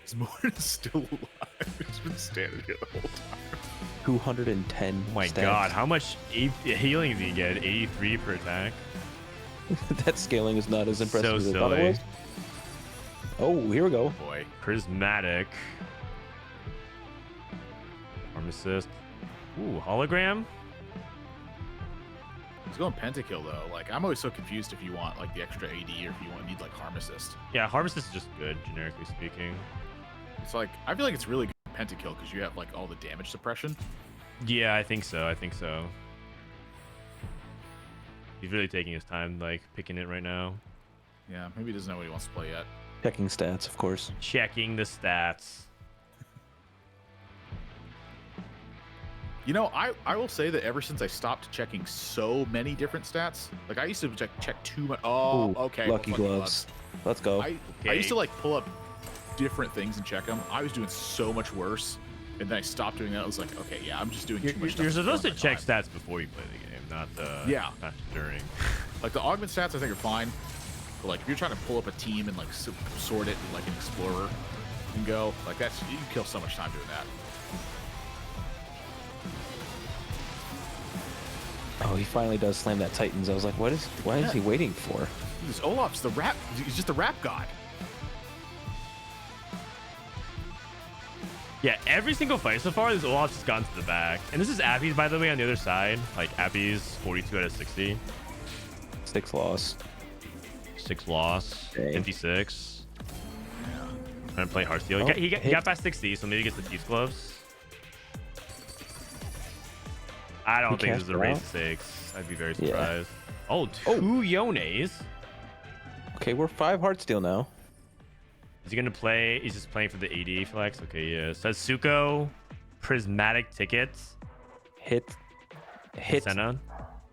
His Morton is still alive. He's been standing here the whole time. 210. Oh my god, how much healing did he get? 83 per attack. That scaling is not as impressive So as I thought it silly. was. Oh, here we go. Boy. Prismatic. Arm assist. Ooh, hologram. He's going pentakill though. Like I'm always so confused if you want like the extra AD or if you need like harm assist. Yeah, harm assist is just good, generically speaking. It's like I feel like it's really good pentakill because you have like all the damage suppression. Yeah, I think so. He's really taking his time, like picking it right now. Yeah, maybe he doesn't know what he wants to play yet. Checking stats, of course. Checking the stats. You know, I will say that ever since I stopped checking so many different stats, like I used to check too much. Oh, Ooh, okay. Lucky gloves. Let's go. I used to like pull up different things and check them. I was doing so much worse, and then I stopped doing that. I was like, okay, yeah, I'm just doing too much stuff. You're supposed to before my check time. stats before you play the game, not not during. Like the augment stats, I think are fine. But like if you're trying to pull up a team and like sort it like an explorer and go, like that's you can kill so much time doing that. Oh, he finally does slam that Titans. I was like, why is he waiting for? This Olaf's the rap. He's just a rap god. Yeah, every single fight so far, this Olaf's just gone to the back. And this is Appies, by the way, on the other side. Like Appies, 42 out of 60. 6 loss. 6 loss. Dang. 56. Trying to play Heartsteel. Oh, He got past 60, so maybe he gets the Peace Gloves. I don't think this is a cast race it to 6. I'd be very Yeah. surprised. Oh, two Yones. Okay, we're 5 Heartsteel now. Is he gonna play? He's just playing for the AD flex. Okay, yeah. Setsuko, Prismatic tickets. Hit Senna.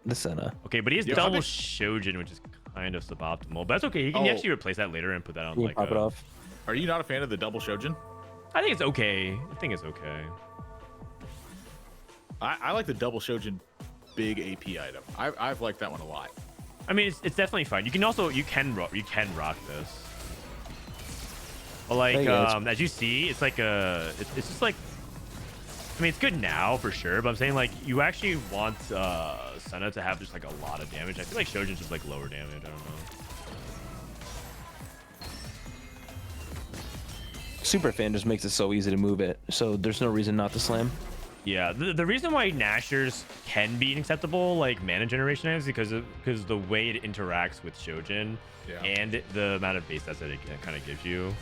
the Senna. Okay, but he has Yeah, double how big- Shojin, which is kind of suboptimal. But that's okay. He can Oh. actually replace that later and put that on Can you like. pop it off? Are you not a fan of the double Shojin? I think it's okay. I think it's okay. I like the double Shojin big AP item. I've liked that one a lot. I mean, it's definitely fine. You can also you can rock this. But like Hey, guys. as you see, it's like it's just like. I mean, it's good now for sure, but I'm saying like you actually want Senna to have just like a lot of damage. I feel like Shojin's just like lower damage. I don't know. Superfan just makes it so easy to move it, so there's no reason not to slam. Yeah, the reason why Nashers can be acceptable like mana generation is because the way it interacts with Shojin and the amount of base stats that it kind of gives you.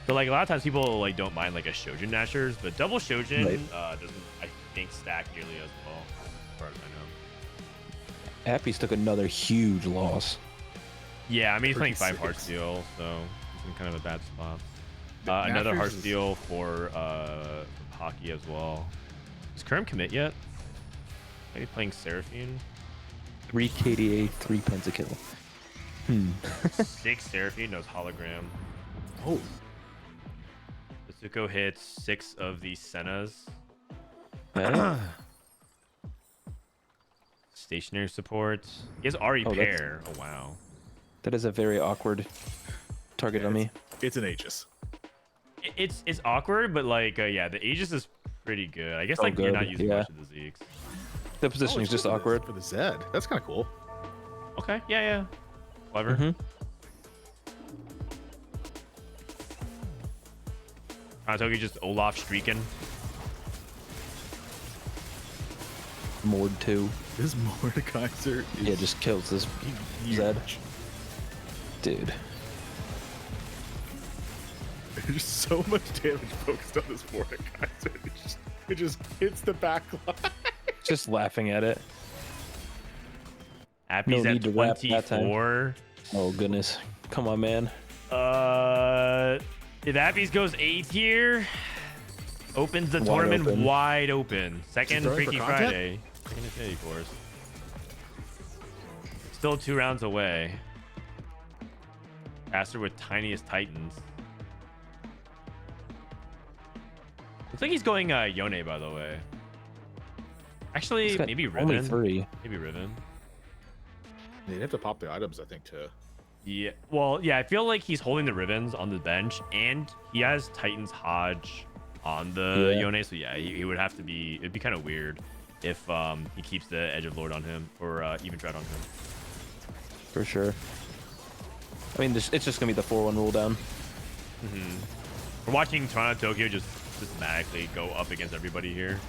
So like a lot of times people like don't mind like a Shojin Nashers, but double Shojin doesn't I think stack nearly as well, as far as I know. Appies took another huge loss. Yeah, I mean he's playing 5 36. Heartsteel, so he's in kind of a bad spot. Another Nashers Heartsteel for hockey as well. Does Kerm commit yet? Maybe playing Seraphine. 3 KDA, 3 pentakill. 6 Seraphine, knows hologram. Oh, Setsuko hits 6 of the Sennas. Hey. Stationary support. He has Ari Oh, that's- pair. Oh wow. That is a very awkward target on me. it's an Aegis. It's awkward, but like yeah, the Aegis is pretty good. I guess So like you're not good, using yeah. much of the Zeeks. The positioning is just awkward. For the Zed. That's kind of cool. Okay, yeah. Clever. Mhm. Kanatoki just Olaf streaking. Mord 2. This Mordekaiser is Yeah, just kills this huge. Zed. Dude. There's so much damage focused on this Mordekaiser. It just hits the back line. Just laughing at it. Appies No at need to wrap that time. 24. Oh, goodness. Come on, man. If Appies goes 8th here, opens the Wide tournament open. wide open. Second throwing for Freaky content? Friday. Second Infinity Force. Still 2 rounds away. Caster with tiniest Titans. Looks like he's going Yone, by the way. Actually, He's got maybe only Riven. 3. Maybe Riven. They'd have to pop the items, I think, to Yeah. Well, yeah. I feel like he's holding the ribbons on the bench, and he has Titan's Hodge on the Yone. So yeah, he would have to be. It'd be kind of weird if he keeps the Edge of Lord on him or even Dread on him. For sure. I mean, it's just gonna be the 4-1 rule down. We're watching Toronto Tokyo just systematically go up against everybody here.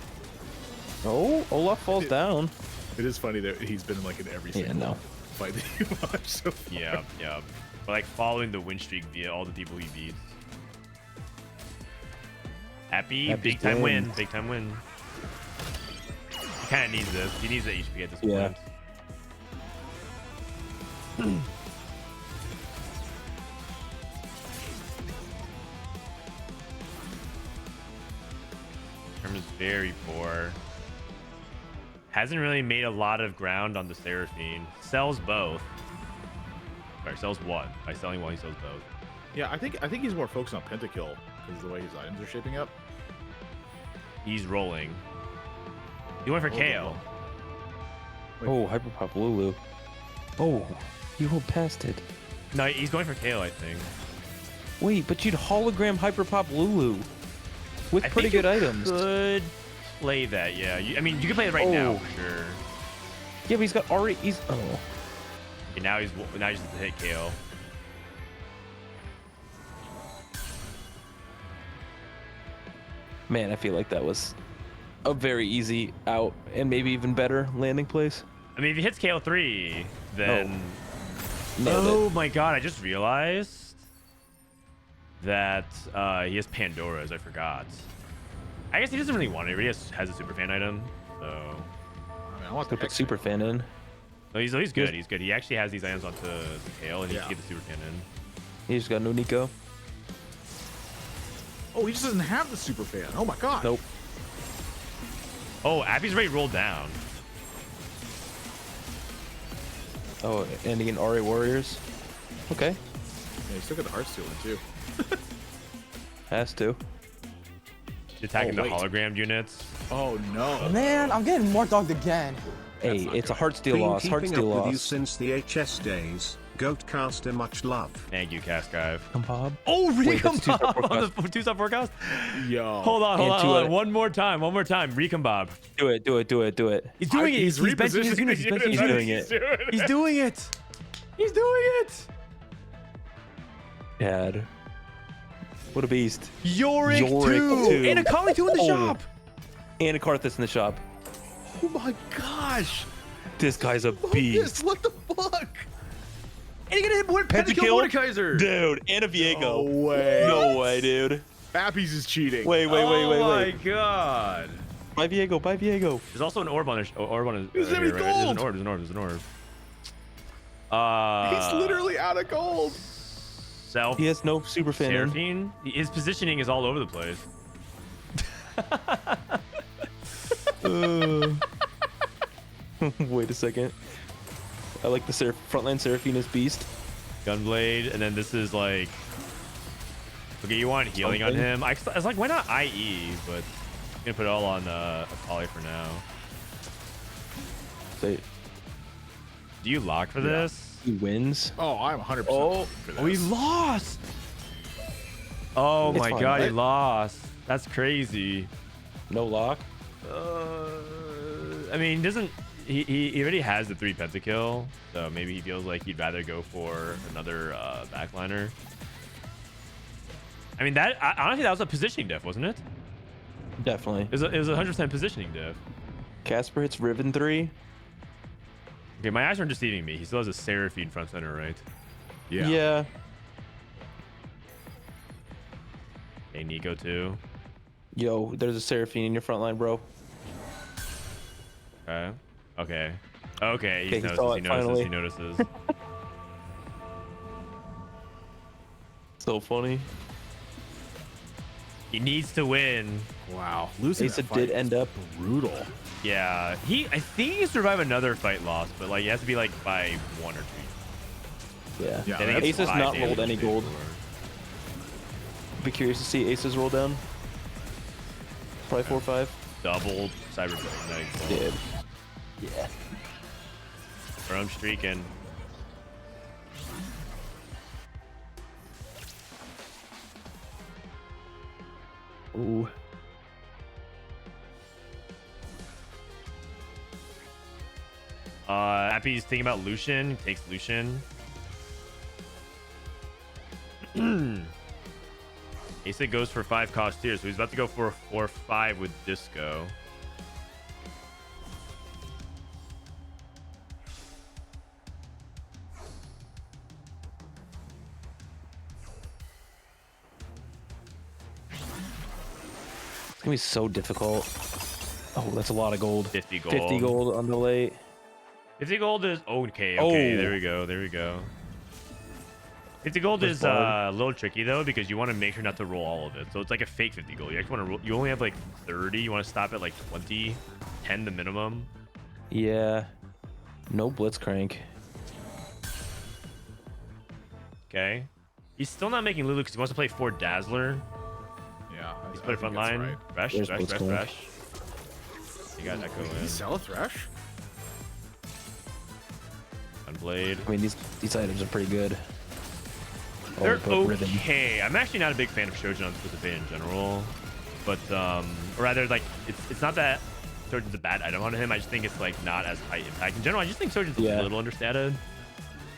Oh, Olaf falls down. It is funny that he's been like in every single fight that you watch so far. Yeah. But like following the win streak via all the people he beats. Happy big time win. Big time win. He kind of needs this. He needs the HP at this point. Term is very poor. Hasn't really made a lot of ground on the Seraphine. Sells both. Sorry, sells one. By selling one, he sells both. Yeah, I think he's more focused on Pentakill because of the way his items are shaping up. He's rolling. He went for KO. Oh, Hyperpop Lulu. Oh, you rolled past it. No, he's going for KO, I think. Wait, but you'd hologram Hyperpop Lulu with I pretty think good you items. Could play that, yeah. I mean, you can play it right now for sure. Yeah, but he's got already. Okay, now he's just to hit KO. Man, I feel like that was a very easy out and maybe even better landing place. I mean, if he hits KO 3, then Nailed it. my god! I just realized that he has Pandora's. I forgot. I guess he doesn't really want it. He has a super fan item, so. I mean, I want Could put super fan in. No, he's good. He's good. He actually has these items onto the KO, and he can get the super fan in. He just got no Nico. Oh, he just doesn't have the super fan. Oh my god. Nope. Oh, Appies already rolled down. Oh, and again, RA Warriors. Okay, Yeah, he still got the heart stealing too. has to. Attacking Oh, the wait. hologrammed units. Oh no. Man, I'm getting more dogged again. Hey, not it's a good. heart steal Been loss. Heart keeping steal up with you loss. since the HS days. Goatcaster, much love. Thank you, Cascaive. Come Bob. Oh, Wait, that's two-star Recombob on forecast. the two-star forecast. Yo. Hold on. And to it. One more time. Recombob. Do it. He's doing it. He's benching his units. He's benching his doing units. it. He's doing it. He's doing it. Dad. What a beast. Yorick Yorick 2. two. And a Kali 2 in the Oh. shop. And a Karthus in the shop. Oh my gosh. This guy's a Focus, beast. what the fuck? And he gonna hit Pentakill? Mordekaiser. Dude, and a Viego. No way. No way, dude. Appies is cheating. Wait. Oh my god. Buy Viego. There's also an orb on his. Orb on his. He's here, already right? There's gold. There's an orb. He's literally out of gold. Self. He has no super fan in. Seraphine. His positioning is all over the place. Wait a second. I like the frontline Seraphina's beast. Gunblade, and then this is like. Okay, you want healing on him? I was like, why not IE? But I'm gonna put it all on a Kali for now. Say, Do you lock for this? he wins. Oh, I'm 100% for this. Oh, he lost. Oh It's my fine, god, he right? lost. That's crazy. No lock. I mean, doesn't he already has the 3 pentakill, so maybe he feels like he'd rather go for another backliner. I mean, that honestly, that was a positioning diff, wasn't it? Definitely. It was 100% positioning diff. Casper hits Riven 3. Okay, my eyes aren't deceiving me. He still has a Seraphine front center, right? Yeah. Okay, Nico too. Yo, there's a Seraphine in your front line, bro. Okay. Okay. Okay, He he saw it finally. He notices. So funny. He needs to win. Wow. Losing Asa that did fight end is up. brutal. Yeah. I think he can survive another fight loss, but like it has to be like by 1 or 2. Yeah. Yeah, I think it's Asa's 5 not damage rolled any before. gold. Be curious to see Asa's roll down. Probably 4-5. Double cyber Did. Yeah. Or I'm streaking. Ooh. Appies thinking about Lucian. Takes Lucian. Asa goes for 5 cost tier, so he's about to go for a 4-5 with Disco. It's gonna be so difficult. Oh, that's a lot of gold. 50 gold. 50 gold on the late. 50 gold is okay. Oh. There we go. 50 gold is a little tricky though, because you want to make sure not to roll all of it. So it's like a fake 50 gold. You actually want to roll, you only have like 30. You want to stop at like 20, 10 the minimum. Yeah. No blitzcrank. Okay. He's still not making Lulu because he wants to play 4 Dazzler. Yeah. He's put a front line. Right. Fresh. There's blitzcrank. You got Echo Wait, did he in. sell a Thresh? Unblade. I mean, these items are pretty good. Oh, They're but Riven. okay. I'm actually not a big fan of Shojin on Specific in general, but or rather, like it's not that Shojin's a bad item on him. I just think it's like not as high impact in general. I just think Shojin's a little understated.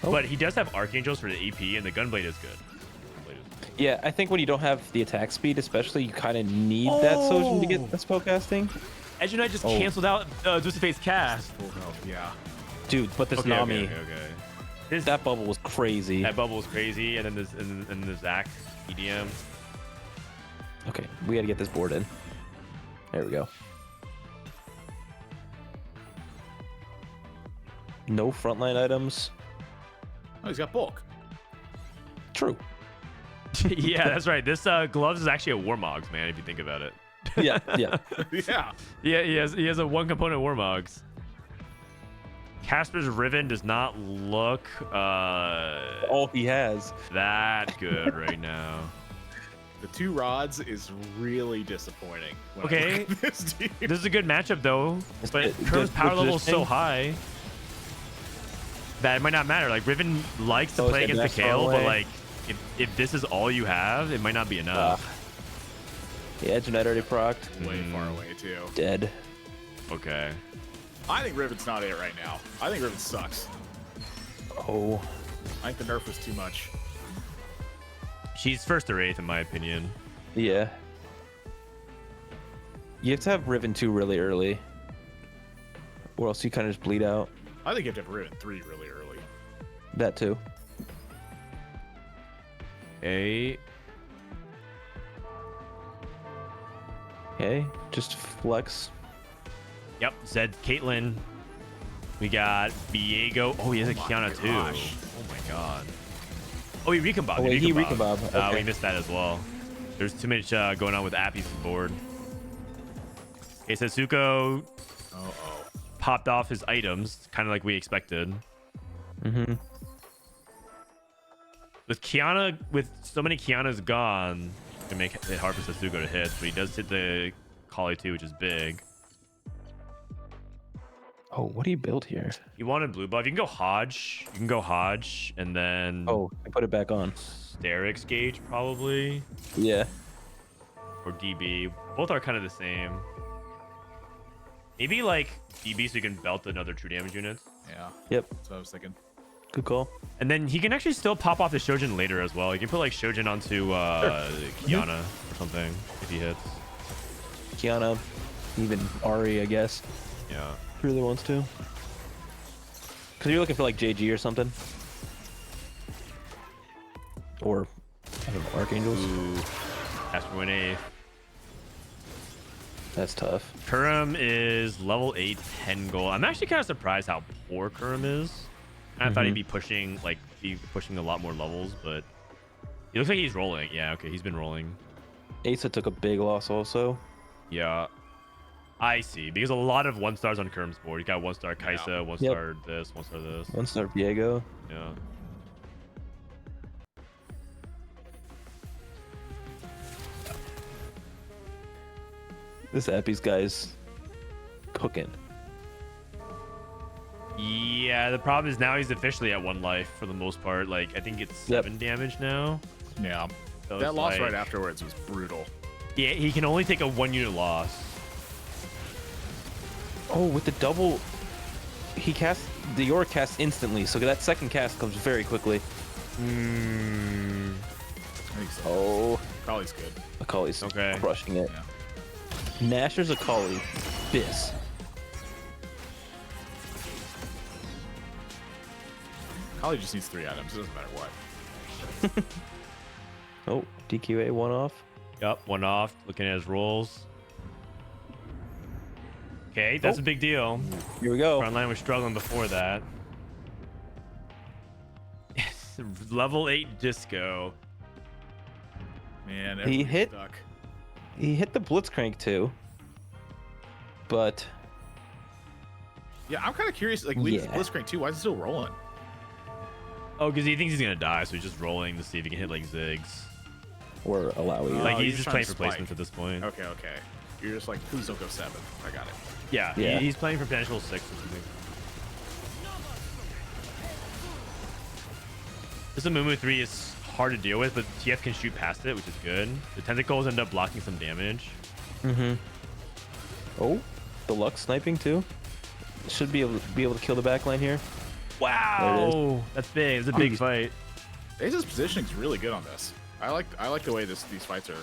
Oh. But he does have Archangels for the AP, and the Gunblade is good. Yeah, I think when you don't have the attack speed, especially, you kind of need that Sojin to get the spellcasting. Edge Knight just canceled out Dusaface's cast. Full health, yeah. Dude, but this Nami, Okay. that bubble was crazy. That bubble was crazy, and then there's and the Zac EDM. Okay, we got to get this board in. There we go. No frontline items. Oh, he's got bulk. True. Yeah, that's right. This gloves is actually a Warmogs, man. If you think about it. Yeah, yeah. Yeah. Yeah, he has a 1-component Warmogs. Casper's Riven does not look All he has. that good right now. The 2 rods is really disappointing. When I Okay. look at this team. This is a good matchup though, but good- Kerm's good power level is so positioning. high that it might not matter. Like Riven likes to Oh, play it's against the that far Kale, but away. like if this is all you have, it might not be enough. Yeah, Edge Knight already procced. Way far away, too. Dead. Okay. I think Riven's not it right now. I think Riven sucks. Oh. I think the nerf was too much. She's first or 8th in my opinion. Yeah. You have to have Riven 2 really early. Or else you kind of just bleed out. I think you have to have Riven 3 really early. That too. Okay. Okay, just flex. Yep. Zed, Caitlyn. We got Viego. Oh, he has a Kiana too. gosh. Oh my god. Oh, he recombobed. Oh, wait, he recombobed. Okay. We missed that as well. There's too much going on with Appies board. Okay, Setsuko Uh-oh. popped off his items, kind of like we expected. Mm-hmm. With Kiana, with so many Kianas gone, it can make it hard for Setsuko to hit, but he does hit the Kali too, which is big. Oh, what do you build here? You wanted blue buff. You can go Hodge. You can go Hodge, and then Oh, I put it back on. Sterix Gauge probably, Yeah. or DB. Both are kind of the same. Maybe like DB so you can belt another true damage unit. Yeah. Yep. That's what I was thinking. Good call. And then he can actually still pop off the Shojin later as well. You can put like Shojin onto Kiana or something if he hits. Kiana, even Ari, I guess. Yeah. If he really wants to. Because you're looking for like JG or something. Or, I don't know, Archangels. Ooh. Casper went 8th. That's tough. Kurum is level 8, 10 gold. I'm actually kind of surprised how poor Kurum is. I thought he'd be pushing a lot more levels, but he looks like he's rolling. Yeah, okay, he's been rolling. Asa took a big loss also. Yeah, I see. Because a lot of 1-stars on Kurum's board. You got 1-star Kaisa, 1-star this, 1-star this. 1-star Viego. Yeah. This Appies guy's cooking. Yeah, the problem is now he's officially at 1 life for the most part. Like, I think it's 7 damage now. Yeah. So That it's loss like- right afterwards was brutal. Yeah, he can only take a 1-unit loss. Oh, with the double, he casts the Yorick cast instantly, so that second cast comes very quickly. I think so. Oh, Akali's good. Akali's Okay. crushing it. Yeah. Nashor's Akali, Biss. Akali just needs 3 items. It doesn't matter what. Oh, DQA one off. Yep, 1 off. Looking at his rolls. Okay, that's a big deal. Here we go. Frontline was struggling before that. Level 8 Disco. Man, He everybody's hit- stuck. He hit the Blitzcrank too, but Yeah, I'm kind of curious. Like, leading Yeah. Blitzcrank too. Why is it still rolling? Oh, because he thinks he's gonna die, so he's just rolling to see if he can hit like Ziggs. we're allowing. Like you're he's just just trying playing to for placements spike. at this point. Okay, okay. You're just like, please don't go 7. I got it. Yeah, Yeah. he's playing for potential 6 or something. This Amumu 3 is hard to deal with, but TF can shoot past it, which is good. The tentacles end up blocking some damage. Mm-hmm. Oh, the Lux sniping too. Should be able to kill the backline here. Wow, that's big. It's a big fight. Ace's positioning is really good on this. I like the way these fights are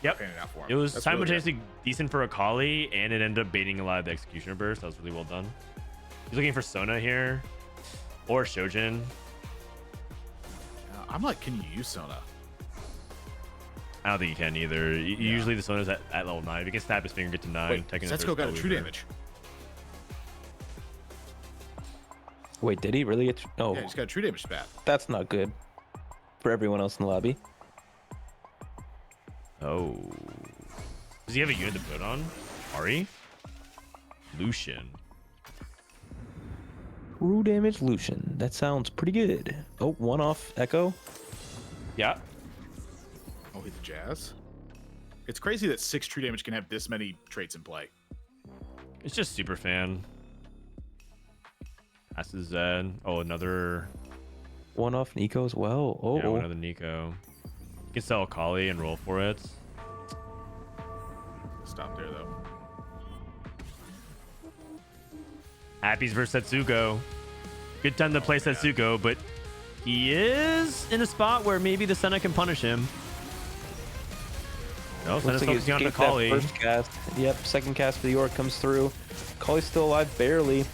Yep. painted out for him. It was That's really good. simultaneously decent for Akali, and it ended up baiting a lot of the Executioner burst. That was really well done. He's looking for Sona here, or Shojin. I'm like, can you use Sona? I don't think you can either. Usually the Sona's at level 9. If you can snap his finger, get to 9. Wait, taking Setsuko got a true damage. Wait, did he really get? Oh, Yeah, he's got a true damage spat. that's not good for everyone else in the lobby. Oh. Does he have a unit to put on? Ari? Lucian. True damage Lucian. That sounds pretty good. Oh, one off Echo. Yeah. Oh, hit the Jazz. It's crazy that 6 true damage can have this many traits in play. It's just super fan. Passes Zed. Oh, another. One off Nico as well. Oh, Yeah, another Nico. You can sell Akali and roll for it. Stop there though. Appies versus Setsuko. Good time to play Setsuko, but he is in a spot where maybe the Senna can punish him. No, Senna's looks like focusing on escaped that Akali. first cast. Yep, second cast for the York comes through. Akali's still alive, barely.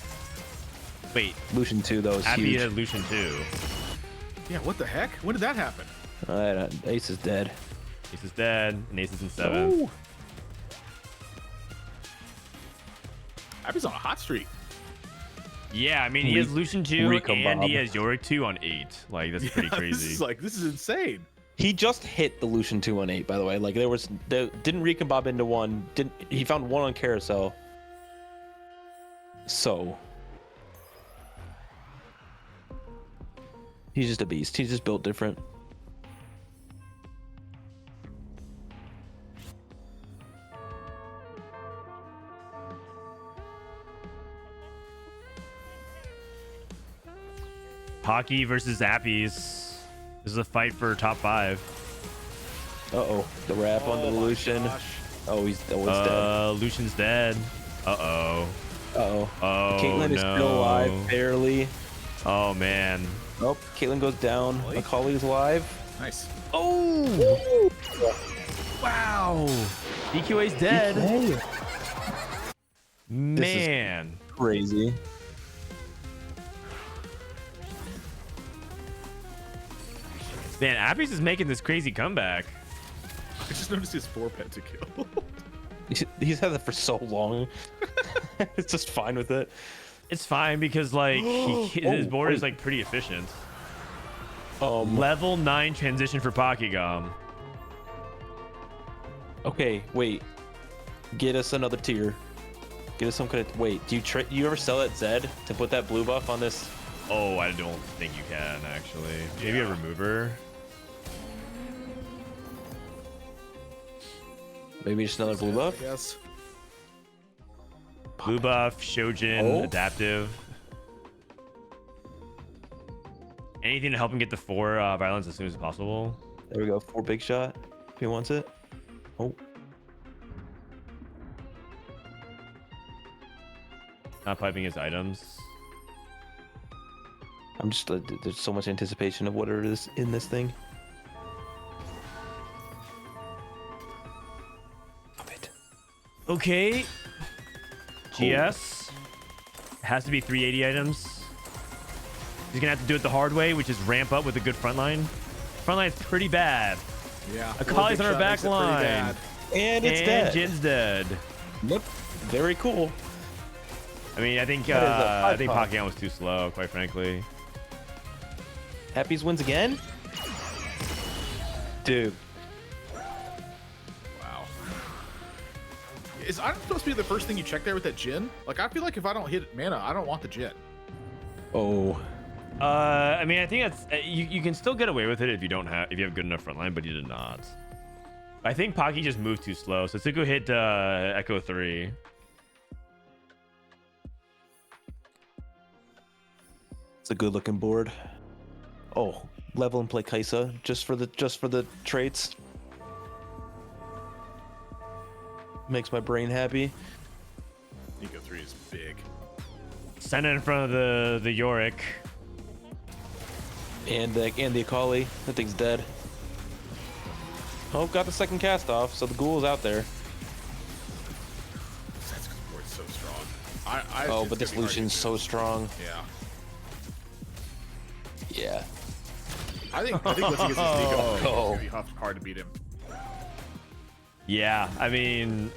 Wait, Lucian 2 though is Appy huge. has Lucian too. Yeah, what the heck? When did that happen? Ace is dead. Ace is dead, and Ace is in 7th. Appy's on a hot streak. Yeah, I mean, he has Lucian 2, Rico and he Bob. has Yorick 2 on 8. Like, that's pretty Yeah, crazy. This is insane. He just hit the Lucian 2 on 8, by the way. Like didn't Rico Bob into 1. He found 1 on Carousel. So he's just a beast. He's just built different. Pocky versus Appies. This is a fight for top 5. Uh-oh. The wrap on the Lucian. Gosh. Oh, he's dead. Lucian's dead. Uh-oh. Uh-oh. Oh, Caitlyn is no. still alive, barely. Oh, man. Nope. Caitlyn goes down. Akali's alive. Nice. Oh! Wow. DQA's dead. Man. Crazy. Man, Appies is making this crazy comeback. I just noticed his 4 pentakill. He's had that for so long. It's just fine with it. It's fine because, like, his board is, like, pretty efficient. Level 9 transition for Pokygom. Okay, wait. Get us another tier. Get us some kind of... Wait, do you ever sell that Zed to put that blue buff on this? Oh, I don't think you can, actually. Maybe a remover. Maybe just another blue buff? Yes. Blue buff, Shojin, adaptive. Anything to help him get the 4 violence as soon as possible. There we go. 4 big shot. If he wants it. Oh. Not piping his items. I'm just there's so much anticipation of what it is in this thing. Stop it. Okay. GS. Has to be 380 items. He's gonna have to do it the hard way, which is ramp up with a good front line. Front line is pretty bad. Yeah. Akali's on our back line. And it's dead. Jin's dead. Yep. Very cool. I mean, I think That is a Pacquiao was too slow, quite frankly. Appies wins again? Dude. Wow. Is item supposed to be the first thing you check there with that Jin? Like, I feel like if I don't hit mana, I don't want the Jin. Oh. I mean, I think that's you can still get away with it if you have good enough front line, but you did not. I think Pocky just moved too slow. So Setsuko hit Echo 3. It's a good looking board. Oh, level and play Kaisa just for the traits. Makes my brain happy. Eco 3 is big. Send it in front of the Yorick. And the Akali. That thing's dead. Oh, got the second cast off, so the ghoul is out there. Setsuko's board's so strong. Oh, but this Lucian's so strong. Yeah. Yeah. I think once he gets his Nico, it's Oh. gonna be hard to beat him. Yeah, I mean,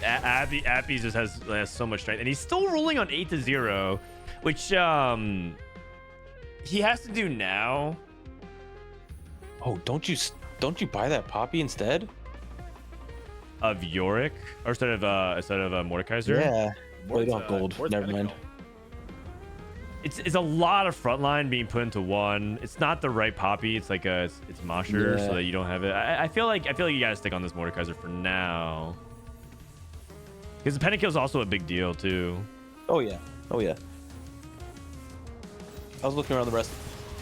Appies just has so much strength, and he's still rolling on 8-0, which he has to do now. Oh, don't you buy that Poppy instead? Of Yorick, or instead of Mordekaiser. Yeah. Well, you don't have Ward's gold. Never mind. medical. It's a lot of frontline being put into one. It's not the right Poppy. It's like it's Mosher, Yeah. so that you don't have it. I feel like you gotta stick on this Mordekaiser for now, because the Pentakill is also a big deal too. Oh yeah. Oh yeah. I was looking around the rest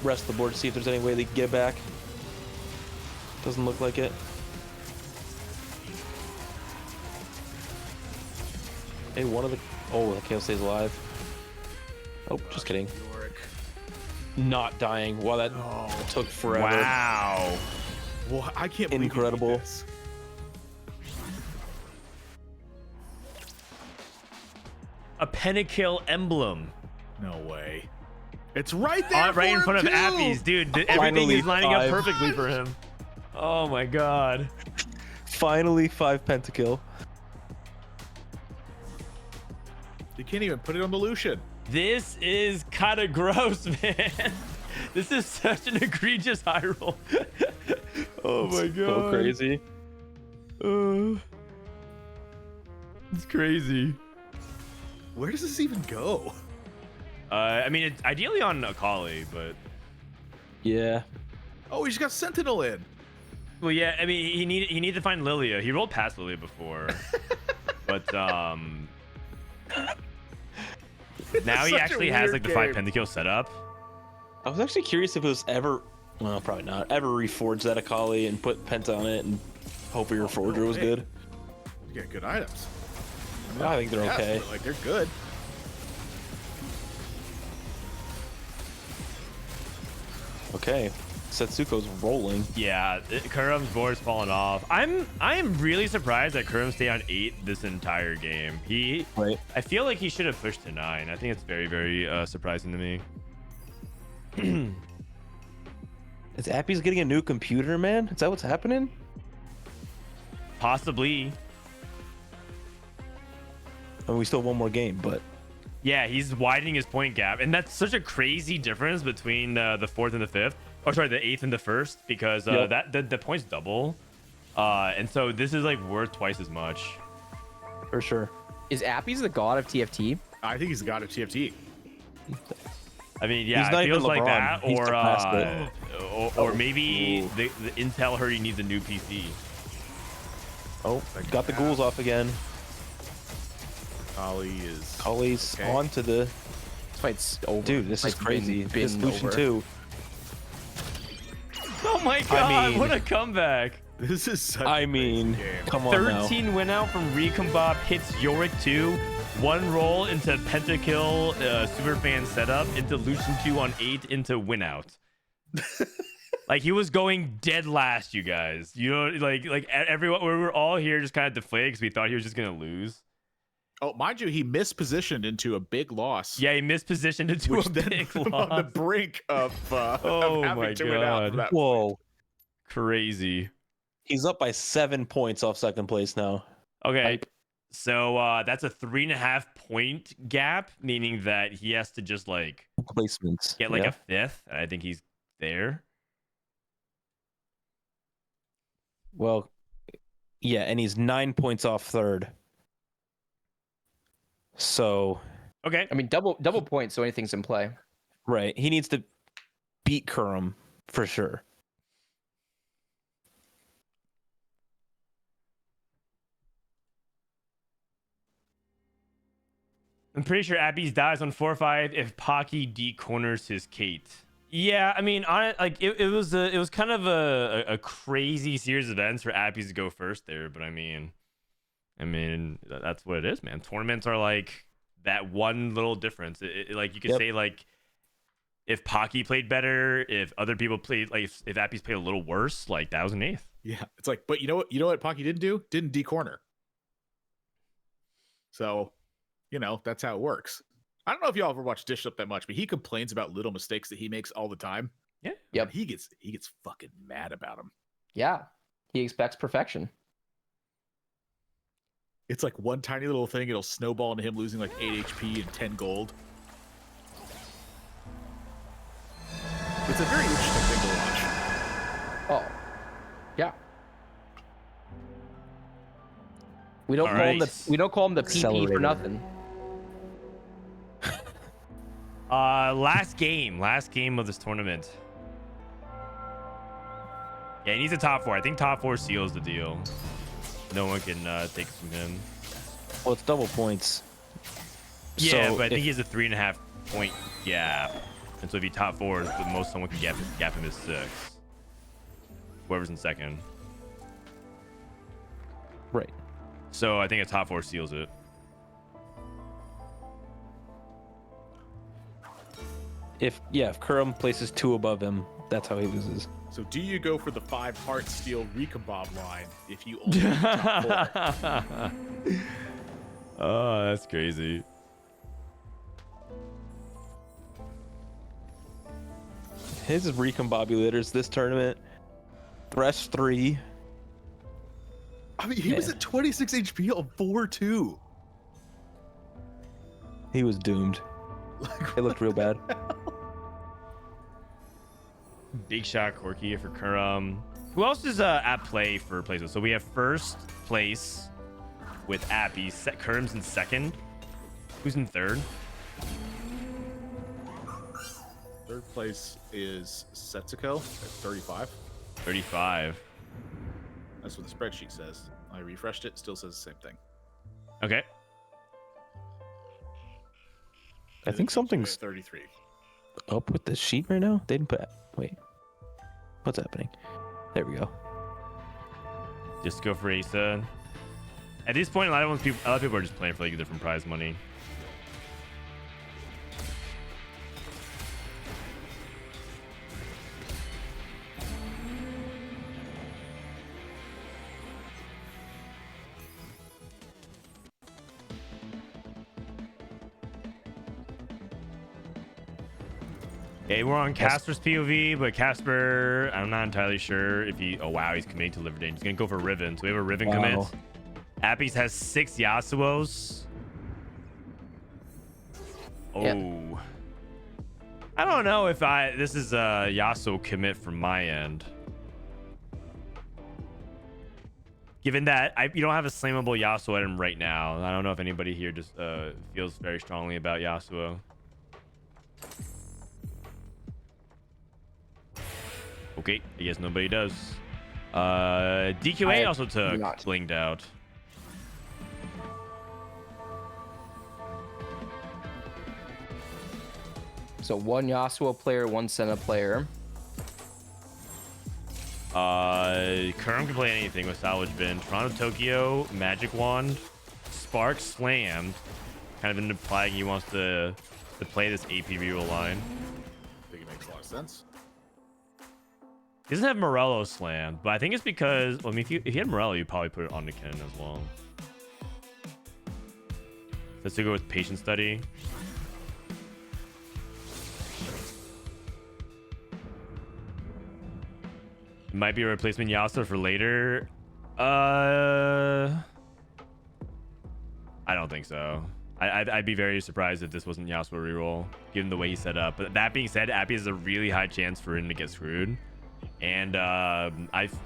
of the board to see if there's any way they can get it back. Doesn't look like it. Hey, one of the... Oh, the KO stays alive. Oh, just kidding. Yorick. Not dying. Wow, that took forever. Wow. Well, I can't believe Incredible. you beat this. A Pentakill emblem. No way. It's right there. Right in for front of him, too! Appies, dude. Everything Finally, is lining up 5. perfectly for him. Oh my god. Finally, 5 pentakill. You can't even put it on the Lucian. This is kind of gross, man. This is such an egregious high roll. Oh my god. So crazy. It's crazy. Where does this even go? I mean, it's ideally on Akali, but Yeah. Oh, he's got Sentinel in. well, yeah. I mean, he needed to find Lilia. He rolled past Lilia before, but now he such a actually has like weird the 5 game. pentakill set up. I was actually curious if it was ever... Well, probably not. Ever reforged that Akali and put Penta on it and hope your Reforger was hey. good. You got good items. I think they're Yes, okay. but, like, they're good. Okay. Setsuko's rolling. Yeah, Kurum's board's falling off. I am really surprised that Kurum stayed on 8 this entire game. Right. I feel like he should have pushed to 9. I think it's very, very surprising to me. Is Appies getting a new computer, man? Is that what's happening? Possibly. I mean, we still have one more game, but... Yeah, he's widening his point gap, and that's such a crazy difference between the 4th and the 5th. Oh, sorry, the 8th and the 1st, because Yep. that the points double, and so this is like worth twice as much. For sure. Is Appies the god of TFT? I think he's got a TFT. I mean, yeah, He's not it feels even like LeBron. that, He's surpassed it. or maybe the Intel heard he needs a new PC. Oh, got the ghouls off again. Ollie is. Ollie's Okay. on to the... This fight's over. Dude, this is Fight's crazy. been This Lucian over. too. Oh my god, mean- what a comeback. This is such I a crazy mean, game. come on now. 13 win out from Recombop, hits Yorick 2. 1 roll into pentakill superfan setup into Lucian 2 on 8 into win out. Like he was going dead last, you guys. You know, like everyone, we were all here just kind of deflated because we thought he was just gonna lose. Oh, mind you, he mispositioned into a big loss. Yeah, he mispositioned into which a then big put him on the loss. brink of Oh having my to win out from God. that Whoa. Crazy. He's up by 7 points off second place now. Okay. Hype. So that's a 3.5 point gap, meaning that he has to just like Placements. get like yeah. a 5th. And I think he's there. Well, yeah, and he's 9 points off third. So, Okay. I mean, double points, so anything's in play. right, he needs to beat Kurum for sure. I'm pretty sure Appies dies on 4-5 if Pocky decorners his Kate. Yeah, I mean, it was kind of a crazy series of events for Appies to go first there, but I mean, that's what it is, man. Tournaments are like that one little difference. Like you could say like if Pocky played better, if other people played like if Appies played a little worse, like that was an 8th. Yeah, it's like, but you know what Pocky didn't do? Didn't decorner. So, you know, that's how it works. I don't know if y'all ever watched Dish Up that much, but he complains about little mistakes that he makes all the time. Yeah. Yep. And he gets fucking mad about them. Yeah. He expects perfection. It's like one tiny little thing, it'll snowball into him losing like 8 HP and 10 gold. It's a very interesting thing to watch. Oh. Yeah. We don't call him the PP for Accelerator. nothing. Last game of this tournament. Yeah, he needs a top 4. I think top 4 seals the deal. No one can take it from him. Well, it's double points. Yeah, So but I think if- he has a 3.5 point gap. And so if he top 4, the most someone can gap him is 6. Whoever's in second. Right. So I think a top 4 seals it. If Kurum places 2 above him, that's how he loses. So do you go for the 5 heart steel recombomb line if you only have top 4? Oh, that's crazy. His recombobulators this tournament. Thresh 3. I mean, he was at 26 HP on 4-2. He was doomed. It looked real bad. Big shot Corky for Kurum. Who else is at play for places? So we have first place with Appies. Kurum's in second. Who's in third? Third place is Setsuko at 35. 35. That's what the spreadsheet says. I refreshed it, still says the same thing. Okay. I think something's 33. up with the sheet right now. They didn't put. Wait. What's happening? There we go. Just go for Asa. At this point, a lot of people are just playing for like different prize money. Okay, we're on Casper's POV, but Casper, I'm not entirely sure if he. Oh wow, he's committing to Liverdane. He's gonna go for Riven. So we have a Riven commit. Appies has 6 Yasuos. Oh, Yep. I don't know if this is a Yasuo commit from my end. Given that you don't have a slammable Yasuo item right now, I don't know if anybody here just feels very strongly about Yasuo. Okay, I guess nobody does. DQA also took not. blinged out. So 1 Yasuo player, 1 Senna player. Kurum can play anything with Salvage Bin. Toronto Tokyo, Magic Wand, Spark Slammed, kind of implying he wants to play this AP reroll line. I think it makes a lot of sense. He doesn't have Morello slammed, but I think it's because, well, I mean, if you had Morello, you'd probably put it on the Ken as well. Let's go with Patient Study. Might be a replacement Yasuo for later. I don't think so. I'd be very surprised if this wasn't Yasuo reroll, given the way he's set up. But that being said, Appies has a really high chance for him to get screwed. And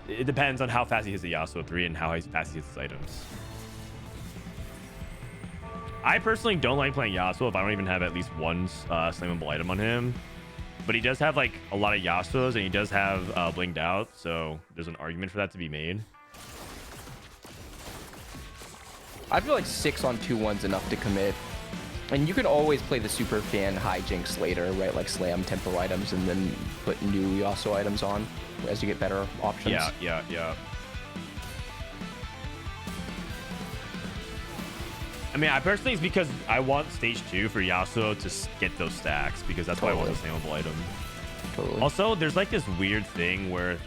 it depends on how fast he hits the Yasuo 3 and how fast he hits his items. I personally don't like playing Yasuo if I don't even have at least one slammable item on him. But he does have like a lot of Yasuos, and he does have blinked out, so there's an argument for that to be made. I feel like 6 on 2-1's enough to commit. And you can always play the super fan hijinks later, right? Like slam tempo items and then put new Yasuo items on as you get better options. Yeah. I mean, I personally, it's because I want stage 2 for Yasuo to get those stacks, because that's why I want a slammable item. Totally. Also, there's like this weird thing where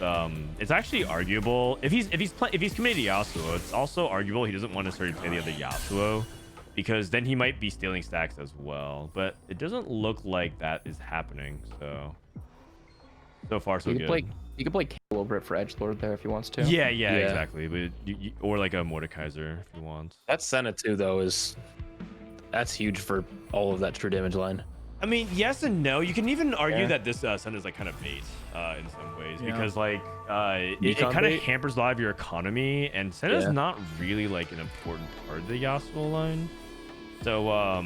it's actually arguable if he's committed to Yasuo, it's also arguable he doesn't want to necessarily play the other Yasuo, because then he might be stealing stacks as well. But it doesn't look like that is happening. So far so good. You can play Kale over it for Edgelord there if he wants to. Yeah, exactly. But or like a Mordekaiser if he wants. That Senna too, though, that's huge for all of that true damage line. I mean, yes and no. You can even argue that this Senna is like kind of bait in some ways, because like it kind of hampers a lot of your economy, and Senna is not really like an important part of the Yasuo line. So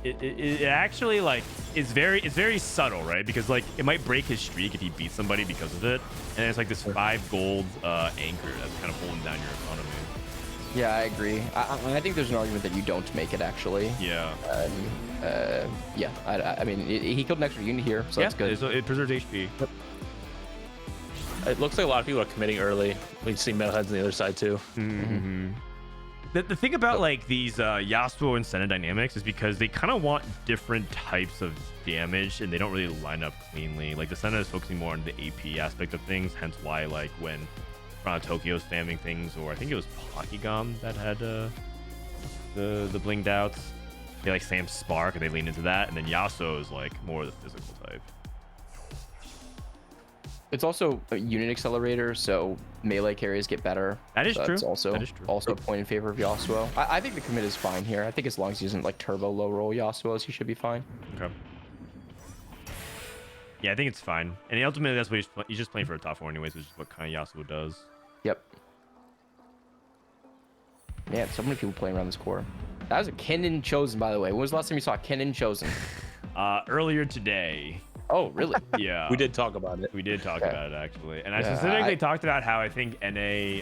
it actually like it's very subtle, right? Because like it might break his streak if he beats somebody because of it, and it's like this 5 gold anchor that's kind of holding down your economy. Yeah, I agree. I think there's an argument that you don't make it actually. Yeah. I mean, he killed an extra unit here, so that's good. So it preserves HP. It looks like a lot of people are committing early. We see metalheads on the other side too. The thing about like these Yasuo and Senna dynamics is because they kind of want different types of damage, and they don't really line up cleanly. Like the Senna is focusing more on the AP aspect of things, hence why like when Tokyo spamming things, or I think it was Pokigam that had the blinked outs, they like slam Spark and they lean into that, and then Yasuo is like more of the physical type. It's also a unit accelerator, so melee carries get better. That is true. It's also a point in favor of Yasuo. I think the commit is fine here. I think as long as he isn't like turbo low roll Yasuos, he should be fine. Okay. Yeah, I think it's fine. And ultimately, that's what he's just playing for a top 4 anyways, which is what kind of Yasuo does. Yep. Man, so many people playing around this core. That was a Kennen Chosen, by the way. When was the last time you saw Kennen Chosen? Earlier today. Oh, really? Yeah. We did talk about it. We did talk about it, actually. And I specifically talked about how I think NA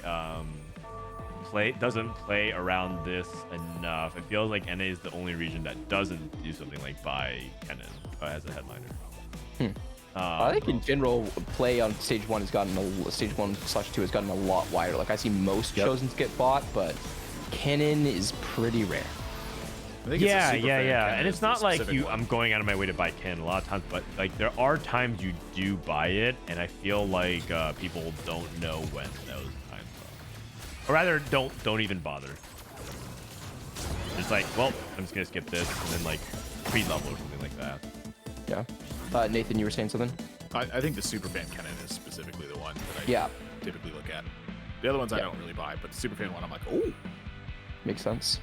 doesn't play around this enough. It feels like NA is the only region that doesn't do something like buy Kennen as a headliner. I think in general, play on stage 1 has gotten stage 1/2 has gotten a lot wider. Like I see most Chosens get bought, but Kennen is pretty rare. Yeah. And it's not like I'm going out of my way to buy Kennen a lot of times, but like there are times you do buy it, and I feel like people don't know when those times are, or rather don't even bother. It's like, well, I'm just gonna skip this, and then like pre-level or something like that. Yeah. Nathan, you were saying something? I think the Superfan Kennen is specifically the one that I typically look at. The other ones I don't really buy, but the Superfan one I'm like, oh. Makes sense.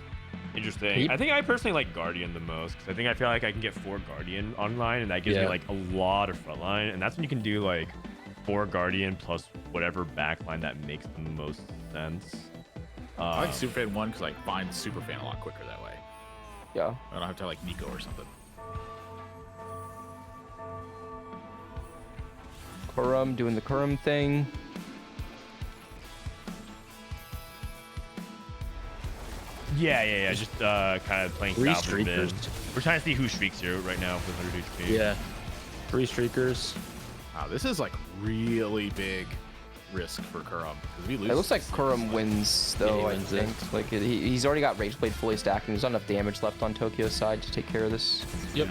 Interesting. I think I personally like Guardian the most, because I feel like I can get 4 Guardian online, and that gives me like a lot of frontline, and that's when you can do like 4 Guardian plus whatever backline that makes the most sense. I like Superfan 1 because I find Superfan a lot quicker that way. Yeah. I don't have to like Nico or something. Kurum doing the Kurum thing. Yeah. Just kind of playing 3 style for a bit. streakers. We're trying to see who streaks here right now with 100 HP. Yeah. 3 streakers. Wow, this is like really big. risk for Kurum. If he loses, It looks like Kurum wins, though, he I wins it. think. Like, he's already got Rage Blade fully stacked, and there's not enough damage left on Tokyo's side to take care of this. Yep.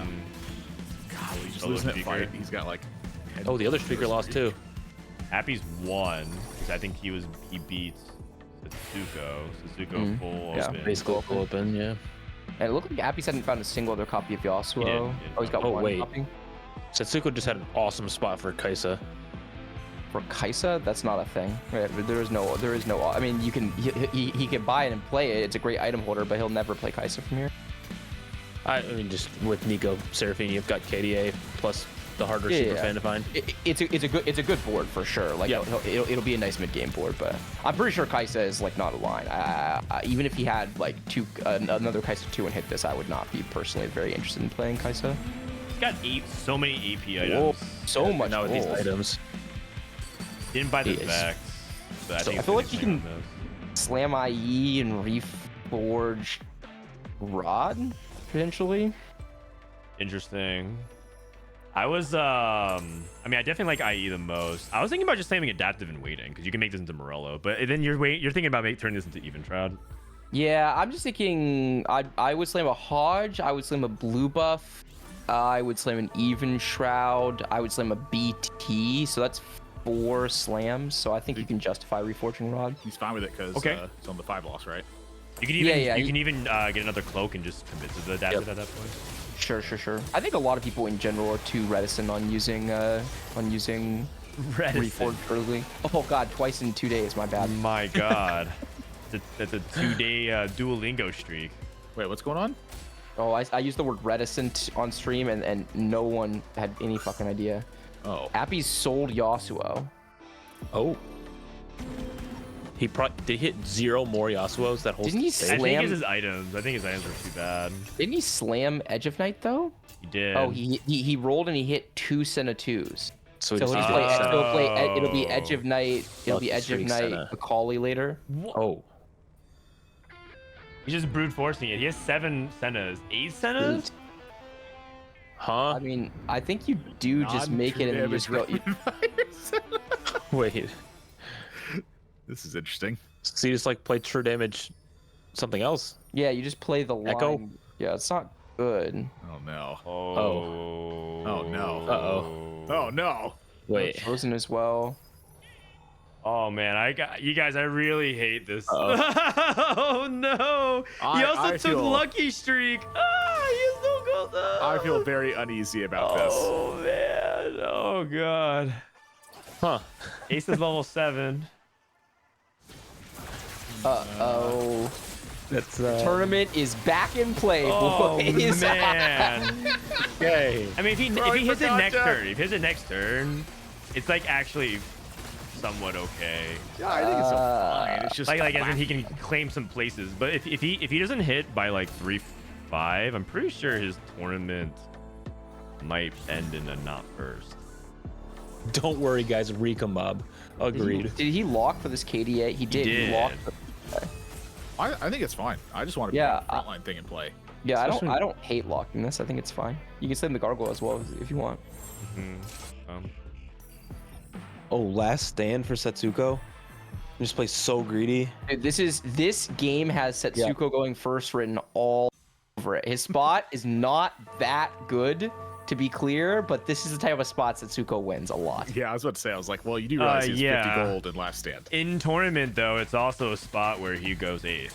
God, he's just Oh, losing that speaker. fight. He's got like. Oh, the other speaker lost too. Appy's won because I think he beat Setsuko. Setsuko full Yeah, open. Basically full open, yeah. And it looked like Appies hadn't found a single other copy of Yasuo. He did. Oh, he's got Oh, one wait. copy. Setsuko just had an awesome spot for Kaisa. For Kaisa, that's not a thing. Right, there is no. I mean, you can he can buy it and play it. It's a great item holder, but he'll never play Kaisa from here. I mean, just with Nico Seraphine, you've got KDA plus the harder super fan to find. It's a good board for sure. Like Yeah. it'll be a nice mid game board, but I'm pretty sure Kaisa is like not a line. Even if he had like another Kaisa 2 and hit this, I would not be personally very interested in playing Kaisa. He's got so many AP Whoa, items. so much Now with these gold. items. Didn't buy the He is. Vex. But I, think I it's feel like finishing you on can- those. Slam IE and reforge Rod potentially. Interesting. I was I mean I definitely like IE the most. I was thinking about just slamming adaptive and waiting because you can make this into Morello, but then you're thinking about turning this into even Shroud. Yeah, I'm just thinking I would slam a Hodge, I would slam a blue buff, I would slam an even Shroud, I would slam a BT, so that's 4 slams. So I think you can justify reforging Rod. He's fine with it because Okay. it's on the 5 loss, right? You can even Yeah, you can even get another cloak and just commit to the adaptive at that point. Sure. I think a lot of people in general are too reticent on using reforged early. Oh god, twice in 2 days, my bad. My god. That's a 2-day Duolingo streak. Wait, what's going on? Oh, I used the word reticent on stream and no one had any fucking idea. Oh. Appies sold Yasuo. Oh. Did he hit 0 more Yasuos that whole Didn't he stage? I think Slam- it's his items. I think his items were too bad. Didn't he slam Edge of Night though? He did. Oh, he rolled and he hit 2 Senna 2s. So, So he he'll just play, did Senna. he'll play, it'll be Edge of Night. It'll be Lucky Edge of streak Night, Senna. Macaulay later. Oh. He's just brute forcing it. He has 7 Sennas. 8 Sennas? Huh? I mean, I think you do just make it and then you just go. Wait. This is interesting. So you just like play true damage something else? Yeah, you just play the line. Echo? Yeah, it's not good. Oh no. Oh. Oh, no. Uh-oh. Oh no. Wait. Frozen as well. Oh man, you guys. I really hate this. Uh-oh. Oh no! He also I took feel- Lucky Streak. Ah, he still goes up. I feel very uneasy about this. Oh man! Oh god! Huh. Ace is level 7. Oh. That's Tournament is back in play, Oh boys. man! okay. I mean, if he Throwing hits for it next contact. turn, if he hits it next turn, it's like actually somewhat okay. Yeah, I think it's so fine. It's just Like as in he can claim some places, but if he doesn't hit by like 3-5, I'm pretty sure his tournament might end in a not first. Don't worry, guys. Rika mob. Agreed. Did he lock for this KDA? He did. He did. locked. I think it's fine. I just want to Yeah, be a frontline thing and play. Yeah, Especially- I don't hate locking this. I think it's fine. You can slam the gargoyle as well if you want. Oh, last stand for Setsuko. Just play so greedy. Dude, this game has Setsuko going first written all over it. His spot is not that good, to be clear, but this is the type of spot Setsuko wins a lot. Yeah, I was about to say. I was like, well, you do realize he's yeah. 50 gold in last stand. In tournament though, it's also a spot where he goes 8th.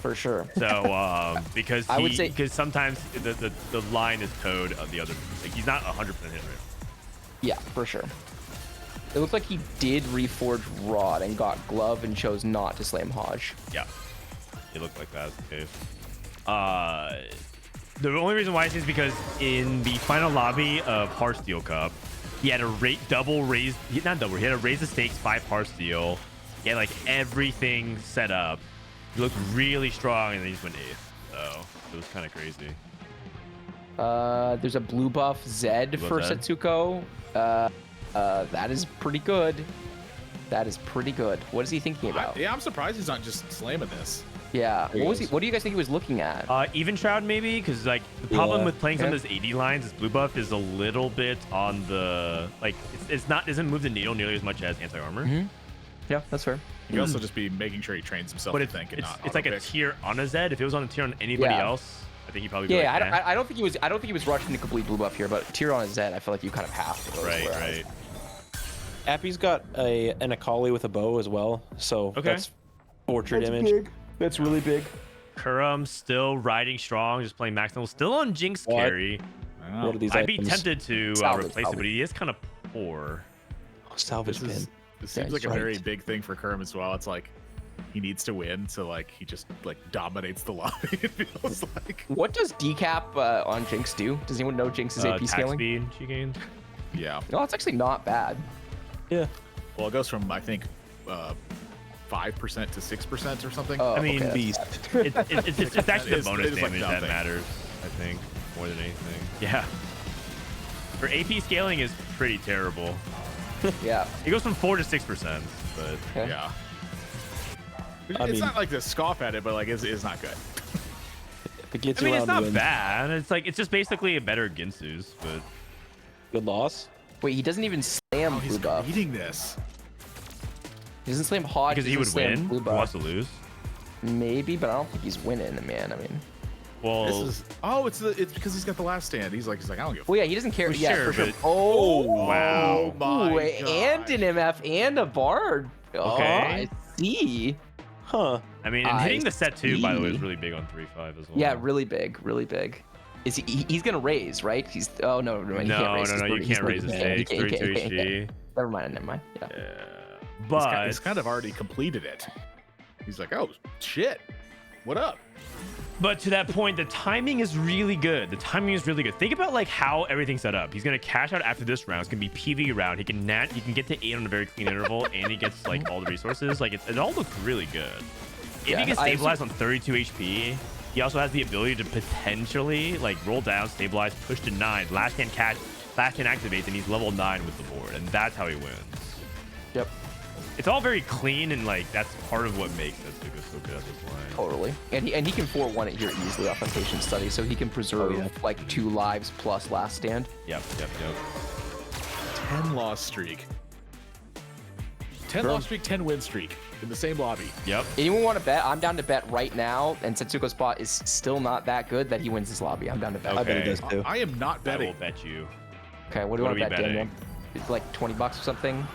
For sure. So because I would say- because sometimes the line is towed of the other. Like he's not 100% hit rate. Yeah, for sure. It looked like he did reforge Rod and got Glove and chose not to slam Hodge. Yeah, it looked like that was the case. The only reason why is because in the final lobby of Hearthsteel Cup, he had a double raise. Not double. He had to raise the stakes 5 Hearthsteel. He had like everything set up. He looked really strong, and then he just went 8th. So it was kind of crazy. There's a blue buff Zed Blue for buff Zed. Setsuko. That is pretty good. That is pretty good. What is he thinking about? Yeah, I'm surprised he's not just slamming this. Yeah. he What was he? goes. What do you guys think he was looking at? Even Shroud maybe, because like the problem Yeah. with playing some Yeah. of those 80 lines is blue buff is a little bit on the like it's not doesn't move the needle nearly as much as anti armor. Yeah, that's fair. He could also just be making sure he trains himself But to it's think and not it's like a auto-pick. tier on a Zed. If it was on a tier on anybody Yeah. else, I think he'd probably be Yeah, like, I don't think he was. I don't think he was rushing to complete blue buff here, but tier on a Zed, I feel like you kind of have to. right. Appy's got an Akali with a bow as well, so Okay. that's portrait image. That's really big. Kurum still riding strong, just playing max level, still on Jinx What? carry. What are these I'd be items? tempted to Salvage, replace it, salvage. but he is kind of poor. Salvage This, pin. is, this seems Yeah, like a he's very right. big thing for Kerm as well. It's like he needs to win, so like he just like dominates the lobby. It feels like. What does decap on Jinx do? Does anyone know Jinx's AP Attack scaling? speed she gained. Yeah. No, it's actually not bad. Yeah. Well, it goes from I think 5% to 6% or something. Oh, I mean, okay, beast. It's actually the It bonus is like damage that nothing. matters, I think, more than anything. Yeah. For AP scaling is pretty terrible. Yeah. It goes from 4 to 6%, but Okay. Yeah. I It's mean- not like to scoff at it, but like it's not good. If it gets I mean, you it's around not wins, bad. It's like it's just basically a better Ginsu's, but good loss. Wait, he doesn't even slam Oh, blue he's buff. reading this. He doesn't slam Hodge. because he would doesn't slam win. Blue He buff. wants to lose. Maybe, but I don't think he's winning, man. I mean, Well, This is it's because he's got the last stand. He's like I don't give a well, yeah, he doesn't care. Well, yeah, sure, for sure. but- Oh, wow. my Ooh, and gosh. an MF and a Bard. Oh, Okay. I see. Huh. I mean, and I hitting the set 2, by the way, is see. really big on 3-5 as well. Yeah, really big, really big. Is he's gonna raise, right? He's no, he can't No, raise. no, you can't raise his stage. 32 HD. Never mind, never mind. Yeah. But he's kind of already completed it. He's like, oh shit, what up? But to that point, the timing is really good. The timing is really good. Think about like how everything's set up. He's gonna cash out after this round. It's gonna be PV round. He can get to 8 on a very clean interval, and he gets like all the resources. Like it all looks really good. If Yeah, he can I- stabilize on 32 HP, he also has the ability to potentially like roll down, stabilize, push to 9, last hand catch, last hand activates, and he's level 9 with the board, and that's how he wins. Yep. It's all very clean, and like that's part of what makes Setsuko so good at this line. Totally. And he can 4-1 it here easily off Patient Study, so he can preserve like 2 lives plus last stand. Yep. 10 loss streak. 10 loss streak, 10 win streak in the same lobby. Yep. Anyone want to bet? I'm down to bet right now, and Setsuko's spot is still not that good that he wins this lobby. I'm down to bet. Okay. I bet he does too. I am not I betting. will bet you. Okay, what do you What want to are we bet, Daniel? betting? It's like $20 or something?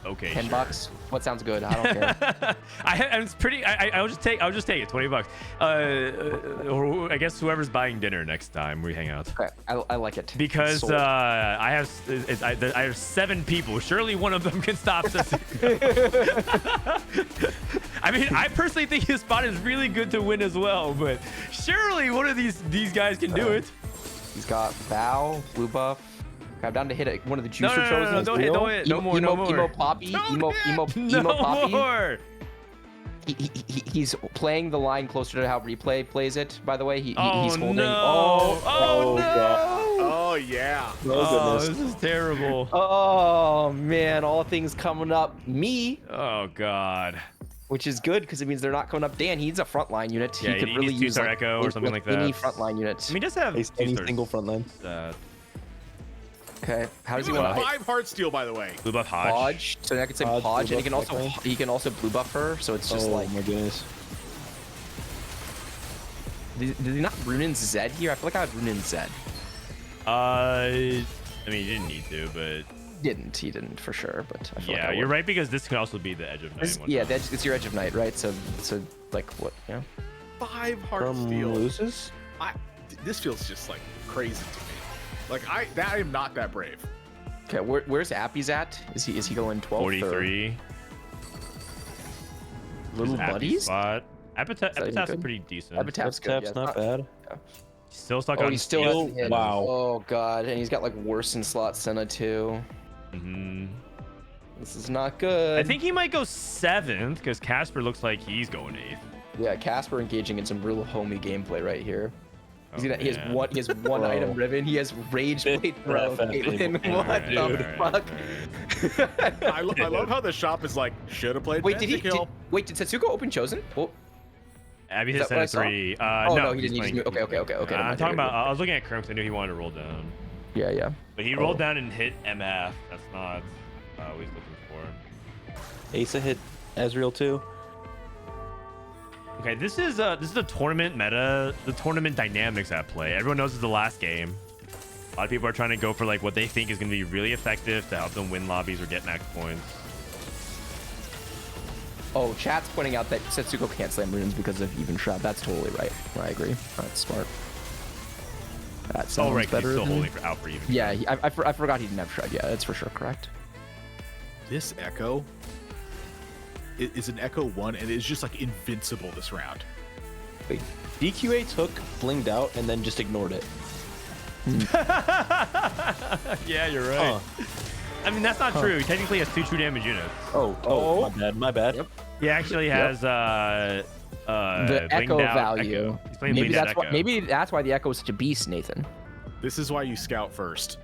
Okay. 10 sure. bucks? What sounds good? I don't care. It's pretty. I'll just take it. $20. Or I guess whoever's buying dinner next time we hang out. Okay, I like it. Because Sold. I have 7 people. Surely one of them can stop Setsuko. I mean, I personally think his spot is really good to win as well, but surely one of these guys can do it. He's got Bow, blue buff. Okay, I'm down to hit one of the No, juicer no, no, chosen. no, don't hit, don't hit. No more, no more. Emo Poppy. Emo Poppy. more. He's playing the line closer to how replay plays it. By the way, he's holding. No. Oh, no. Oh yeah. Oh, this is terrible. Oh man, all things coming up me, Oh god. which is good because it means they're not coming up Dan. He needs a frontline unit. Yeah, he could he really needs use 2-star like, Echo or something like any that. frontline unit. I mean, he does have Any 2-stars. single front line. Okay, how does he He want went to 5 heart steal, by the way. Blue buff Hodge. Hodge? So I could say Hodge, Hodge, and blue buff he can also blue buff her. So it's just Oh like, my goodness. did he not Runin Zed here? I feel like I had Runin Zed. I mean, you didn't need to, but He didn't for sure, but I feel like yeah, I you're would. right because this can also be the edge of night. Yeah, it's your edge of night, right? So like what? Yeah. 5 heart From steal. loses? This feels just like crazy to me. Like I am not that brave. Okay, where's Appies at? Is he going 12th? 43. Little His Appy buddies? Spot. that even Epitaph's good? pretty decent. Epitaph's good. Tap's Yeah, not bad. Still stuck Oh, on he still steal. hasn't hit. Wow. Oh god, and he's got like worse in slot Senna too. Mhm. This is not good. I think he might go 7th because Casper looks like he's going 8th. Yeah, Casper engaging in some real homey gameplay right here. He has man. one. He has one Bro. item ribbon. He has Rage Blade Throw. Ref Caitlyn, FF. what Alright, the alright, fuck? I love how the shop is like should have played. Wait, did Pentakill. did Setsuko open Chosen? Oh, Abby Is hit that what I Senna saw? 3. Oh, No, no, he he's didn't use playing- me. Okay. never I'm mind. talking about. I was looking at Kerm because I knew he wanted to roll down, Yeah. but he rolled down and hit MF. That's not what he's looking for. Asa hit Ezreal too. Okay, this is the tournament meta, the tournament dynamics at play. Everyone knows it's the last game. A lot of people are trying to go for like what they think is going to be really effective to help them win lobbies or get max points. Oh, chat's pointing out that Setsuko can't slam runes because of even shroud. That's totally right. I agree. That's smart. That sounds Oh, right, 'cause better. he's still than- holding out for even. Yeah, I forgot he didn't have shroud. Yeah, that's for sure correct. This Echo is an Echo 1, and it's just like invincible this round. Wait, DQA took blinged out and then just ignored it. Yeah, you're right. I mean, that's not true. He technically has 2 true damage units. Oh, my bad. Yep. He actually has The blinged echo out value. Echo. He's playing Maybe blinged out that's why. Echo. Maybe that's why the echo is such a beast, Nathan. This is why you scout first.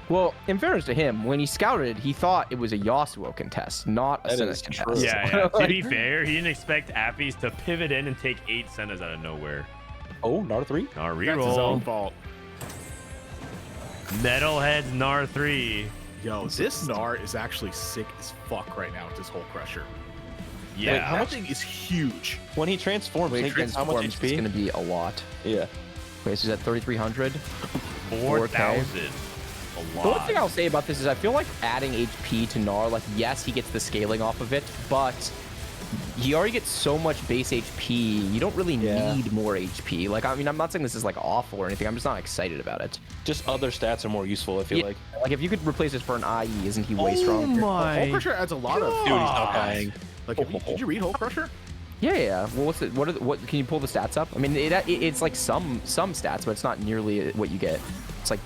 Well, in fairness to him, when he scouted, he thought it was a Yasuo contest, not a That Senna is contest. true. Yeah. To be fair, he didn't expect Appies to pivot in and take 8 Sennas out of nowhere. Oh, Nar 3. Nar That's his own reroll. fault. Metalhead's Nar 3. Yo, this Gnar is actually sick as fuck right now with this whole crusher. Yeah. Wait, how That much- thing is huge. When he transforms, When he he gets how much transforms, it's HP? going to be a lot. Yeah. Okay, so he's at 3,300. 4,000. A lot. The one thing I'll say about this is I feel like adding HP to Gnar, like, yes, he gets the scaling off of it, but he already gets so much base HP. You don't really Yeah. need more HP. Like, I mean, I'm not saying this is, like, awful or anything. I'm just not excited about it. Just other stats are more useful, I feel Yeah, like. like, if you could replace this for an IE, isn't he way stronger? Hole Crusher adds a lot of. Dude, he's not dying. Like, did you read Hole Crusher? Yeah, yeah. Well, what can you pull the stats up? I mean, it's like some stats, but it's not nearly what you get. It's like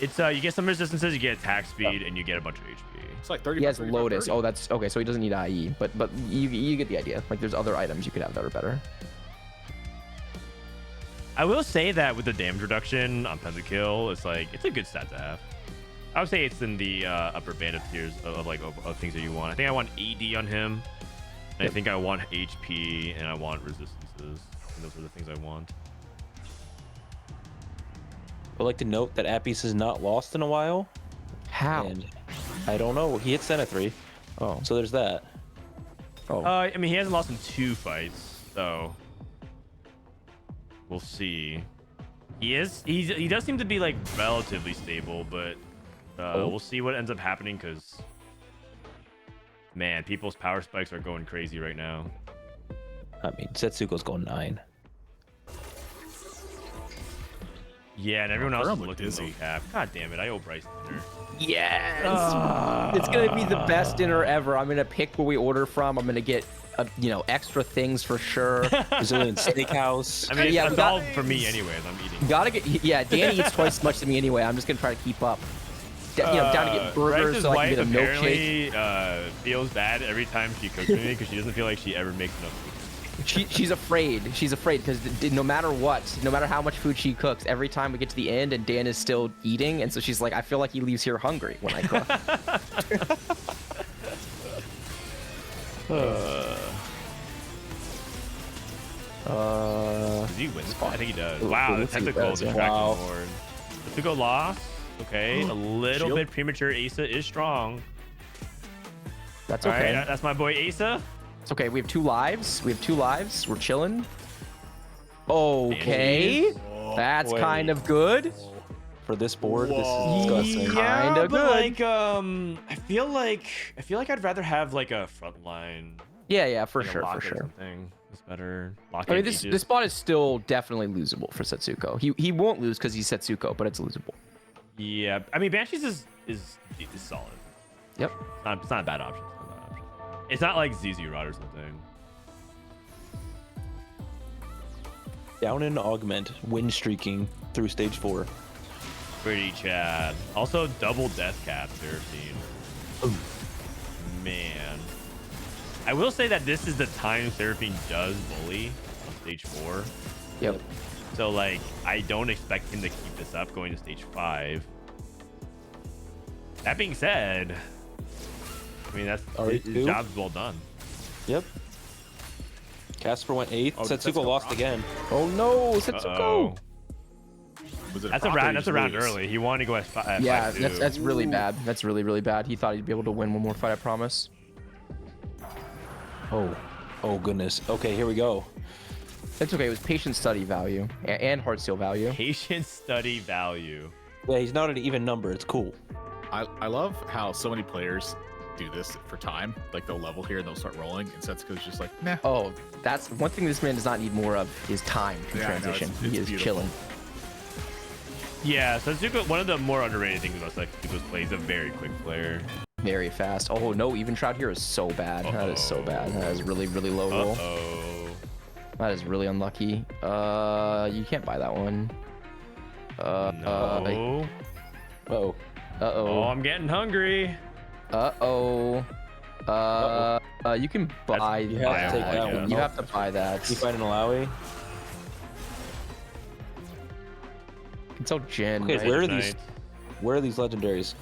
It's you get some resistances, you get attack speed, and you get a bunch of HP. It's like 30. he has 35, Lotus. 30. Oh, that's okay. So he doesn't need IE, but you get the idea. Like, there's other items you could have that are better. I will say that with the damage reduction on Pentakill, it's like it's a good stat to have. I would say it's in the upper band of tiers of things that you want. I think I want AD on him. And I think I want HP and I want resistances. And those are the things I want. I'd like to note that Appies has not lost in a while. How? And I don't know. He hit Senna 3. Oh, So there's that. I mean, he hasn't lost in 2 fights, so we'll see. He does seem to be like relatively stable, but we'll see what ends up happening because man, people's power spikes are going crazy right now. I mean, Setsuko's going 9. Yeah, and everyone else Durham is looked looking low dizzy. cap. God damn it, I owe Bryce dinner. yes! It's gonna be the best dinner ever. I'm gonna pick where we order from. I'm gonna get extra things for sure. Brazilian Steakhouse. I mean, Yeah, it's we all got- for me anyways. I'm eating. Gotta get Danny eats twice as much as me anyway. I'm just gonna try to keep up. Down to get burgers Bryce's so I can wife get a milkshake. apparently feels bad every time she cooks for me because she doesn't feel like she ever makes enough food. She's afraid. She's afraid because no matter what, no matter how much food she cooks, every time we get to the end and Dan is still eating, and so she's like, I feel like he leaves here hungry when I cook. Does he win? I think he does. Wow, the let's see what tentacle that is, yeah. distracting Wow. horde. Setsuko lost. Okay, a little Shield. bit premature. Asa is strong. That's All okay. right, that's my boy Asa. It's okay. We have 2 lives. We're chilling. Okay. That's boy. kind of good. For this board, this Whoa. is disgusting. Kinda but good. like I feel like I'd rather have like a front line. Yeah, for like a sure, lock for or sure. something. It's better. Lock I mean, in this Aegis. spot is still definitely losable for Setsuko. He won't lose because he's Setsuko, but it's losable. Yeah, I mean Banshees is solid. Yep. It's not a bad option. It's not like ZZ Rod or something. Down in Augment, win streaking through stage 4. Pretty Chad. Also double death cap 13. Man. I will say that this is the time Seraphine does bully on stage 4. Yep. So like I don't expect him to keep this up going to stage 5. That being said, I mean that's his R2? job's well done. Yep. Casper went 8th. Oh, Setsuko Setsuko lost lost. again. Oh no, Setsuko. Uh-oh. Was it That's a prop or round. did That's you a round lose? early. He wanted to go at Yeah, 5-2. that's really bad. That's really bad. He thought he'd be able to win one more fight, I promise. Oh goodness. Okay, here we go. It's okay. It was patient study value and hard steel value. Patient study value. Yeah, he's not an even number. It's cool. I love how so many players do this for time. Like they'll level here and they'll start rolling, and Setsuko's just like, nah. Oh, that's one thing this man does not need more of is time to Yeah, I know, transition. it's He is beautiful. chilling. Yeah, Setsuko, one of the more underrated things about Setsuko's play, he's a very quick player. Very fast. Oh no, even shroud here is so bad. That is so bad. That is really low roll. Uh-oh. That is really unlucky. You can't buy that one. No. Oh. Oh, I'm getting hungry. You can buy You have to take that one. You have to buy that. You find an Alawi? You can sell Jin. Okay, right? where are Night. these? Where are these legendaries?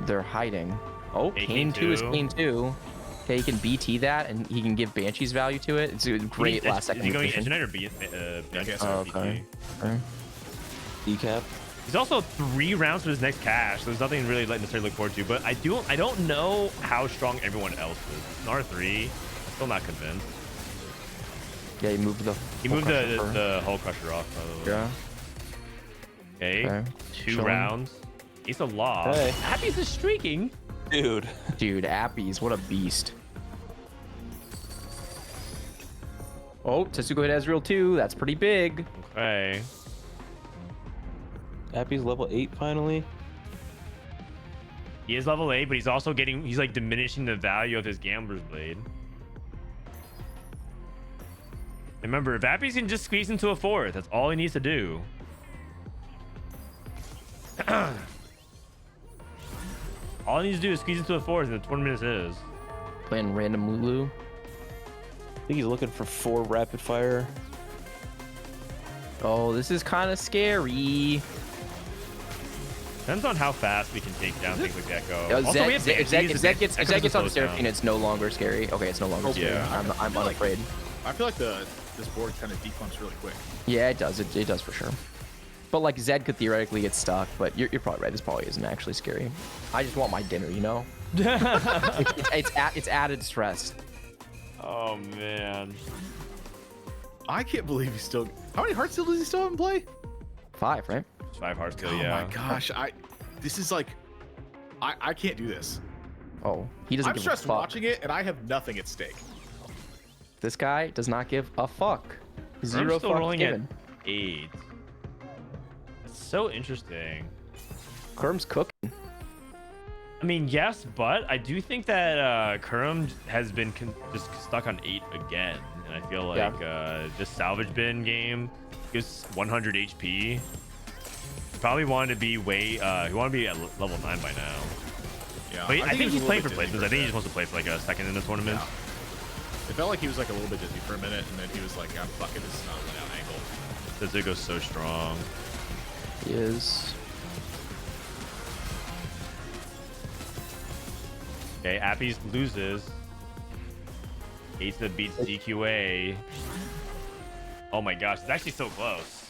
They're hiding. Oh, Hey, Kane 2 is Kane Kane 2. Okay, he can BT that, and he can give Banshee's value to it. It's a great last Is second. he going decision. Engine or B? guess Oh, BT? okay. Okay. Decap. He's also 3 rounds for his next cash, so there's nothing really necessarily look forward to. But I don't know how strong everyone else is. It's an R3. I'm still not convinced. Yeah, he moved the. He moved the Hull Crusher off, by the way. Yeah. Okay. 2 Chilling. rounds. Ace of Law. Hey. Appies is streaking. Dude. Dude, Appies, what a beast. Oh, Setsuko hit Ezreal too. That's pretty big. Okay. Appy's level 8 finally. He is level 8, but he's also he's like diminishing the value of his Gambler's Blade. Remember, if Appies can just squeeze into a 4th, that's all he needs to do. All he needs to do is squeeze into a 4th, and the tournament is his. Playing random Lulu. I think he's looking for 4 rapid fire. Oh, this is kind of scary. Depends on how fast we can take down things like Echo. Oh, Also, we have If Banshees. Zed gets Echo on the doesn't slow Seraphine, it's no longer scary. Okay, it's no longer scary. Yeah. I'm unafraid. I feel like this board kind of declumps really quick. Yeah, it does. It does for sure. But like Zed could theoretically get stuck, but you're probably right. This probably isn't actually scary. I just want my dinner, you know? It's added stress. Oh, man. I can't believe he's still. How many heart steal does he still have in play? 5, right? 5 hearts kill, Oh yeah. my gosh, this is like, I can't do this. Oh, he doesn't I'm give a stressed fuck. watching it, and I have nothing at stake. This guy does not give a fuck. Zero I'm still fucks rolling given. at 8. It's so interesting. Kerm's cooking. I mean, yes, but I do think that Kerm has been just stuck on 8 again. And I feel like this salvage bin game gives 100 HP. He probably wanted to be he wanted to be at level 9 by now. Yeah, But I think he was he's a playing little for bit placements. dizzy I for a think he bit. just wants to play for like a second in the tournament. Yeah. It felt like he was like a little bit dizzy for a minute, and then he was like, "I'm fucking this is not a win out angle." Setsuko's so strong. He is. Okay, Appies loses. Asa beats DQA. Oh my gosh, it's actually so close.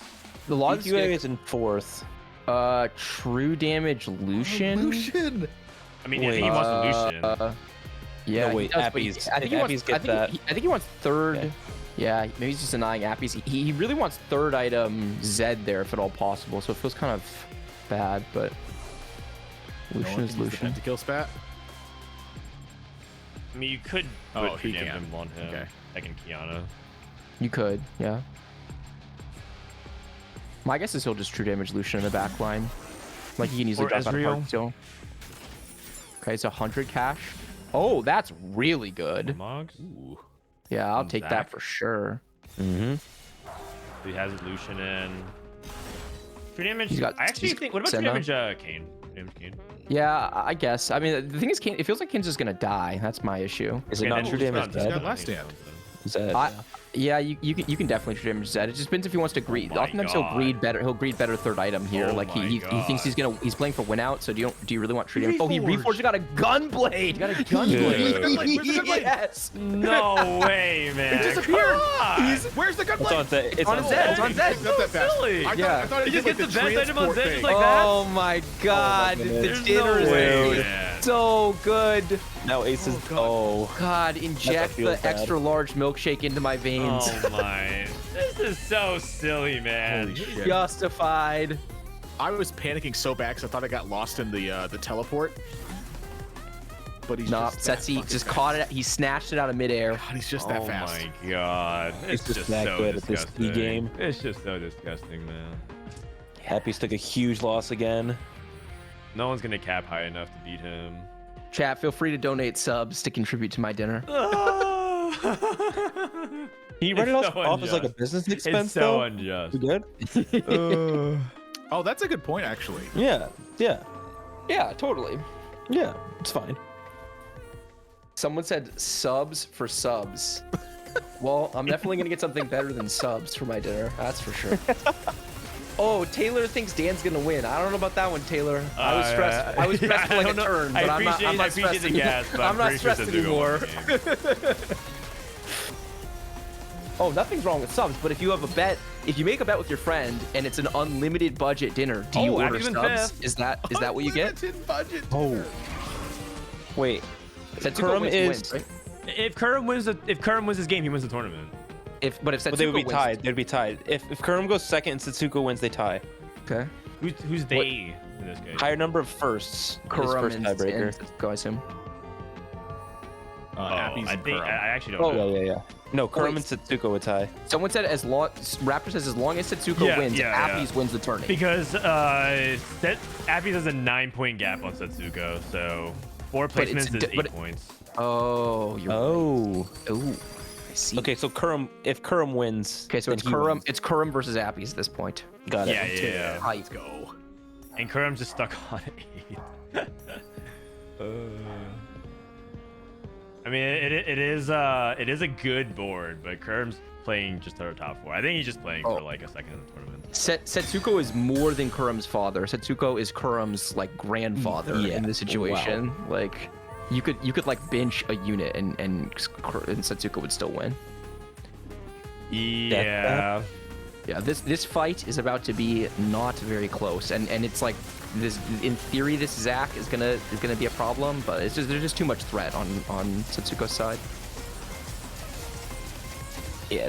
The log DQA is in 4th. True damage Lucian. Lucian. I mean, I think he wants Lucian. Yeah, No, wait, he does, but Appies. I think If he Appies wants. get that- I think he wants 3rd. Okay. Yeah, maybe he's just denying Appies. He really wants 3rd item Zed there if at all possible. So it feels kind of bad, but Lucian is Lucian. Pentakill spat. I mean, you could Oh, put he True Damage can. him on him. Okay. Second Kiana. You could, yeah. My guess is he'll just true damage Lucian in the back line. Like he can easily Or drop out of Ezreal. heart still. Okay, it's 100 cash. Oh, that's really good. Mogs. Yeah, I'll Comes take back. that for sure. Mm-hmm. He has Lucian in. True damage. He's got- I actually he's think. What about true Senna. damage? Kane. True damage Kane. Yeah, I guess. I mean, the thing is, Kane, it feels like Kane's just gonna die. That's my issue. Is it Okay, not then true he's damage not- He's dead? got last stand. Zed, Yeah, you can definitely treat him as Zed. It just depends if he wants to greed. my Oftentimes God. he'll greed better. He'll greed better third item here. Oh like my he thinks he's playing for win out. So do you really want to treat him? Oh, he Reforged. reforged. Got a gunblade. Got a gunblade. Yes. No way, man. It disappeared. Where's the gun It's on blade? Zed. It's on on Zed. Zed. It's on Zed. It's not that fast. silly. I Yeah. thought He it just did gets like the best item on transport Zed thing. just like that. Oh my God. goodness. The There's dinner no is way, dude. man. so good. Now Ace is. Oh. God, inject feel the bad. extra large milkshake into my veins. Oh my. This is so silly, man. Holy shit. Justified. I was panicking so bad because I thought I got lost in the teleport. But he's No, just that Setsi fucking just fast. caught it. He snatched it out of midair. God, he's just that Oh fast. my god. It's He's just just that so good at this disgusting. E-game. It's just so disgusting, man. Appies took a huge loss again. No one's gonna cap high enough to beat him. Chat, feel free to donate subs to contribute to my dinner. He read it It's off, so off as like a unjust. business expense It's so though. unjust. You good? Oh, that's a good point, actually. Yeah. Yeah. Yeah, totally. Yeah. It's fine. Someone said subs for subs. Well, I'm definitely gonna get something better than subs for my dinner. That's for sure. Oh, Taylor thinks Dan's gonna win. I don't know about that one, Taylor. I was stressed. I was stressed for I like a don't know. turn, I but I'm not. appreciate- I'm not I appreciate stressed the gas, but I'm not pretty sure stressed Setsuko won anymore. the game. Oh, nothing's wrong with subs, but if you have a bet, if you make a bet with your friend and it's an unlimited budget dinner, do you Oh, order Appies in subs? fifth. Is that what you get? Unlimited budget. Oh. Wait. Setsuko Kurum wins, is- right? If Kurum wins his game, he wins the tournament. If Setsuko But they would be wins, tied. They'd be tied. If Kurum goes second and Setsuko wins, they tie. Okay. Who's they in this game? Higher number of firsts. is Kurum first and tiebreaker. Setsuko, I assume. Appies I and think Kurum. I actually don't know. Yeah. No, Kurum wait. and Setsuko would tie. Someone said Raptor says as long as Setsuko Yeah, wins, yeah, Appies wins the tournament. Because Appies has a 9-point gap on Setsuko, so 4 But it's placements is di- 8 but- points. Oh, you're Oh. right. Oh, I see. Okay, so if Kurum wins. Okay, so then it's he Kurum. wins. It's Kurum versus Appies at this point. Got it. Yeah. Hi. Let's go. And Kurum's just stuck on 8. I mean, it is a good board, but Kurum's playing just our top 4. I think he's just playing for like a second in the tournament. Setsuko is more than Kurum's father. Setsuko is Kurum's like grandfather Yeah. in this situation. Like, you could like bench a unit and Setsuko would still win. Yeah. Yeah, this fight is about to be not very close, and it's like this. In theory, this Zac is gonna be a problem, but it's just there's just too much threat on Setsuko's side. Yeah.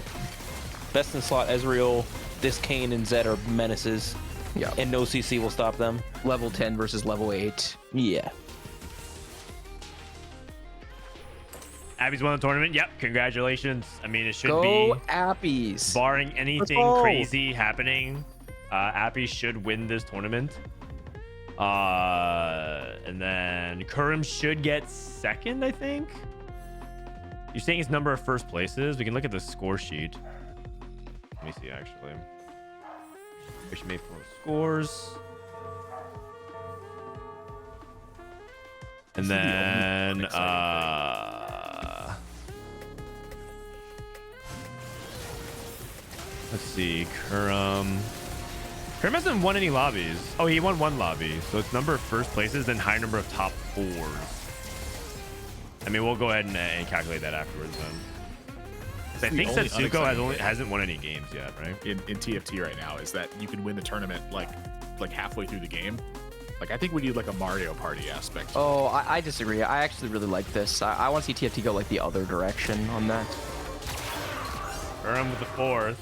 Best in slot, Ezreal. This Kane and Zed are menaces. Yeah, And no CC will stop them. level 10 versus level 8. Yeah. Appies won the tournament. Yep, congratulations. I mean, it should Go be, Appies! barring anything go. crazy happening, Appies should win this tournament. And then Kurum should get second, I think. You're saying his number of first places? We can look at the score sheet. Let me see, actually. We should make 4 scores. And This is the only then, exciting let's see, Kurum hasn't won any lobbies. Oh, he won 1 lobby. So it's number of first places, then high number of top 4s. I mean, we'll go ahead and calculate that afterwards then. 'Cause I the think only Setsuko unexciting hasn't won any games yet, right? in TFT right now is that you can win the tournament like halfway through the game. Like I think we need like a Mario Party aspect. Oh, I disagree. I actually really like this. I want to see TFT go like the other direction on that. Kurum with the 4th.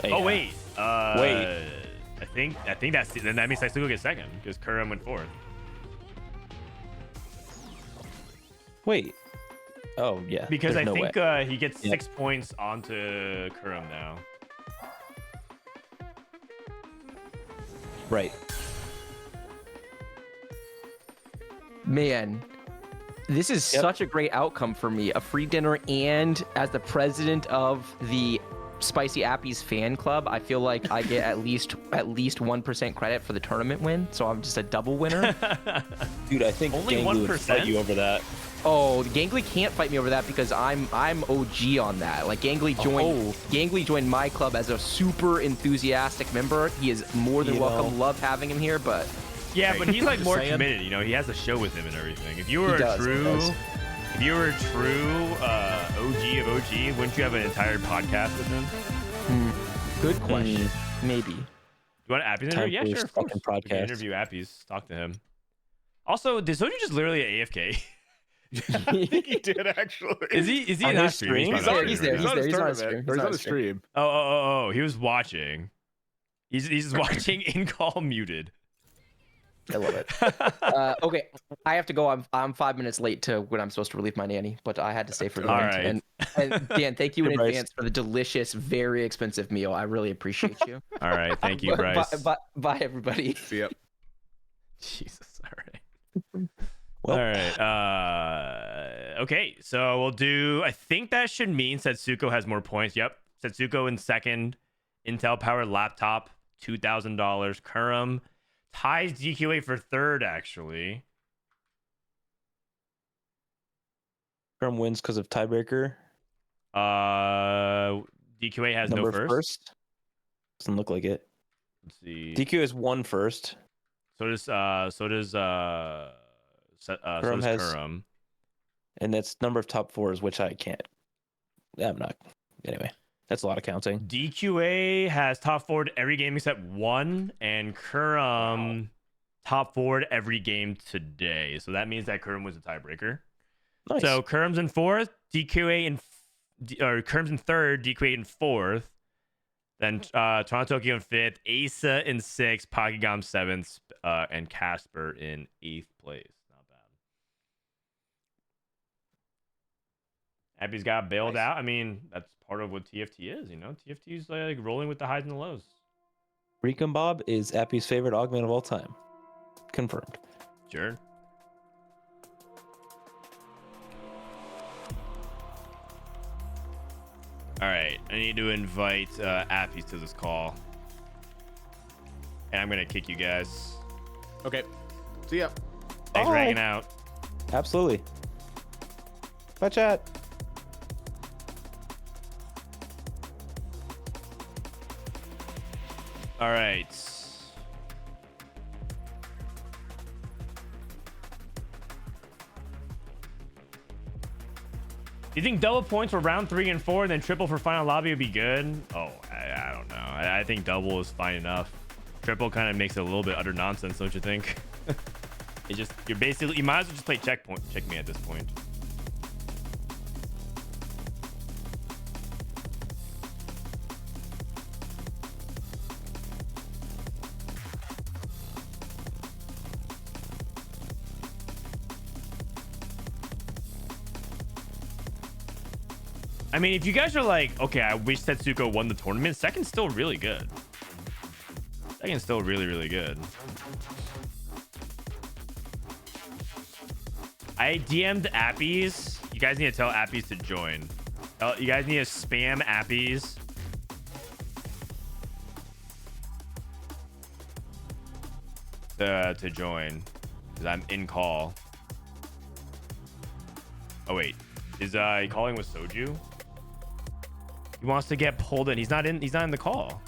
Yeah. Oh wait. Wait. I think that's then that means Setsuko gets second because Kurum went 4th. Wait. Oh, yeah. Because There's I no think way. he gets Yeah. 6 points onto Kurum now. Right. Man, this is Yep. such a great outcome for me. A free dinner, and as the president of the Spicy Appies fan club, I feel like I get at least 1% credit for the tournament win. So I'm just a double winner. Dude, I think Only Ganglu would 1%? fight you over that. Oh, Gangly can't fight me over that because I'm OG on that. Like Gangly joined my club as a super enthusiastic member. He is more than welcome. Love having him here, but Yeah, but he's like Just more saying. committed. You know, he has a show with him and everything. If you were He a does, he true, does. if you were a true OG of OG, wouldn't you have an entire podcast with him? good question. Maybe. You want Appies Time interview? Yeah, for sure. his Of course. fucking We can podcast. interview Appies. Talk to him. Also, did Soju just literally AFK? I think he did actually. Is he On not his streaming? stream? He's there. He's not He's streaming there. right He's now. on a stream. He's on a stream. Oh, he was watching. He's just watching in call muted. I love it. Okay, I have to go. I'm 5 minutes late to when I'm supposed to relieve my nanny, but I had to stay for the All event. right. And Dan, thank you in Hey, Bryce. advance for the delicious, very expensive meal. I really appreciate you. All right, thank you, Bryce. Bye, everybody. See ya. Jesus. All right. Well. All right. Okay, so we'll do. I think that should mean Setsuko has more points. Yep. Setsuko in second. Intel powered laptop, $2,000. Kurum ties DQA for third, actually. Kurum wins because of tiebreaker. DQA has Number no first. Doesn't look like it. Let's see. DQ has one first. So does Kurum has- Kurum. And that's number of top fours, which I can't. I'm not. Anyway, that's a lot of counting. DQA has top forward every game except one, and Kurum top forward every game today. So that means that Kurum was a tiebreaker. Nice. So Kurum's in fourth, DQA or Kurum's in third, DQA in fourth. Then Toronto Tokyo in fifth, Asa in sixth, Pokegam seventh, and Casper in eighth place. Not bad. Appy's got bailed out. I mean, that's part of what TFT is, you know? TFT's like rolling with the highs and the lows. Recon Bob is Appy's favorite augment of all time. Confirmed. Sure. All right, I need to invite Appies to this call. And I'm going to kick you guys. Okay. See ya. Thanks for Bye. hanging out. Absolutely. Bye, chat. All right. Do you think double points for round 3 and 4, then triple for final lobby would be good? Oh, I don't know. I think double is fine enough. Triple kind of makes it a little bit utter nonsense, don't you think? It just you might as well just play check me at this point. I mean, if you guys are like, okay, I wish Setsuko won the tournament, second's still really good. Second's still really, really good. I DM'd Appies. You guys need to tell Appies to join. You guys need to spam Appies. To join. Because I'm in call. Oh, wait. Is he calling with Soju? He wants to get pulled in. He's not in the call.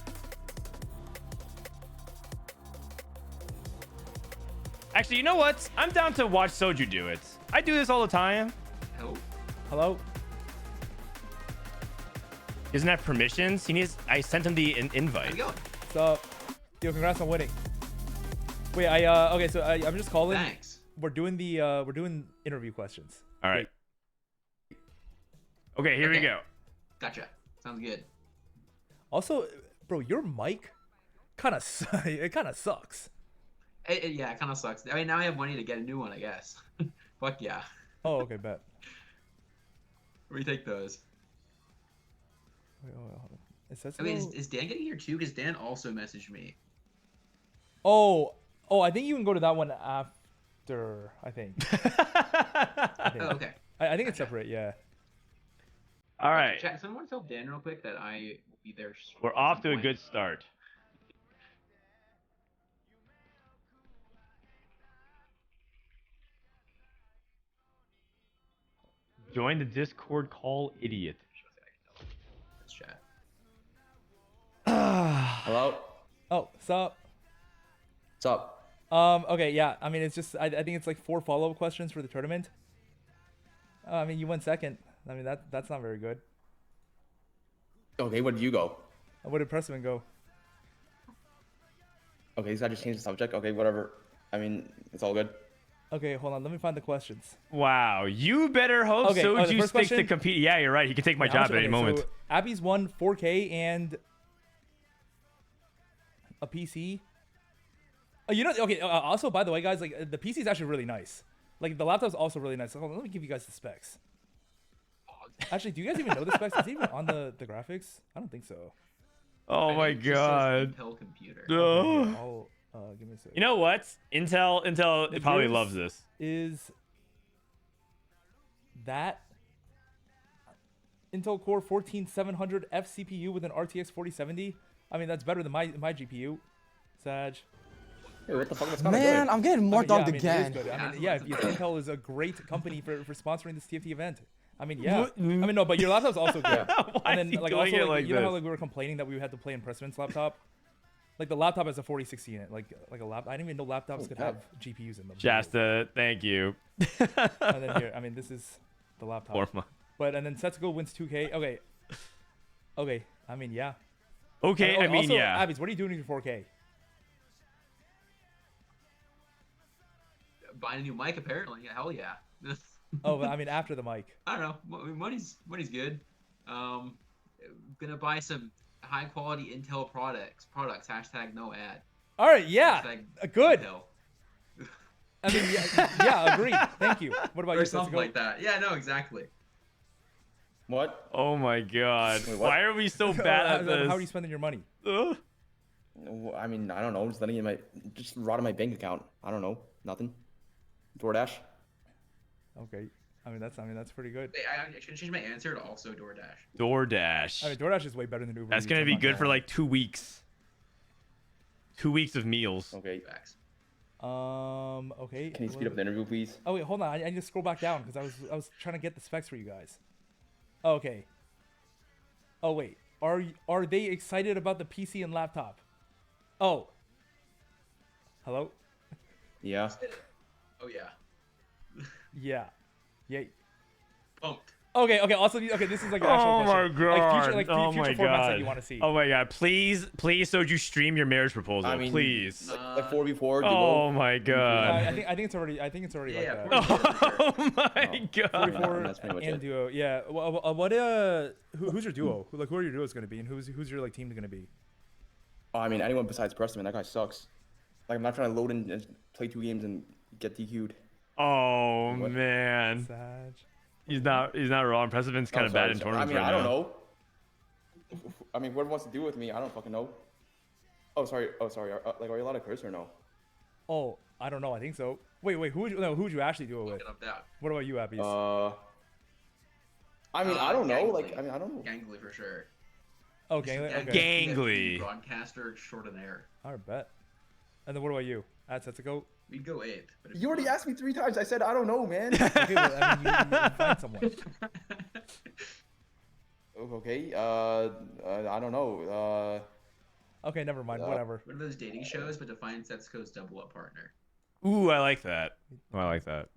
Actually, you know what? I'm down to watch Soju do it. I do this all the time. Hello? He doesn't have permissions. I sent him the invite. What's up? Yo, congrats on winning. Wait, okay, so I'm just calling. Thanks. We're doing interview questions. All right. Okay, here we Okay. go. Gotcha. Sounds good. Also, bro, your mic it kind of sucks. Yeah, it kind of sucks. I mean, now I have money to get a new one, I guess. Fuck yeah. Oh, okay, bet. Retake those. Wait, hold on. It says I mean, is Dan getting here too? Because Dan also messaged me. Oh, I think you can go to that one after. I think. Oh, okay. I think it's separate. Yeah. All right. Chat, someone tell Dan real quick that I will be there. We're off to a good start. Join the Discord call, idiot. Let's chat. Hello. Oh, sup? What's up? Okay, yeah. I mean, it's just I think it's like 4 follow-up questions for the tournament. I mean, you went second. I mean, that's not very good. Okay, where did you go? What did Pressman go? Okay, this guy just changed the subject. Okay, whatever. I mean, it's all good. Okay, hold on. Let me find the questions. Wow, you better hope Okay, the Soju first sticks to question- compete. Yeah, you're right. He can take my job at any moment. So Appies won 4K and a PC. You know, okay. Also, by the way, guys, like the PC is actually really nice. Like the laptop's also really nice. Hold on, let me give you guys the specs. Actually, do you guys even know the specs? Is it even on the graphics? I don't think so. Oh my It just says god. Intel computer. No. Here, I'll give me a second. You know what? Intel probably Yours loves this. Is that Intel Core 14700F CPU with an RTX 4070? I mean, that's better than my GPU. Sag. Hey, what the fuck? That's kind of Man, good. I'm getting more dogged it is again. good. I Yeah, mean, yeah, that's Intel is a great company for sponsoring this TFT event. I mean, yeah. I mean, no, but your laptop's also good. Why And is he then, like, doing also, it like you know how this? like we were complaining that we had to play in Pressman's laptop. Like the laptop has a 4060 in it. Like a lap. I didn't even know laptops could have GPUs in them. Shasta, thank you. And then here, I mean, this is the laptop. Forma. But and then Setsuko wins 2K. Okay. Okay. I mean, yeah. Okay, And I mean, also, yeah. Appies, what are you doing with your 4K? Buying a new mic, apparently. Yeah, hell yeah. Oh, but I mean, after the mic. I don't know. I mean, money's good. Gonna buy some high quality Intel products. Hashtag no ad. All right. Yeah. Hashtag Good. Intel. I mean, yeah. Agreed. Thank you. What about Or you, something Setsuko? like that. Yeah, no, exactly. What? Oh my god. Wait, what? Why are we so bad at this? How are you spending your money? Ugh. I mean, I don't know. Just letting it just rot in my bank account. I don't know. Nothing. DoorDash. Okay. I mean, that's pretty good. Wait, I should change my answer to also DoorDash. DoorDash. I mean, DoorDash is way better than Uber. That's Eats, gonna I'm be not good for lie. like 2 weeks. 2 weeks of meals. Okay. Facts. Okay. Can you speed up the interview, please? Oh wait, hold on. I need to scroll back down because I was trying to get the specs for you guys. Okay. Oh wait, are they excited about the PC and laptop? Oh. Hello. Yeah. Oh yeah. Yeah. Yay. Pumped. Okay. Also, okay. This is like an actual Oh my question. god. Like Oh future my formats that god. you want to see. Oh my god. Please, Soju, stream your marriage proposal. I mean, please. Like 4v4. Oh my god. I think it's already. I think it's already Yeah, like that. Oh my god. 44 that's pretty much and it. duo. Yeah. Who's your duo? Who are your duos gonna be, and who's your like team gonna be? Oh, I mean, anyone besides Preston, that guy sucks. Like, I'm not trying to load in and play 2 games and get DQ'd. Oh What? man. Sag. He's not wrong. Precedent's kind of bad in tournaments I mean, right I don't now. know. I mean, whoever wants to do with me, I don't fucking know. Oh, sorry. Are you allowed to curse or no? Oh, I don't know. I think so. Wait. Who'd you actually duo with? Looking up that. What about you, Appies? I mean, I don't know. Gangly. Like, I mean, I don't know. Gangly for sure. Okay. Okay. Gangly. Broadcaster extraordinaire. I bet. And then what about you? At Setsuko? We'd go 8th. But if You already asked me 3 times. I said I don't know, man. Okay, well, I mean, you find someone. Okay. I don't know. Okay, never mind. Whatever. One of those dating shows, but to find Setsuko's double-up partner. Ooh, I like that. Oh, I like that.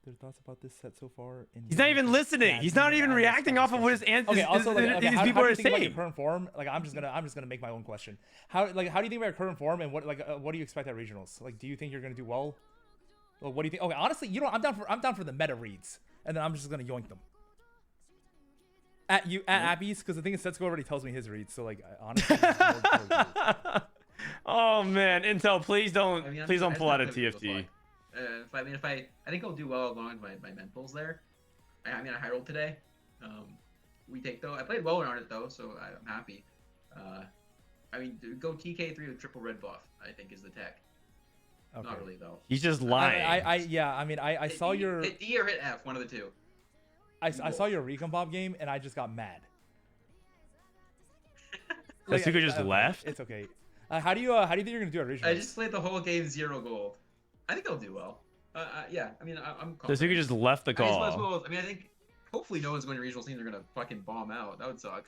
Their thoughts about this set so far. He's not even listening. He's not even reacting off of what his answers. Okay. Also, like, okay, these how people do are you think about your saying. current form? Like, I'm just gonna make my own question. How do you think about your current form, and what do you expect at regionals? Like, do you think you're gonna do well? Well, what do you think? Okay, honestly, you know, I'm down for the meta reads, and then I'm just gonna yoink them. At Appies, because the thing is, Setsuko already tells me his reads, so like, honestly. Oh man, Intel, please don't, I mean, please don't I pull out a just don't know TFT. I think I'll do well along with my mentals there. I mean, I high rolled today. We take though. I played well on it though, so I'm happy. I mean, go TK3 with triple red buff. I think is the tech. Okay. Not really though. He's just lying. I saw your hit D or hit F, one of the two. I saw your Recon Bob game, and I just got mad. Setsuko just left? It's okay. How do you think you're gonna do at regionals? I just played the whole game 0 gold. I think I'll do well. Yeah, I mean, I'm So you just left the I mean, call. I mean, I think hopefully no one's going to regional teams are going to fucking bomb out. That would suck.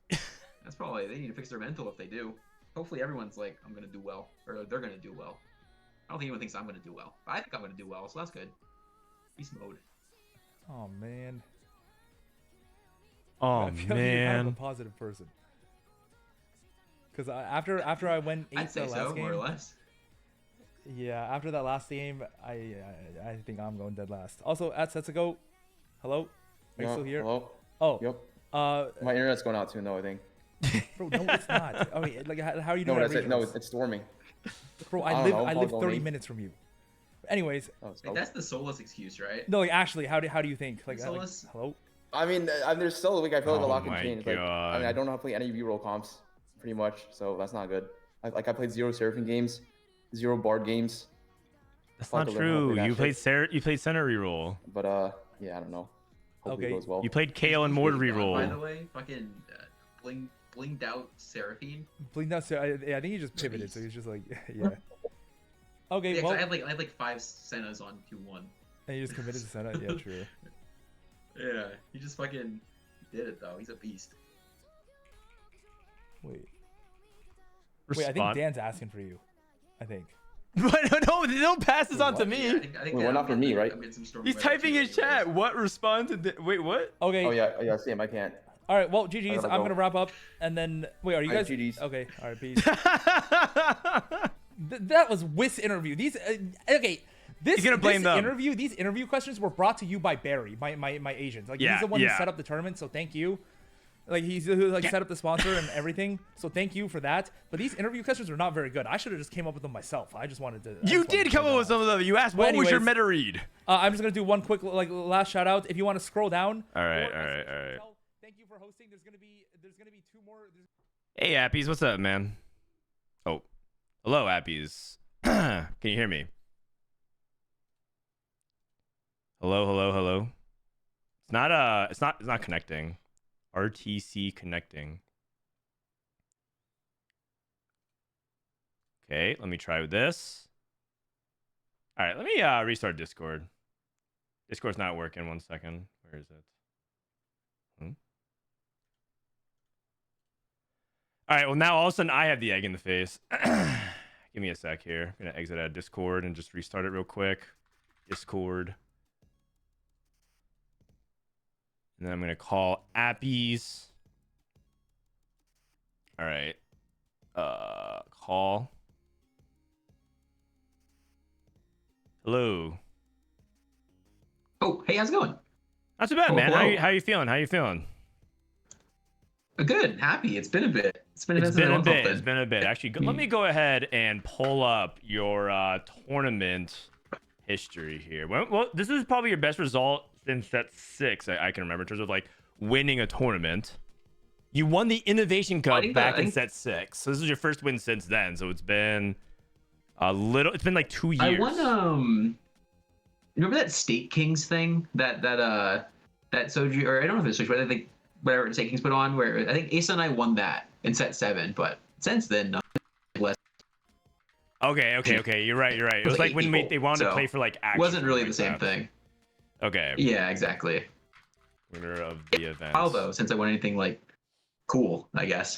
That's probably, they need to fix their mental if they do. Hopefully everyone's like, I'm going to do well, or they're going to do well. I don't think anyone thinks I'm going to do well. But I think I'm going to do well, so that's good. Beast mode. Oh man. Oh I feel like you're kind of a man. positive person. Because after I went 8 I'd say the last so, game, more or less. yeah, after that last game, I think I'm going dead last. Also, at Setsuko, hello, are you still here? Hello. Oh, Yep. uh, My internet's going out soon, though. I think. bro, no, it's not. Oh, wait, like, how are you No, doing? that's at it. No, regionals? it's storming. Bro, I I don't live know, I I'll live go 30 me. minutes from you. Anyways, Oh, Like, that's the soulless excuse, right? no, like actually, how do you think? Like, Solus? hello? I mean, there's still like I feel like a Oh lot can my change. Like, I mean, God. I don't know how to play any reroll comps, pretty much. So that's not good. I played 0 Seraphim games, 0 Bard games. That's Fuck, not I learned how to true. play that You shit. played center reroll. But yeah, I don't know. Hopefully Okay. it goes well. You played KO and Mord By the reroll. way, fucking blinged out Seraphine. Blink down. So I think he just pivoted. So he's just like, yeah. Okay, Yeah, 'cause well, I had like 5 Sennas on 2-1. and you just committed to Senna. Yeah, true. Yeah, he just fucking did it though. He's a beast. Wait, I think Respond. Dan's asking for you. I think. But no, don't pass this on to What? me. Yeah, I think Wait, well, not for me, right? I'm getting some storm He's weather typing too his chat. anyways. What response? Wait, what? Okay. Oh yeah, Sam, I can't. All right. Well, GG's. gotta I'm go. gonna wrap up, and then wait. Are you All right, guys? GGs. Okay. All right. Peace. That was Wiss interview. These okay. This, You're gonna blame this them. interview. These interview questions were brought to you by Barry, my agent. Like Yeah, he's the one who yeah. set up the tournament. So thank you. Like he's who like set up the sponsor and everything. So thank you for that. But these interview questions were not very good. I should have just came up with them myself. I just wanted to. I You just wanted did to come say up that. with some of them. You asked, Well, what was your anyways, meta read? I'm just gonna do one quick like last shout out. If you want to scroll down. All right, or- all right, all right. Thank you for hosting. There's gonna be 2 more. Hey, Appies, what's up, man? Oh, hello, Appies. Can you hear me? Hello, hello, hello. It's not connecting. RTC connecting. Okay, let me try with this. All right, let me restart Discord. Discord's not working. 1 second. Where is it? All right, well, now all of a sudden I have the egg in the face. Give me a sec here. I'm going to exit out of Discord and just restart it real quick. Discord. And then I'm going to call Appies. All right. Call. Hello. Oh, hey, how's it going? Not too bad, Oh, man. hello. How you feeling? How you feeling? Good, happy. It's been a bit. It's been a It's bit. been a since bit. I've It's been a bit. Actually, let me go ahead and pull up your tournament history here. Well, this is probably your best result since set 6. I can remember in terms of like winning a tournament. You won the Innovation Cup back in set 6. So this is your first win since then. So it's been a little. It's been like 2 years. I won. Remember that State Kings thing that Soju, or I don't know if it's Soju, but I think whatever State Kings put on, where I think Asa and I won that in set 7, but since then, less. Okay. You're right. It was like when they wanted to play for like action. Wasn't really like the same that. thing. Okay. Yeah, exactly. Winner of the event. How though, since I won anything like cool, I guess.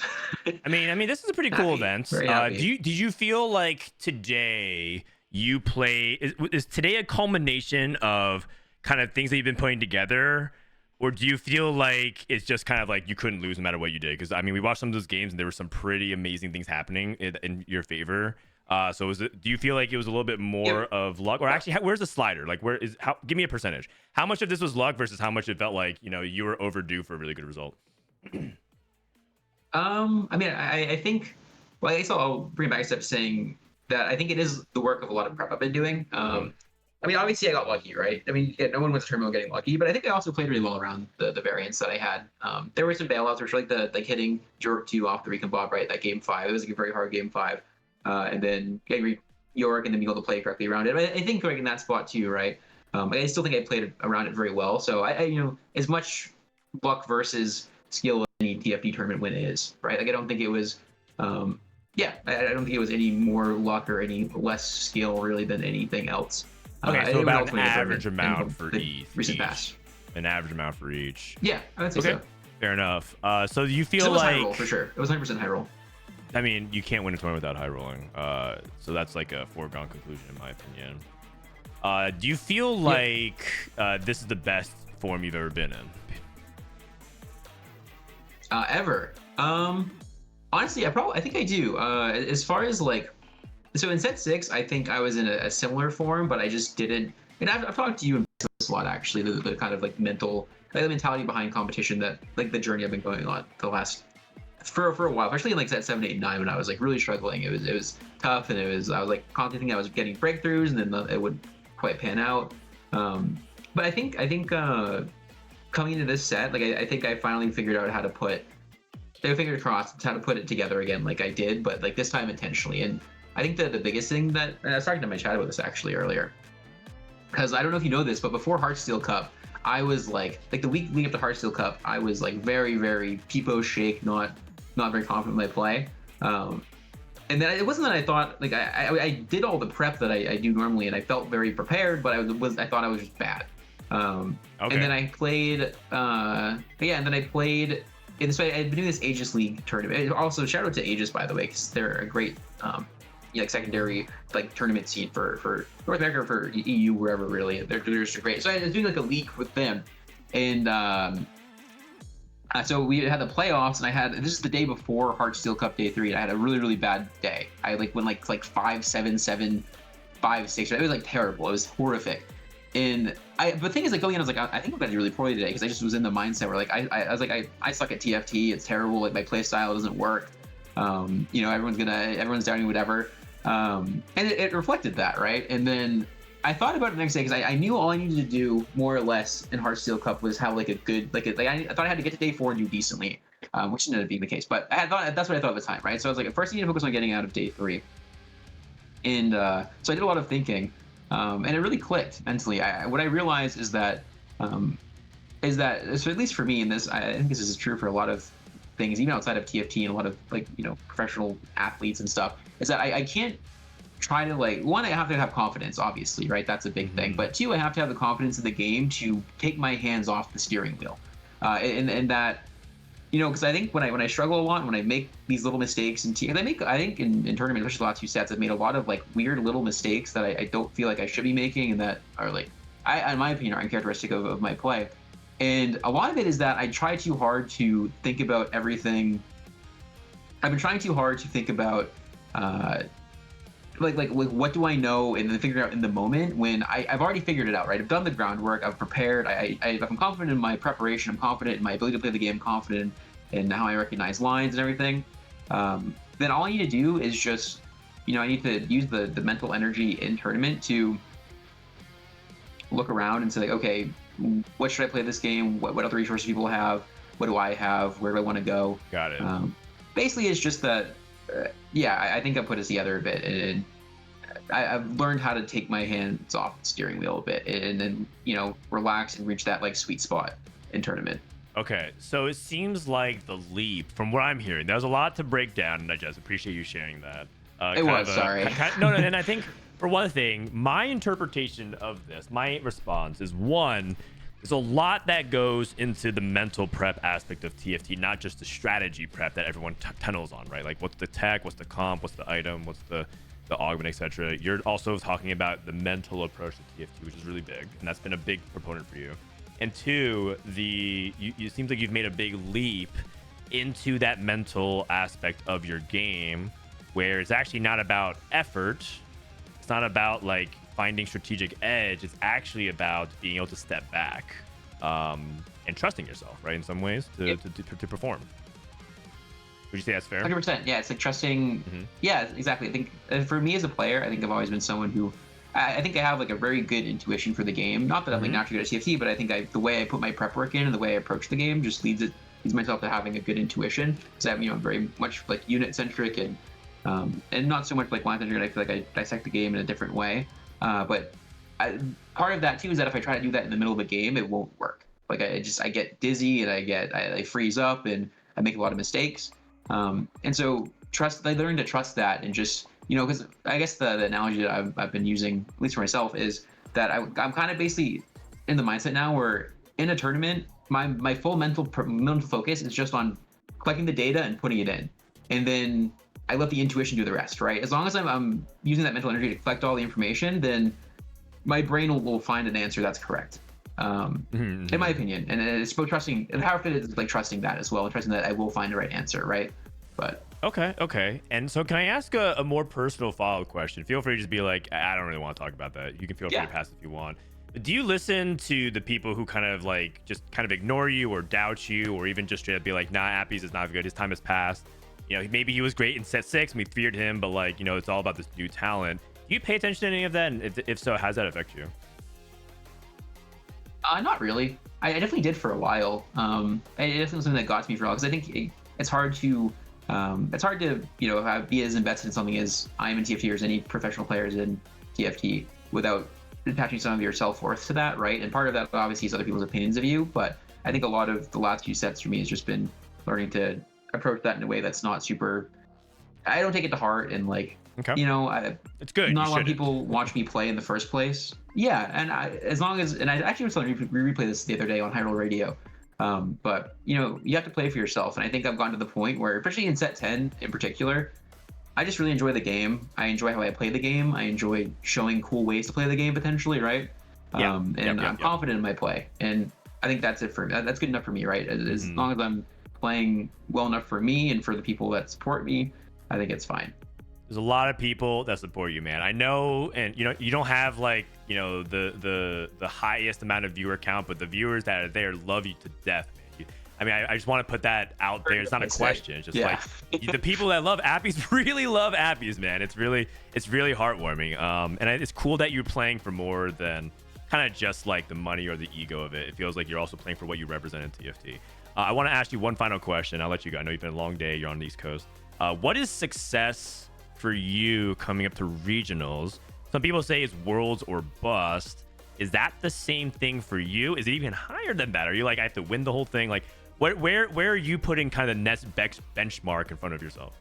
I mean, this is a pretty cool Happy. event. Very happy. Did you feel like today you play? Is today a culmination of kind of things that you've been putting together, or do you feel like it's just kind of like you couldn't lose no matter what you did? Because I mean, we watched some of those games and there were some pretty amazing things happening in your favor. So do you feel like it was a little bit more of luck, or actually, where's the slider? Like, give me a percentage. How much of this was luck versus how much it felt like you were overdue for a really good result? I mean, I think, well, I guess I'll bring it back a step saying that I think it is the work of a lot of prep I've been doing. I mean, obviously I got lucky, right? I mean, no one wins a tournament getting lucky, but I think I also played really well around the variants that I had. There were some bailouts, which were like hitting York 2 off the Recon Bob, right? That game 5. It was like a very hard game 5. And then getting York and then being able to play correctly around it. I think going in that spot too, right? I still think I played around it very well. So I as much luck versus skill as any TFD tournament win is, right? Like I don't think it was, I don't think it was any more luck or any less skill really than anything else. Okay, it so would about an ultimately get average in amount for the each. recent past. An average amount for each. Yeah, I would say Okay, so. fair enough. So you So feel it was like high roll for sure. It was 100% high roll. I mean, you can't win a tournament without high rolling. So that's like a foregone conclusion in my opinion. Do you feel like this is the best form you've ever been in? Ever. Honestly, I think I do. As far as like, so in set 6, I think I was in a similar form, but I just didn't. And I've talked to you in a lot actually. The kind of like mental, like the mentality behind competition that like the journey I've been going on the last for a while, especially in like set 7, 8, 9 when I was like really struggling. It was tough, and I was like constantly thinking I was getting breakthroughs, and then it would quite pan out. But I think coming into this set, like I think I finally figured out how to put. I figured across how to put it together again, like I did, but like this time intentionally. And I think that the biggest thing that, and I was talking to my chat about this actually earlier, because I don't know if you know this, but before Heartsteel Cup, I was like the week leading up to Heartsteel Cup, I was like very, very peepo shake, not very confident in my play. And then it wasn't that I thought like I did all the prep that I do normally, and I felt very prepared, but I thought I was just bad. And then I played, and then I played. And so I had been doing this Aegis League tournament. Also, shout out to Aegis, by the way, because they're a great, like secondary like tournament scene for North America, or for EU, wherever really. They're just great. So I was doing like a league with them, and so we had the playoffs, and this is the day before Heartsteel Cup Day 3, and I had a really, really bad day. I like went like 5-7, 7-5, 6. It was like terrible. It was horrific. And but the thing is, like going in, I was like, I think I'm gonna do really poorly today, because I just was in the mindset where like I was like I suck at TFT. It's terrible. Like my play style doesn't work. Everyone's doubting me, whatever. And it reflected that, right? And then I thought about it the next day, because I knew all I needed to do more or less in Heartsteel Cup was have like a good I thought I had to get to day 4 and do decently, which ended up being the case. But that's what I thought at the time, right? So I was like, first I need to focus on getting out of day 3. And so I did a lot of thinking. And it really clicked mentally. What I realized is that, so at least for me, and I think this is true for a lot of things, even outside of TFT and a lot of like, professional athletes and stuff, is that I can't try to like, one, I have to have confidence, obviously, right? That's a big thing. But 2, I have to have the confidence in the game to take my hands off the steering wheel. And that, because I think when I struggle a lot, when I make these little mistakes, I think in tournaments, especially the last 2 sets, I've made a lot of like weird little mistakes that I don't feel like I should be making, and that are like, in my opinion, are uncharacteristic of my play. And a lot of it is that I try too hard to think about everything. I've been trying too hard to think about like what do I know, and then figure it out in the moment when I've already figured it out, right? I've done the groundwork, I've prepared, I'm confident in my preparation, I'm confident in my ability to play the game, confident in how I recognize lines and everything. Then all I need to do is just, I need to use the mental energy in tournament to look around and say, like, okay, what should I play this game? What other resources people have? What do I have? Where do I want to go? Got it. Basically, it's just that, I think I put it together a bit, and I've learned how to take my hands off the steering wheel a bit, and then, relax and reach that like sweet spot in tournament. Okay, so it seems like the leap, from what I'm hearing, there's a lot to break down, and I just appreciate you sharing that. Sorry. No, and I think, for one thing, my interpretation of this, my response is, one, there's a lot that goes into the mental prep aspect of TFT, not just the strategy prep that everyone tunnels on, right? Like, what's the tech, what's the comp, what's the item, what's the augment, etc. You're also talking about the mental approach to TFT, which is really big, and that's been a big proponent for you. And 2, it seems like you've made a big leap into that mental aspect of your game, where it's actually not about effort. It's not about like finding strategic edge. It's actually about being able to step back and trusting yourself, right? In some ways to perform. Would you say that's fair? 100%. Yeah, it's like trusting. Yeah, exactly. I think for me as a player, I think I've always been someone who, I think I have like a very good intuition for the game. Not that I'm like naturally good at TFT, but I think the way I put my prep work in and the way I approach the game just leads myself to having a good intuition. Because I'm very much like unit centric and not so much like line centric. I feel like I dissect the game in a different way. But part of that too is that if I try to do that in the middle of a game, it won't work. Like I get dizzy and I freeze up and I make a lot of mistakes. And so I learned to trust that, and just, because I guess the analogy that I've been using, at least for myself, is that I'm kind of basically in the mindset now where in a tournament, my full mental focus is just on collecting the data and putting it in, and then I let the intuition do the rest, right? As long as I'm using that mental energy to collect all the information, then my brain will find an answer that's correct, in my opinion. And it's about trusting, and how fit is like trusting that as well, and trusting that I will find the right answer, right? But okay. And so can I ask a more personal follow-up question? Feel free to just be like, I don't really want to talk about that. You can feel free to pass if you want. Do you listen to the people who kind of like just kind of ignore you or doubt you, or even just straight up be like, nah, Appies is not good, his time has passed? You know, maybe he was great in set 6 and we feared him, but like, you know, it's all about this new talent. Do you pay attention to any of that? And if so, how does that affect you? Not really. I definitely did for a while. It definitely was something that got to me for a while, because I think it's hard to you know, be as invested in something as I am in TFT or as any professional players in TFT without attaching some of your self-worth to that, right? And part of that obviously is other people's opinions of you, but I think a lot of the last few sets for me has just been learning to approach that in a way that's not super, I don't take it to heart, and like, you know, it's good. Not a lot of people watch me play in the first place. Yeah, and as long as, and I actually was telling replay this the other day on High Roll Radio, but you know, you have to play for yourself, and I think I've gotten to the point where, especially in set 10 in particular, I just really enjoy the game. I enjoy how I play the game. I enjoy showing cool ways to play the game potentially, right? I'm confident in my play, and I think that's it for me. That's good enough for me, right? As long as I'm playing well enough for me and for the people that support me, I think it's fine. There's a lot of people that support you, man. I know, and you know, you don't have like, you know, the highest amount of viewer count, but the viewers that are there love you to death, man. I mean, I just want to put that out there. It's not a question. It's just like the people that love Appies really love Appies, man. It's really heartwarming. And it's cool that you're playing for more than kind of just like the money or the ego of it. It feels like you're also playing for what you represent in TFT. I want to ask you one final question. I'll let you go. I know you've been a long day. You're on the East Coast. What is success for you coming up to regionals? Some people say it's worlds or bust. Is that the same thing for you? Is it even higher than that? Are you like, I have to win the whole thing? Like, where are you putting kind of the next benchmark in front of yourself?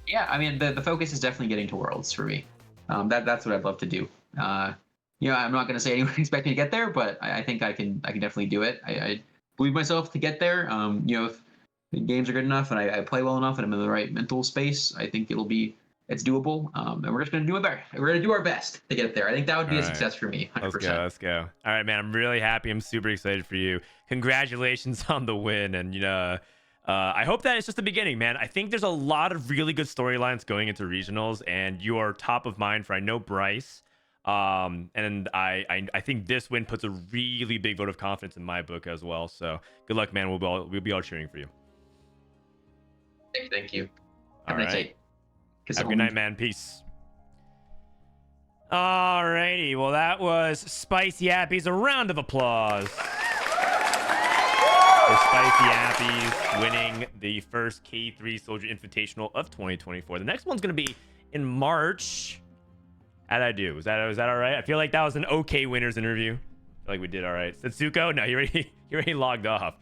Yeah, I mean, the focus is definitely getting to worlds for me. That's what I'd love to do. You know, I'm not going to say anyone expect me to get there, but I think I can definitely do it. I believe myself to get there. You know, if the games are good enough and I play well enough and I'm in the right mental space, I think it's doable. And we're just going to do it better. We're going to do our best to get there. I think that would be a success for me. 100%. Let's go. All right, man. I'm really happy. I'm super excited for you. Congratulations on the win. And, you know, I hope that it's just the beginning, man. I think there's a lot of really good storylines going into regionals, and you are top of mind for, I know, Bryce. And I think this win puts a really big vote of confidence in my book as well. So good luck, man. We'll be all cheering for you. Thank you. All right. Have a good night, man. Peace. Alrighty. Well, that was Spicy Appies. A round of applause for Spicy Appies winning the first K3soju Invitational of 2024. The next one's going to be in March. How'd I do? Was that all right? I feel like that was an okay winners interview. I feel like we did all right. Setsuko? No, you already logged off.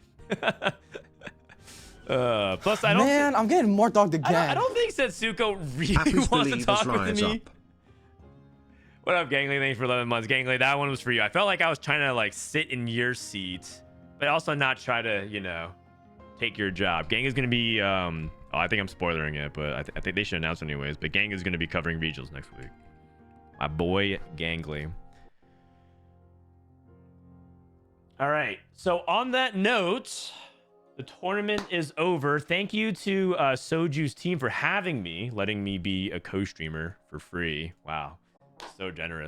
Plus, I'm getting more dogged again. I don't think Setsuko really wants to talk with me. What up, Gangly? Thanks for 11 months. Gangly, that one was for you. I felt like I was trying to like sit in your seat, but also not try to, you know, take your job. Gang is going to be, I think I'm spoilering it, but I think they should announce it anyways. But Gang is going to be covering regionals next week. My boy, Gangly. All right. So on that note, the tournament is over. Thank you to Soju's team for having me, letting me be a co-streamer for free. Wow. So generous.